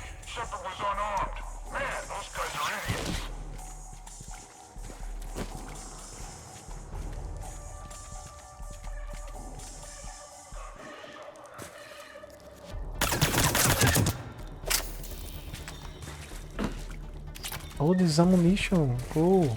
Oh, this ammunition. Cool.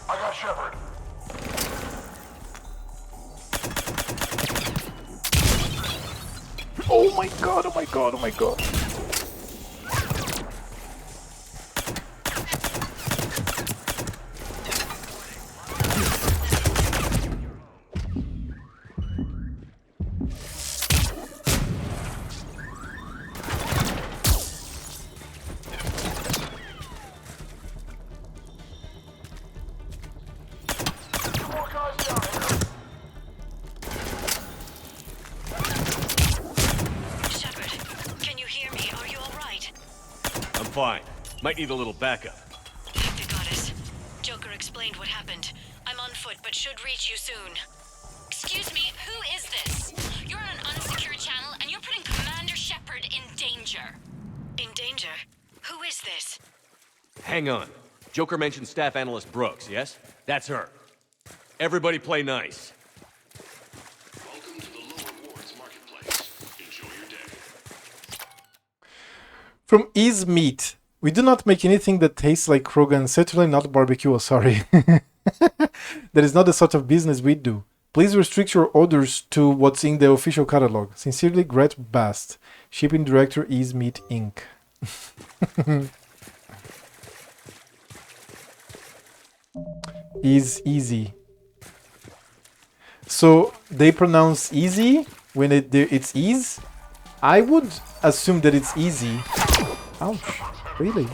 I got Shepard. Oh my god, oh my god, oh my god. Fine. Might need a little backup. Hector got us. Joker explained what happened. I'm on foot, but should reach you soon. Excuse me, who is this? You're on an unsecured channel and you're putting Commander Shepard in danger. In danger? Who is this? Hang on. Joker mentioned Staff Analyst Brooks, yes? That's her. Everybody play nice. Welcome to the Lower Wards Marketplace. Enjoy your day. From Is Meat. We do not make anything that tastes like Krogan, certainly not barbecue, sorry. That is not the sort of business we do. Please restrict your orders to what's in the official catalog. Sincerely, Gret Bast. Shipping Director, Is Meat Inc. Is easy. So they pronounce easy when it's ease? I would assume that it's easy. Ouch, really?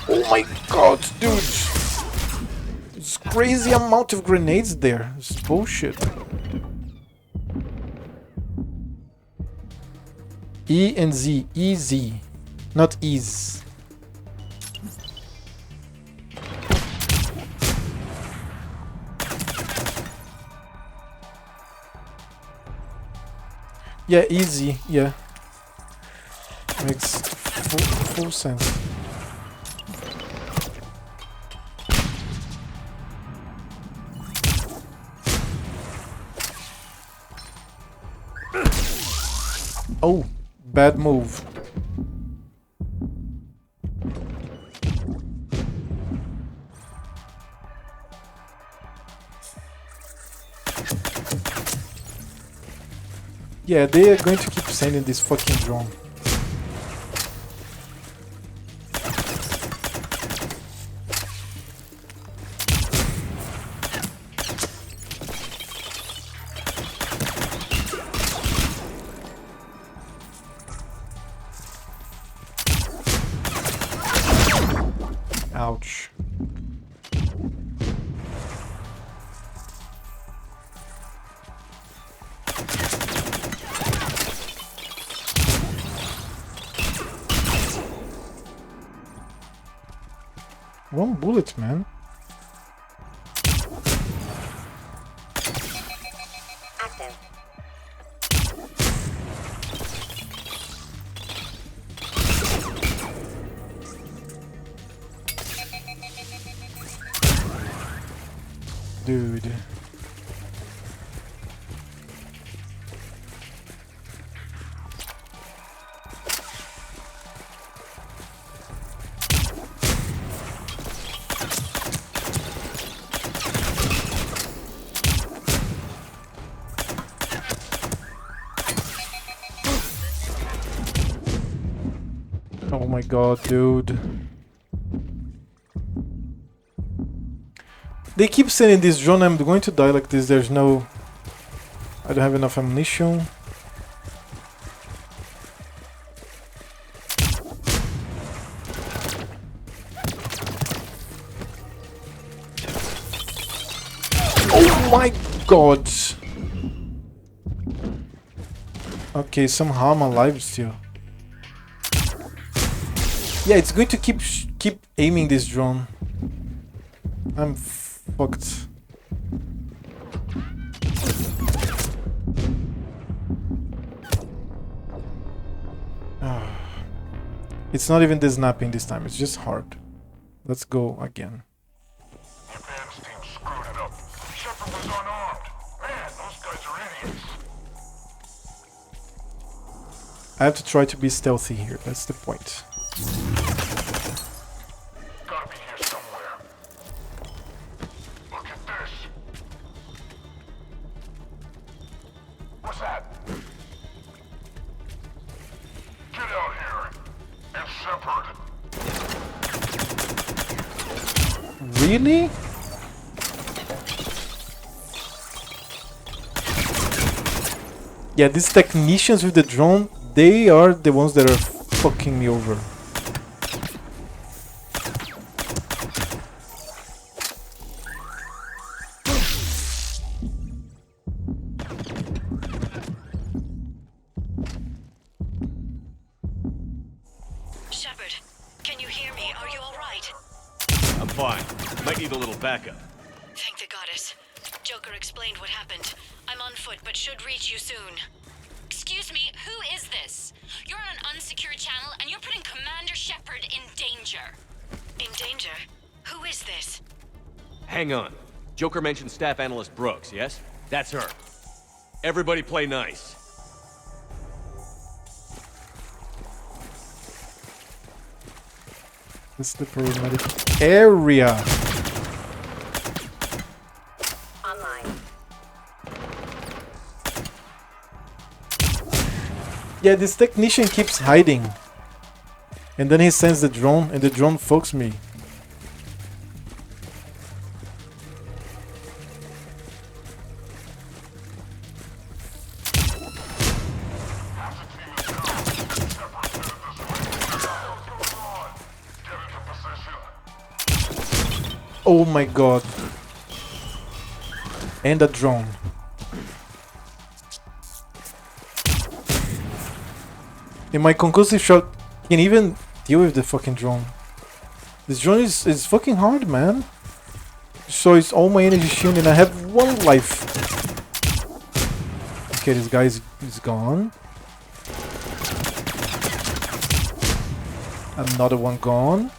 Oh my god, dude! It's crazy amount of grenades there. It's bullshit. E and Z, easy, not ease. Yeah, easy, yeah. Makes full sense. Oh, bad move. Yeah, they are going to keep sending this fucking drone. Ouch. One bullet, man. Dude. Oh my god, dude. They keep sending this drone, I'm going to die like this, there's no... I don't have enough ammunition. Oh my god! Okay, somehow I'm alive still. Yeah, it's going to keep aiming this drone. I'm fucked. It's not even the snapping this time, it's just hard. Let's go again. The advance team screwed it up. Shepard was unarmed. Man, those guys are idiots. I have to try to be stealthy here, that's the point. Gotta be here somewhere. Look at this. What's that? Get out here. It's Shepard. Really? Yeah, these technicians with the drone, they are the ones that are fucking me over. Shepard, can you hear me? Are you all right? I'm fine. Might need a little backup. Thank the goddess. Joker explained what happened. I'm on foot, but should reach you soon. Excuse me, who is this? You're on an unsecured channel and you're putting Commander Shepard in danger. In danger? Who is this? Hang on. Joker mentioned Staff Analyst Brooks, yes? That's her. Everybody play nice. This is the problematic area. Online. Yeah, this technician keeps hiding. And then he sends the drone, and the drone fucks me. Oh my god. And a drone. And my concussive shot can even deal with the fucking drone. This drone is fucking hard, man. So it's all my energy shield and I have 1 life. Okay, this guy is gone. Another one gone.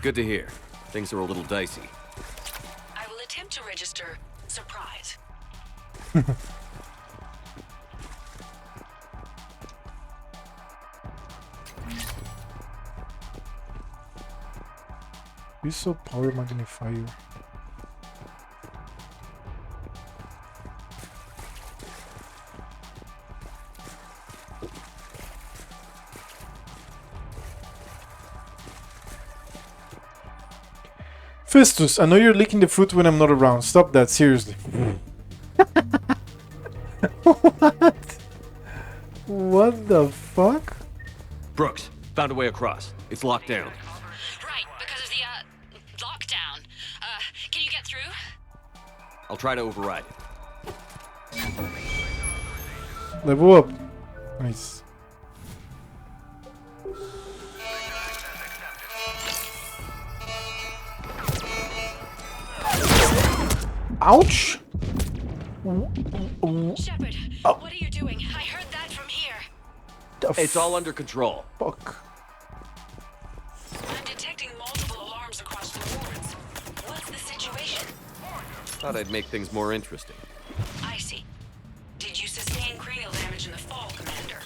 Good to hear. Things are a little dicey. I will attempt to register surprise. He's so power magnifier. Festus, I know you're licking the fruit when I'm not around. Stop that, seriously. What? What the fuck? Brooks, found a way across. It's locked down. Right, because of the lockdown. Can you get through? I'll try to override it. Level up. Nice. Ouch! Shepard, what are you doing? I heard that from here. It's all under control. Fuck. I'm detecting multiple alarms across the wards. What's the situation? Thought I'd make things more interesting. I see. Did you sustain cranial damage in the fall, Commander?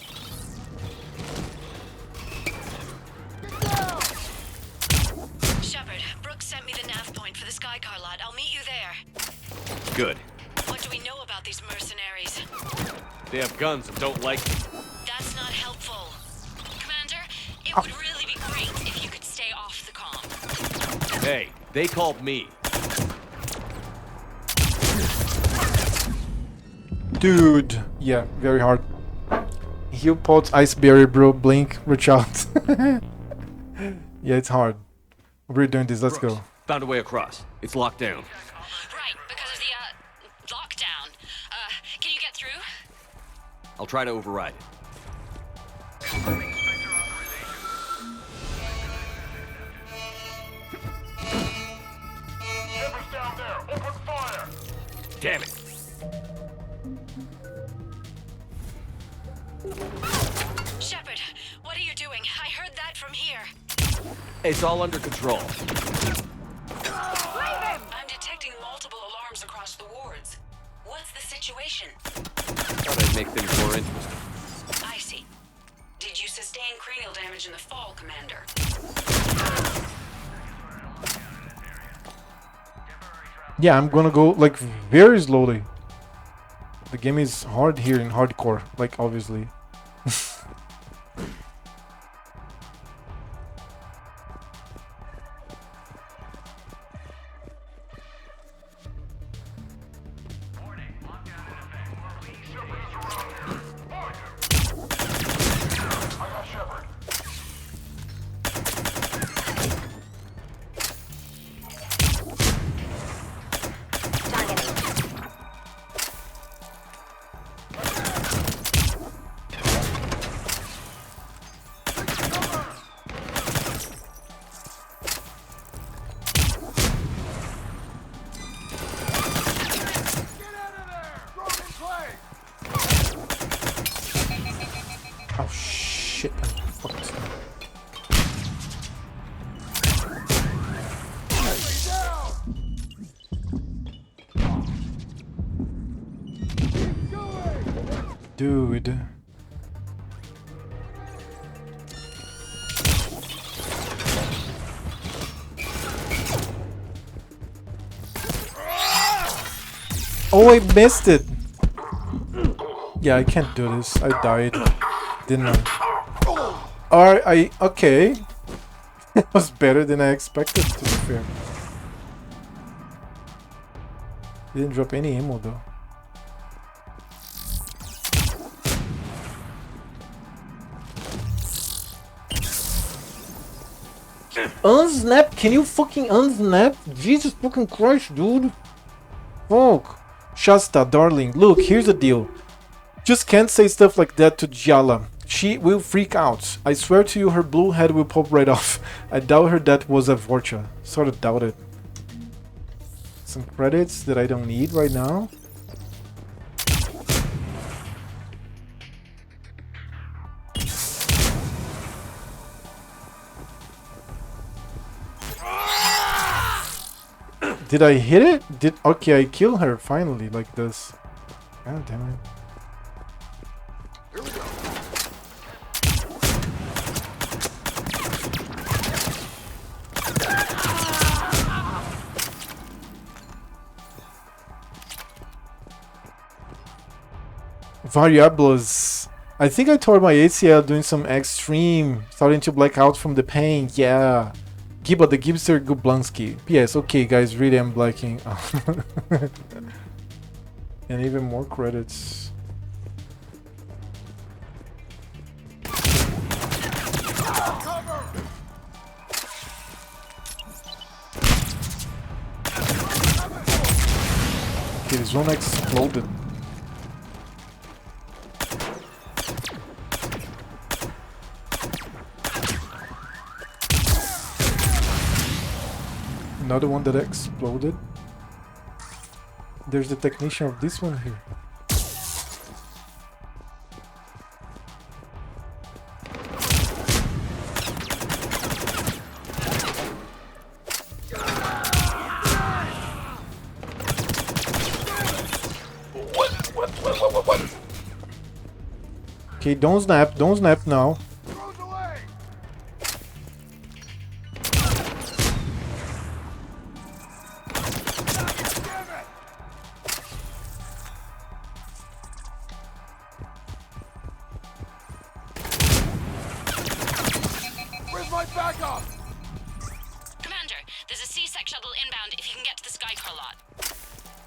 Shepard, Brooks sent me the nav point for the Skycar lot. I'll meet you there. Good. What do we know about these mercenaries? They have guns and don't like me. That's not helpful. Commander, it would really be great if you could stay off the comm. Hey, they called me. Dude. Yeah, very hard. Heal pods, ice barrier, bro. Blink, reach out. Yeah, it's hard. We're doing this, let's Brooks, go. Found a way across. It's locked down. Right, because of the lockdown. Can you get through? I'll try to override it. Shepard's down there. Open fire. Damn it. Shepard, what are you doing? I heard that from here. It's all under control. I'm detecting multiple alarms across the wards. What's the situation? Thought I'd make things more interesting. I see. Did you sustain cranial damage in the fall, Commander? Yeah, I'm gonna go like very slowly. The game is hard here in hardcore, like obviously. Oh shit. Fuck this thing. Dude. Oh, I missed it. Yeah, I can't do this. I died. Didn't I? Okay. It was better than I expected, to be fair. Didn't drop any ammo though. Unsnap? Can you fucking unsnap? Jesus fucking Christ, dude. Fuck. Shasta, darling, look, here's the deal. Just can't say stuff like that to Giala. She will freak out. I swear to you, her blue head will pop right off. I doubt her that was a Vorcha. Sort of doubt it. Some credits that I don't need right now. Did I hit it? Okay, I kill her finally like this. God damn it. Variables. I think I tore my ACL doing some extreme, starting to black out from the pain. Yeah. Giba the Gibster Gublansky. P.S. Okay, guys, really I'm blacking. And even more credits. Okay, this one exploded. Another one that exploded. There's the technician of this one here. What? Okay, don't snap now.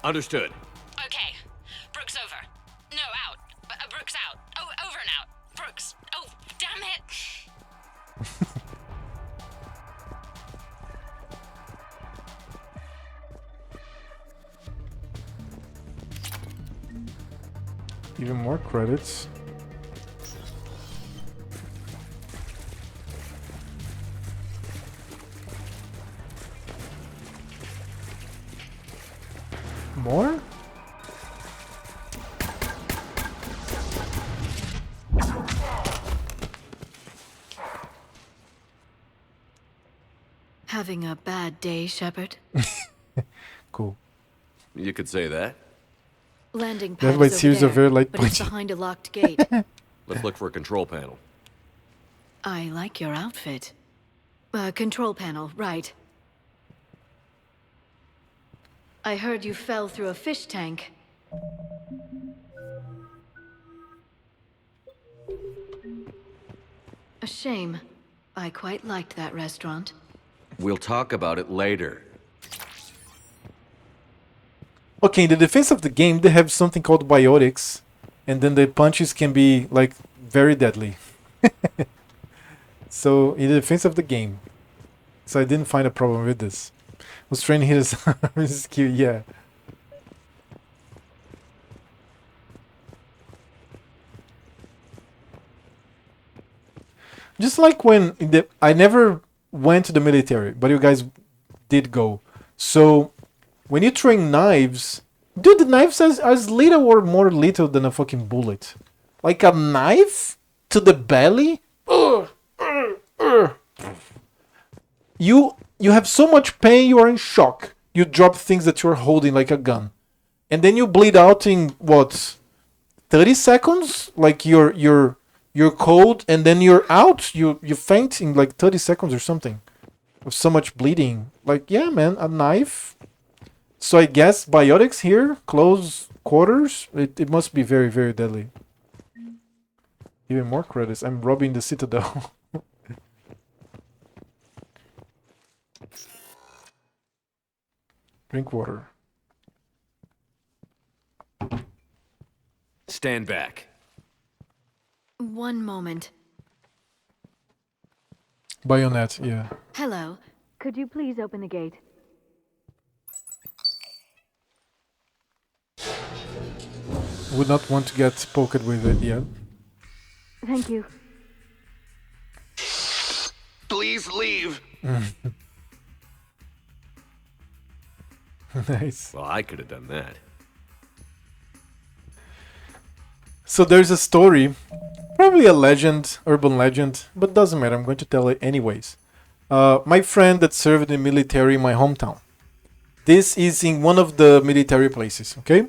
Understood. Okay. Brooks over. No, out. Brooks out. Oh, over and out. Brooks. Oh, damn it. Even more credits. More? Having a bad day, Shepard? Cool. You could say that. Landing That pad might is series over are very there, light but it's pointy. behind a locked gate. Let's look for a control panel. I like your outfit. Control panel, right. I heard you fell through a fish tank. A shame. I quite liked that restaurant. We'll talk about it later. Okay, in the defense of the game, they have something called biotics, and then the punches can be like very deadly. So in the defense of the game, so I didn't find a problem with this. Was training his his skill, yeah. Just like when I never went to the military, but you guys did go. So when you train knives, dude, the knives as little or more little than a fucking bullet. Like a knife to the belly. You have so much pain, you are in shock. You drop things that you're holding like a gun, and then you bleed out in what, 30 seconds? Like you're cold, and then you're out. You faint in like 30 seconds or something. With so much bleeding. Like, yeah, man, a knife. So I guess biotics here, close quarters. It must be very, very deadly. Even more credits. I'm robbing the Citadel. Drink water. Stand back. One moment. Bayonet, yeah. Hello. Could you please open the gate? Would not want to get poked with it yet. Thank you. Please leave. Nice. Well, I could have done that. So there's a story, probably a legend, urban legend, but doesn't matter. I'm going to tell it anyways. My friend that served in the military in my hometown. This is in one of the military places, okay?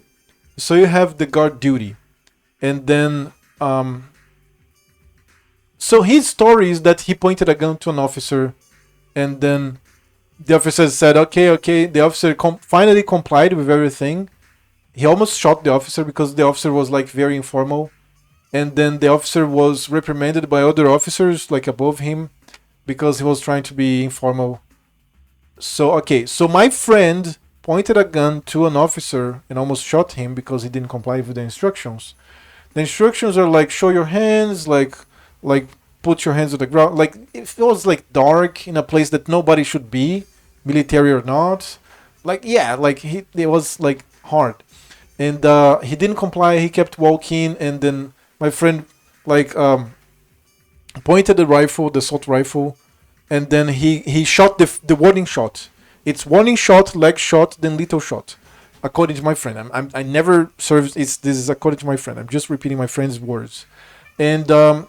So you have the guard duty. And then, so his story is that he pointed a gun to an officer, and then the officer said, okay. The officer finally complied with everything. He almost shot the officer because the officer was like very informal. And then the officer was reprimanded by other officers like above him because he was trying to be informal. So my friend pointed a gun to an officer and almost shot him because he didn't comply with the instructions. The instructions are like, show your hands, like put your hands on the ground. Like, if it was like dark in a place that nobody should be, military or not, like, yeah, like it was like hard. And he didn't comply. He kept walking, and then my friend like pointed the rifle, the assault rifle, and then he shot the warning shot. It's warning shot, leg shot, then lethal shot, according to my friend. I never served. This is according to my friend. I'm just repeating my friend's words. And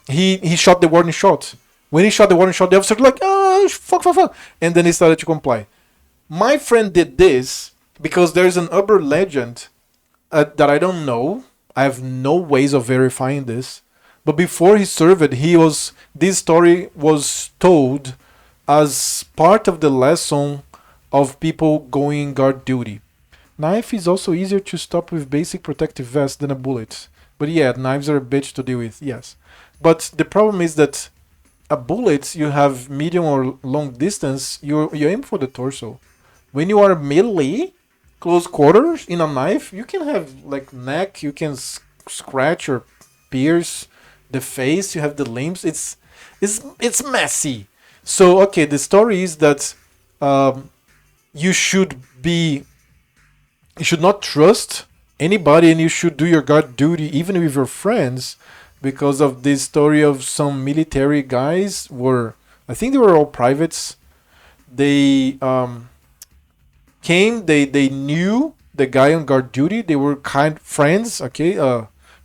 he shot the warning shot. When he shot the warning shot, the officer was like, oh, fuck. And then he started to comply. My friend did this because there's an urban legend that I don't know. I have no ways of verifying this. But before he served, this story was told as part of the lesson of people going guard duty. Knife is also easier to stop with basic protective vest than a bullet. But yeah, knives are a bitch to deal with, yes. But the problem is that a bullet, you have medium or long distance, you aim for the torso. When you are melee, close quarters, in a knife, you can have like neck, you can scratch or pierce the face, you have the limbs. It's messy. So, okay, the story is that you should not trust anybody, and you should do your guard duty even with your friends, because of this story of some military guys I think they were all privates. They came, they knew the guy on guard duty. They were kind friends, okay,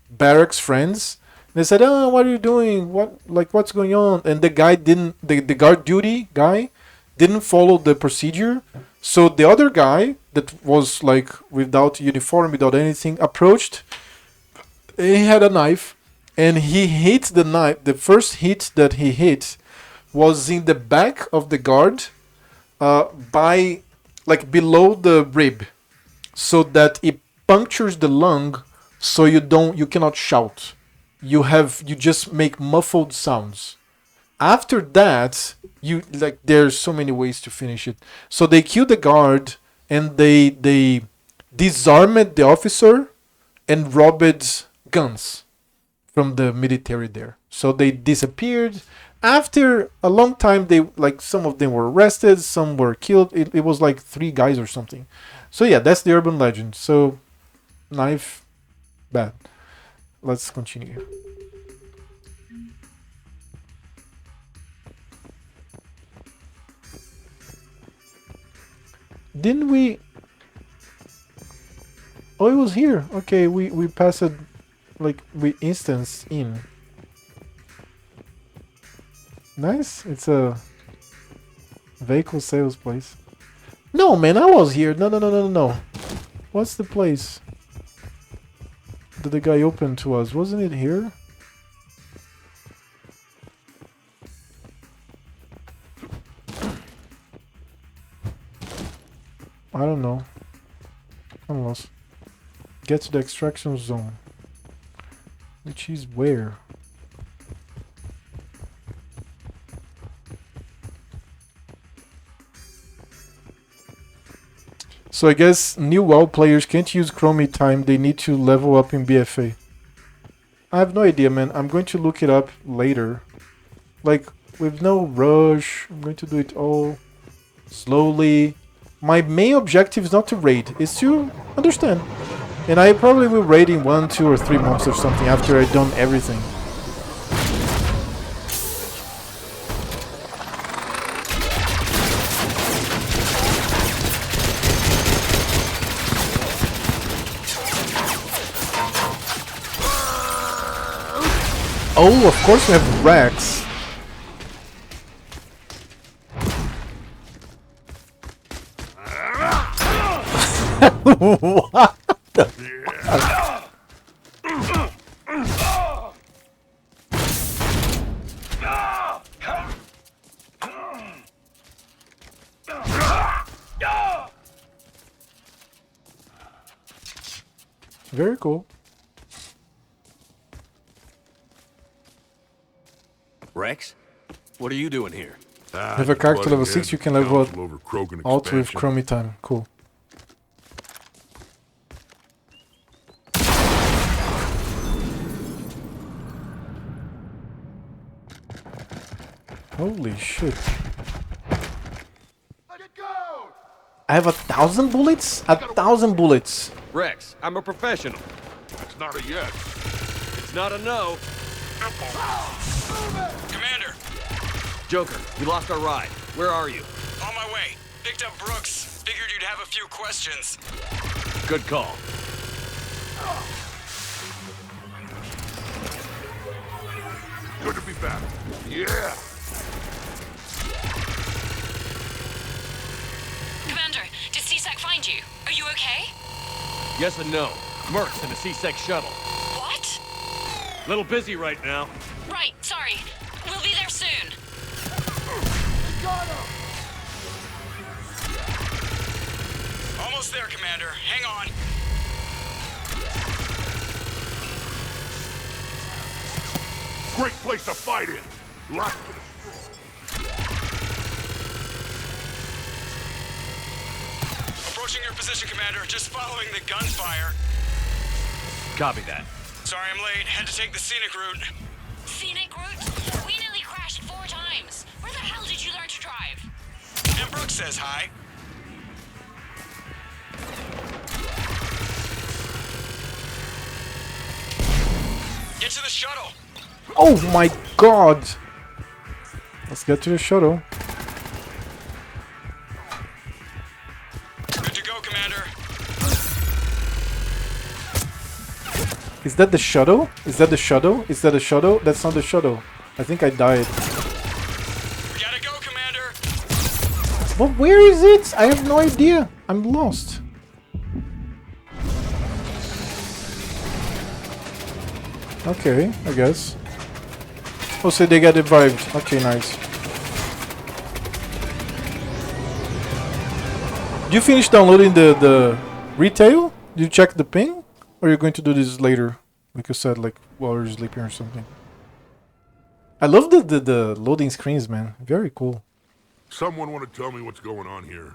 barracks friends. They said, "Oh, what are you doing? What's going on?" And the guard duty guy didn't follow the procedure. So the other guy that was like without uniform, without anything, approached. He had a knife, and he hit the knife. The first hit that he hit was in the back of the guard, by like below the rib, so that it punctures the lung, so you cannot shout. You just make muffled sounds. After that, there's so many ways to finish it. So they killed the guard, and they disarmed the officer and robbed guns from the military there. So they disappeared. After a long time, some of them were arrested, some were killed. It was like 3 guys or something. So yeah, that's the urban legend. So knife, bad. Let's continue. Didn't we? Oh, it was here. Okay, we passed, like, we instanced in. Nice. It's a vehicle sales place. No, man, I was here. No. What's the place that the guy opened to us? Wasn't it here? I don't know. I'm lost. Get to the extraction zone. Which is where? So I guess new WoW players can't use Chromie time, they need to level up in BFA. I have no idea, man. I'm going to look it up later. Like, with no rush, I'm going to do it all slowly. My main objective is not to raid, it's to understand. And I probably will raid in 1, 2, or 3 months or something after I've done everything. Oh, of course we have Rex. What the fuck? Very cool. Rex? What are you doing here? Have a character level 6, you can level up alt with Chromie time. Cool. Holy shit. I have 1,000 bullets? 1,000 bullets. Rex, I'm a professional. It's not a yes. It's not a no. Commander! Joker, we lost our ride. Where are you? On my way. Picked up Brooks. Figured you'd have a few questions. Good call. Good to be back. Yeah. Commander, did CSEC find you? Are you okay? Yes and no. Merc's in a C-Sec shuttle. What? Little busy right now. Right, sorry. We'll be there soon. Almost there, Commander. Hang on. Great place to fight in. Lots to destroy. Approaching your position, Commander. Just following the gunfire. Copy that. Sorry I'm late. Had to take the scenic route. Scenic route? We nearly crashed 4 times. Where the hell did you learn to drive? And Brooks says hi. Get to the shuttle. Oh my god! Let's get to the shuttle. Good to go, Commander. Is that the shuttle? Is that the shuttle? Is that a shuttle? That's not the shuttle. I think I died. We gotta go, Commander. But where is it? I have no idea. I'm lost. Okay, I guess. Oh, so they got revived. Okay, nice. Did you finish downloading the retail? Did you check the ping? Or are you going to do this later? Like you said, like while you're sleeping or something. I love the loading screens, man. Very cool. Someone want to tell me what's going on here?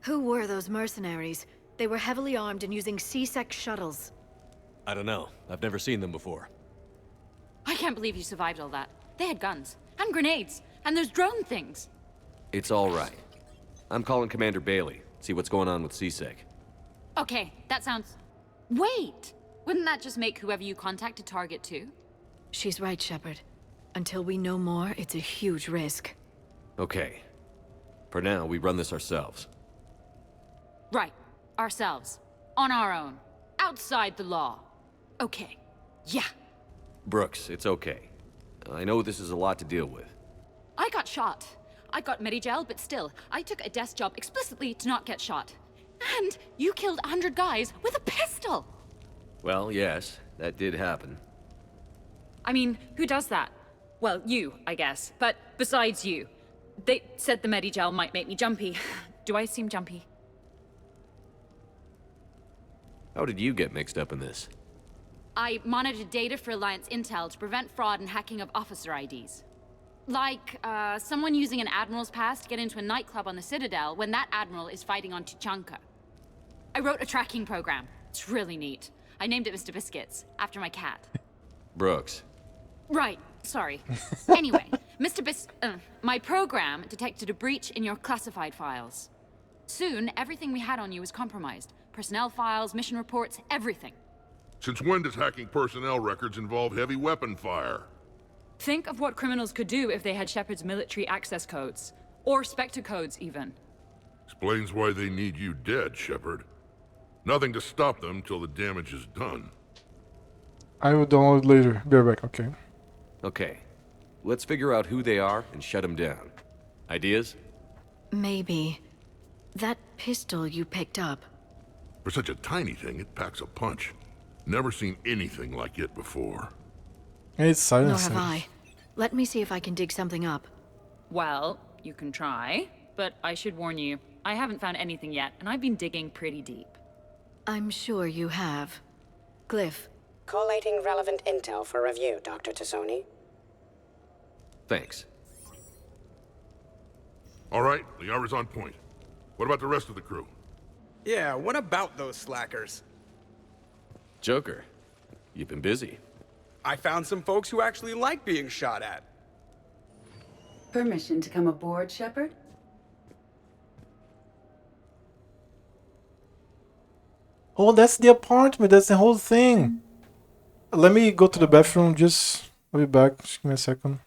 Who were those mercenaries? They were heavily armed and using C-Sec shuttles. I don't know. I've never seen them before. I can't believe you survived all that. They had guns, and grenades, and those drone things. It's all right. I'm calling Commander Bailey. See what's going on with CSEC. Okay, that sounds... Wait! Wouldn't that just make whoever you contact a target too? She's right, Shepard. Until we know more, it's a huge risk. Okay. For now, we run this ourselves. Right. Ourselves. On our own. Outside the law. Okay. Yeah. Brooks, it's okay. I know this is a lot to deal with. I got shot. I got Medigel, but still, I took a desk job explicitly to not get shot. And you killed 100 guys with a pistol! Well, yes, that did happen. I mean, who does that? Well, you, I guess. But besides you. They said the Medigel might make me jumpy. Do I seem jumpy? How did you get mixed up in this? I monitored data for Alliance intel to prevent fraud and hacking of officer IDs. Like, someone using an Admiral's pass to get into a nightclub on the Citadel when that Admiral is fighting on Tuchanka. I wrote a tracking program. It's really neat. I named it Mr. Biscuits, after my cat. Brooks. Right, sorry. Anyway, my program detected a breach in your classified files. Soon, everything we had on you was compromised. Personnel files, mission reports, everything. Since when does hacking personnel records involve heavy weapon fire? Think of what criminals could do if they had Shepard's military access codes. Or Spectre codes, even. Explains why they need you dead, Shepard. Nothing to stop them till the damage is done. I will download later. Be right back, okay. Okay. Let's figure out who they are and shut them down. Ideas? Maybe. That pistol you picked up. For such a tiny thing, it packs a punch. Never seen anything like it before. It's silent. Nor have I. Let me see if I can dig something up. Well, you can try, but I should warn you, I haven't found anything yet, and I've been digging pretty deep. I'm sure you have. Glyph. Collating relevant intel for review, Dr. Tassoni. Thanks. All right, the hour's on point. What about the rest of the crew? Yeah, what about those slackers? Joker, you've been busy. I found some folks who actually like being shot at. Permission to come aboard, Shepard? Oh, that's the apartment. That's the whole thing. Let me go to the bathroom. I'll be back. Just give me a second.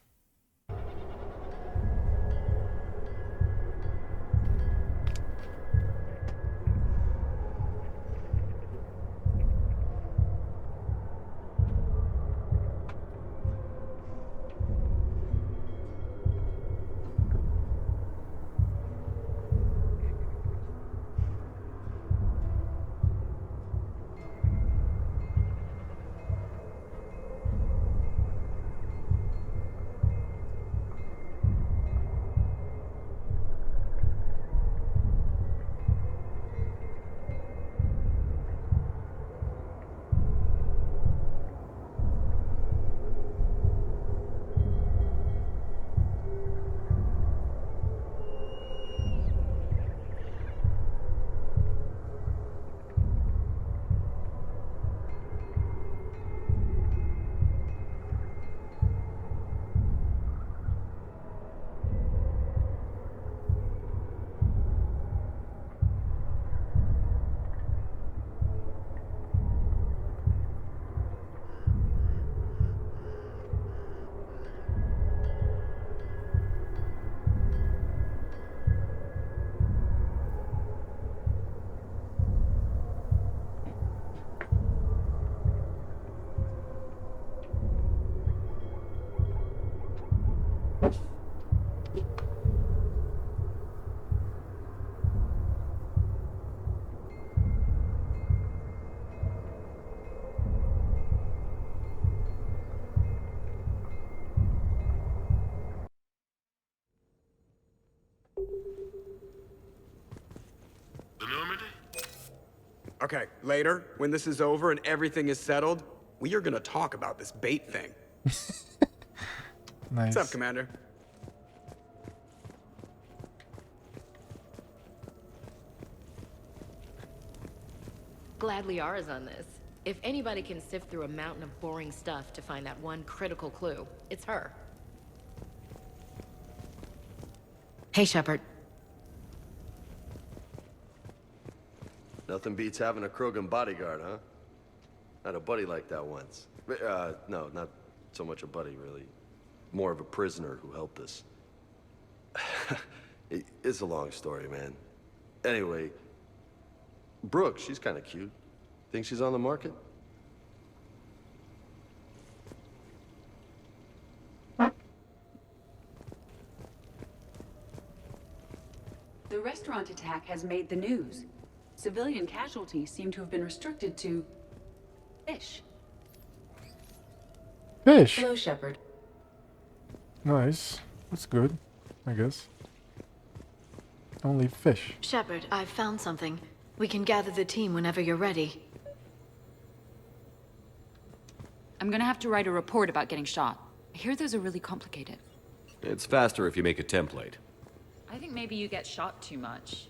Okay, later, when this is over and everything is settled, we are gonna talk about this bait thing. Nice. What's up, Commander? Glad Liara's on this. If anybody can sift through a mountain of boring stuff to find that one critical clue, it's her. Hey, Shepard. Nothing beats having a Krogan bodyguard, huh? Had a buddy like that once. No, not so much a buddy, really. More of a prisoner who helped us. It's a long story, man. Anyway, Brooke, she's kind of cute. Think she's on the market? The restaurant attack has made the news. Civilian casualties seem to have been restricted to fish. Fish? Hello, Shepard. Nice. That's good, I guess. Only fish. Shepard, I've found something. We can gather the team whenever you're ready. I'm gonna have to write a report about getting shot. I hear those are really complicated. It's faster if you make a template. I think maybe you get shot too much.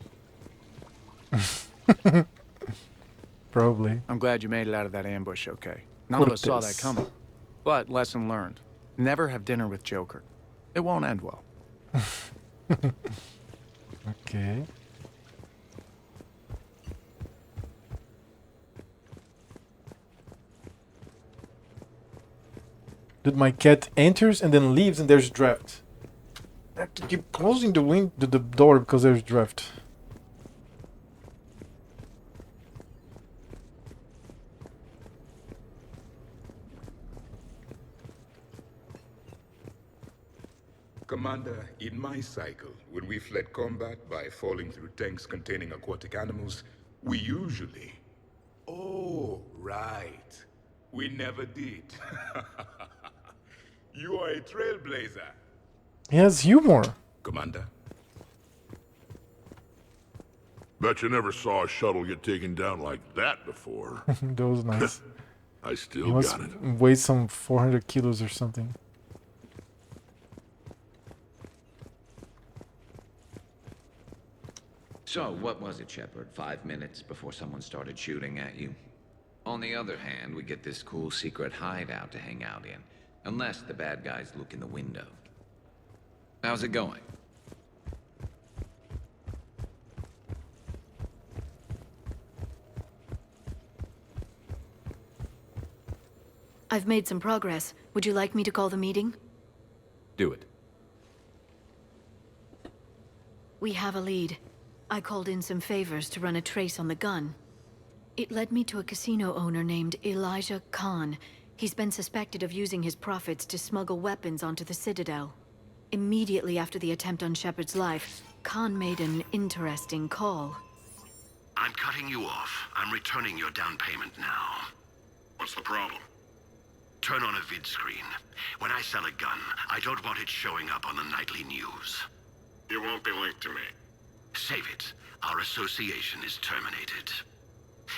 Probably. I'm glad you made it out of that ambush okay. None of us saw that coming. But lesson learned. Never have dinner with Joker. It won't end well. Okay. Dude, my cat enters and then leaves and there's draft. I have to keep closing the door because there's draft. Commander, in my cycle, when we fled combat by falling through tanks containing aquatic animals, we usually... Oh, right. We never did. You are a trailblazer. He has humor. Commander? Bet you never saw a shuttle get taken down like that before. That was nice. I He still must got it. weigh some 400 kilos or something. So, what was it, Shepard? 5 minutes before someone started shooting at you? On the other hand, we get this cool secret hideout to hang out in. Unless the bad guys look in the window. How's it going? I've made some progress. Would you like me to call the meeting? Do it. We have a lead. I called in some favors to run a trace on the gun. It led me to a casino owner named Elijah Khan. He's been suspected of using his profits to smuggle weapons onto the Citadel. Immediately after the attempt on Shepard's life, Khan made an interesting call. I'm cutting you off. I'm returning your down payment now. What's the problem? Turn on a vid screen. When I sell a gun, I don't want it showing up on the nightly news. You won't be linked to me. Save it. Our association is terminated.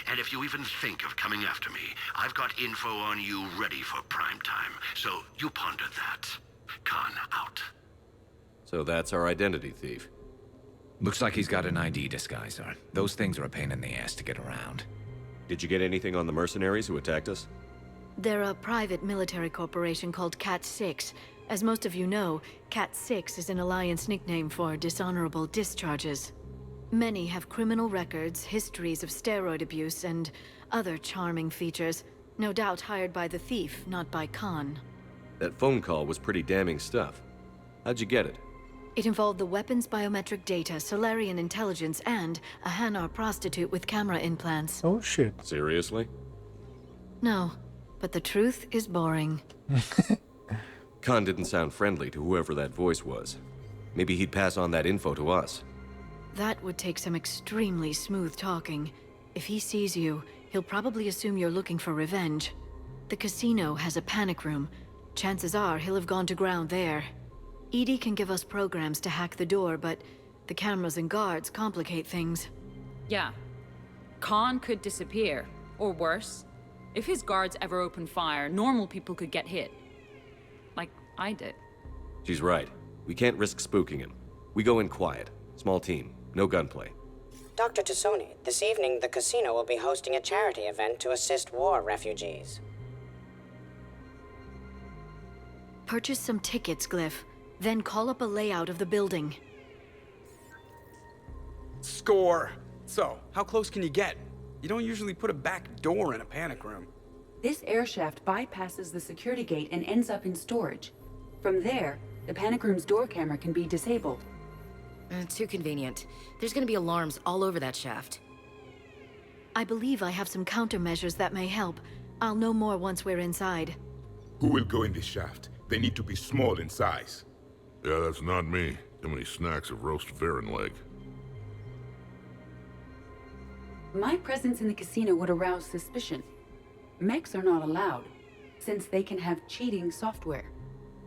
And if you even think of coming after me, I've got info on you ready for prime time. So you ponder that. Khan out. So that's our identity thief. Looks like he's got an ID disguiser. Those things are a pain in the ass to get around. Did you get anything on the mercenaries who attacked us? They're a private military corporation called Cat-6. As most of you know, Cat-6 is an Alliance nickname for dishonorable discharges. Many have criminal records, histories of steroid abuse, and other charming features. No doubt hired by the thief, not by Khan. That phone call was pretty damning stuff. How'd you get it? It involved the weapons biometric data, Solarian intelligence, and a Hanar prostitute with camera implants. Oh shit. Seriously? No, but the truth is boring. Khan didn't sound friendly to whoever that voice was. Maybe he'd pass on that info to us. That would take some extremely smooth talking. If he sees you, he'll probably assume you're looking for revenge. The casino has a panic room. Chances are he'll have gone to ground there. EDI can give us programs to hack the door, but the cameras and guards complicate things. Yeah. Khan could disappear. Or worse. If his guards ever open fire, normal people could get hit. Like I did. She's right. We can't risk spooking him. We go in quiet. Small team. No gunplay. Dr. Tassoni, this evening the casino will be hosting a charity event to assist war refugees. Purchase some tickets, Glyph. Then call up a layout of the building. Score! So, how close can you get? You don't usually put a back door in a panic room. This air shaft bypasses the security gate and ends up in storage. From there, the panic room's door camera can be disabled. Too convenient. There's gonna be alarms all over that shaft. I believe I have some countermeasures that may help. I'll know more once we're inside. Who will go in this shaft? They need to be small in size. Yeah, that's not me. Too many snacks of roast Varan leg. My presence in the casino would arouse suspicion. Mechs are not allowed, since they can have cheating software.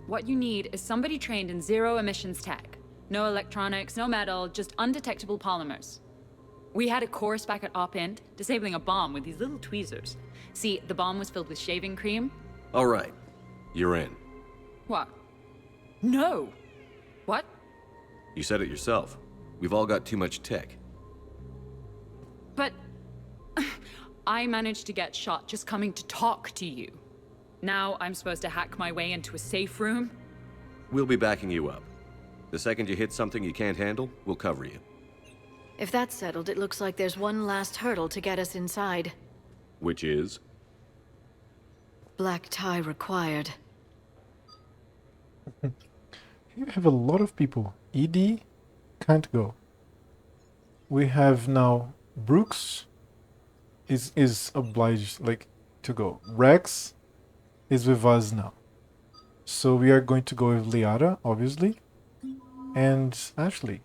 What you need is somebody trained in zero emissions tech. No electronics, no metal, just undetectable polymers. We had a course back at Op-Int, disabling a bomb with these little tweezers. See, the bomb was filled with shaving cream. All right. You're in. What? No! What? You said it yourself. We've all got too much tech. But... I managed to get shot just coming to talk to you. Now I'm supposed to hack my way into a safe room? We'll be backing you up. The second you hit something you can't handle, we'll cover you. If that's settled, it looks like there's one last hurdle to get us inside. Which is? Black tie required. You have a lot of people. ED can't go. We have now Brooks is obliged like to go. Rex is with us now. So we are going to go with Liara, obviously. And Ashley.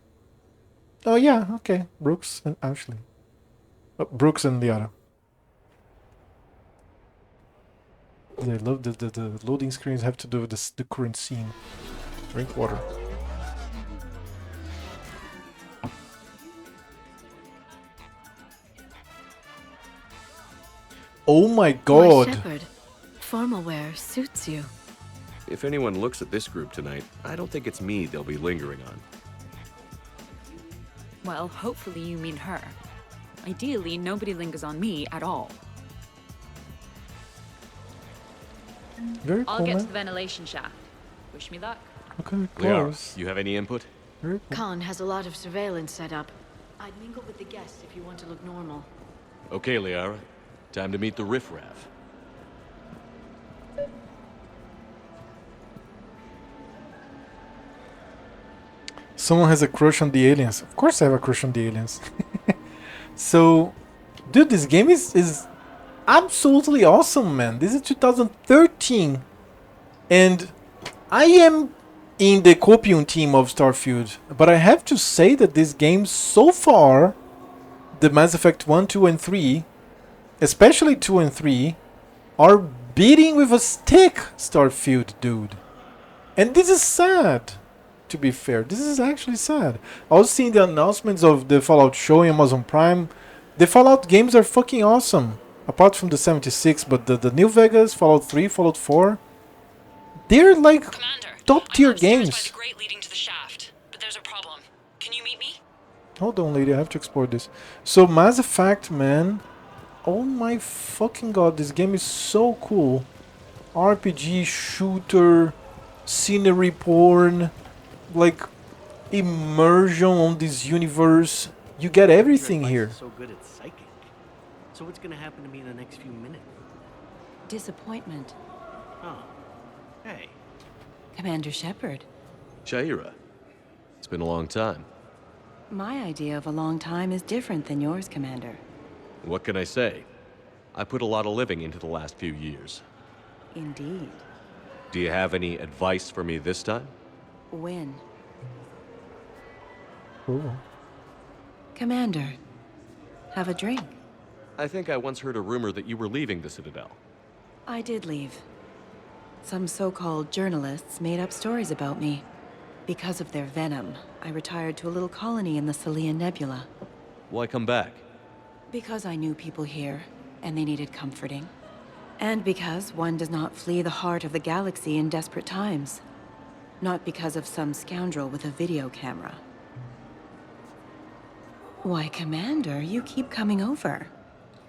Oh yeah, okay. Brooks and Ashley. Brooks and Liara. I love the loading screens have to do with the current scene. Drink water. Oh my god! Why, Shepard, formal wear suits you. If anyone looks at this group tonight, I don't think it's me they'll be lingering on. Well, hopefully you mean her. Ideally, nobody lingers on me at all. Very I'll cool, get man. to the ventilation shaft. Wish me luck. Okay, Liara, close. you have any input? Very cool. Khan has a lot of surveillance set up. I'd mingle with the guests if you want to look normal. Okay, Liara. Time to meet the riffraff. Someone has a crush on the aliens. Of course I have a crush on the aliens. So, dude, this game is absolutely awesome, man. This is 2013. And I am in the Copium team of Starfield. But I have to say that this game so far, the Mass Effect 1, 2, and 3, especially 2 and 3, are beating with a stick Starfield, dude. And this is sad. To be fair, this is actually sad. I was seeing the announcements of the Fallout show in Amazon Prime. The Fallout games are fucking awesome. Apart from the 76, but the New Vegas, Fallout 3, Fallout 4, they're like top tier games. Hold on, lady, I have to explore this. So Mass Effect, man. Oh my fucking god, this game is so cool. RPG, shooter, scenery porn, like immersion on this universe. You get everything here. So good at psychic. So what's gonna happen to me in the next few minutes? Disappointment. Oh, hey. Commander Shepard. Shaira. It's been a long time. My idea of a long time is different than yours, Commander. What can I say? I put a lot of living into the last few years. Indeed. Do you have any advice for me this time? When? Cool. Commander, have a drink. I think I once heard a rumor that you were leaving the Citadel. I did leave. Some so-called journalists made up stories about me. Because of their venom, I retired to a little colony in the Celian Nebula. Why come back? Because I knew people here, and they needed comforting. And because one does not flee the heart of the galaxy in desperate times. Not because of some scoundrel with a video camera. Why, Commander, you keep coming over.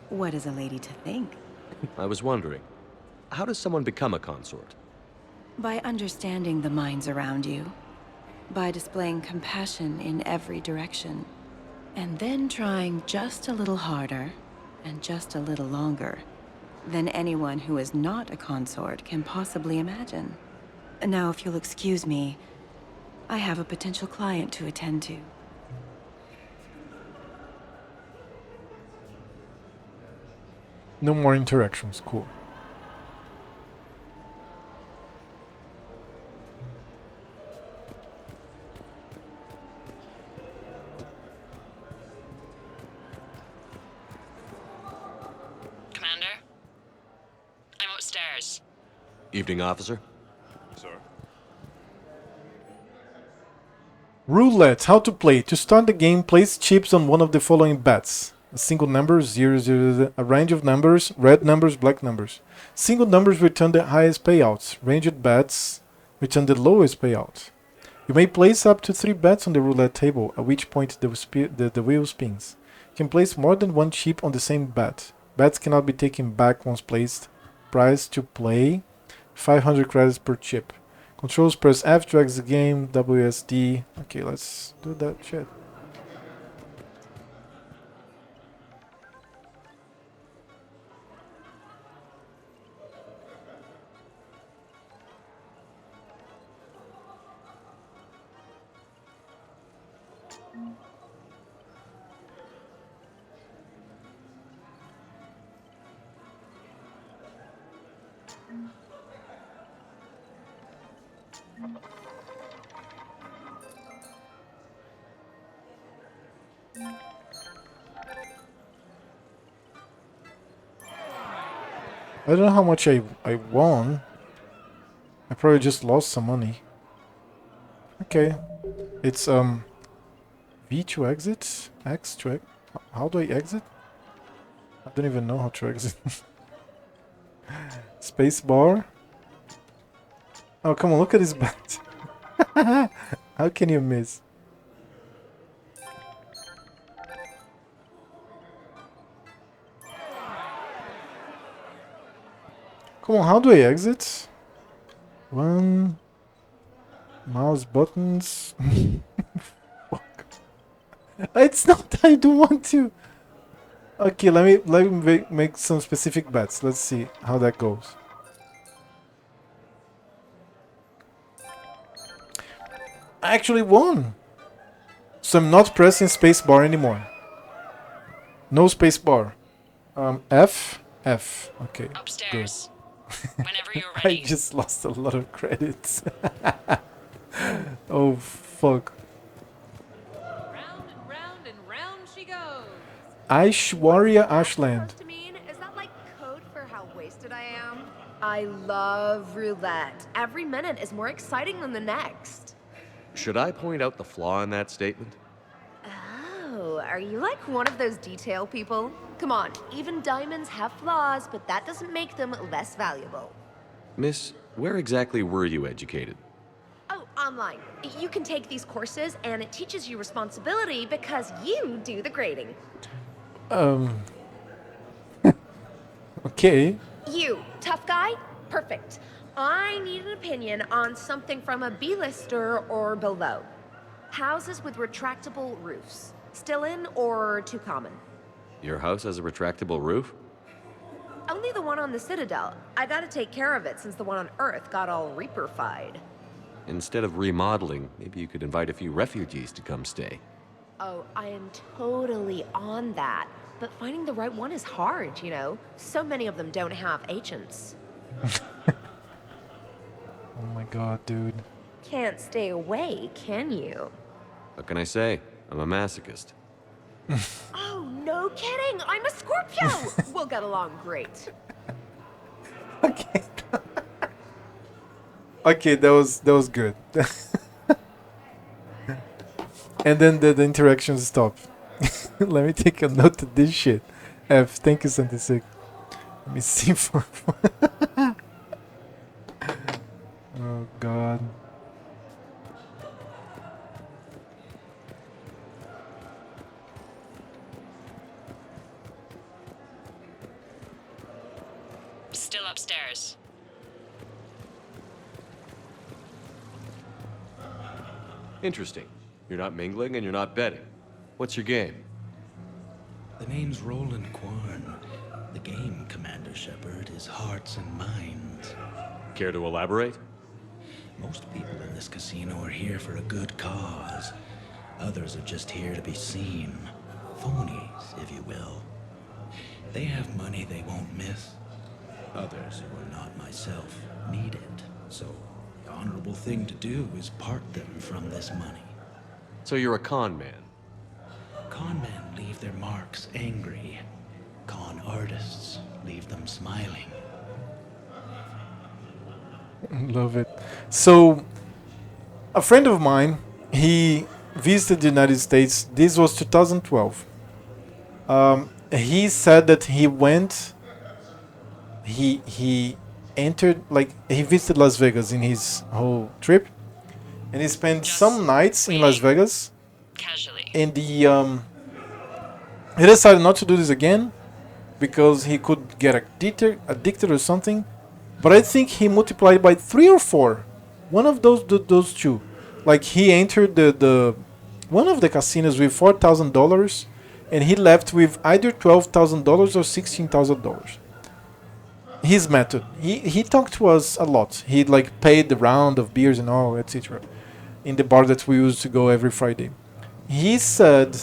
What is a lady to think? I was wondering, how does someone become a consort? By understanding the minds around you. By displaying compassion in every direction. And then trying just a little harder, and just a little longer, than anyone who is not a consort can possibly imagine. Now, if you'll excuse me, I have a potential client to attend to. No more interactions. Cool. Evening, officer. Sir? Roulette. How to play. To start the game, place chips on one of the following bets. A single number, 0, 0, a range of numbers, red numbers, black numbers. Single numbers return the highest payouts. Ranged bets return the lowest payout. You may place up to 3 bets on the roulette table, at which point the wheel spins. You can place more than one chip on the same bet. Bets cannot be taken back once placed. Price to play, 500 credits per chip. Controls, press F to exit the game, WSD. Okay, let's do that shit. I don't know how much I won. I probably just lost some money. Okay. It's V to exit, X to exit. How do I exit? I don't even know how to exit. Space bar. Oh, come on, look at this bat. How can you miss? Come on, how do I exit? One. Mouse buttons. Fuck. It's not. I don't want to. Okay, let me make some specific bets. Let's see how that goes. I actually won. So I'm not pressing spacebar anymore. No spacebar. F. Okay. Upstairs. Good. Whenever you're ready. I just lost a lot of credits. Oh fuck. Round and round and round she goes. Aishwarya Ashland. Is that like code for how wasted I am? I love roulette. Every minute is more exciting than the next. Should I point out the flaw in that statement? Oh, are you like one of those detail people? Come on, even diamonds have flaws, but that doesn't make them less valuable. Miss, where exactly were you educated? Oh, online. You can take these courses, and it teaches you responsibility because you do the grading. Okay. You, tough guy? Perfect. I need an opinion on something from a B-lister or below. Houses with retractable roofs. Still in or too common? Your house has a retractable roof? Only the one on the Citadel. I gotta take care of it since the one on Earth got all Reaper-fied. Instead of remodeling, maybe you could invite a few refugees to come stay. Oh, I am totally on that. But finding the right one is hard, you know? So many of them don't have agents. Oh my god, dude. Can't stay away, can you? What can I say? I'm a masochist. Oh, no kidding! I'm a Scorpio! We'll get along great. Okay, that was good. And then the interactions stop. Let me take a note of this shit. F, thank you, Santisik. Let me see for. Oh god. Still upstairs. Interesting. You're not mingling and you're not betting. What's your game? The name's Roland Quarn. The game, Commander Shepard, is hearts and minds. Care to elaborate? Most people in this casino are here for a good cause. Others are just here to be seen. Phonies, if you will. They have money they won't miss. Others, who are not myself, need it. So, the honorable thing to do is part them from this money. So you're a con man? Con men leave their marks angry. Con artists leave them smiling. Love it. So, a friend of mine, he visited the United States. This was 2012. He said that he went. He entered, like, he visited Las Vegas in his whole trip, and he spent some nights in Las Vegas. Casually. And he decided not to do this again because he could get addicted or something. But I think he multiplied by 3 or 4. One of those two. Like, he entered the one of the casinos with $4,000, and he left with either $12,000 or $16,000. His method. He talked to us a lot. He, like, paid the round of beers and all, etc. in the bar that we used to go every Friday. He said,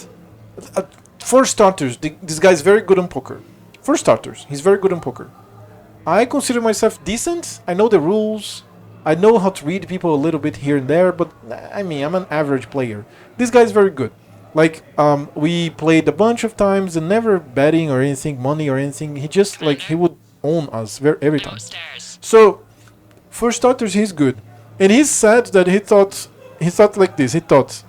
for starters, this guy's very good on poker. For starters, he's very good on poker. I consider myself decent. I know the rules. I know how to read people a little bit here and there, but I mean, I'm an average player. This guy's very good. Like, we played a bunch of times and never betting or anything, money or anything. He just, like, he would own us every time. So, for starters, he's good. And he said that he thought like this. He thought,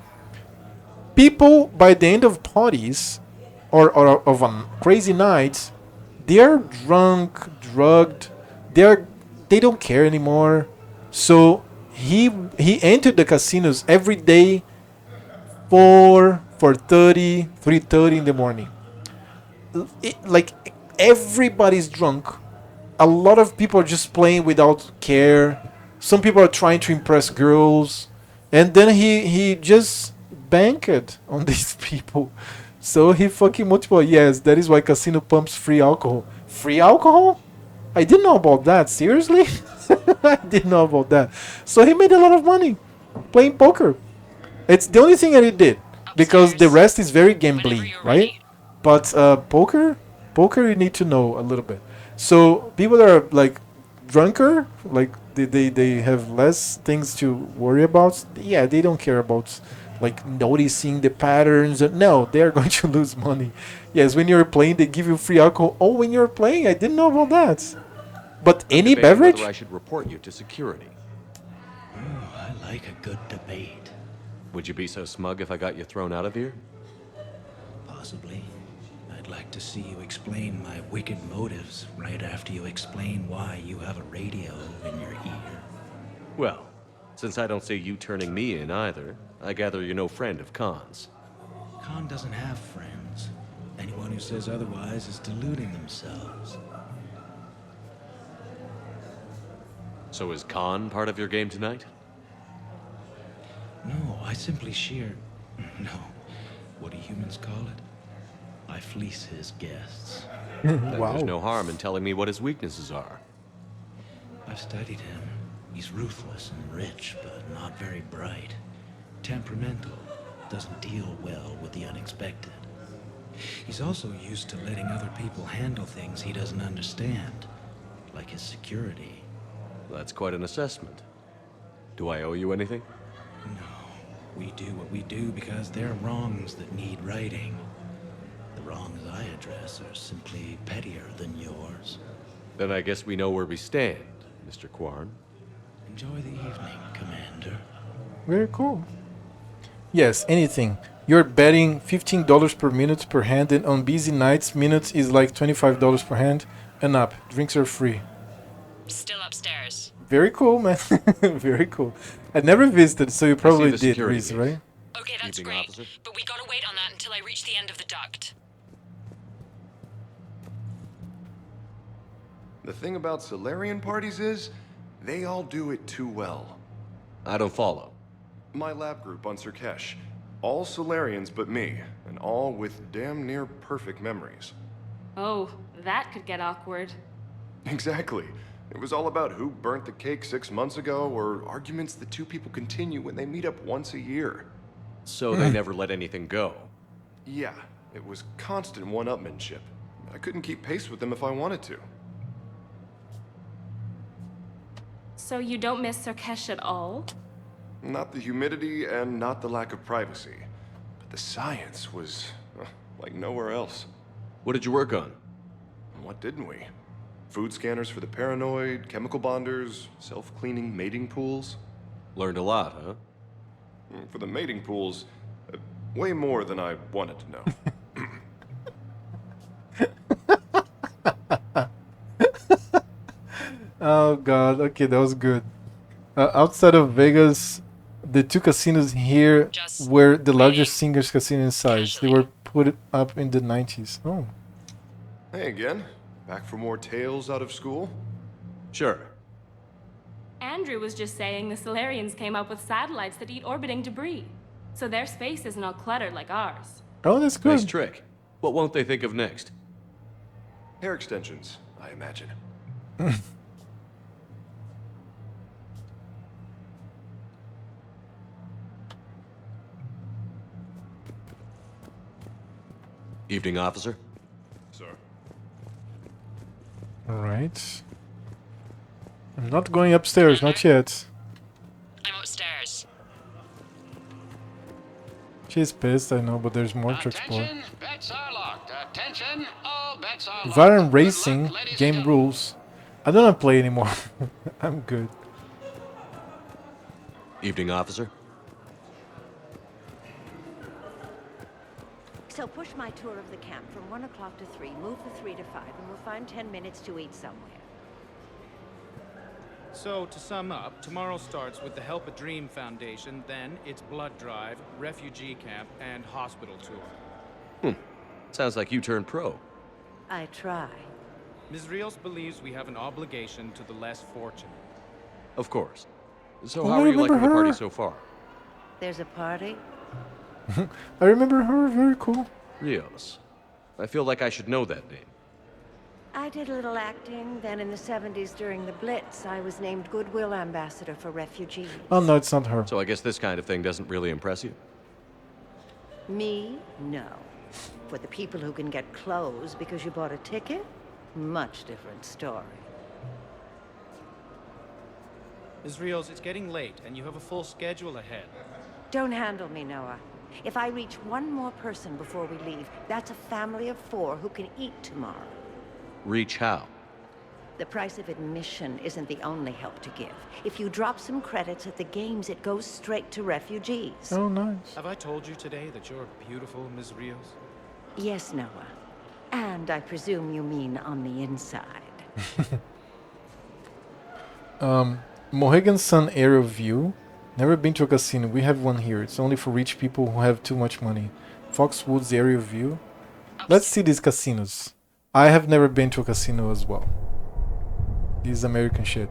people by the end of parties or of a crazy night, they're drunk, drugged, they don't care anymore. So he entered the casinos every day 4:30, 3:30 in the morning. Like, everybody's drunk. A lot of people are just playing without care. Some people are trying to impress girls, and then he just banked on these people. So he fucking multiplied. Yes, that is why casino pumps free alcohol. Free alcohol? I didn't know about that. Seriously? I didn't know about that. So he made a lot of money playing poker. It's the only thing that he did, because the rest is very gambling, right? But poker you need to know a little bit. So people that are, like, drunker, like, they have less things to worry about. Yeah, they don't care about, like, noticing the patterns. No, they're going to lose money. Yes, when you're playing, they give you free alcohol. Oh, when you're playing, I didn't know about that. But any beverage? Whether I should report you to security. Oh, I like a good debate. Would you be so smug if I got you thrown out of here? Possibly. I'd like to see you explain my wicked motives right after you explain why you have a radio in your ear. Well, since I don't see you turning me in either, I gather you're no friend of Khan's. Khan doesn't have friends. Anyone who says otherwise is deluding themselves. So is Khan part of your game tonight? No, I simply shear... No. What do humans call it? I fleece his guests. Then there's no harm in telling me what his weaknesses are. I've studied him. He's ruthless and rich, but not very bright. Temperamental. Doesn't deal well with the unexpected. He's also used to letting other people handle things he doesn't understand, like his security. That's quite an assessment. Do I owe you anything? No. We do what we do because they're wrongs that need righting. The wrongs I address are simply pettier than yours. Then I guess we know where we stand, Mr. Quarn. Enjoy the evening, Commander. Very cool. Yes, anything. You're betting $15 per minute per hand, and on busy nights, minutes is like $25 per hand and up. Drinks are free. Still upstairs. Very cool, man. Very cool. I never visited, so you probably did, Reese, right? Okay, that's great. But we gotta wait on that until I reach the end of the duct. The thing about Solarian parties is, they all do it too well. I don't follow. My lab group on Sirkesh, all Solarians but me, and all with damn near perfect memories. Oh, that could get awkward. Exactly. It was all about who burnt the cake 6 months ago, or arguments that two people continue when they meet up once a year. So they never let anything go? Yeah, it was constant one-upmanship. I couldn't keep pace with them if I wanted to. So you don't miss Sirkesh at all? Not the humidity and not the lack of privacy. But the science was like nowhere else. What did you work on? What didn't we? Food scanners for the paranoid, chemical bonders, self-cleaning mating pools. Learned a lot, huh? For the mating pools, way more than I wanted to know. Oh god, okay, that was good. Outside of Vegas, the two casinos here were the largest singers casino in size. They were put up in the 90s. Oh. Hey again, back for more tales out of school? Sure. Andrew was just saying the Solarians came up with satellites that eat orbiting debris. So their space isn't all cluttered like ours. Oh, that's good. Nice trick. What won't they think of next? Hair extensions, I imagine. Evening, officer. Sir. Alright. I'm not going upstairs, not yet. I'm upstairs. She's pissed, I know, but there's more to explore. Bets are locked. Attention, all bets are locked. Valorant Racing game rules. I don't want to play anymore. I'm good. Evening, officer. So push my tour of the camp from 1 o'clock to 3, move the 3 to 5, and we'll find 10 minutes to eat somewhere. So, to sum up, tomorrow starts with the Help a Dream Foundation, then it's blood drive, refugee camp, and hospital tour. Sounds like you turned pro. I try. Ms. Rios believes we have an obligation to the less fortunate. Of course. So Oh, how I are you liking the remember party her. so far? There's a party? I remember her, very cool. Rios. I feel like I should know that name. I did a little acting. Then in the 70s during the Blitz, I was named Goodwill Ambassador for Refugees. Oh no, it's not her. So I guess this kind of thing doesn't really impress you? Me? No. For the people who can get clothes because you bought a ticket? Much different story. Ms. Rios, it's getting late, and you have a full schedule ahead. Don't handle me, Noah. If I reach one more person before we leave, that's a family of 4 who can eat tomorrow. Reach how? The price of admission isn't the only help to give. If you drop some credits at the games, it goes straight to refugees. Oh, nice. Have I told you today that you're beautiful, Ms. Rios? Yes, Noah. And I presume you mean on the inside. Mohegan Sun Aerial View. Never been to a casino. We have one here. It's only for rich people who have too much money. Foxwoods Aerial View. Let's see these casinos. I have never been to a casino as well. This is American shit.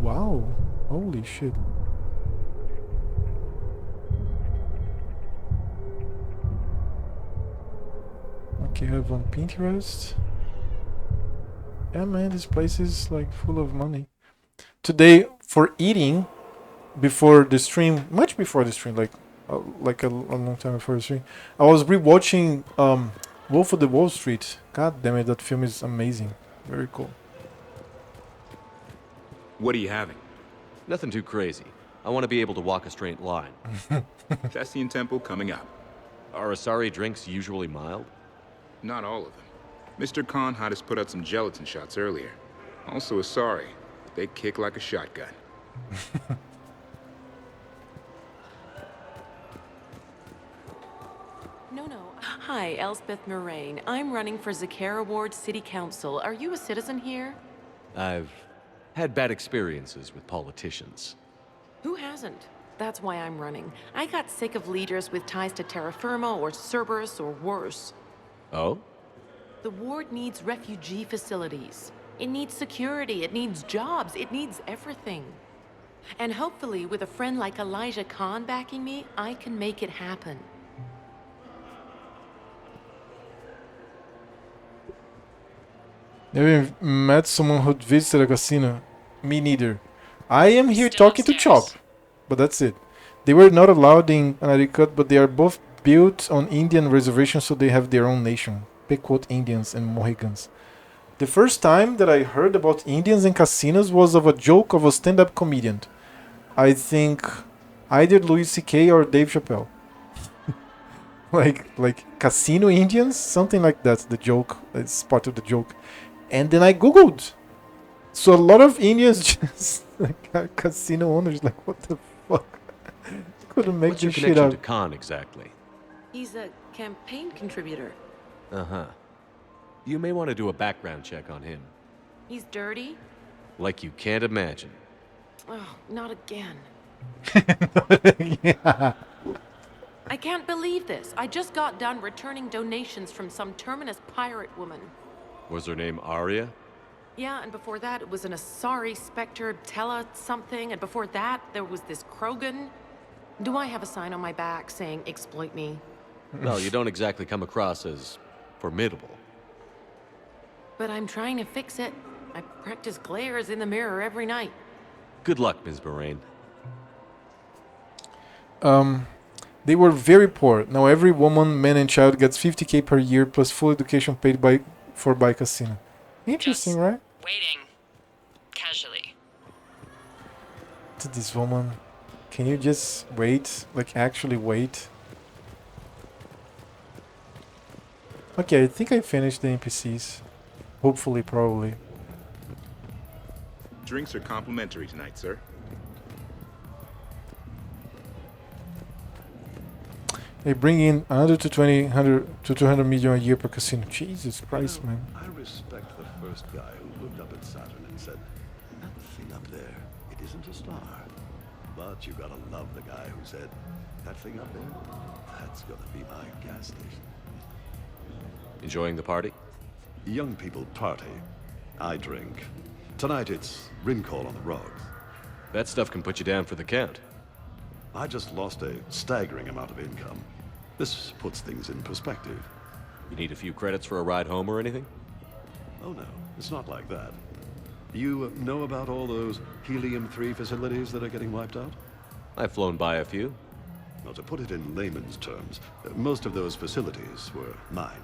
Wow. Holy shit. Okay, I have on Pinterest. Yeah, man, this place is like full of money. Today, for eating, before the stream, much before the stream, like a long time before the stream, I was rewatching Wolf of the Wall Street. God damn it, that film is amazing. Very cool. What are you having? Nothing too crazy. I want to be able to walk a straight line. Thessian Temple coming up. Are Asari drinks usually mild? Not all of them. Mr. Khan had us put out some gelatin shots earlier. Also Asari. They kick like a shotgun. No. Hi, Elspeth Moraine. I'm running for Zakara Ward City Council. Are you a citizen here? I've had bad experiences with politicians. Who hasn't? That's why I'm running. I got sick of leaders with ties to Terra Firma or Cerberus or worse. Oh? The ward needs refugee facilities. It needs security, it needs jobs, it needs everything. And hopefully, with a friend like Elijah Khan backing me, I can make it happen. Never met someone who'd visited a casino. Me neither. I am here talking to Chop, but that's it. They were not allowed in Connecticut, but they are both built on Indian reservations, so they have their own nation. Pequot Indians and Mohegans. The first time that I heard about Indians in casinos was of a joke of a stand-up comedian. I think either Louis C.K. or Dave Chappelle. like casino Indians, something like that. The joke, it's part of the joke. And then I googled, so a lot of Indians just like are casino owners. Like, what the fuck? Couldn't make What's your this shit connection up. to Khan exactly? He's a campaign contributor. Uh-huh. You may want to do a background check on him. He's dirty? Like you can't imagine. Oh, not again. Yeah. I can't believe this. I just got done returning donations from some terminus pirate woman. Was her name Arya? Yeah, and before that, it was an Asari Spectre, Tella something, and before that, there was this Krogan. Do I have a sign on my back saying, exploit me? Well, you don't exactly come across as formidable. But I'm trying to fix it. I practice glares in the mirror every night. Good luck, Ms. Moraine. They were very poor. Now every woman, man, and child gets 50k per year plus full education paid by casino. Interesting, Just right? waiting. Casually. To this woman, can you just wait? Like actually wait? Okay, I think I finished the NPCs. Hopefully, probably. Drinks are complimentary tonight, sir. They bring in 100 to 200 million a year per casino. Jesus Christ, man. I respect the first guy who looked up at Saturn and said, that thing up there, it isn't a star. But you gotta love the guy who said, that thing up there, that's gonna be my gas station. Enjoying the party? Young people party. I drink. Tonight it's Rincall on the rocks. That stuff can put you down for the count. I just lost a staggering amount of income. This puts things in perspective. You need a few credits for a ride home or anything? Oh no, it's not like that. You know about all those Helium-3 facilities that are getting wiped out? I've flown by a few. Well, to put it in layman's terms, most of those facilities were mine.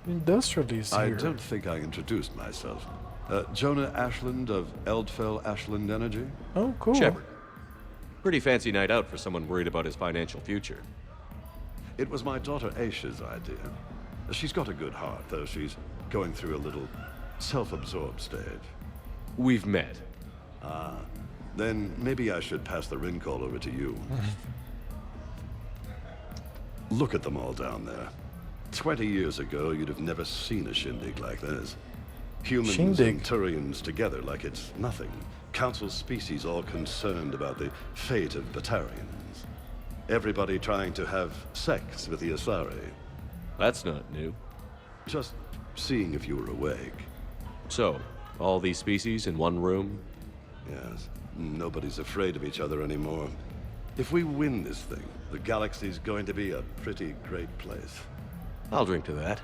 Industrialist I here. don't think I introduced myself. Jonah Ashland of Eldfell Ashland Energy. Oh, cool. Shepard. Pretty fancy night out for someone worried about his financial future. It was my daughter Aisha's idea. She's got a good heart, though she's going through a little self-absorbed stage. We've met. Ah, then maybe I should pass the Rincall over to you. Look at them all down there. 20 years ago, you'd have never seen a shindig like this. Humans Shindig. and Turians together like it's nothing. Council species all concerned about the fate of Batarians. Everybody trying to have sex with the Asari. That's not new. Just seeing if you were awake. So, all these species in one room? Yes. Nobody's afraid of each other anymore. If we win this thing, the galaxy's going to be a pretty great place. I'll drink to that.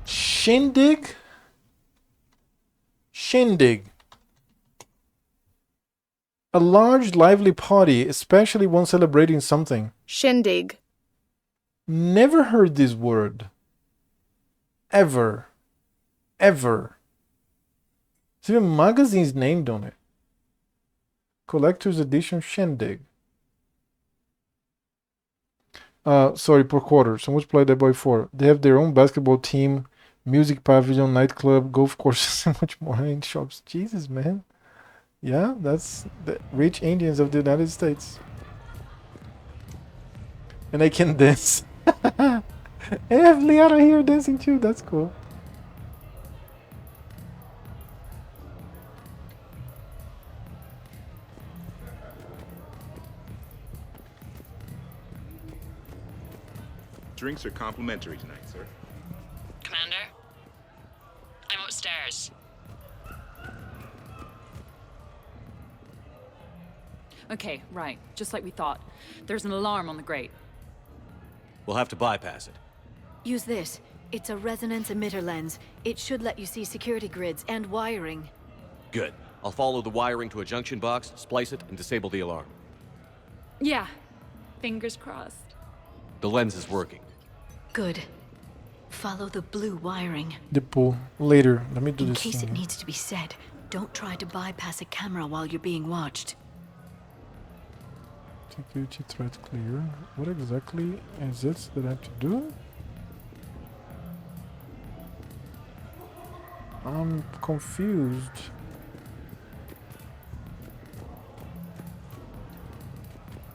Shindig? Shindig. A large, lively party, especially one celebrating something. Shindig. Never heard this word. Ever. Ever. There's even magazines named on it. Collector's Edition Shindig. Sorry, per quarter. So much play that boy for. They have their own basketball team, music pavilion, nightclub, golf courses, and much more in shops. Jesus, man. Yeah, that's the rich Indians of the United States. And I can dance. I have Liana here dancing too. That's cool. Drinks are complimentary tonight, sir. Commander? I'm upstairs. Okay, right. Just like we thought. There's an alarm on the grate. We'll have to bypass it. Use this. It's a resonance emitter lens. It should let you see security grids and wiring. Good. I'll follow the wiring to a junction box, splice it, and disable the alarm. Yeah. Fingers crossed. The lens is working. Good. Follow the blue wiring. The pool. Later. Let me do In this case thing. it needs to be said, don't try to bypass a camera while you're being watched. Security threat clear. What exactly is it that I have to do? I'm confused.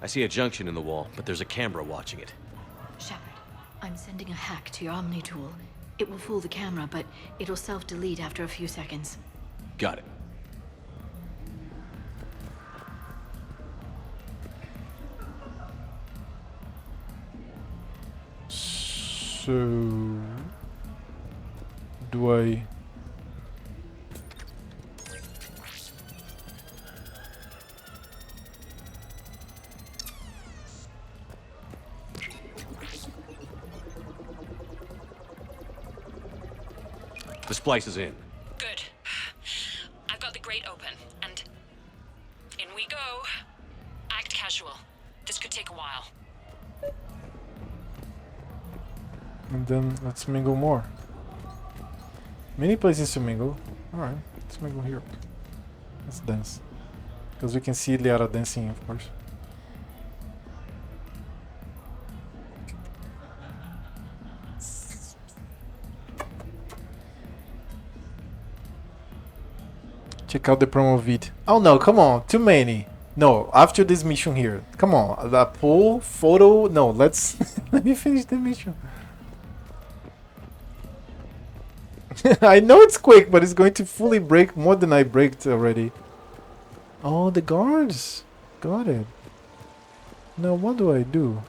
I see a junction in the wall, but there's a camera watching it. Shepard, I'm sending a hack to your Omni tool. It will fool the camera, but it'll self-delete after a few seconds. Got it. So... do I... The splice is in. Good. I've got the grate open, and in we go. Act casual. This could take a while. And then let's mingle more. Many places to mingle. Alright, let's mingle here. Let's dance. Because we can see Liara dancing, of course. Check out the promo vid. Oh no, come on, too many. No, after this mission here. Come on, the pool, photo. No, let's let me finish the mission. I know it's quick, but it's going to fully break more than I braked already. Oh, the guards. Got it. Now what do I do?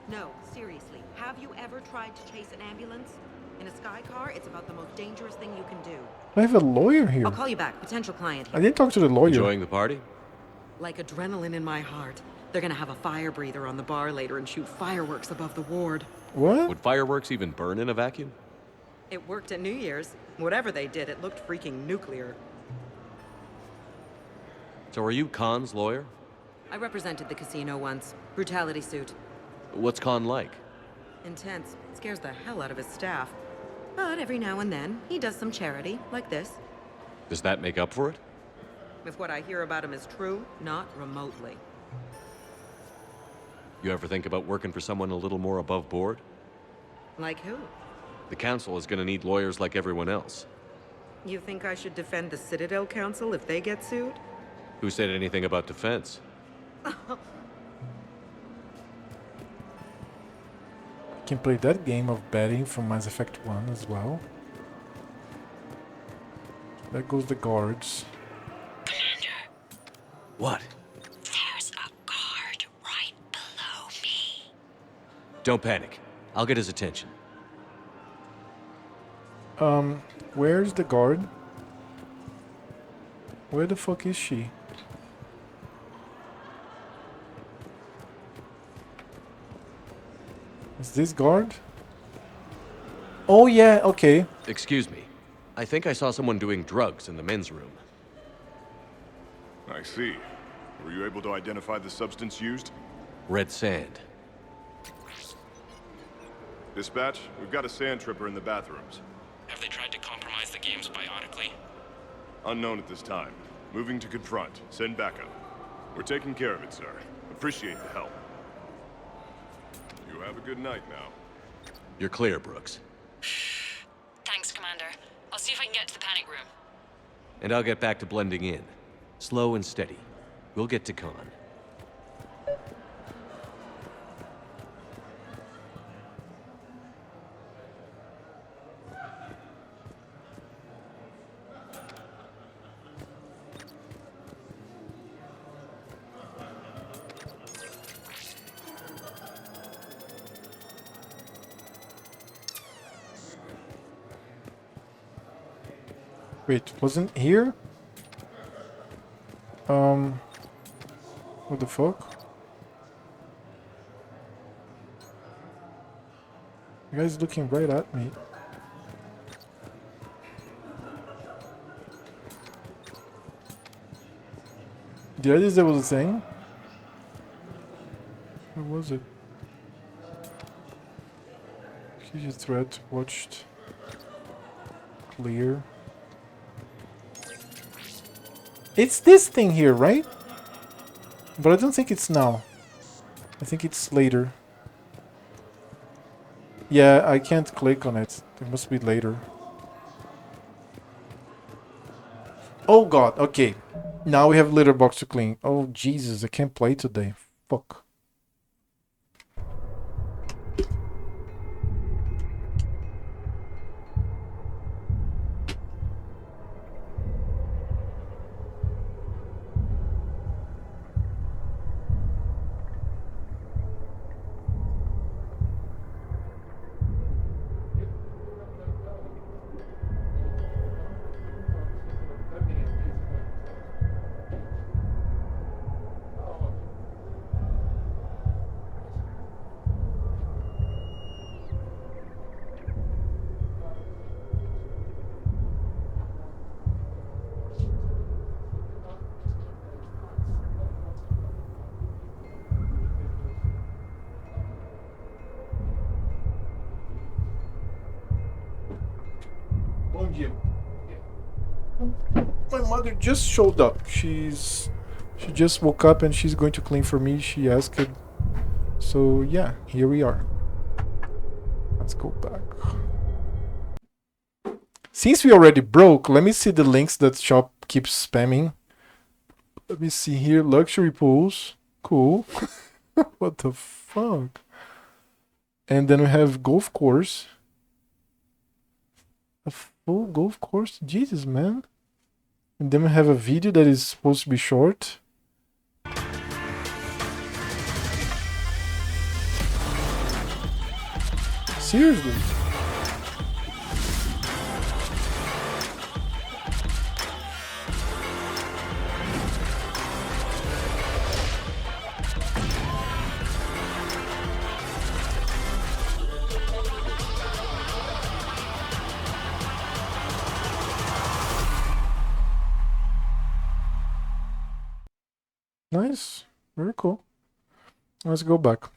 No, seriously. Have you ever tried to chase an ambulance? In a sky car, it's about the most dangerous thing you can do. I have a lawyer here. I'll call you back. Potential client here. I didn't talk to the lawyer. Enjoying the party? Like adrenaline in my heart. They're gonna have a fire breather on the bar later and shoot fireworks above the ward. What? Would fireworks even burn in a vacuum? It worked at New Year's. Whatever they did, it looked freaking nuclear. So are you Khan's lawyer? I represented the casino once. Brutality suit. What's Khan like? Intense. Scares the hell out of his staff. But every now and then, he does some charity, like this. Does that make up for it? If what I hear about him is true, not remotely. You ever think about working for someone a little more above board? Like who? The council is gonna need lawyers like everyone else. You think I should defend the Citadel Council if they get sued? Who said anything about defense? Can play that game of betting from Mass Effect 1 as well. There goes the guards. What? There's a guard right below me. Don't panic. I'll get his attention. Where's the guard? Where the fuck is she? Is this guard? Oh yeah, okay. Excuse me. I think I saw someone doing drugs in the men's room. I see. Were you able to identify the substance used? Red sand. Dispatch, we've got a sand tripper in the bathrooms. Have they tried to compromise the games bionically? Unknown at this time. Moving to confront. Send backup. We're taking care of it, sir. Appreciate the help. You have a good night now. You're clear, Brooks. Thanks, Commander. I'll see if I can get to the panic room. And I'll get back to blending in. Slow and steady. We'll get to Khan. Wait, wasn't here? What the fuck? You guys looking right at me. Did I disable the thing? What was it? Huge threat, watched. Clear. It's this thing here, right? But I don't think it's now. I think it's later. Yeah, I can't click on it. It must be later. Oh god, okay. Now we have litter box to clean. Oh Jesus, I can't play today. Fuck. My mother just showed up. She just woke up and she's going to clean for me. She asked it. So yeah, here we are. Let's go back. Since we already broke, let me see the links that shop keeps spamming. Let me see here. Luxury pools. Cool. What the fuck? And then we have golf course. A full golf course? Jesus, man. And then we have a video that is supposed to be short. Seriously? Nice. Very cool. Let's go back.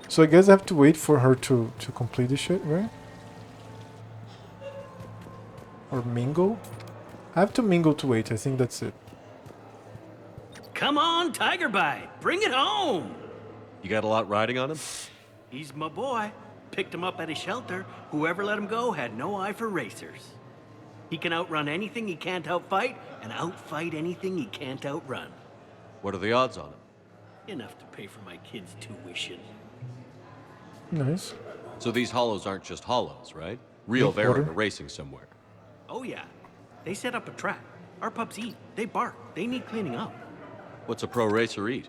So I guess I have to wait for her to complete the shit, right? Or mingle? I have to mingle to wait. I think that's it. Come on, Tiger Bite. Bring it home. You got a lot riding on him? He's my boy. Picked him up at a shelter. Whoever let him go had no eye for racers. He can outrun anything he can't outfight, and outfight anything he can't outrun. What are the odds on him? Enough to pay for my kid's tuition. Nice. So these hollows aren't just hollows, right? Real Varren are racing somewhere. Oh yeah. They set up a trap. Our pups eat. They bark. They need cleaning up. What's a pro racer eat?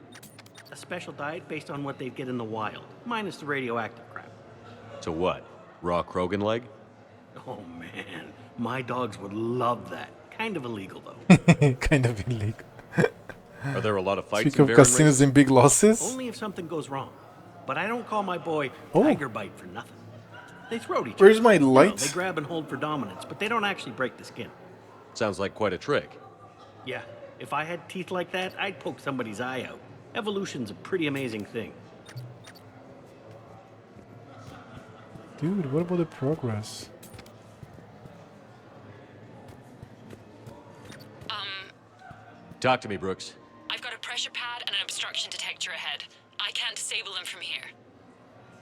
A special diet based on what they'd get in the wild, minus the radioactive crap. To what? Raw Krogan leg? Oh man, my dogs would love that. Kind of illegal though. Kind of illegal. Are there a lot of fights Speak of in Varren casinos races? and big losses. Only if something goes wrong. But I don't call my boy Oh. Tiger Bite for nothing. They throat each Where's other. my You know, light? they grab and hold for dominance, but they don't actually break the skin. Sounds like quite a trick. Yeah, if I had teeth like that, I'd poke somebody's eye out. Evolution's a pretty amazing thing. Dude, what about the progress? Talk to me, Brooks. I've got a pressure pad and an obstruction detector ahead. I can't disable them from here.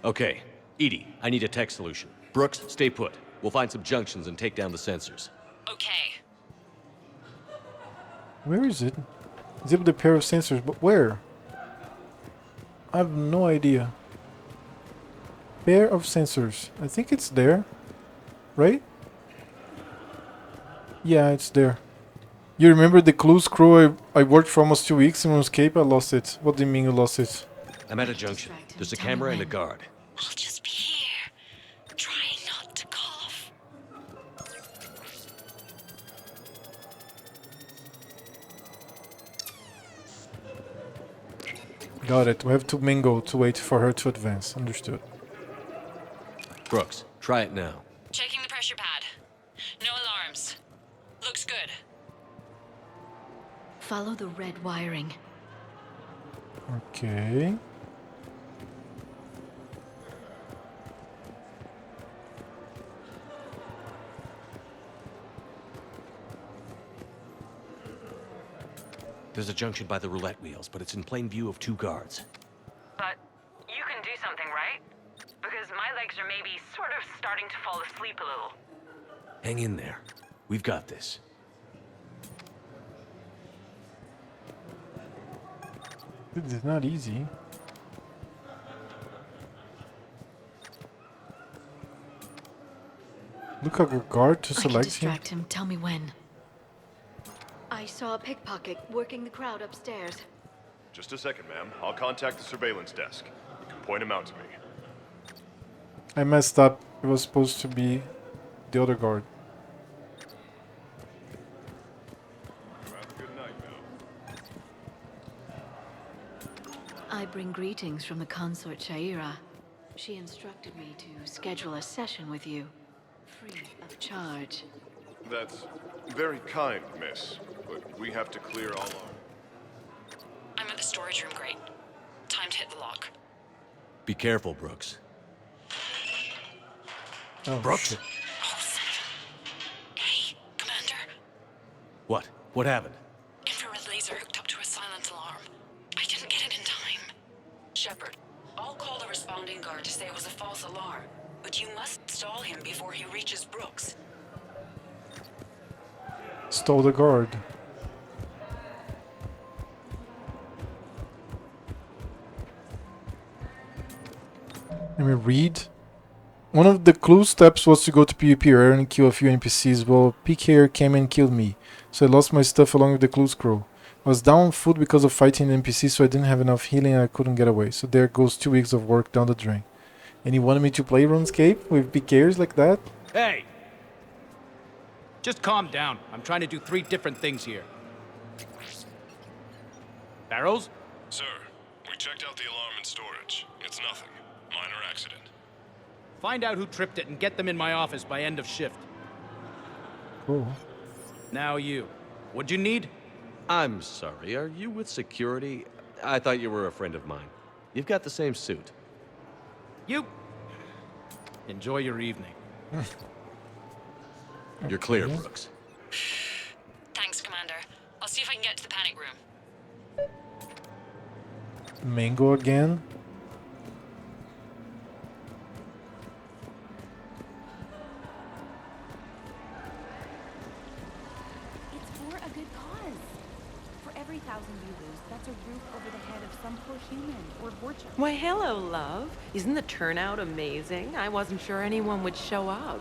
Okay. Edie, I need a tech solution. Brooks, stay put. We'll find some junctions and take down the sensors. Okay. Where is it? Disable the pair of sensors, but where? I have no idea. Pair of sensors. I think it's there. Right? Yeah, it's there. You remember the Clues crew I worked for almost 2 weeks in Escape? I lost it. What do you mean you lost it? I'm at a junction. There's a camera and a guard. I'll just be here, trying not to cough. Got it. We have to mingle to wait for her to advance. Understood. Brooks, try it now. Checking the pressure pad. No alarms. Looks good. Follow the red wiring. Okay. There's a junction by the roulette wheels, but it's in plain view of 2 guards. But you can do something, right? Because my legs are maybe sort of starting to fall asleep a little. Hang in there. We've got this. This is not easy. Look at the guard to I can select him. distract him. Tell me when. I saw a pickpocket working the crowd upstairs. Just a second, ma'am. I'll contact the surveillance desk. You can point him out to me. I messed up. It was supposed to be the other guard. Have a good night, ma'am. I bring greetings from the consort Shaira. She instructed me to schedule a session with you, free of charge. That's very kind, miss. But we have to clear all our... I'm at the storage room, great. Time to hit the lock. Be careful, Brooks. Oh, Brooks? shit. Oh, son of a... Hey, Commander. What? What happened? Infrared laser hooked up to a silent alarm. I didn't get it in time. Shepard, I'll call the responding guard to say it was a false alarm, but you must stall him before he reaches Brooks. Stole the guard. Let me read. One of the clue steps was to go to PvP area and kill a few NPCs. Well, PKer came and killed me, so I lost my stuff along with the clue scroll. I was down on food because of fighting the NPCs, so I didn't have enough healing and I couldn't get away. So there goes 2 weeks of work down the drain. And you wanted me to play RuneScape with PKers like that? Hey! Just calm down. I'm trying to do 3 different things here. Barrows? Sir, we checked out the alarm in storage. It's nothing. Minor accident. Find out who tripped it and get them in my office by end of shift. Cool. Now you. What'd you need? I'm sorry, are you with security? I thought you were a friend of mine. You've got the same suit. You... Enjoy your evening. You're clear, Brooks. Thanks, Commander. I'll see if I can get to the panic room. Mango again? It's for a good cause. For every 1,000 you lose, that's a roof over the head of some poor human or fortune. Why, hello, love. Isn't the turnout amazing? I wasn't sure anyone would show up.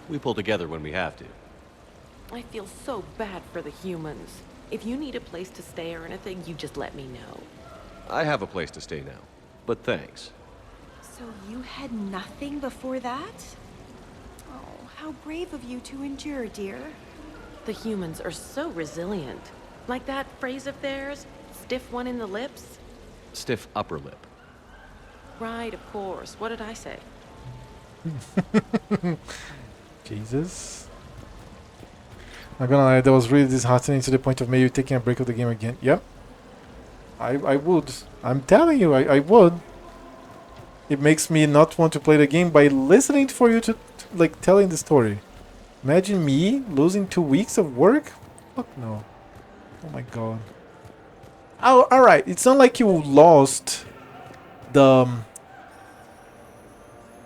We pull together when we have to. I feel so bad for the humans. If you need a place to stay or anything, you just let me know. I have a place to stay now, but thanks. So you had nothing before that? Oh, how brave of you to endure, dear. The humans are so resilient. Like that phrase of theirs, stiff one in the lips? Stiff upper lip. Right, of course. What did I say? Jesus. Not gonna lie, that was really disheartening to the point of maybe taking a break of the game again. Yep. I would. I'm telling you, I would. It makes me not want to play the game by listening for you to like, telling the story. Imagine me losing 2 weeks of work? Fuck no. Oh my god. Oh, alright. It's not like you lost the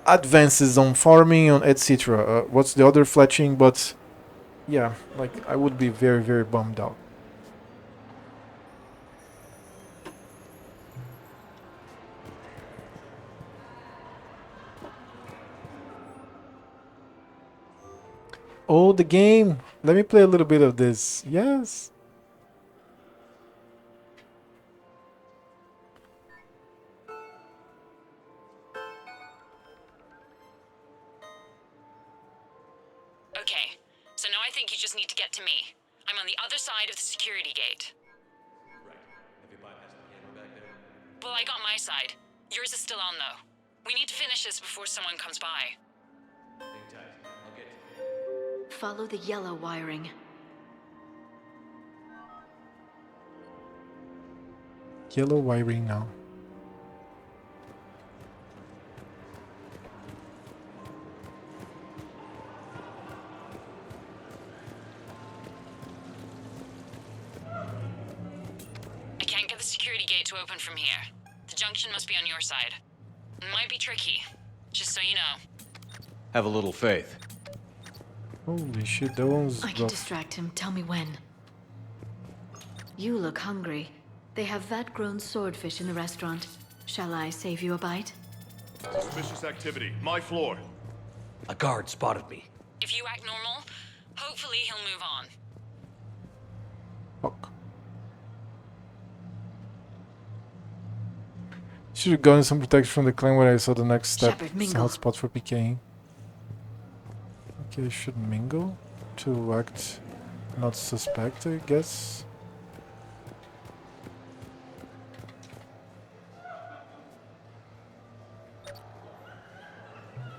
advances on farming, on etc. What's the other fletching? But yeah, like I would be very, very bummed out. Oh, the game. Let me play a little bit of this. Yes. Okay, so now I think you just need to get to me. I'm on the other side of the security gate. Right. Have you bypassed the camera back there? Well, I got my side. Yours is still on, though. We need to finish this before someone comes by. Hang tight. I'll get to you. Follow the yellow wiring. Yellow wiring now. to open from here. The junction must be on your side. It might be tricky, just so you know. Have a little faith. Holy shit, that one's I can rough. distract him. Tell me when. You look hungry. They have vat-grown swordfish in the restaurant. Shall I save you a bite? Suspicious activity. My floor. A guard spotted me. If you act normal, hopefully he'll move on. Fuck. Should have gotten some protection from the clan when I saw the next step. Shepard, It's a mingle. hotspot for PKing. Okay, I should mingle to act not suspect, I guess.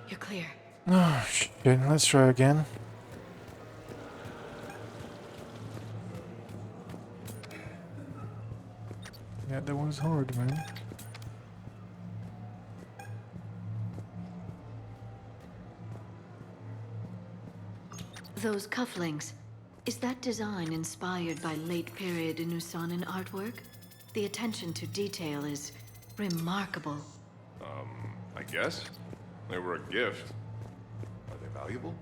You're clear. Oh shit, let's try again. Yeah, that was hard, man. Those cufflinks, is that design inspired by late-period Inusanan artwork? The attention to detail is remarkable. I guess. They were a gift. Are they valuable?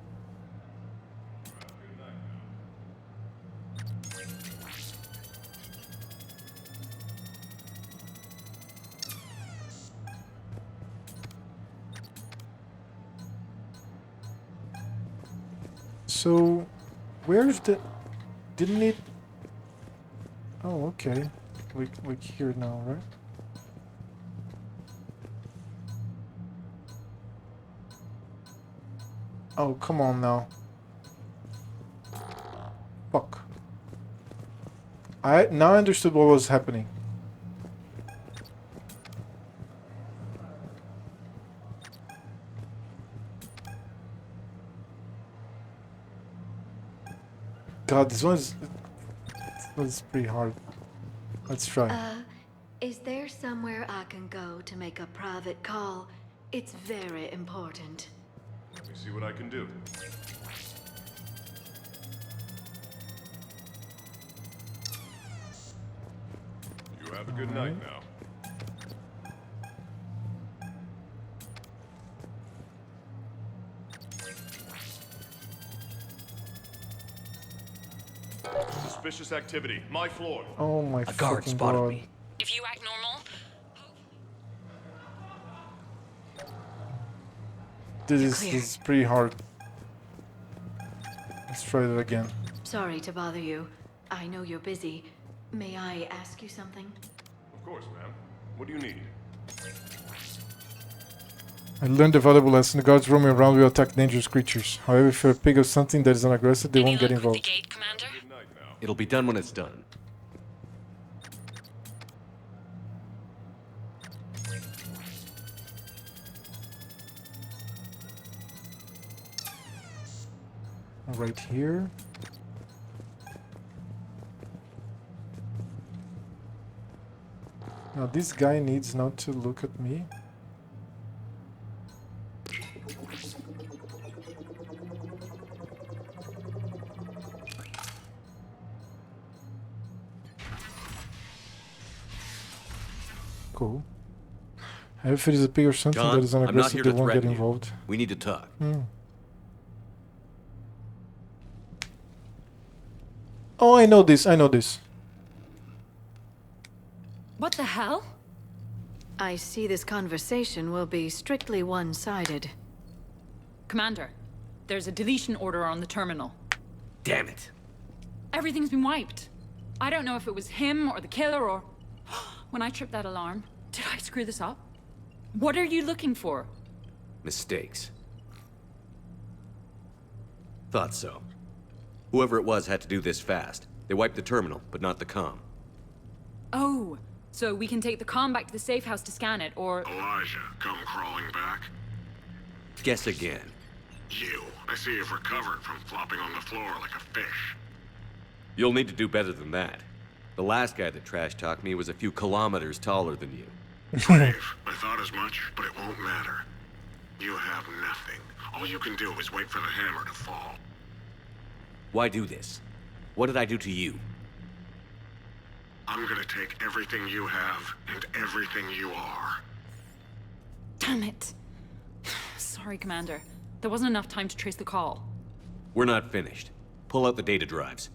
So, where's the... Didn't it... Oh, okay. We here now, right? Oh, come on now. Fuck. I now understood what was happening. God, this one's pretty hard. Let's try. Is there somewhere I can go to make a private call? It's very important. Let me see what I can do. You have a good night now. Suspicious activity. My floor. Oh my A guard fucking spotted god. me. If you act normal, This is pretty hard. Let's try that again. Sorry to bother you. I know you're busy. May I ask you something? Of course, ma'am. What do you need? I learned a valuable lesson. The guards roaming around will attack dangerous creatures. However, if you're a pig or something that is unaggressive, they won't get involved. It'll be done when it's done. Right here. Now this guy needs not to look at me. Cool. If it is a pig or something John, that is I'm not unaggressive, here they to won't get threaten you. involved. We need to talk. Oh, I know this. I know this. What the hell? I see this conversation will be strictly one-sided. Commander, there's a deletion order on the terminal. Damn it. Everything's been wiped. I don't know if it was him or the killer or... When I tripped that alarm, did I screw this up? What are you looking for? Mistakes. Thought so. Whoever it was had to do this fast. They wiped the terminal, but not the comm. Oh, so we can take the comm back to the safe house to scan it, or... Elijah, come crawling back. Guess again. You. I see you've recovered from flopping on the floor like a fish. You'll need to do better than that. The last guy that trash-talked me was a few kilometers taller than you. Brave. I thought as much, but it won't matter. You have nothing. All you can do is wait for the hammer to fall. Why do this? What did I do to you? I'm gonna take everything you have and everything you are. Damn it. Sorry, Commander. There wasn't enough time to trace the call. We're not finished. Pull out the data drives.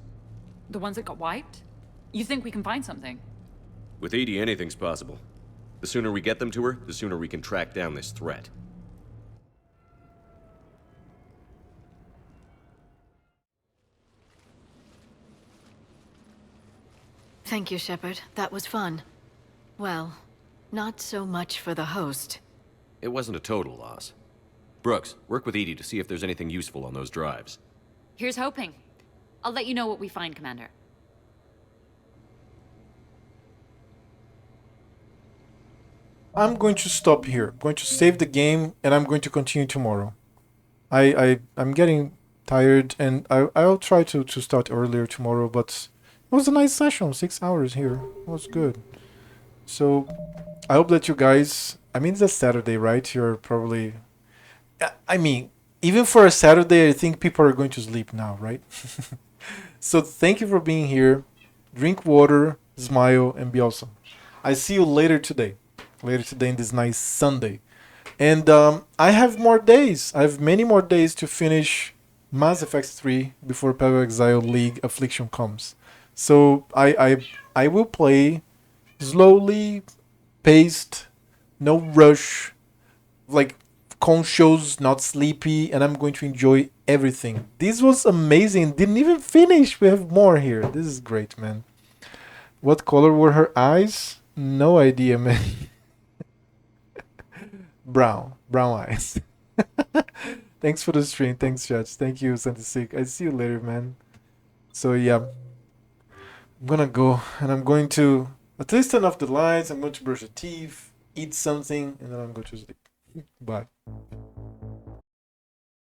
The ones that got wiped? You think we can find something? With Edie, anything's possible. The sooner we get them to her, the sooner we can track down this threat. Thank you, Shepard. That was fun. Well, not so much for the host. It wasn't a total loss. Brooks, work with Edie to see if there's anything useful on those drives. Here's hoping. I'll let you know what we find, Commander. I'm going to stop here. I'm going to save the game, and I'm going to continue tomorrow. I'm getting tired, and I'll try to start earlier tomorrow, but it was a nice session. 6 hours here. It was good. So, I hope that you guys... I mean, it's a Saturday, right? You're probably... I mean, even for a Saturday, I think people are going to sleep now, right? So, thank you for being here. Drink water, smile, and be awesome. I see you later today. Later today in this nice Sunday. And I have more days. I have many more days to finish Mass Effect 3 before Pebble Exile League Affliction comes. So I will play slowly, paced, no rush, like conscious, not sleepy, and I'm going to enjoy everything. This was amazing. Didn't even finish. We have more here. This is great, man. What color were her eyes? No idea, man. Brown eyes. Thanks for the stream. Thanks, Judge. Thank you, Santisik. I see you later, man. So yeah, I'm gonna go and I'm going to at least turn off the lights. I'm going to brush the teeth, eat something, and then I'm going to sleep. Bye.